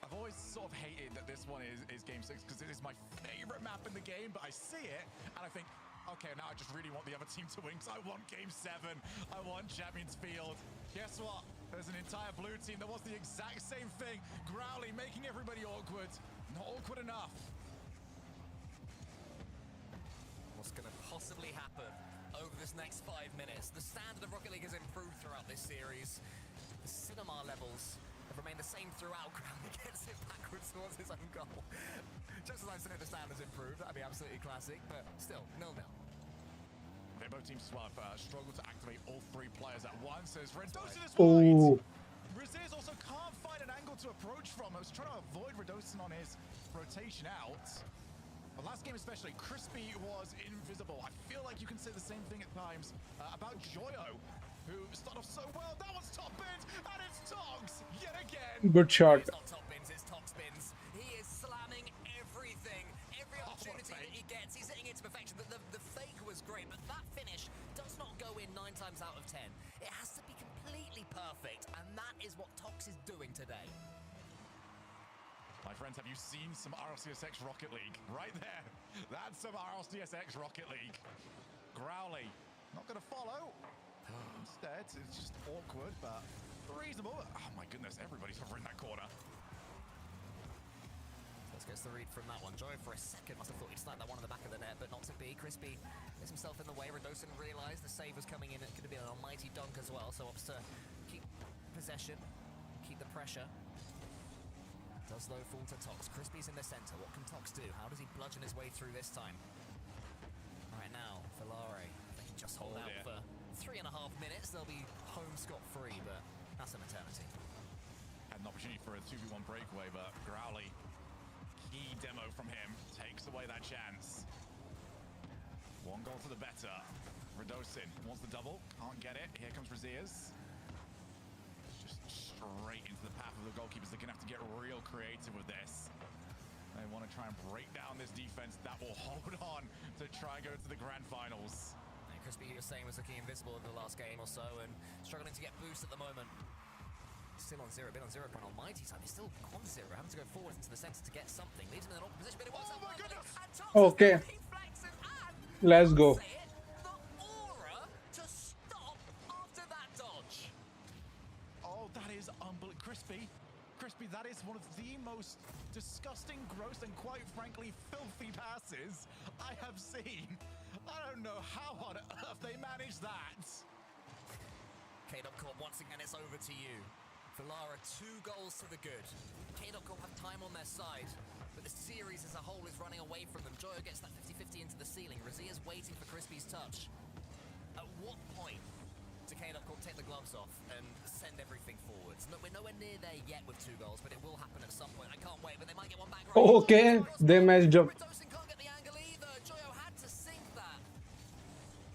I've always sort of hated that this one is Game 6 because it is my favorite map in the game, but I see it and I think, okay, now I just really want the other team to win because I want Game 7. I want Champions Field. Guess what? There's an entire blue team that wants the exact same thing. Growly making everybody awkward. Not awkward enough. What's going to possibly happen over this next 5 minutes? The standard of Rocket League has improved throughout this series. The cinema levels have remained the same throughout. Growly gets it backwards towards his own goal. Just as I say, the standards improved. That'd be absolutely classic, but still, 0-0. Okay, both teams as well have struggled to activate all 3 players at once as Redosin is Oh. wide. Raziz also can't find an angle to approach from. I was trying to avoid Redosin on his rotation out. The last game especially, Crispy was invisible. I feel like you can say the same thing at times about Joyo, who started off so well. That was top bins, and it's Togs yet again. Good shot. It's not top bins, it's top spins. He is slamming everything. Every opportunity that he gets, he's hitting it to perfection. The fake was great, but that finish does not go in 9 times out of 10. It has to be completely perfect, and that is what Tox is doing today. My friends, have you seen some RLCSX Rocket League? Right there. That's some RLCSX Rocket League. Growly, not going to follow. Instead, it's just awkward, but reasonable. Oh my goodness, everybody's over in that corner. Let's get the read from that one. Joy for a second must have thought he'd snipe that one in the back of the net, but not to be. Crispy gets himself in the way. Redosin realised the save was coming in. It could have been an almighty dunk as well, so opts to keep possession, keep the pressure. Does though fall to Tox. Crispy's in the centre. What can Tox do? How does he bludgeon his way through this time? Right now, Valare, they can just hold out for 3.5 minutes. They'll be home scot-free, but that's an eternity. Had an opportunity for a 2v1 breakaway, but Growly, key demo from him, takes away that chance. 1 goal to the better. Redosin wants the double, can't get it. Here comes Razias. Just straight into the path of the goalkeepers. They're gonna have to get real creative with this. They want to try and break down this defense that will hold on to try and go to the grand finals. And Crispy, you were saying, was looking invisible in the last game or so and struggling to get boost at the moment. Still on 0, been on 0 for an almighty time. He's still on 0, having to go forward into the centre to get something. Leaves him in an awkward position, but it works out perfectly. Okay. Let's go. The aura to stop after that dodge. Oh, that is unbelievable. Crispy, that is one of the most disgusting, gross, and quite frankly, filthy passes I have seen. I don't know how on earth they managed that. K.Corp, once again, it's over to you. Valara, 2 goals to the good. K.Corp have time on their side, but the series as a whole is running away from them. Joyo gets that 50-50 into the ceiling. Razia's waiting for Crispy's touch. At what point do K.Corp take the gloves off and send everything forwards? Look, we're nowhere near there yet with 2 goals, but it will happen at some point. I can't wait, but they might get one back. Okay, they matched up. Redosin can't get the angle either. Joyo had to sink that.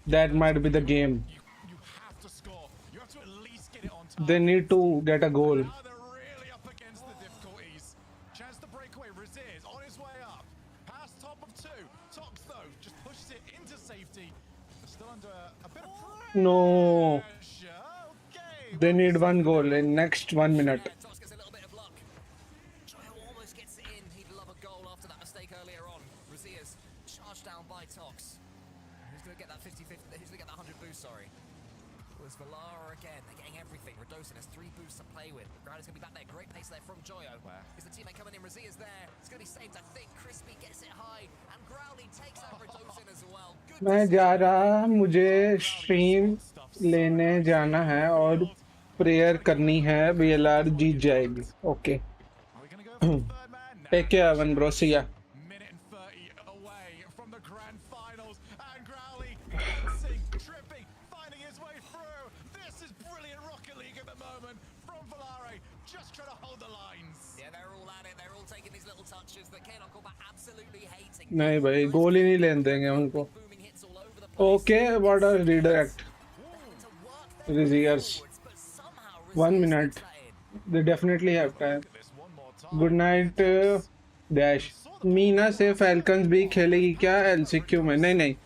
That might be the game. You have to score. You have to at least get it on time. They need to get a goal. Now they're really up against the difficulties. Chance to break away. Raziz on his way up. Past top of 2. Tox though just pushes it into safety. They're still under a bit of pressure. No. Okay. They need 1 goal in next 1 minute. Yeah, Tox gets a little bit of luck. Joyo almost gets it in. He'd love a goal after that mistake earlier on. Razia's charged down by Tox. Who's going to get that 50-50? Who's going to get that 100 boost, sorry? It was Valara again. They're getting everything. Redosin has 3 boosts to play with. Growly's going to be back there. Great pace there from Joyo. Is the teammate coming in? Razia's there. It's going to be saved, I think. Crispy gets it high. And Growly takes out Redosin as well. Good मैं जा रहा, मुझे stream लेने जाना है और prayer करनी है BLR जीत जाएगी. Okay. Are we gonna go for the third man now? Take care one bro, see ya. Minute and 30 away from the grand finals, and Growly dancing, tripping, finding his way through. This is brilliant Rocket League at the moment from Valare, just trying to hold the lines. Yeah, they're all at it. They're all taking these little touches that K.Corp are absolutely hating. नहीं भाई, गोल ही नहीं लेने देंगे उनको. Booming hits all over the place. Okay, what a redirect. Razias. 1 minute. They definitely have time. Good night, Dash. Meena से Falcons भी खेलेगी क्या LCQ में? नहीं.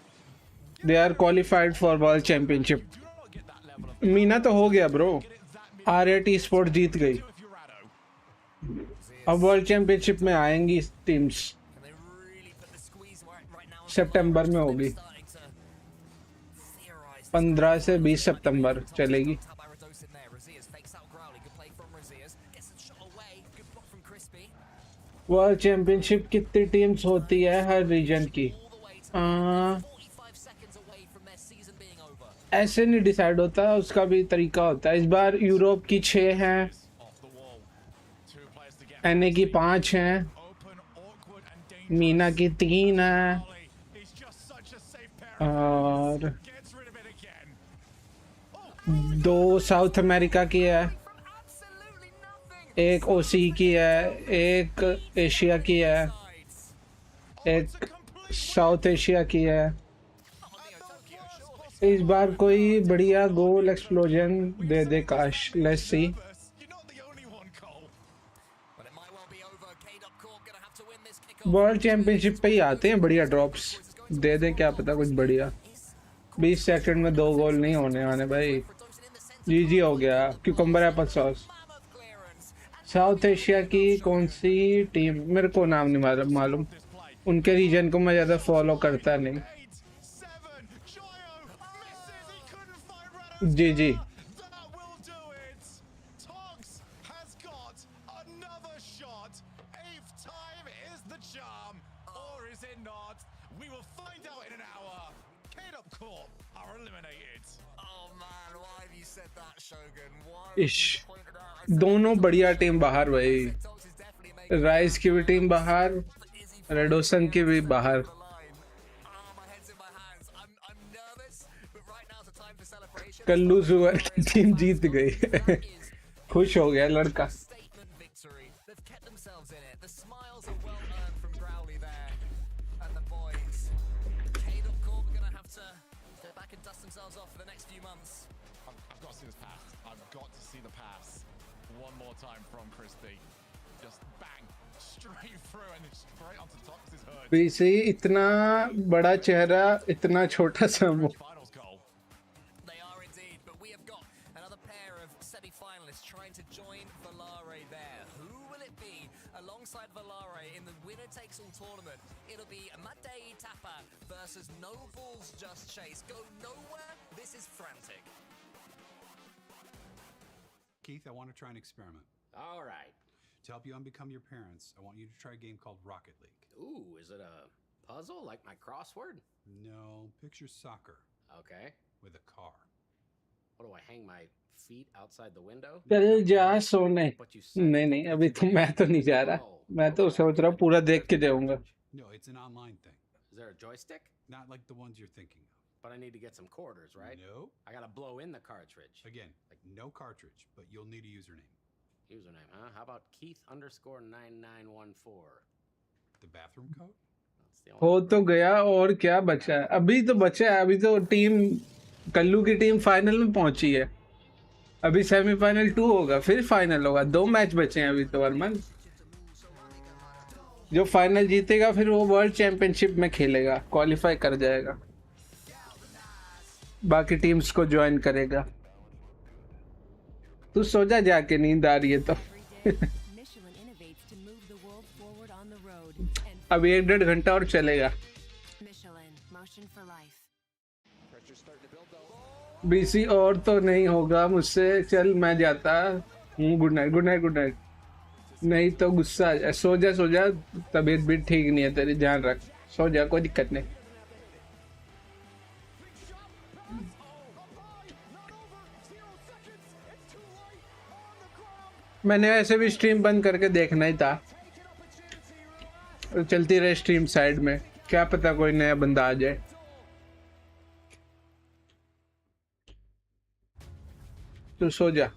They are qualified for World Championship. Meena तो हो गया bro. R8 Sport जीत गई. अब वर्ल्ड चैंपियनशिप में आएंगी टीम्स. सितंबर में होगी. 15 से 20 सितंबर चलेगी. वर्ल्ड चैंपियनशिप कितनी टीम्स होती है हर रीजन की? ऐसे नहीं डिसाइड होता, उसका भी तरीका होता है। इस बार यूरोप की 6 हैं, एनए की 5 हैं, मीना की 3 हैं, और 2 साउथ अमेरिका की है, एक ओसी की है, एक एशिया की है, एक साउथ एशिया की है। इस बार कोई बढ़िया गोल एक्सप्लोजन दे दे काश। Let's see. वर्ल्ड चैंपियनशिप पे ही आते हैं बढ़िया ड्रॉप्स, दे दे क्या पता कुछ बढ़िया। 20 सेकंड में 2 गोल नहीं होने वाले भाई। जीजी हो गया। Cucumber Apple sauce. South Asia की कौन सी टीम? मेरे को नाम नहीं मालूम, उनके रीजन को मैं ज़्यादा फॉलो करता नहीं। जी जी। इश, दोनों बढ़िया टीम बाहर भाई। राइस की भी टीम बाहर, रेडोसन की भी बाहर। कल्लू सुअर की टीम जीत गई। खुश हो गया लड़का। पीसी इतना बड़ा चेहरा, इतना छोटा सा मुंह। Keith, I want to try an experiment. All right. To help you unbecome your parents, I want you to try a game called Rocket League. Ooh, is it a puzzle like my crossword? No, picture soccer. Okay. With a car. What do I hang my feet outside the window? चल जा सोने। नहीं नहीं, अभी तो मैं तो नहीं जा रहा, मैं तो सोच रहा हूँ पूरा देख के जाऊंगा। No, it's an online thing. Is there a joystick? Not like the ones you're thinking of. But I need to get some quarters, right? No. I gotta blow in the cartridge. Again, like no cartridge, but you'll need a username. Username, huh? How about Keith_9914? The bathroom code? हो तो गया, और क्या बचा है? अभी तो बचा है, अभी तो टीम कल्लू की टीम फाइनल में पहुंची है। अभी सेमीफाइनल 2 होगा, फिर फाइनल होगा। 2 मैच बचे हैं अभी तो अरमान। जो फाइनल जीतेगा फिर वो वर्ल्ड चैंपियनशिप में खेलेगा, क्वालिफाई कर जाएगा, बाकी टीम्स को ज्वाइन करेगा। तू सो जा जाके, नींद आ रही है तो। अभी 1-1.5 घंटा और चलेगा। बीसी और तो नहीं होगा मुझसे, चल मैं जाता हूँ। Good night good night good night. नहीं तो गुस्सा आ जाए। सो जा, तबीयत भी ठीक नहीं है तेरी, ध्यान रख, सो जा, कोई दिक्कत नहीं। मैंने वैसे भी स्ट्रीम बंद करके देखना ही था, चलती रहे स्ट्रीम साइड में, क्या पता कोई नया बंदा आ जाए। तो सो जा।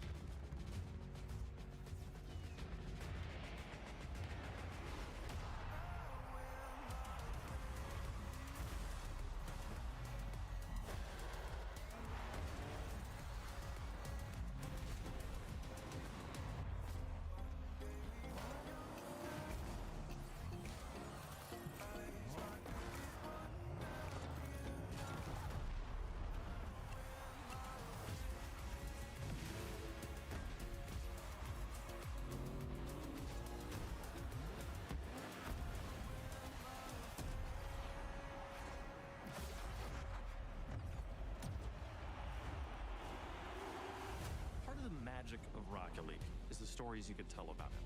Magic of Rocket League is the stories you could tell about it.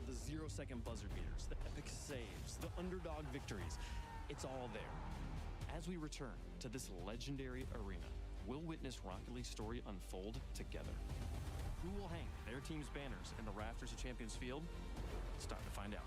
The 0 0-second buzzer beaters, the epic saves, the underdog victories. It's all there. As we return to this legendary arena, we'll witness Rocket League's story unfold together. Who will hang their team's banners in the rafters of Champions Field? It's time to find out.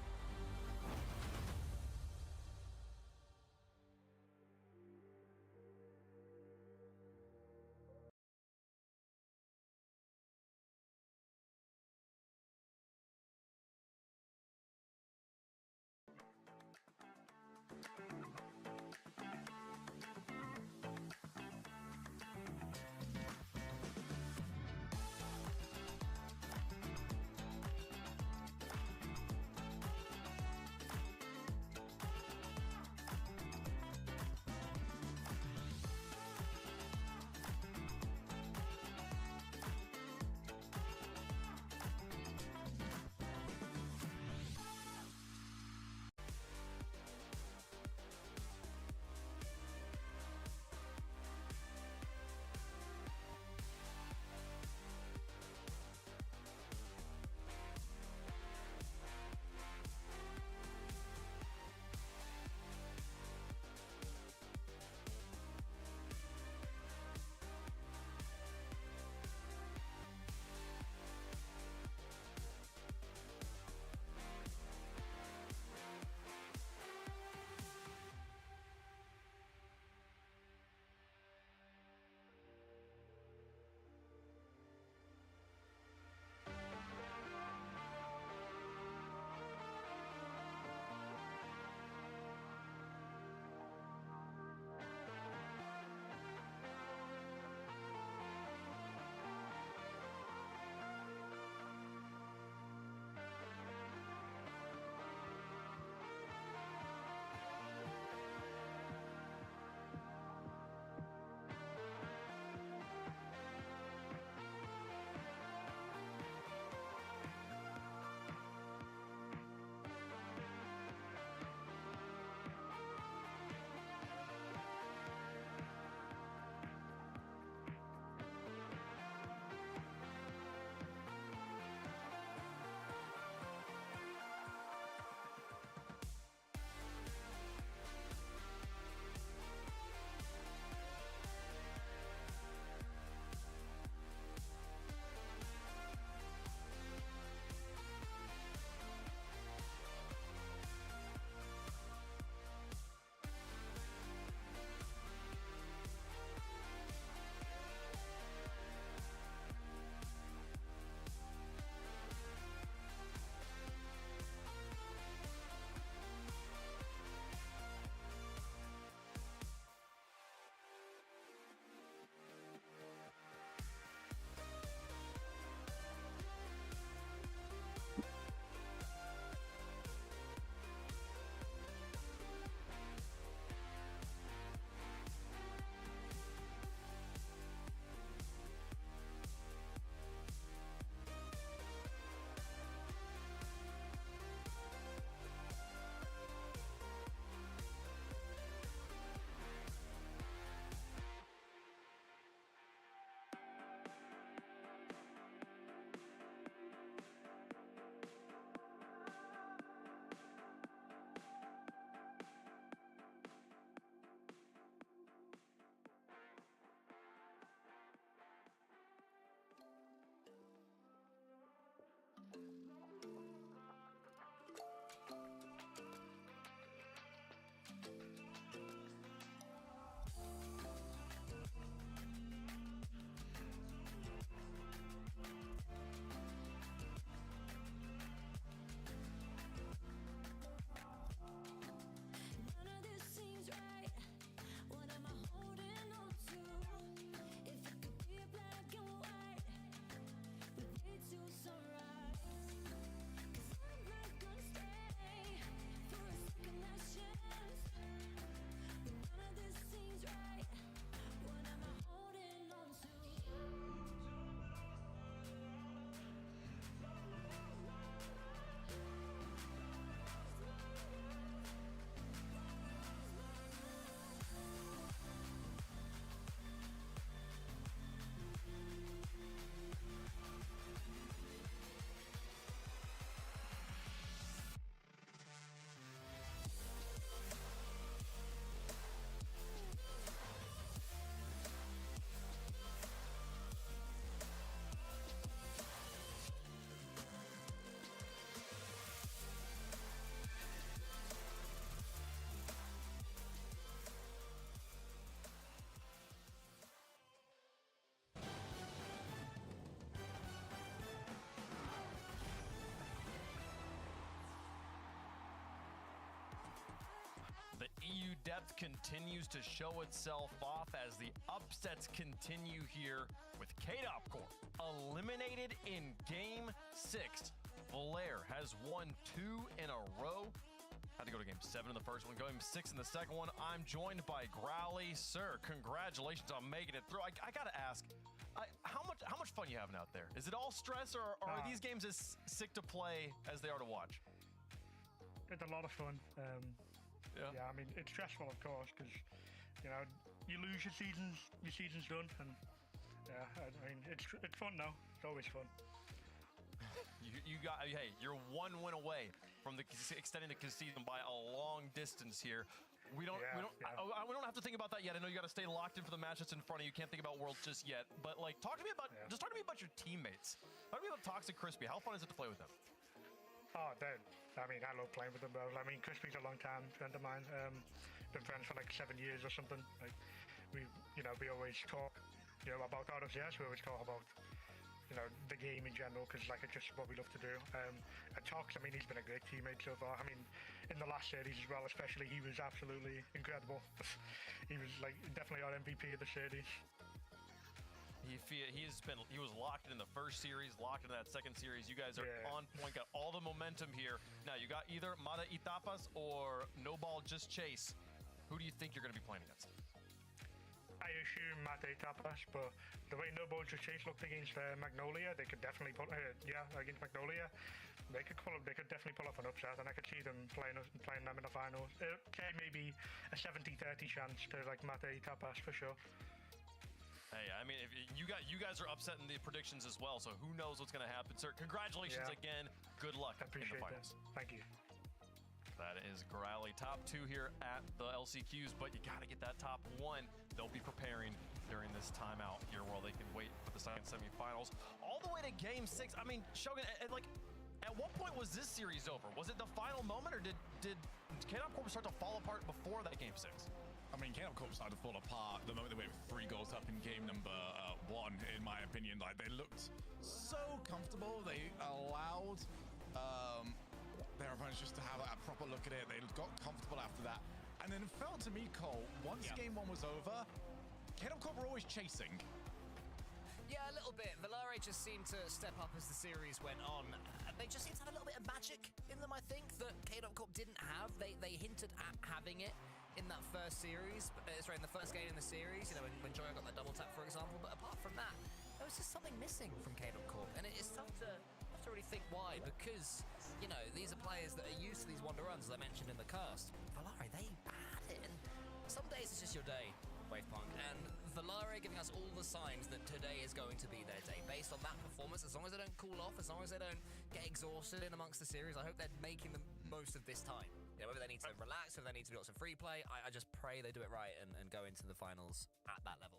depth continues to show itself off as the upsets continue here with KDOP Corp eliminated in Game 6. Blair has won 2 in a row. Had to go to Game 7 in the first one, Game 6 in the second one. I'm joined by Growly. Sir, congratulations on making it through. I gotta ask, how much fun you having out there? Is it all stress, or are these games as sick to play as they are to watch? It's a lot of fun. Yeah, I mean, it's stressful, of course, because, you know, you lose your season's done, and yeah, I mean, it's fun now. It's always fun. Hey, you're one win away from extending the season by a long distance here. We don't have to think about that yet. I know you got to stay locked in for the match that's in front of you. Can't think about Worlds just yet. But like, talk to me about your teammates. Talk to me about Toxic Crispy. How fun is it to play with them? Oh, I mean, I love playing with them both. I mean, Crispy's a long-time friend of mine. Been friends for like 7 years or something. Like, we always talk, about RLCS. We always talk about, the game in general, because like it's just what we love to do. And Tox, I mean, he's been a great teammate so far. I mean, in the last series as well, especially, he was absolutely incredible. He was like definitely our MVP of the series. He was locked in the first series, locked in that second series. You guys are on point, got all the momentum here. Now you got either Mata y Tapas or No Ball Just Chase. Who do you think you're going to be playing against? I assume Mata y Tapas, but the way No Ball Just Chase looked against Magnolia, they could definitely pull. Against Magnolia, they could definitely pull off an upset, and I could see them playing them in the finals. Okay, maybe a 70-30 chance to like Mata y Tapas for sure. Hey, I mean, if you guys are upsetting the predictions as well, so who knows what's going to happen, sir. Congratulations again. Good luck in the finals. Thank you. That is Growly, top 2 here at the LCQs, but you got to get that top 1. They'll be preparing during this timeout here while they can wait for the second semifinals. All the way to Game 6. I mean, Shogun, at what point was this series over? Was it the final moment, or did KDOP Corp start to fall apart before that Game 6? I mean, KDOP Corp started to fall apart the moment they went 3 goals up in game number 1, in my opinion. Like, they looked so comfortable. They allowed their opponents just to have a proper look at it. They got comfortable after that. And then it felt to me, Cole, once game 1 was over, KDOP Corp were always chasing. Yeah, a little bit. Valare just seemed to step up as the series went on. They just seemed to have a little bit of magic in them, I think, that KDOP Corp didn't have. They hinted at having it in that first series, in the first game in the series, when Joya got that double tap, for example. But apart from that, there was just something missing from KDOP Corp. And it's tough to really think why, because, these are players that are used to these wonder runs, as I mentioned in the cast. Valare, they had it. And some days it's just your day, Wavepunk. And Valare giving us all the signs that today is going to be their day. Based on that performance, as long as they don't cool off, as long as they don't get exhausted in amongst the series, I hope they're making the most of this time. Whether they need to relax, whether they need to do lots of free play, I just pray they do it right and go into the finals at that level.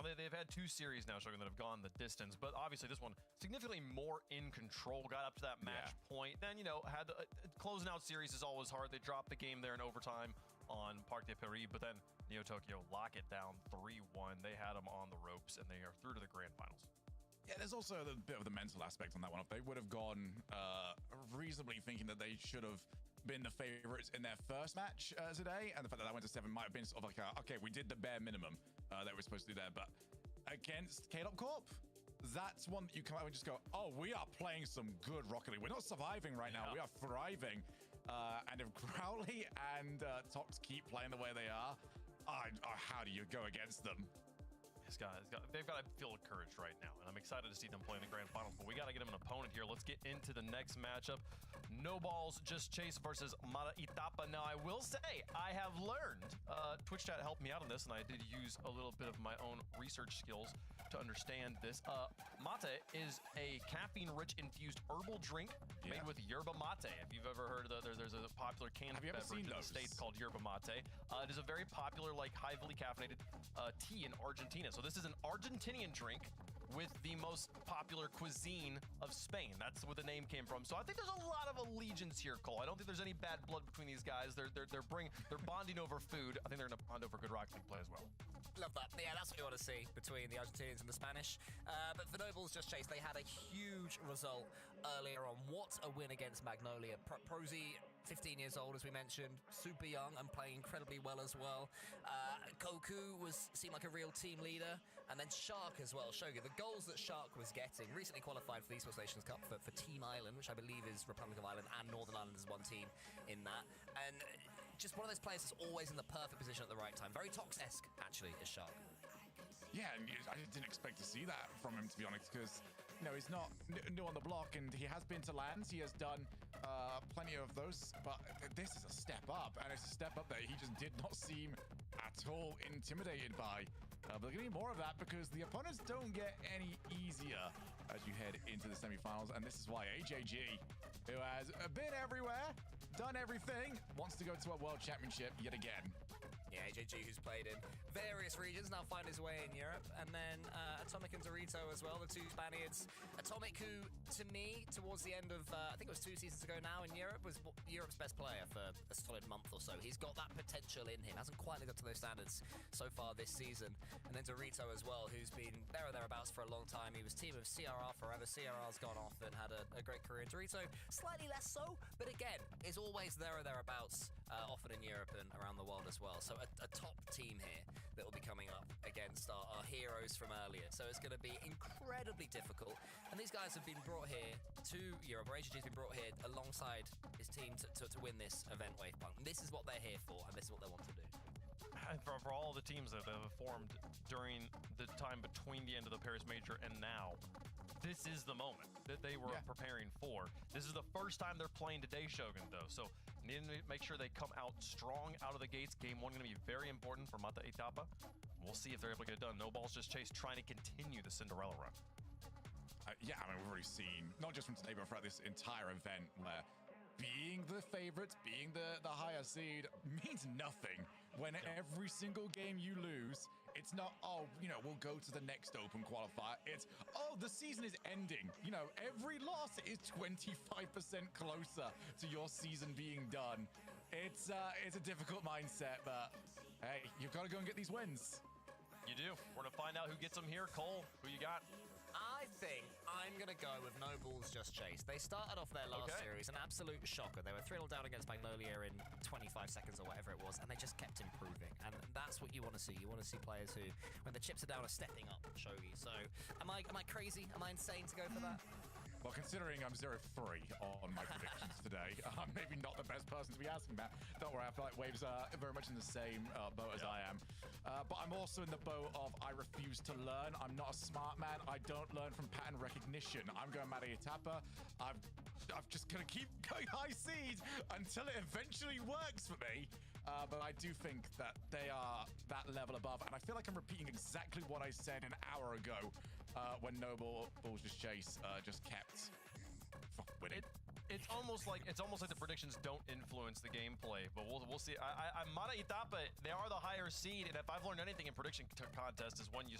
They've had 2 series now, Shogun, that have gone the distance, but obviously this one significantly more in control, got up to that match point. Then, had closing out series is always hard. They dropped the game there in overtime on Parc des Paris, but then Neo Tokyo lock it down 3-1. They had them on the ropes, and they are through to the grand finals. Yeah, there's also a bit of the mental aspect on that one. If they would have gone reasonably thinking that they should have been the favorites in their first match today, and the fact that went to 7 might have been sort of like, okay, we did the bare minimum that we're supposed to do there. But against KDOP Corp, that's one that you come out and just go, oh, we are playing some good Rocket League. We're not surviving right now. We are thriving. And if Growly and Tox keep playing the way they are, how do you go against them? They've got to feel encouraged right now, and I'm excited to see them play in the grand finals, but we got to get them an opponent here. Let's get into the next matchup. No Balls Just Chase versus Mata y Tapa. Now, I will say, I have learned, Twitch chat helped me out on this, and I did use a little bit of my own research skills to understand this. Mate is a caffeine-rich infused herbal drink made with yerba mate. If you've ever heard of there's a popular canned beverage in the States called yerba mate. It is a very popular, highly caffeinated tea in Argentina. So this is an Argentinian drink with the most popular cuisine of Spain. That's where the name came from. So I think there's a lot of allegiance here, Cole. I don't think there's any bad blood between these guys. They're bonding over food. I think they're gonna bond over good Rocket League play as well. Love that. Yeah, that's what you want to see between the Argentinians and the Spanish. But for No Balls Just Chase, they had a huge result earlier on. What a win against Magnolia. Prosy, 15 years old, as we mentioned, super young and playing incredibly well as well. Koku seemed like a real team leader, and then Shark as well. Shogi, the goals that Shark was getting, recently qualified for the Esports Nations Cup for Team Island, which I believe is Republic of Ireland and Northern Ireland as one team in that. And just one of those players that's always in the perfect position at the right time. Very Tox-esque, actually, is Shark. Yeah, and I didn't expect to see that from him, to be honest, because, you know, he's not new on the block, and he has been to lands. He has done plenty of those, but this is a step up, and it's a step up that he just did not seem at all intimidated by. But there's going to be more of that because the opponents don't get any easier as you head into the semifinals, and this is why AJG, who has been everywhere, done everything, wants to go to a World Championship yet again. Yeah, AJG, who's played in various regions, now find his way in Europe. And then Atomic and Dorito as well, the two Spaniards. Atomic, who, to me, towards the end of, I think it was 2 seasons ago now in Europe, was Europe's best player for a solid month or so. He's got that potential in him. Hasn't quite lived up to those standards so far this season. And then Dorito as well, who's been there or thereabouts for a long time. He was team of CRR forever. CRR's gone off and had a great career. And Dorito, slightly less so, but again, is always there or thereabouts, often in Europe and around the world as well. So a top team here that will be coming up against our heroes from earlier. So it's going to be incredibly difficult. And these guys have been brought here to Europe, or AJG's been brought here alongside his team to win this event, Wavepunk. This is what they're here for, and this is what they want to do. And for all the teams that have formed during the time between the end of the Paris Major and now, this is the moment that they were preparing for. This is the first time they're playing today, Shogun, though. So needing to make sure they come out strong out of the gates. Game 1 going to be very important for Mata Etapa. We'll see if they're able to get it done. No balls just chased, trying to continue the Cinderella run. Yeah, I mean, we've already seen, not just from today, but throughout this entire event, where being the favorites, being the higher seed means nothing. When every single game you lose, it's not, oh, you know, we'll go to the next open qualifier. It's, oh, the season is ending. You know, every loss is 25% closer to your season being done. It's a difficult mindset, but hey, you've got to go and get these wins. You do. We're going to find out who gets them here. Cole, who you got? I think I'm going to go with no balls just chased. They started off their last series, an absolute shocker. They were 3-0 down against Magnolia in 25 seconds or whatever it was, and they just kept improving. And that's what you want to see. You want to see players who, when the chips are down, are stepping up, Shogi. So am I crazy? Am I insane to go for that? Well, considering I'm 0-3 on my predictions today, I'm maybe not the best person to be asking that. Don't worry, I feel like Waves are very much in the same boat as I am. But I'm also in the boat of I refuse to learn. I'm not a smart man. I don't learn from pattern recognition. I'm going Mata Etapa. I'm just going to keep going high seed until it eventually works for me. But I do think that they are that level above. And I feel like I'm repeating exactly what I said an hour ago when Noble Balls Just Chase just kept winning. It's almost like the predictions don't influence the gameplay, but we'll see. Mata Etapa, they are the higher seed, and if I've learned anything in prediction contest is when you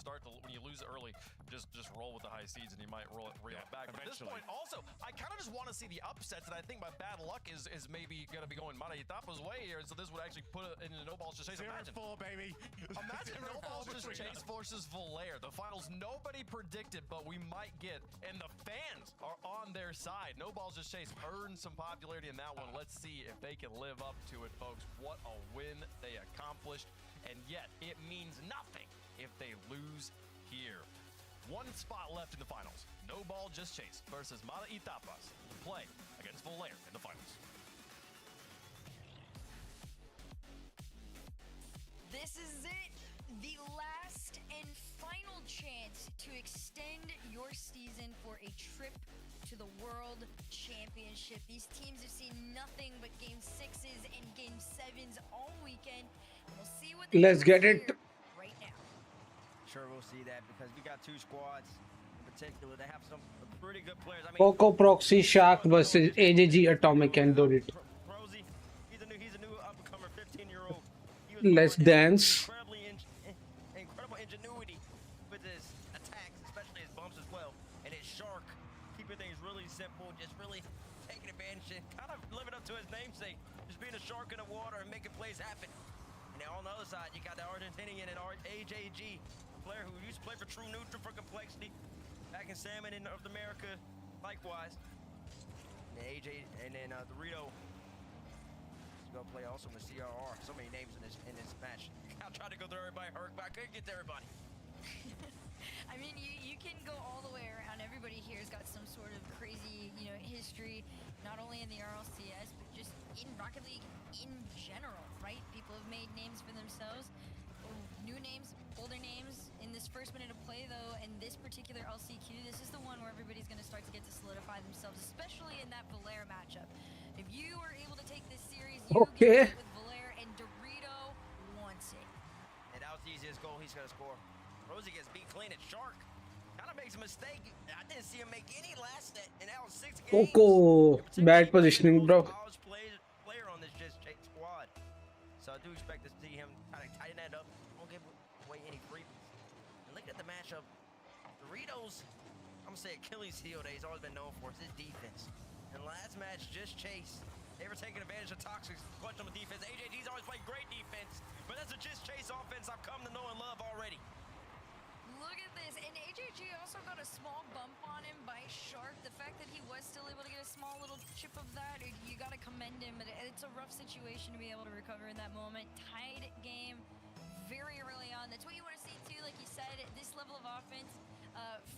lose early, just roll with the high seeds, and you might reel it back. But at this point, also, I kind of just want to see the upsets, and I think my bad luck is maybe going to be going Mata Etapa's way here, and so this would actually put it into No Balls Just Chase. 0-4, baby. Imagine No Balls Just Chase versus Volair. The finals nobody predicted, but we might get, and the fans are on their side. No Balls Just Chase earned some popularity in that one. Let's see if they can live up to it, folks. What a win they accomplished, and yet it means nothing if they lose here. One spot left in the finals. No Ball Just Chase versus Mata Etapas to play against Volair in the finals. This is it. The last and final chance to extend your season for a trip to the World Championship. These teams have seen nothing but Game 6s and Game 7s all weekend. We'll see what they Let's get it right now. Sure, we'll see that because we got 2 squads in particular. They have some pretty good players. I mean, Coco Proxy Shark versus AJG Atomic and Dorito. Prosy, he's a new up-and-comer, 15-year-old. Let's dance. Incredible ingenuity with his attacks, especially his bumps as well. And his Shark, keeping things really simple, just really taking advantage and kind of living up to his namesake, just being a shark in the water and making plays happen. And now on the other side, you got the Argentinian and AJG, a player who used to play for True Neutral for Complexity, back in Salmon in North America, likewise. And then AJ, and then Dorito. He's gonna play also with CRR. So many names in this match. I tried to go through everybody, Herc, but I couldn't get to everybody. I mean, you can go all the way around. Everybody here has got some sort of crazy, you know, history, not only in the RLCS, but just in Rocket League in general, right? People have made names for themselves. New names, older names. In this first minute of play, though, and this particular LCQ, this is the one where everybody's going to start to get to solidify themselves, especially in that Valère matchup. If you are able to take this series, you get it with Valère, and Dorito wants it. And that was the easiest goal he's going to score. Rosie gets beat clean at Shark. Kind of makes a mistake. I didn't see him make any last set, and that was 6 games. Coco, bad positioning, bro. Player on this just squad. So I do expect to see him kind of tighten that up. Don't give away any freebies. And look at the matchup. Doritos, I'm going to say Achilles heel that he's always been known for is his defense. And last match, just Chase. They were taking advantage of Toxic's questionable defense. AJG's always played great defense, but that's a just Chase offense I've come to know and love already. Look at this, and AJG also got a small bump on him by Shark. The fact that he was still able to get a small little chip of that, you gotta commend him, but it's a rough situation to be able to recover in that moment. Tied game very early on. That's what you want to see too, like you said, this level of offense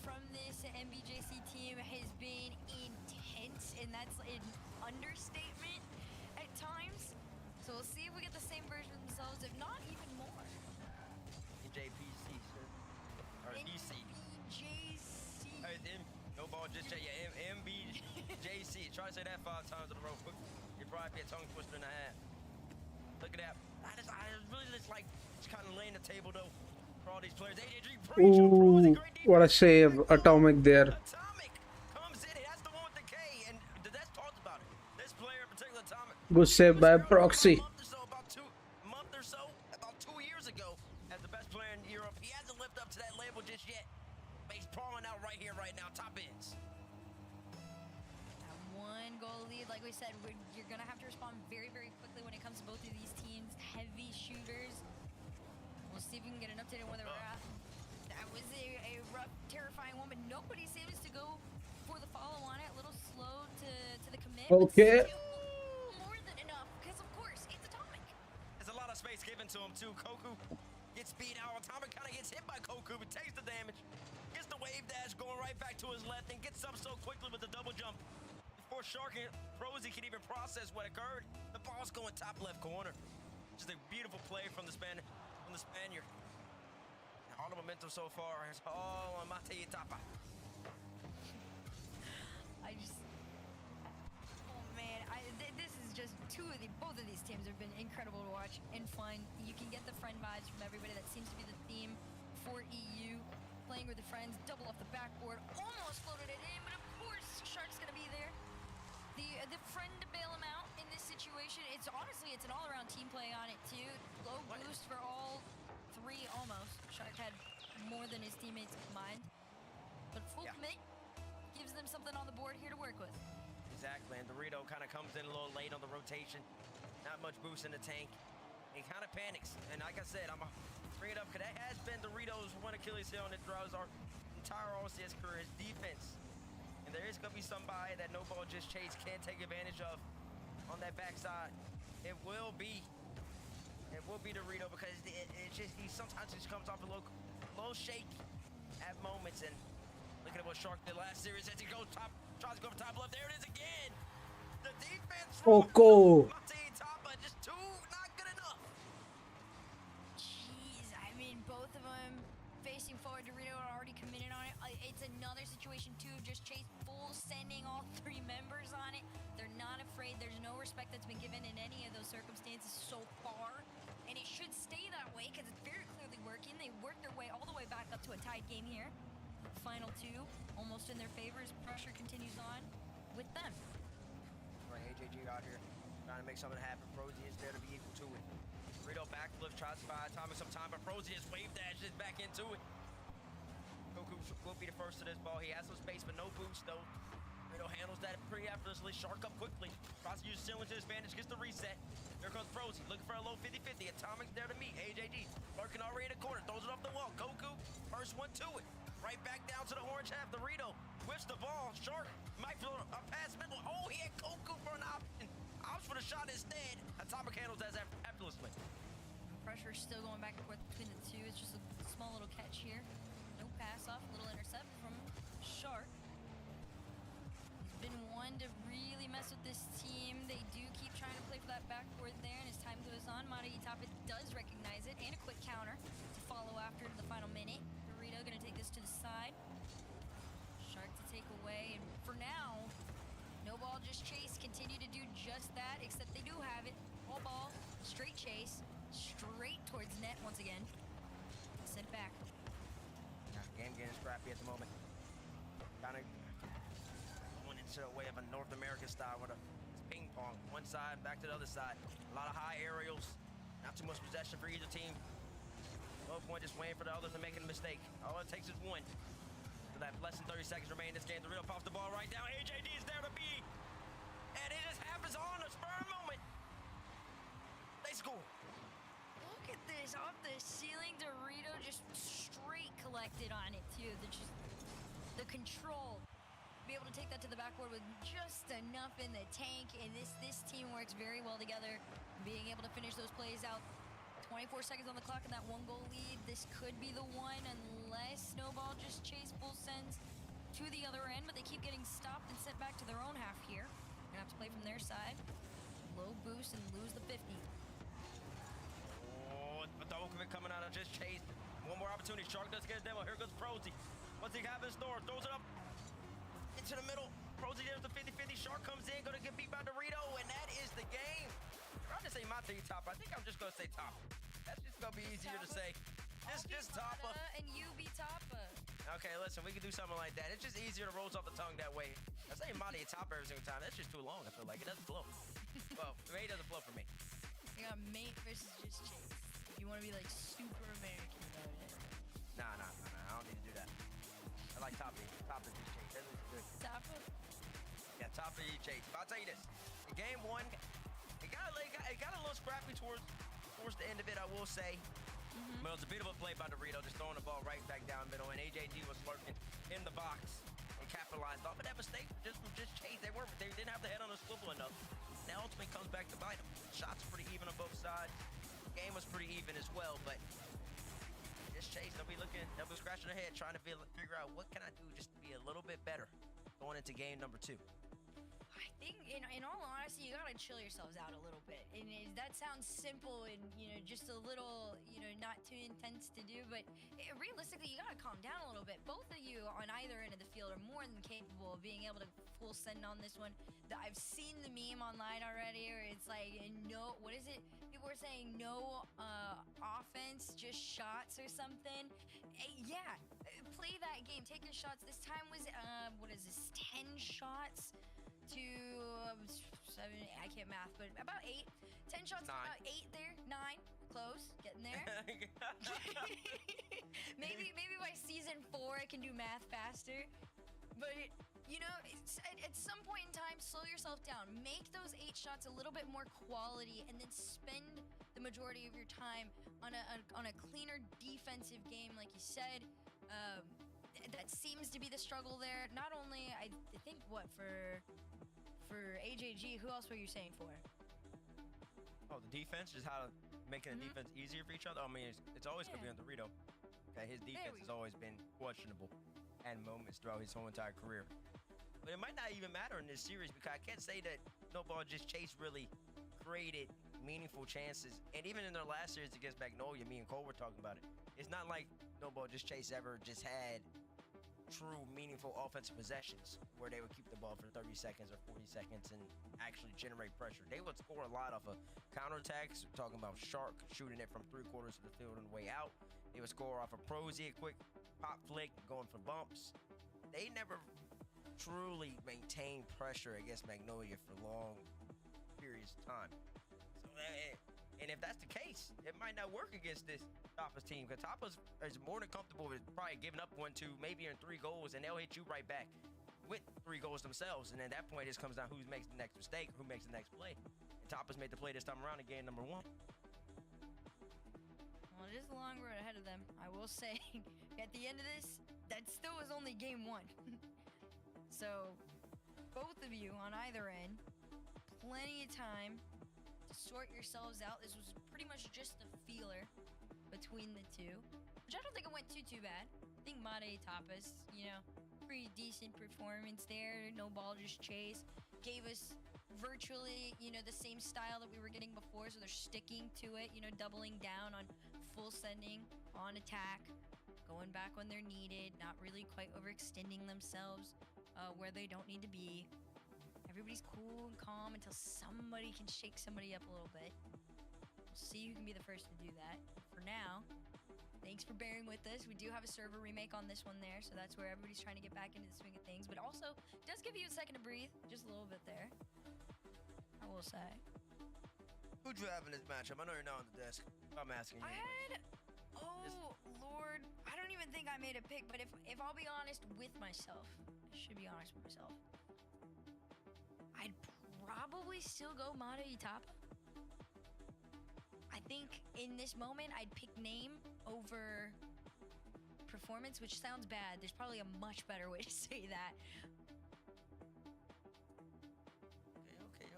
from this MBJC team has been intense, and that's an understatement at times. So we'll see if we get the same version of themselves, if not even more. JPC, sir. Or DC. MBJC. No ball, just MBJC. Try to say that 5 times in a row. It'd probably be a tongue twister and a half. Look at that. I really just like kind of laying the table though for all these players. Ooh, what a save. Atomic there. Atomic comes in. That's the one with the K, and that's talked about it. This player in particular, Atomic. Good save by proxy. About 2 years ago, as the best player in Europe, he hasn't lived up to that label just yet. But he's crawling out right here, right now, top ends. That 1 goal lead, like we said, you're gonna have to respond very, very quickly when it comes to both of these teams. Heavy shooters. We'll see if we can get an update on where they're at. That was a rough, terrifying one, but nobody seems to go for the follow on it. A little slow to the commit. Okay. More than enough, because of course it's Atomic. There's a lot of space given to him too. Koku gets beat out. Atomic kind of gets hit by Koku, but takes the damage. Gets the wave dash going right back to his left and gets up so quickly with the double jump. Before Shark and Rosie can even process what occurred, the ball's going top left corner. Just a beautiful play from the Spaniard. And all the momentum so far is all on Mate Tapa. This is just both of these teams have been incredible to watch and fun. You can get the friend vibes from everybody. That seems to be the theme for EU. Playing with the friends, double off the backboard, almost floated it in, but of course Shark's gonna be there. The friend to bail him out in this situation. It's honestly, it's an all-around team play on it too. Low boost for all 3 almost. Shark had more than his teammates combined, but full commit gives them something on the board here to work with. Exactly, and Dorito kind of comes in a little late on the rotation. Not much boost in the tank. He kind of panics, and like I said, I'm going to bring it up because that has been Dorito's one Achilles heel, and it throughout our entire RLCS career, his defense. And there is going to be somebody that no ball just Chase can't take advantage of on that backside. It will be Dorito because he sometimes just comes off a little shaky at moments. And look at what Shark did last series as he goes top, tries to go for top left. There it is again. The defense from Mate Tapa, just 2, not good enough. Jeez, I mean, both of them facing forward. Dorito already committed on it. It's another situation too, just Chase full sending all 3 members on it. They're not afraid. There's no respect that's been given in any of those circumstances so far. And it should stay that way because it's very clearly working. They worked their way all the way back up to a tied game here. Final 2, almost in their favor as pressure continues on with them. Right, AJG out here trying to make something happen. Prozy is there to be equal to it. Dorito backflip, tries to buy Atomic some time, but Prozy just wave dashes back into it. Koku will be the first to this ball. He has some space, but no boost though. Dorito handles that pretty effortlessly. Shark up quickly. Tries to use ceiling to his advantage, gets the reset. There comes Prozy, looking for a low 50-50. Atomic's there to meet. AJG lurking already in the corner, throws it off the wall. Koku, first one to it. Right back down to the orange half. Dorito whips the ball. Shark might throw a pass middle. Oh, he had Koku for an option. Opts for the shot instead. Atomic handles that effortlessly. Pressure still going back and forth between the two. It's just a small little catch here. No pass off, little intercept from Shark. He's been one to really mess with this team. They do keep trying to play for that backboard there, and as time goes on, Matahitapa does recognize it, and a quick counter to follow after the final minute. Dorito gonna take this to the side. Shark to take away, and for now, no ball, just chase. Continue to do just that, except they do have it. All ball, straight chase, straight towards net once again. Send it back. Game getting scrappy at the moment. Kind of going into a way of a North American style with a ping pong. One side, back to the other side. A lot of high aerials. Not too much possession for either team. Low point just waiting for the others to make a mistake. All it takes is one. So that less than 30 seconds remain in this game. The real pops the ball right down. AJD is there to be. And it just happens on a spur moment. They score. Look at this, off the ceiling, Dorito just straight collected on it too. The control, be able to take that to the backboard with just enough in the tank, and this team works very well together, being able to finish those plays out. 24 seconds on the clock and that 1-goal lead. This could be the one unless Snowball just chase full sends to the other end, but they keep getting stopped and sent back to their own half here. Gonna have to play from their side. Low boost and lose the 50. But the ultimate coming out of just chase. One more opportunity. Shark does get a demo. Here goes Prosy. What's he have in store? Throws it up into the middle. Prosy there's the 50-50. Shark comes in, gonna get beat by Dorito, and that is the game. I'm gonna say Matahitapa. I think I'm just gonna say Tapa. That's just gonna be easier to say. Just Tapa. And you be Tapa. Okay, listen, we can do something like that. It's just easier to roll off the tongue that way. I say Matahitapa every single time. That's just too long. I feel like it doesn't flow. Well, it doesn't flow for me. You got mate versus just chase. You want to be like super American about it. Nah. I don't need to do that. I like Tapa. Tapa just chase. That looks good. Tapa? Yeah, Tapa you chase. But I'll tell you this. In game one, it got a little scrappy towards the end of it, I will say. But it was a bit of a play by Dorito, just throwing the ball right back down middle, and AJG was lurking in the box and capitalized off of that mistake from just chase. They didn't have the head on the swivel enough. Now ultimately comes back to bite them. Shots pretty even on both sides. Game was pretty even as well, but just chase. They'll be scratching their head, trying to figure out what can I do just to be a little bit better going into game number 2. I think, in all honesty, you gotta chill yourselves out a little bit. And that sounds simple and, just a little, not too intense to do, but realistically, you gotta calm down a little bit. Both of you on either end of the field are more than capable of being able to full send on this one. I've seen the meme online already where it's like, what is it? People are saying no offense, just shots or something. Yeah, play that game. Take your shots. This time was, 10 shots to 7, I can't math, but about 8. 10 shots, about 8 there, 9, close, getting there. maybe by season 4 I can do math faster, but at some point in time, slow yourself down. Make those 8 shots a little bit more quality, and then spend the majority of your time on a cleaner defensive game, like you said. That seems to be the struggle there. Not only, I think, for AJG, who else were you saying for? Oh, the defense, just how to making the defense easier for each other. I mean, it's always gonna be on Dorito. Okay, his defense has always been questionable at moments throughout his whole entire career. But it might not even matter in this series, because I can't say that Snowball just chase really created meaningful chances. And even in their last series against Magnolia, me and Cole were talking about it. It's not like Snowball just chase ever just had true meaningful offensive possessions where they would keep the ball for 30 seconds or 40 seconds and actually generate pressure. They would score a lot off of counterattacks. We're talking about Shark shooting it from 3/4 of the field on the way out. They would score off of Prosy, a quick pop flick, going for bumps. They never truly maintained pressure against Magnolia for long periods of time. So, and if that's the case, it might not work against this Tapa's team, because Tapa's is more than comfortable with probably giving up 1, 2, maybe in 3 goals, and they'll hit you right back with 3 goals themselves. And at that point, it just comes down who makes the next mistake, who makes the next play. And Tapa's made the play this time around in game number 1. Well, it is a long road ahead of them, I will say. At the end of this, that still is only game 1. So, both of you on either end, plenty of time to sort yourselves out. This was pretty much just a feeler between the two, which I don't think it went too bad. I think Made Tapas, you know, pretty decent performance there. No ball, just chase. Gave us virtually, you know, the same style that we were getting before, so they're sticking to it, you know, doubling down on full sending, on attack, going back when they're needed, not really quite overextending themselves where they don't need to be. Everybody's cool and calm until somebody can shake somebody up a little bit. We'll see who can be the first to do that. For now, thanks for bearing with us. We do have a server remake on this one there, so that's where everybody's trying to get back into the swing of things, but also does give you a second to breathe, just a little bit there, I will say. Who'd you have in this matchup? I know you're not on the desk. I'm asking you. I had, oh Lord, I don't even think I made a pick, but if I'll be honest with myself, I should be honest with myself, I'd probably still go Mada Itapa. I think in this moment, I'd pick name over performance, which sounds bad. There's probably a much better way to say that.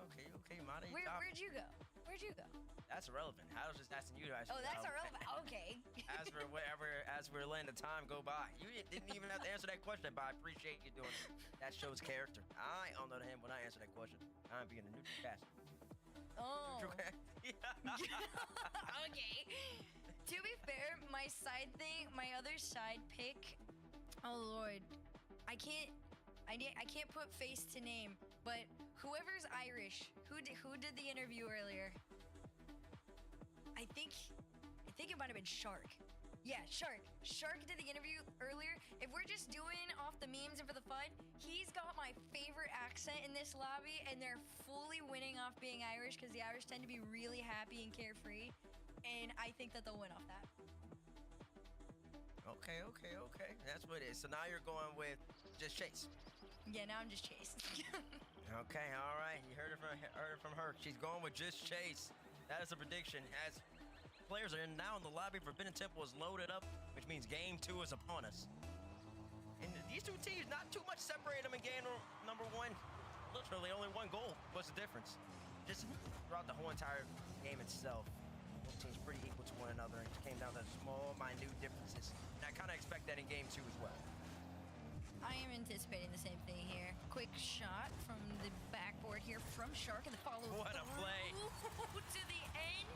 Okay, Mada Itapa. Where'd you go? Where'd you go? That's irrelevant. I was just asking you to actually. Oh, that's irrelevant. Okay. as we're letting the time go by, you didn't even have to answer that question, but I appreciate you doing it. That shows character. I, on the other hand, when I answer that question, I'm being a neutral cast. Oh. Okay. To be fair, my other side pick. Oh Lord, I can't put face to name, but whoever's Irish, who did the interview earlier? I think it might have been Shark. Yeah, Shark. Shark did the interview earlier. If we're just doing off the memes and for the fun, he's got my favorite accent in this lobby, and they're fully winning off being Irish because the Irish tend to be really happy and carefree, and I think that they'll win off that. Okay. That's what it is. So now you're going with just Chase. Yeah, now I'm just Chase. Okay, all right. You heard it from her. She's going with just Chase. That is a prediction. As players are now in the lobby, Forbidden Temple is loaded up, which means game 2 is upon us. And these two teams, not too much separated them in game number 1. Literally only one goal. What's the difference? Just throughout the whole entire game itself, both teams pretty equal to one another. It came down to small, minute differences. And I kind of expect that in game 2 as well. I am anticipating the same thing here. Quick shot from the backboard here from Shark, and the follow. What a play! To the end.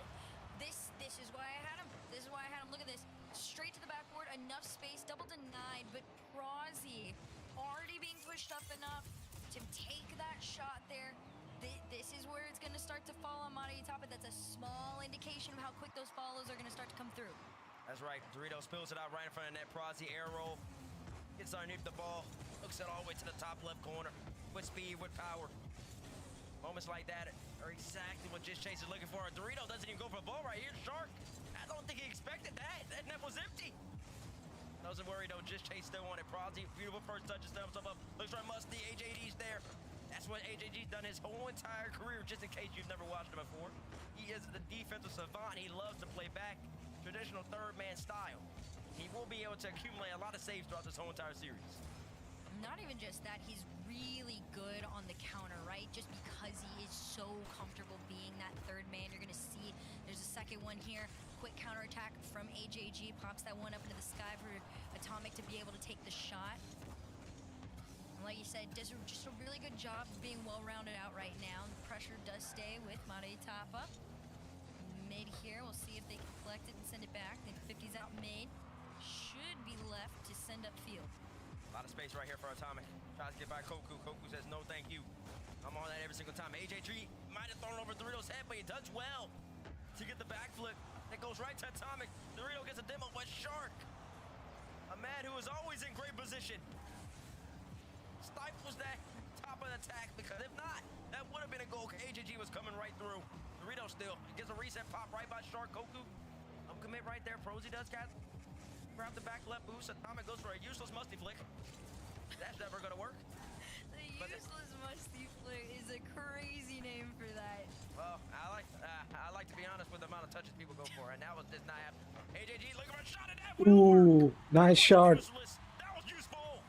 This is why I had him. This is why I had him. Look at this. Straight to the backboard. Enough space. Double denied, but Prnjl already being pushed up enough to take that shot there. This is where it's going to start to fall on Mada Itapa. That's a small indication of how quick those follows are going to start to come through. That's right. Dorito spills it out right in front of net. Prnjl air roll. Gets underneath the ball, hooks it all the way to the top left corner, with speed, with power. Moments like that are exactly what Just Chase is looking for. Dorito doesn't even go for the ball right here. Shark, I don't think he expected that. That net was empty. Doesn't worry though, Just Chase still wanted. Prnjl, beautiful first touch, steps up. Looks right musty, AJD's there. That's what AJG's done his whole entire career, just in case you've never watched him before. He is the defensive savant. He loves to play back, traditional third man style. He will be able to accumulate a lot of saves throughout this whole entire series. Not even just that, he's really good on the counter, right? Just because he is so comfortable being that third man. You're gonna see there's a second one here. Quick counterattack from AJG, pops that one up into the sky for Atomic to be able to take the shot. And like you said, does just a really good job of being well-rounded out right now. The pressure does stay with Mada Itapa. Mid here, we'll see if they can collect it and send it back. The 50's out mid. Should be left to send up field. A lot of space right here for Atomic. Tries to get by Koku. Koku says no thank you. I'm on that every single time. AJ3 might have thrown over Dorito's head, but he does well to get the backflip. That goes right to Atomic. Dorito gets a demo, but Shark, a man who is always in great position, stifles that top of the attack, because if not, that would have been a goal. AJG was coming right through. Dorito still gets a reset pop right by Shark. Koku, I'm commit right there. Prnjl does catch. Grab the back left boost. Atomic goes for a useless musty flick. That's never gonna work. The useless musty flick is a crazy name for that. Well, I like to be honest with the amount of touches people go for, and that was just not happening. AJG looking for a shot at that. Ooh, nice shot. That was useful.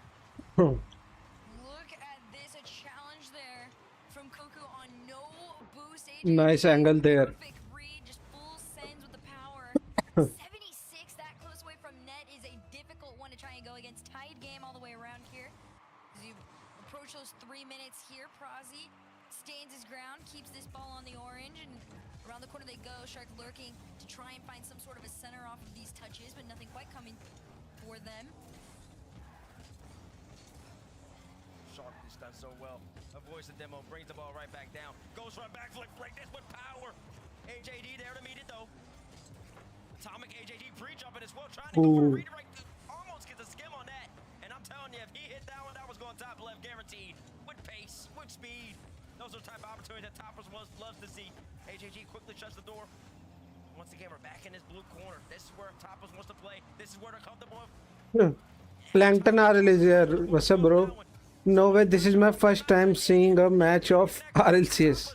Look at Nice angle there. Perfect read, just full sends with the power. 76, that close away from net is a difficult one to try and go against. Tied game all the way around here. As you approach those 3 minutes here, Przi stands his ground, keeps this ball on the orange, and around the corner they go. Shark lurking to try and find some sort of a center off of these touches, but nothing quite coming for them. Shark has done so well. Avoids the demo, brings the ball right back down. Goes for a backflip like this with power. AJD there to meet it though. Atomic AJD pre-jumping as well, trying to go for a redirect. Almost gets a skim on that. And I'm telling you, if he hit that one, that was going top left guaranteed. With pace, with speed. Those are the type of opportunities that Toppers loves to see. AJG quickly shuts the door. Once again, we're back in this blue corner. This is where Toppers wants to play. This is where they're comfortable. Plankton RL is here. What's up, bro? No way, this is my first time seeing a match of RLCS.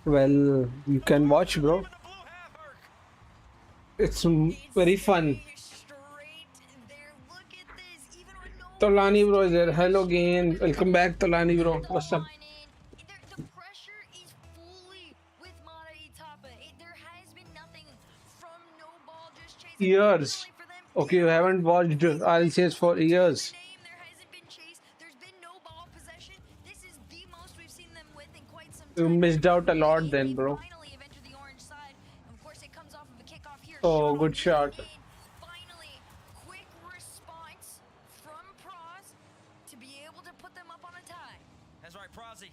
Well, you can watch, bro. It's very fun. Tolani bro is there. Hello again. Welcome back, Tolani bro. What's up? The pressure is fully with Mata Itapa. There has been nothing from no ball just chasing. Years. Okay, you haven't watched RLCS for years. There hasn't been chase. There's been no ball possession. This is the most we've seen them with in quite some time. You missed out a lot then, bro. Finally have entered the orange side. Of course, it comes off of a kickoff here. Oh, good shot. Finally, quick response from Proz to be able to put them up on a tie. That's right, Przi.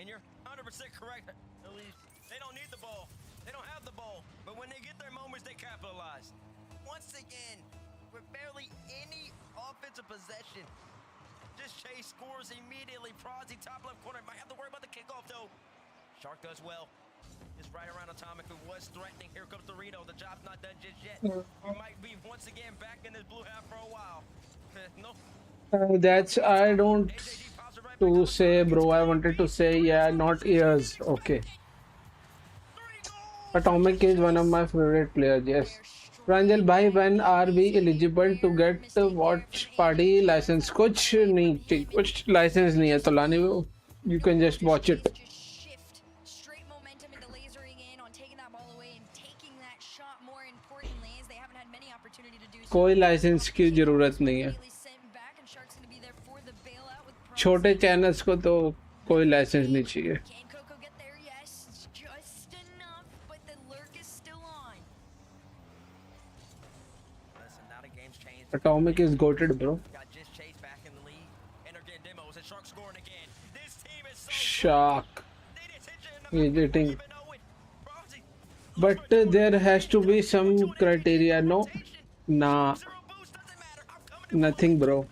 And you're 100% correct. At least they don't need the ball. They don't have the ball. But when they get their moments, they capitalize. Once again, with barely any offensive possession, just Chase scores immediately. Przi top left corner. Might have to worry about the kickoff though. Shark does well. Just right around Atomic, who was threatening. Here comes Dorito. The job's not done just yet. We might be once again back in this blue half for a while. No. That's I don't to say, bro. I wanted to say, yeah, not years. Okay. Atomic is one of my favorite players. Yes. Prnjl bhai, when are we eligible to get watch party license? कुछ नहीं, कुछ license नहीं है Tolani bro. You can just watch it. कोई licence की जरूरत नहीं है. छोटे चैनल्स को तो कोई लाइसेंस नहीं चाहिए. Atomic is goated, bro. Shock. He's hitting. But there has to be some criteria, no? Nah. Nothing, bro.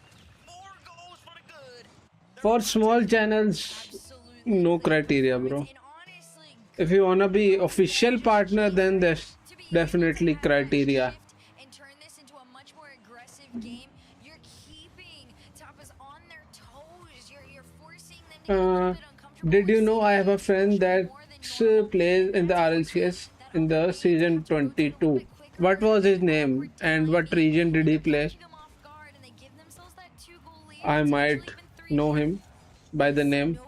For small channels, no criteria, bro. If you wanna be official partner, then there's definitely criteria. Did you know I have a friend that plays in the RLCS in the season 22? What was his name and what region did he play? I might know him by the name.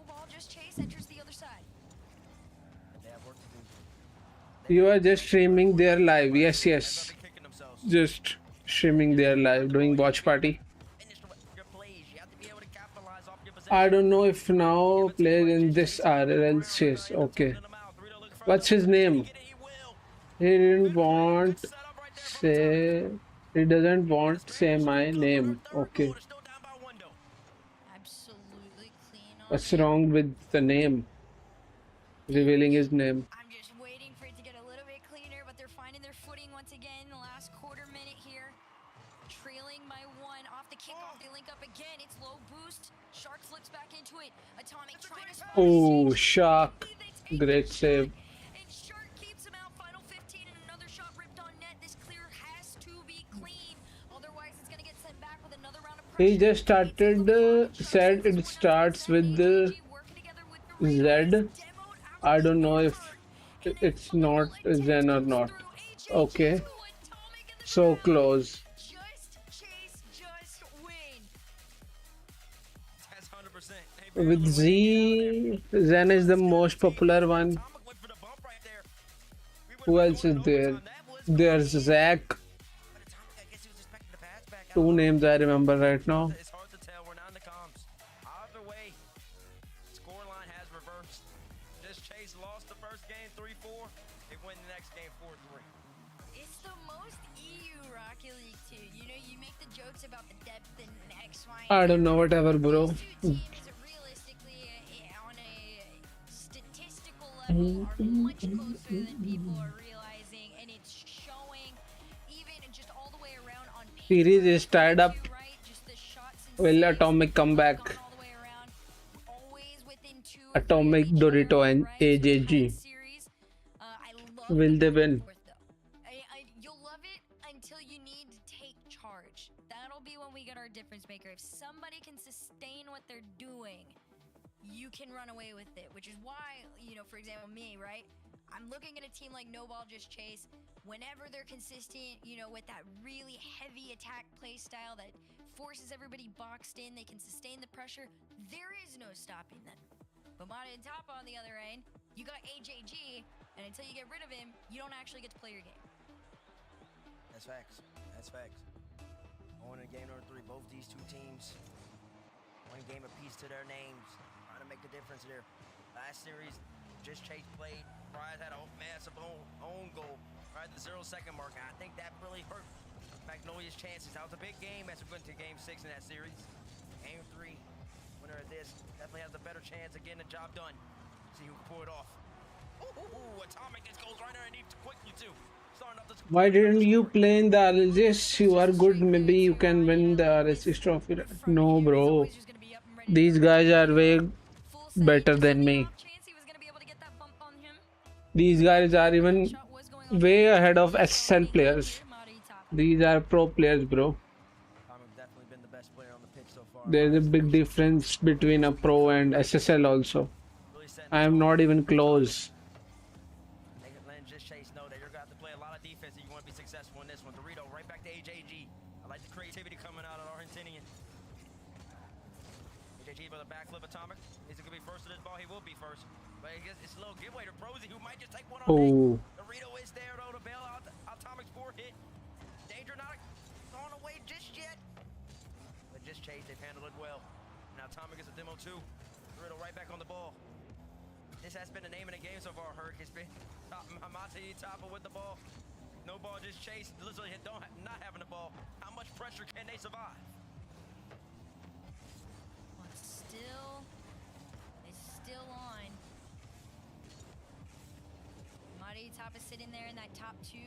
You are just streaming their live. Yes, yes. Just streaming their live, doing watch party. I don't know if now plays in this RLCS. Okay. What's his name? He didn't want say. He doesn't want say my name. Okay. What's wrong with the name? Revealing his name. I'm just waiting for it to get a little bit cleaner, but they're finding their footing once again in the last quarter minute here. Trailing by one off the kickoff. They link up again. It's low boost. Shark flips back into it. Atomic trying to spot. Oh, Shark. Great save. And Shark keeps him out. Final 15 and another shot ripped on net. This clear has to be clean. Otherwise, it's going to get sent back with another round of pressure. He just started, said it starts with the Z. I don't know if it's not Zen or not. Okay. So close. With Z, Zen is the most popular one. Who else is there? There's Zach. Two names I remember right now. It's hard to tell. We're not in the comms. Either way, scoreline has reversed. Just Chase lost the first game 3-4. They win the next game 4-3. It's the most EU Rocket League too. You know, you make the jokes about the depth and X, Y. I don't know, whatever, bro. Realistically, on a statistical level, are much closer than people are realizing, and it's showing even just all the way around on paper. Series is tied up. Will Atomic come back? Atomic, Dorito, and AJG. Will they win? You'll love it until you need to take charge. That'll be when we get our difference maker. If somebody can sustain what they're doing, you can run away with it, which is why, you know, for example, me, right? I'm looking at a team like No Ball Just Chase. Whenever they're consistent, you know, with that really heavy attack play style that forces everybody boxed in, they can sustain the pressure. There is no stopping them. But Mata and Tapa on the other end, you got AJG, and until you get rid of him, you don't actually get to play your game. That's facts. That's facts. Going into game number 3, both these two teams, one game apiece to their names, trying to make a difference there. Last series, just Chase played. Prize had a massive own goal right at the 0-second mark, and I think that really hurt Magnolia's chances. That was a big game as we went to game 6 in that series. Game 3, winner of this definitely has a better chance of getting the job done. See who can pull it off. Ooh, Atomic gets goes right underneath quickly too. Starting up this. Why didn't you play in the RLCs? You are good. Maybe you can win the RLCs trophy. No, bro. These guys are way better than me. These guys are even way ahead of SSL players. These are pro players, bro. There's a big difference between a pro and SSL also. I am not even close. Just Chase know that you're going to have to play a lot of defense if you want to be successful in this one. Dorito right back to AJG. I like the creativity coming out of Argentinian. AJG with a backflip Atomic. He's going to be first to this ball. He will be first. But I guess it's a little giveaway to Prosy, who might just take one on Oh. Dorito is there though to bail out Atomic's 4 hit. Danger not on the way just yet. But just Chase, they've handled it well. Now Atomic is a demo too. Dorito right back on the ball. This has been the name of the game so far, Herc. It's been Hamati Tapa with the ball. No Ball Just Chase. Literally not having the ball. How much pressure can they survive? But still, it's still on. Mari Tapa sitting there in that top 2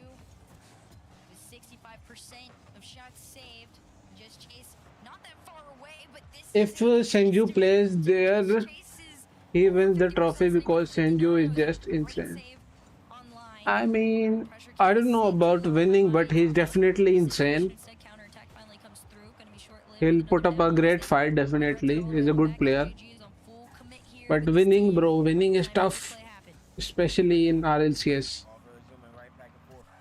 with 65% of shots saved. Just Chase, not that far away, but this. If Senju plays there, he wins the trophy because Senju is just insane. I mean, I don't know about winning, but he's definitely insane. He'll put up a great fight, definitely. He's a good player. But winning, bro, winning is tough. Especially in RLCS.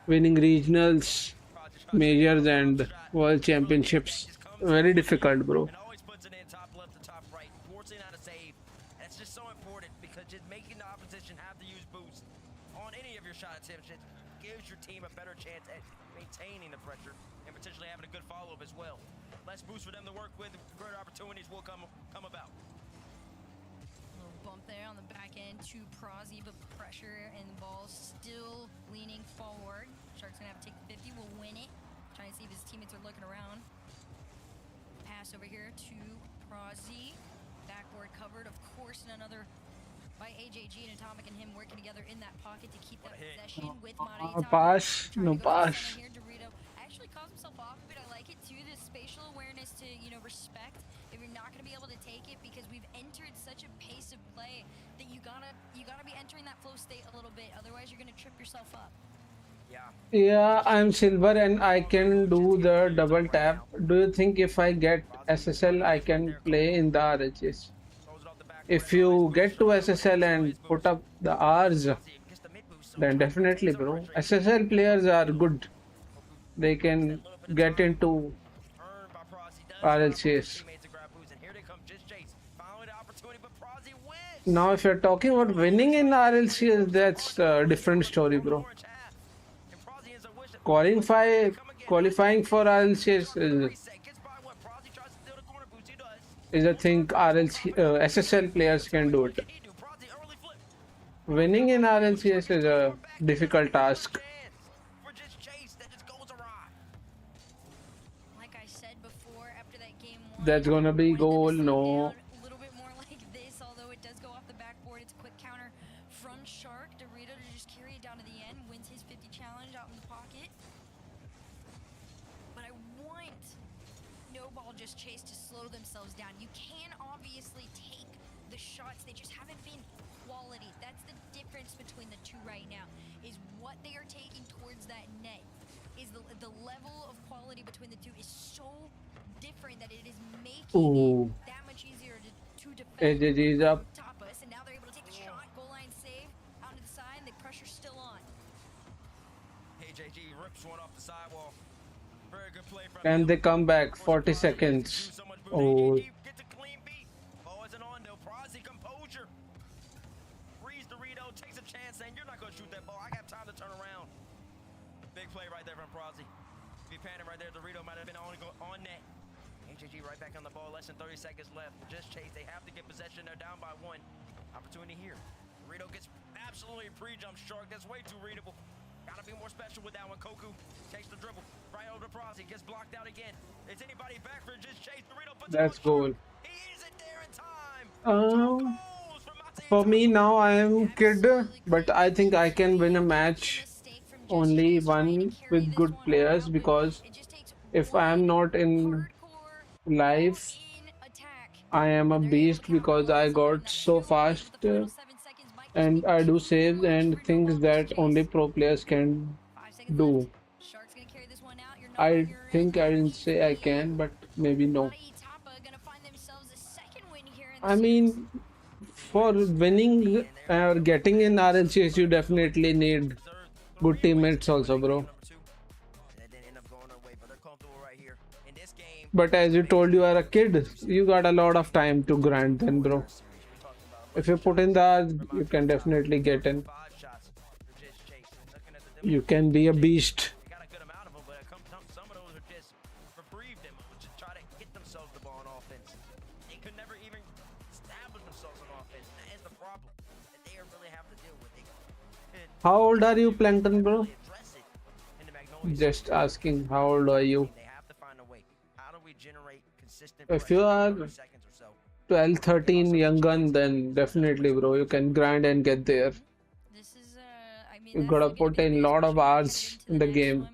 Winning regionals, majors, and world championships. Very difficult, bro. Shot attempts, it gives your team a better chance at maintaining the pressure and potentially having a good follow-up as well. Less boost for them to work with, greater opportunities will come about. Little bump there on the back end to Prosy, but pressure and the ball still leaning forward. Shark's gonna have to take the 50, will win it. Trying to see if his teammates are looking around. Pass over here to Prosy. Backboard covered, of course, and another by AJG and Atomic and him working together in that pocket to keep that possession with Mari. Pass, no pass. Actually calls himself off, but I like it too. The spatial awareness to, you know, respect if you're not going to be able to take it, because we've entered such a pace of play that you gotta be entering that flow state a little bit. Otherwise, you're going to trip yourself up. Yeah, I'm silver and I can do the double tap. Do you think if I get SSL, I can play in the RHS? If you get to SSL and put up the Rs, then definitely, bro. SSL players are good. They can get into RLCS. Now, if you're talking about winning in RLCS, that's a different story, bro. Qualifying for RLCS is a thing RLC SSL players can do it. Winning in RLCS is a difficult task. Like I said before, after that game one, That's gonna be goal, no. a little bit more like this, although it does go off the backboard. It's a quick counter from Shark. Dorito to just carry it down to the end, wins his 50 challenge out in the pocket. But I want No Ball Just Chase to slow themselves down. You can obviously take the shots, they just haven't been quality. That's the difference between the two right now, is what they are taking towards that net. Is the level of quality between the two is so different that it is making it that much easier to defend. AJG is up. Top us, and now they're able to take the shot, goal line save, out to the side, and the pressure's still on. AJG rips one off the sidewall. Very good play from And they come back 40 seconds. Oh, Gets a clean beat. Oh, it's an on though. Prozzy composure. Freeze Dorito, takes a chance saying, you're not going to shoot that ball. I got time to turn around. Big play right there from Prozzy. Be panning right there. Dorito might have been on net. AJG right back on the ball. Less than 30 seconds left. Just Chase. They have to get possession. They're down by one. Opportunity here. Dorito gets absolutely pre-jump Shark. That's way too readable. Gotta be more special with that one. Koku takes the dribble right over to Prozzy. Gets blocked out again. Is anybody back for Just Chase? Dorito puts that's goal. He isn't there in time. For me now, I am kid, but I think I can win a match only one with good players, because if I am not in live, I am a beast because I got so fast and I do saves and things that only pro players can do. I think I didn't say I can, but maybe no. I mean, for winning or getting in RLCS, you definitely need good teammates also, bro. But as you told, you are a kid, you got a lot of time to grind then, bro. If you put in the hours, you can definitely get in. You can be a beast. How old are you, Plankton, bro? Just asking, how old are you? If you are 12, 13, young gun, then definitely, bro, you can grind and get there. You gotta put in a lot of hours in the game.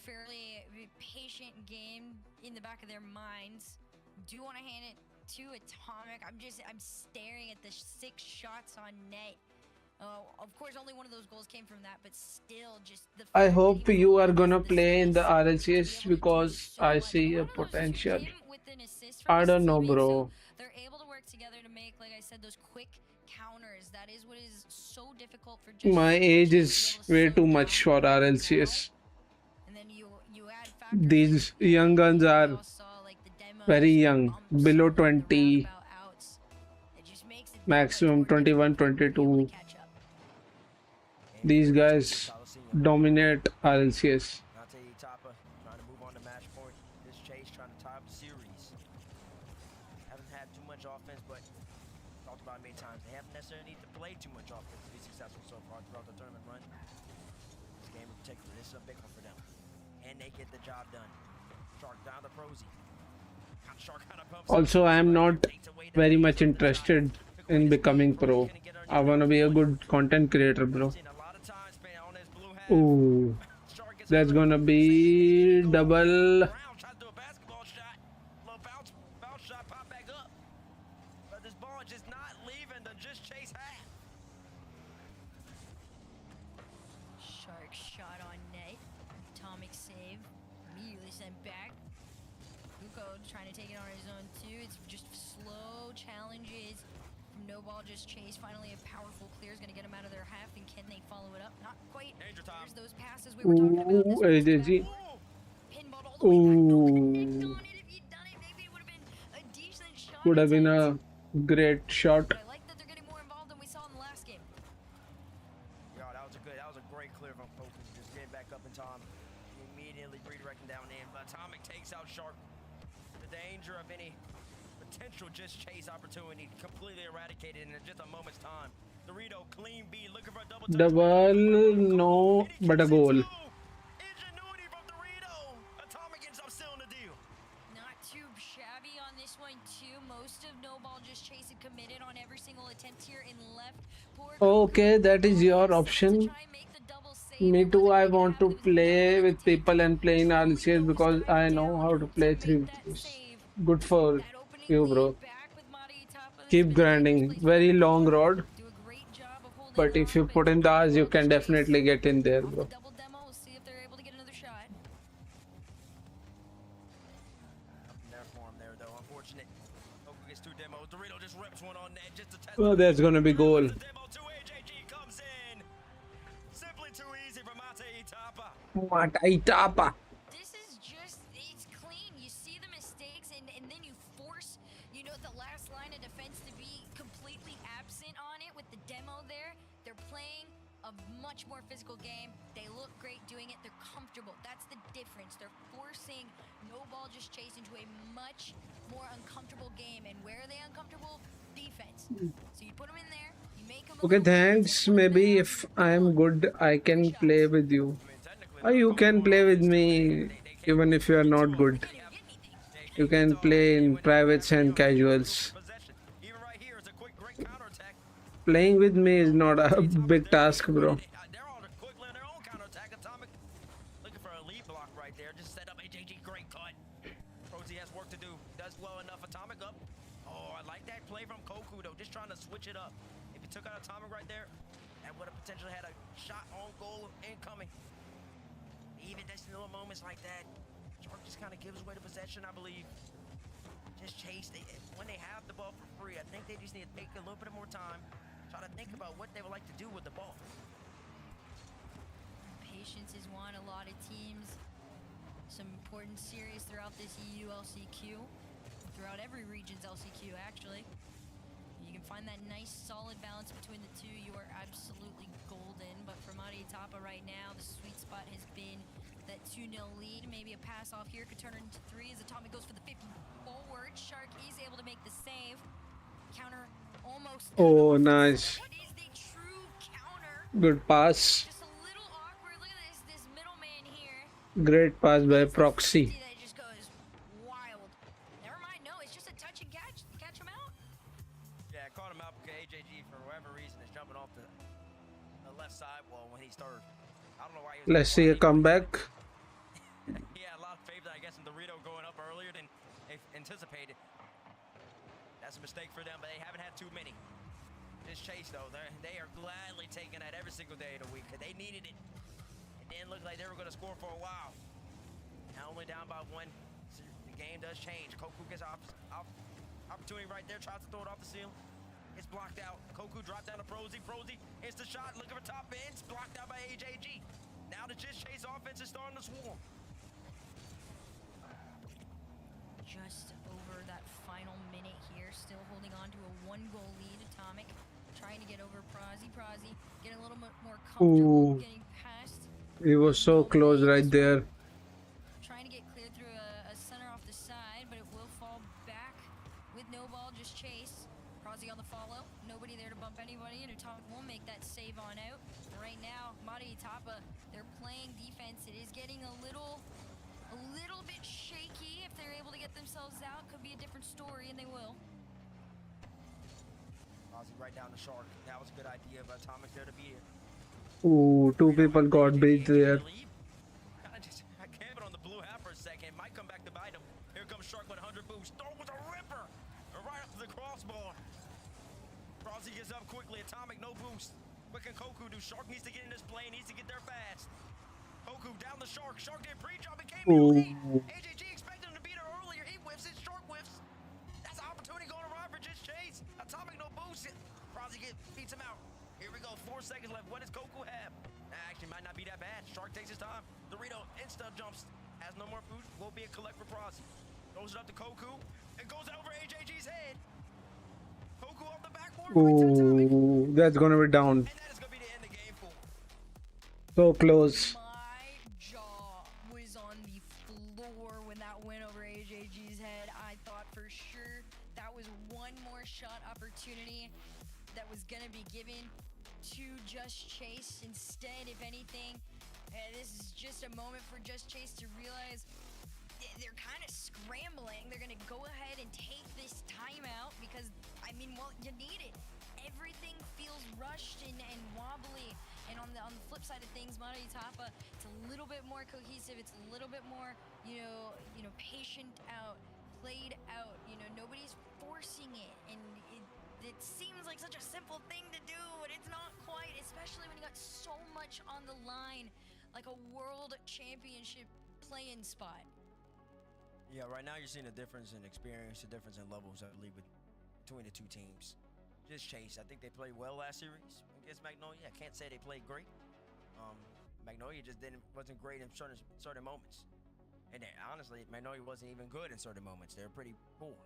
Fairly patient game in the back of their minds. Do want to hand it to Atomic. I'm staring at the 6 shots on net. Of course, only one of those goals came from that, but still, just the. I hope you are gonna play in the RLCS because I see a potential. I don't know, bro. They're able to work together to make, like I said, those quick counters. That is what is so difficult for. My age is way too much for RLCS. And then you add These young guns are very young, below 20, maximum 21, 22. These guys dominate RLCS. Trying to move on to match point. This Chase trying to tie up the series. Haven't had too much offense, but talked about it many times. They haven't necessarily need to play too much offense to be successful so far throughout the tournament run. This game in particular, this is a big one for them. And they get the job done. Shark down to Prozzy. Also, I am not very much interested in becoming pro. I wanna be a good content creator, bro. Ooh, that's gonna be double. Shark shot on net. Atomic save. Immediately sent back. Uko trying to take it on his own too. It's just slow challenges from No Ball Just Chase. Finally, a powerful clear is going to get him out of their half. And can they follow it up? Not quite. There's those passes we were talking about. Ooh, AJG. Pinballed all the way back. No connect Ooh. on it. If you'd done it, maybe it would have been a decent shot. Would have been a Great shot. But I like that they're getting more involved than we saw in the last game. Yeah, that was a great clear from Koku. Just getting back up in time. Immediately redirecting down in. But Atomic takes out Shark. The danger of any potential just chase opportunity completely eradicated in just a moment's time. Dorito, clean B, looking for a double touch. Double, no, but a goal. Ingenuity from Dorito. Atomic ends up sealing the deal. Not too shabby on this one too. Most of No Ball Just Chase it committed on every single attempt here in left. Poor Okay, that is your option. Me too, I want to play with people and play in Rlcs because I know how to play 3v3s. Good for you, bro. Keep grinding. Very long road. But if you put in the hours, you can definitely get in there, bro. double demo. We'll see if they're able to get another shot. There for him there, though. Unfortunate. Koku gets 2 demos. Dorito just rips one on net just to test. Well, there's gonna be goal. Demo 2 AJG comes in. Simply too easy for Itapa. This is just, it's clean. You see the mistakes and then you force, you know, the last line of defense to be completely absent on it with the demo there. They're playing a much more physical game. They look great doing it. They're comfortable. That's the difference. They're forcing No Ball Just Chase into a much more uncomfortable game. And where are they uncomfortable? Defense. So you put them in there. You make them. Okay, thanks. Maybe if I am good, I can play with you. Or you can play with me even if you are not good. You can play in privates and casuals. Playing with me is not a big task, bro. Looking for a lead block right there. Just set up AJG. Great cut. Rosie has work to do. Does well enough. Atomic up. Oh, I like that play from Koku, though. Just trying to switch it up. If he took out Atomic right there, that would have potentially had a shot on goal incoming. Even just little moments like that, Shark just kind of gives away the possession, I believe. Just chase. When they have the ball for free, I think they just need to take a little bit more time. Try to think about what they would like to do with the ball. Patience is one. A lot of teams. Some important series throughout this EU LCQ. Throughout every region's LCQ, actually. You can find that nice, solid balance between the two. You are absolutely golden. But for Itapa right now, the sweet spot has been that 2-0 lead. Maybe a pass off here could turn it into 3 as Atomic goes for the 50 forward. Shark is able to make the save. Counter almost. Oh, nice. What is the true counter? Good pass. Just a little awkward. Look at this middleman here. Great pass by Proxy. That just goes wild. Never mind. No, it's just a touch and catch. Catch him out. Yeah, I caught him out because AJG, for whatever reason, is jumping off the left side wall when he started. I don't know why he was. Let's see a comeback. He had a lot of faith, I guess, in Dorito going up earlier than anticipated. That's a mistake for them, but they haven't had too many. This chase, though, they are gladly taking that every single day of the week because they needed it. It didn't look like they were going to score for a while. Now only down by 1. So the game does change. Koku gets opportunity right there, tries to throw it off the ceiling. It's blocked out. Koku dropped down to Prozzy. Prozzy hits the shot, looking for top ends, blocked out by AJG. Now the Just Chase offense is starting to swarm. Just over that final minute here, still holding on to a 1-goal lead. Atomic trying to get over Prozzy. Prozzy getting a little bit more comfortable, getting past. He was so close right there. Trying to get clear through a center off the side, but it will fall back with No Ball Just Chase. Prozzy on the follow. Nobody there to bump anybody, and Atomic will make that save on out. Right now, Itapa, they're playing defense. It is getting a little bit shaky. If they're able to get themselves out, could be a different story, and they will. Prozzy right down the Shark. That was a good idea, but Atomic there to be here. Ooh, 2 people got beat there. I camped on the blue half for a second. Might come back to bite him. Here comes Shark with 100 boost. Throw with a ripper. Right up to the crossbar. Prozzy gets up quickly. Atomic, no boost. What can Koku do? Shark needs to get in this play. Needs to get there fast. Koku down the Shark. Shark did pre-jump and came in late. AJG expected him to beat her earlier. He whiffs it. Shark whiffs. That's an opportunity going around for Just Chase. Atomic, no boost. Prozzy beats him out. Here we go. 4 seconds left. What does Koku have? Actually, might not be that bad. Shark takes his time. Dorito insta jumps. Has no more boost. Will be a collect for Prozzy. Throws it up to Koku. It goes over AJG's head. Koku off the backboard right to Atomic. Ooh, that's gonna be down. And that is going to be the end of game 4. So close. My jaw was on the floor when that went over AJG's head. I thought for sure that was one more shot opportunity that was going to be given to Just Chase. Instead, if anything, this is just a moment for Just Chase to realize they're kind of scrambling. They're going to go ahead and take this timeout because, I mean, well, you need it. Everything feels rushed and wobbly. And on the flip side of things, Mata Itapa, it's a little bit more cohesive. It's a little bit more, you know, patient out, played out. You know, nobody's forcing it, and it seems like such a simple thing to do, but it's not quite. Especially when you got so much on the line, like a world championship play-in spot. Yeah, right now you're seeing a difference in experience, a difference in levels, I believe, between the two teams. Just Chase, I think they played well last series against Magnolia. I can't say they played great. Magnolia just wasn't great in certain moments. And honestly, Magnolia wasn't even good in certain moments. They were pretty poor.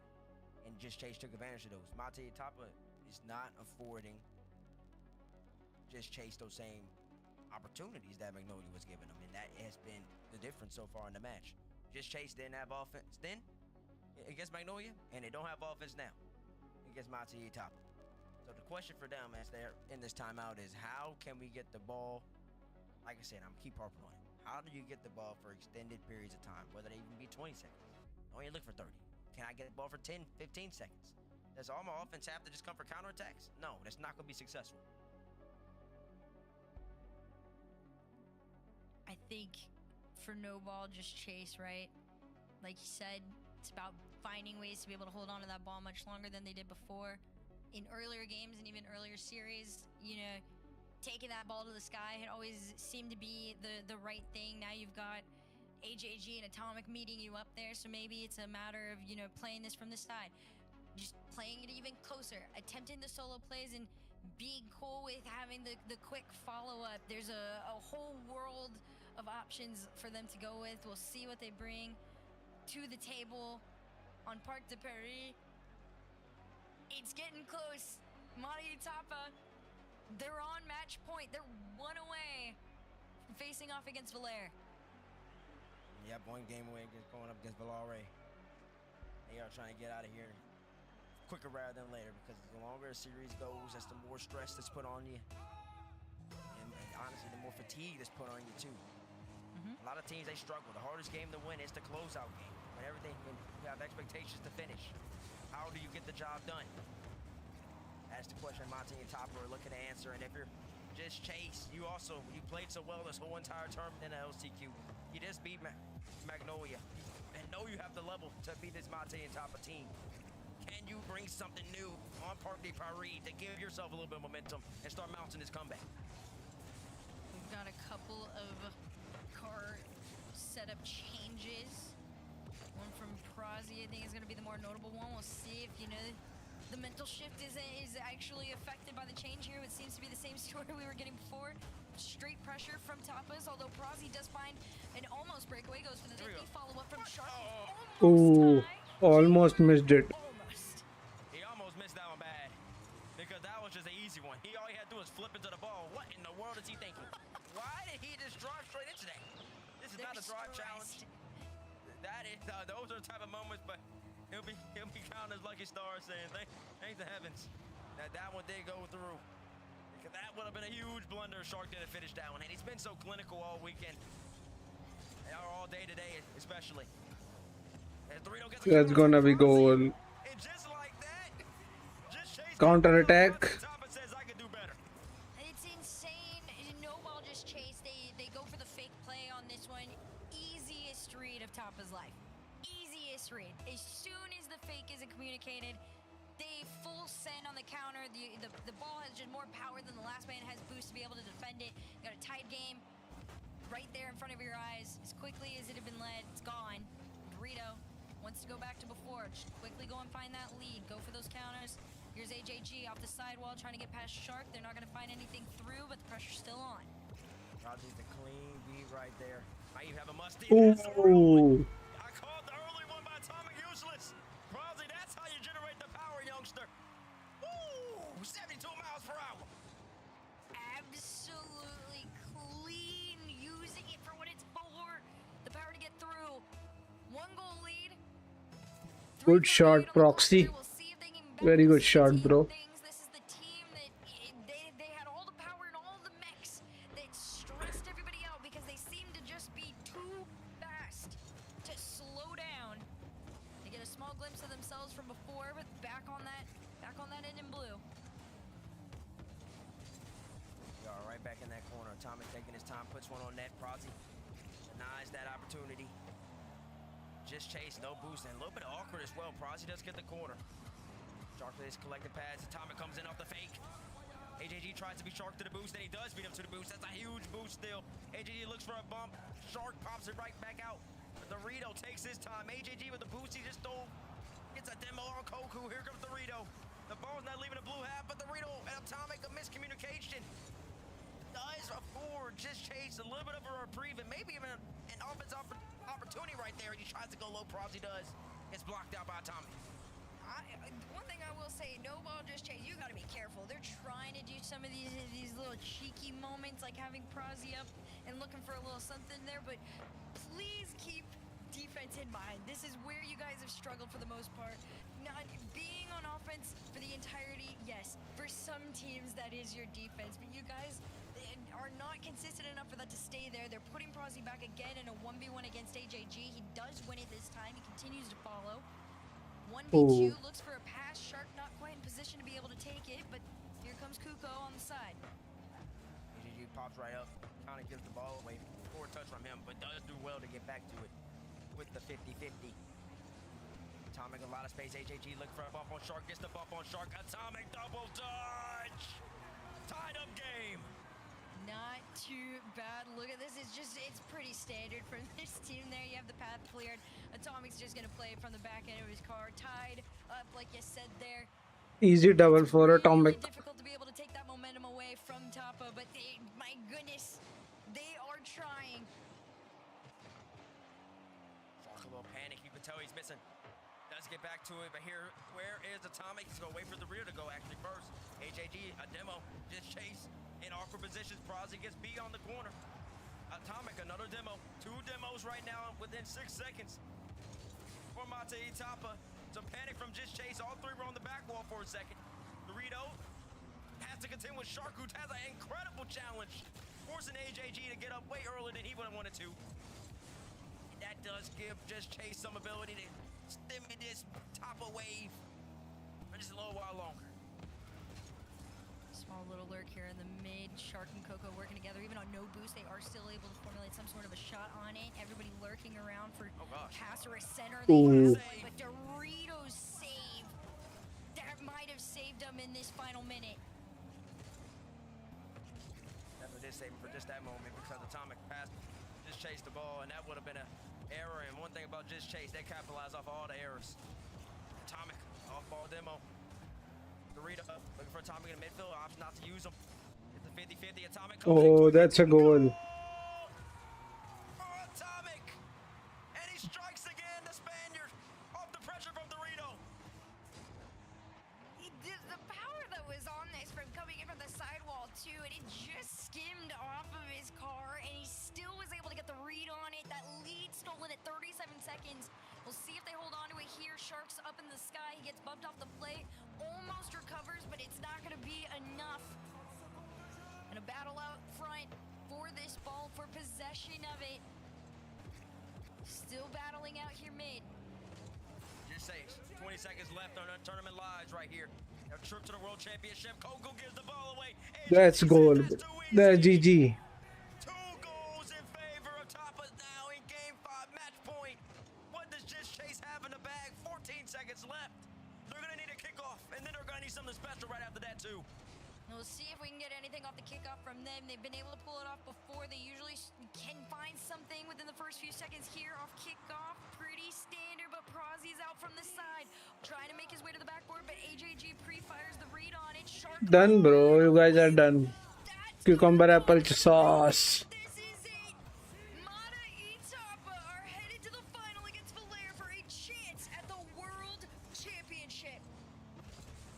And Just Chase took advantage of those. Mate Itapa is not affording Just Chase those same opportunities that Magnolia was giving them. And that has been the difference so far in the match. Just Chase didn't have offense then against Magnolia, and they don't have offense now against Mate Itapa. So the question for them as they're in this timeout is how can we get the ball, like I said, I'm keep harping on it. How do you get the ball for extended periods of time, whether they even be 20 seconds? Don't even look for 30. Can I get the ball for 10, 15 seconds? Does all my offense have to just come for counterattacks? No, that's not going to be successful. I think for no ball, Just Chase, right? Like you said, it's about finding ways to be able to hold on to that ball much longer than they did before. In earlier games and even earlier series, you know, taking that ball to the sky had always seemed to be the right thing. Now you've got AJG and Atomic meeting you up there, so maybe it's a matter of, you know, playing this from the side. Just playing it even closer, attempting the solo plays and being cool with having the quick follow-up. There's a whole world of options for them to go with. We'll see what they bring to the table on Parc de Paris. It's getting close. Mata Itapa, they're on match point. They're one away from facing off against Valère. Yep, one game away going up against Valère. They are trying to get out of here quicker rather than later because the longer the series goes, that's the more stress that's put on you. And honestly, the more fatigue that's put on you too. A lot of teams, they struggle. The hardest game to win is the closeout game. When you have expectations to finish. How do you get the job done? That's the question Mate and Itapa are looking to answer. And if you're Just Chase, you played so well this whole entire tournament in the LCQ. You just beat Magnolia. And know you have the level to beat this Mate and Itapa team. Can you bring something new on Parc de Paris to give yourself a little bit of momentum and start mounting this comeback? We've got a couple of car setup changes. One from Prnjl, I think, is going to be the more notable one. We'll see if, you know, the mental shift is actually affected by the change here. It seems to be the same story we were getting before. Straight pressure from Tapas, although Prnjl does find an almost breakaway. Goes for the follow-up from Shark. Ooh, almost missed it. He almost missed that one bad because that was just an easy one. All he had to do was flip into the ball. What in the world is he thinking? Why did he just drive straight into that? This is not a drive challenge. That is, those are the type of moments, but he'll be counting his lucky stars, saying thank the heavens that one did go through. Because that would have been a huge blunder if Shark didn't finish that one. And he's been so clinical all weekend, or all day today, especially. That's gonna be goal. And just like that, Just Chase Counter attack. It's insane. No ball, Just Chase. They go for the fake play on this one. Easiest read of Tapa's life. Easiest read. As soon as the fake isn't communicated, they full send on the counter. The ball has just more power than the last man has boost to be able to defend it. Got a tight game right there in front of your eyes. As quickly as it had been led, it's gone. Dorito wants to go back to before. Just quickly go and find that lead. Go for those counters. Here's AJG off the sidewall trying to get past Shark. They're not going to find anything through, but the pressure's still on. Prnjl's the clean beat right there. I even have a must. Ooh. I called the early one by Atomic useless. Prnjl, that's how you generate the power, youngster. Woo! Good shot, Proxy. Very good shot, bro. This is the team that they had all the power and all the mechs that stressed everybody out because they seemed to just be too fast to slow down. They get a small glimpse of themselves from before, but back on that end in blue. We are right back in that corner. Atomic taking his time, puts one on net. Prozzy denies that opportunity. Just chase, no boost, and a little bit of awkward as well. Prozzy does get the corner. Shark is collecting pads. Atomic comes in off the fake. AJG tries to be Shark to the boost, and he does beat him to the boost. That's a huge boost still. AJG looks for a bump. Shark pops it right back out. Dorito takes his time. AJG with the boost he just stole. Gets a demo on Koku. Here comes Dorito. The ball's not leaving the blue half, but Dorito and Atomic, a miscommunication. Does afford just chase a little bit of a reprieve and maybe even an offensive opportunity right there. He tries to go low. Prozzy does. Gets blocked out by Atomic. One thing I will say, no ball just chase. You gotta be careful. They're trying to do some of these little cheeky moments, like having Prozzy up and looking for a little something there. But please keep defense in mind. This is where you guys have struggled for the most part. Not being on offense for the entirety. Yes, for some teams that is your defense, but you guys are not consistent enough for that to stay there. They're putting Prozzy back again in a 1v1 against AJG. He does win it this time. He continues to follow. 1v2 looks for a pass. Shark not quite in position to be able to take it, but here comes Kuko on the side. AJG pops right up, kind of gives the ball away. Poor touch from him, but does do well to get back to it with the 50-50. Atomic a lot of space. AJG looking for a bump on Shark. Gets the bump on Shark. Atomic double touch. Tied up game. Not too bad. Look at this. It's pretty standard from this team there. You have the path cleared. Atomic's just going to play it from the back end of his car. Tied up, like you said there. Easy double for Atomic. Really difficult to be able to take that momentum away from Tapa, but my goodness, they are trying. Shark a little panic. You can tell he's missing. Does get back to it, but here, where is Atomic? He's going to wait for the rear to go actually first. AJG, a demo, just chase. In awkward positions, Prozzy gets B on the corner. Atomic, another demo. 2 demos right now within 6 seconds. For Mate Tapa. Some panic from Just Chase. All 3 were on the back wall for a second. Dorito has to contend with Shark, who has an incredible challenge. Forcing AJG to get up way earlier than he would have wanted to. And that does give Just Chase some ability to stem this Tapa wave for just a little while longer. Small little lurk here in the mid. Shark and Coco working together. Even on no boost, they are still able to formulate some sort of a shot on it. Everybody lurking around for pass or a center. But Doritos save. That might have saved them in this final minute. Definitely did save him for just that moment because Atomic passed, just chased the ball, and that would have been an error. And one thing about Just Chase, they capitalize off all the errors. Atomic, off ball demo. Dorito looking for Atomic in the midfield. Option not to use him. It's the 50-50. Atomic. Oh, that's a goal. For Atomic. And he strikes again, the Spaniard. Off the pressure from Dorito. The power that was on this from coming in from the sidewall too, and it just skimmed off of his car, and he still was able to get the read on it. That lead stolen at 37 seconds. We'll see if they hold on to it here. Shark's up in the sky. He gets bumped off the plate. Almost recovers, but it's not going to be enough. And a battle out front for this ball, for possession of it. Still battling out here mid. Just say 20 seconds left on our tournament lives right here. A trip to the World Championship. Kogo gives the ball away. That's goal. That's GG. 2 goals in favor of Tapa now in Game 5 match point. What does Just Chase have in the bag? 14 seconds left. They're going to need a kickoff, and then they're going to need something special right after that, too. We'll see if we can get anything off the kickoff from them. They've been able to pull it off before. They usually can find something within the first few seconds here off kickoff. Pretty standard, but Prozzy's out from the side. Trying to make his way to the backboard, but AJG pre-fires the read on it. Shark Done, bro. You guys are done. Cucumber apple sauce. This is it. Mata and Tapa are headed to the final against Valair for a chance at the World Championship.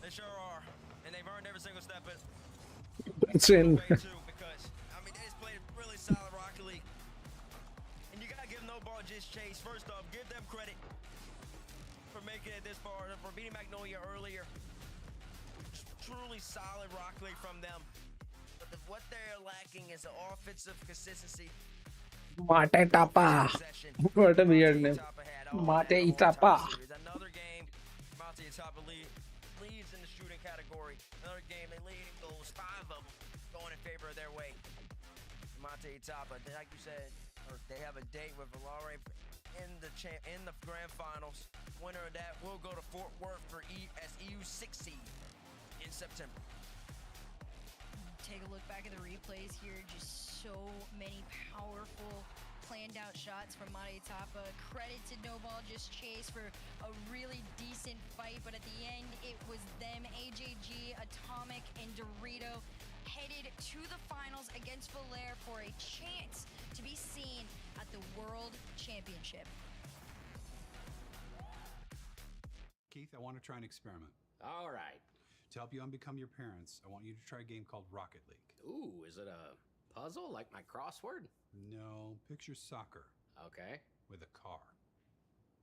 They sure are. And they've earned every single step of That's in. because, I mean, they just played really solid Rocket League. And you got to give No Ball Just Chase. First off, give them credit for making it solid Rocket League from them. But what they're lacking is the offensive consistency. Mate Tapa. What a weird name. Mate Itapa. Another game, Mate Itapa leads in the shooting category. Another game, they lead in goals, 5 of them going in favor of their way. Mate Itapa, like you said, they have a date with Valare in the grand finals. Winner of that will go to Fort Worth for as EU 6 seed in September. Take a look back at the replays here. Just so many powerful planned out shots from Mate Tapa. Credit to No Ball Just Chase for a really decent fight, but at the end it was them, AJG, Atomic, and Dorito headed to the finals against Valere for a chance to be seen at the World Championship. Keith, I want to try an experiment. All right. To help you unbecome your parents, I want you to try a game called Rocket League. Ooh, is it a puzzle like my crossword? No, picture soccer. Okay. With a car.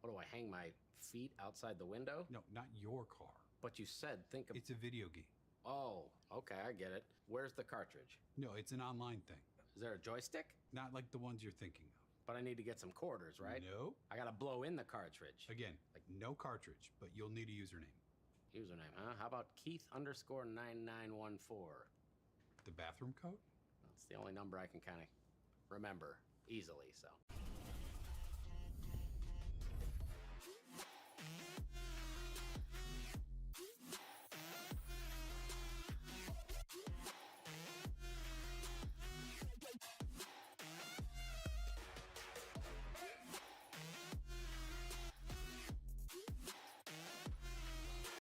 What do I hang my feet outside the window? No, not your car. But you said think of... It's a video game. Oh, okay, I get it. Where's the cartridge? No, it's an online thing. Is there a joystick? Not like the ones you're thinking of. But I need to get some quarters, right? No. I gotta blow in the cartridge. Again, like no cartridge, but you'll need a username. Username, huh? How about Keith_9914? The bathroom code? That's the only number I can kind of remember easily, so.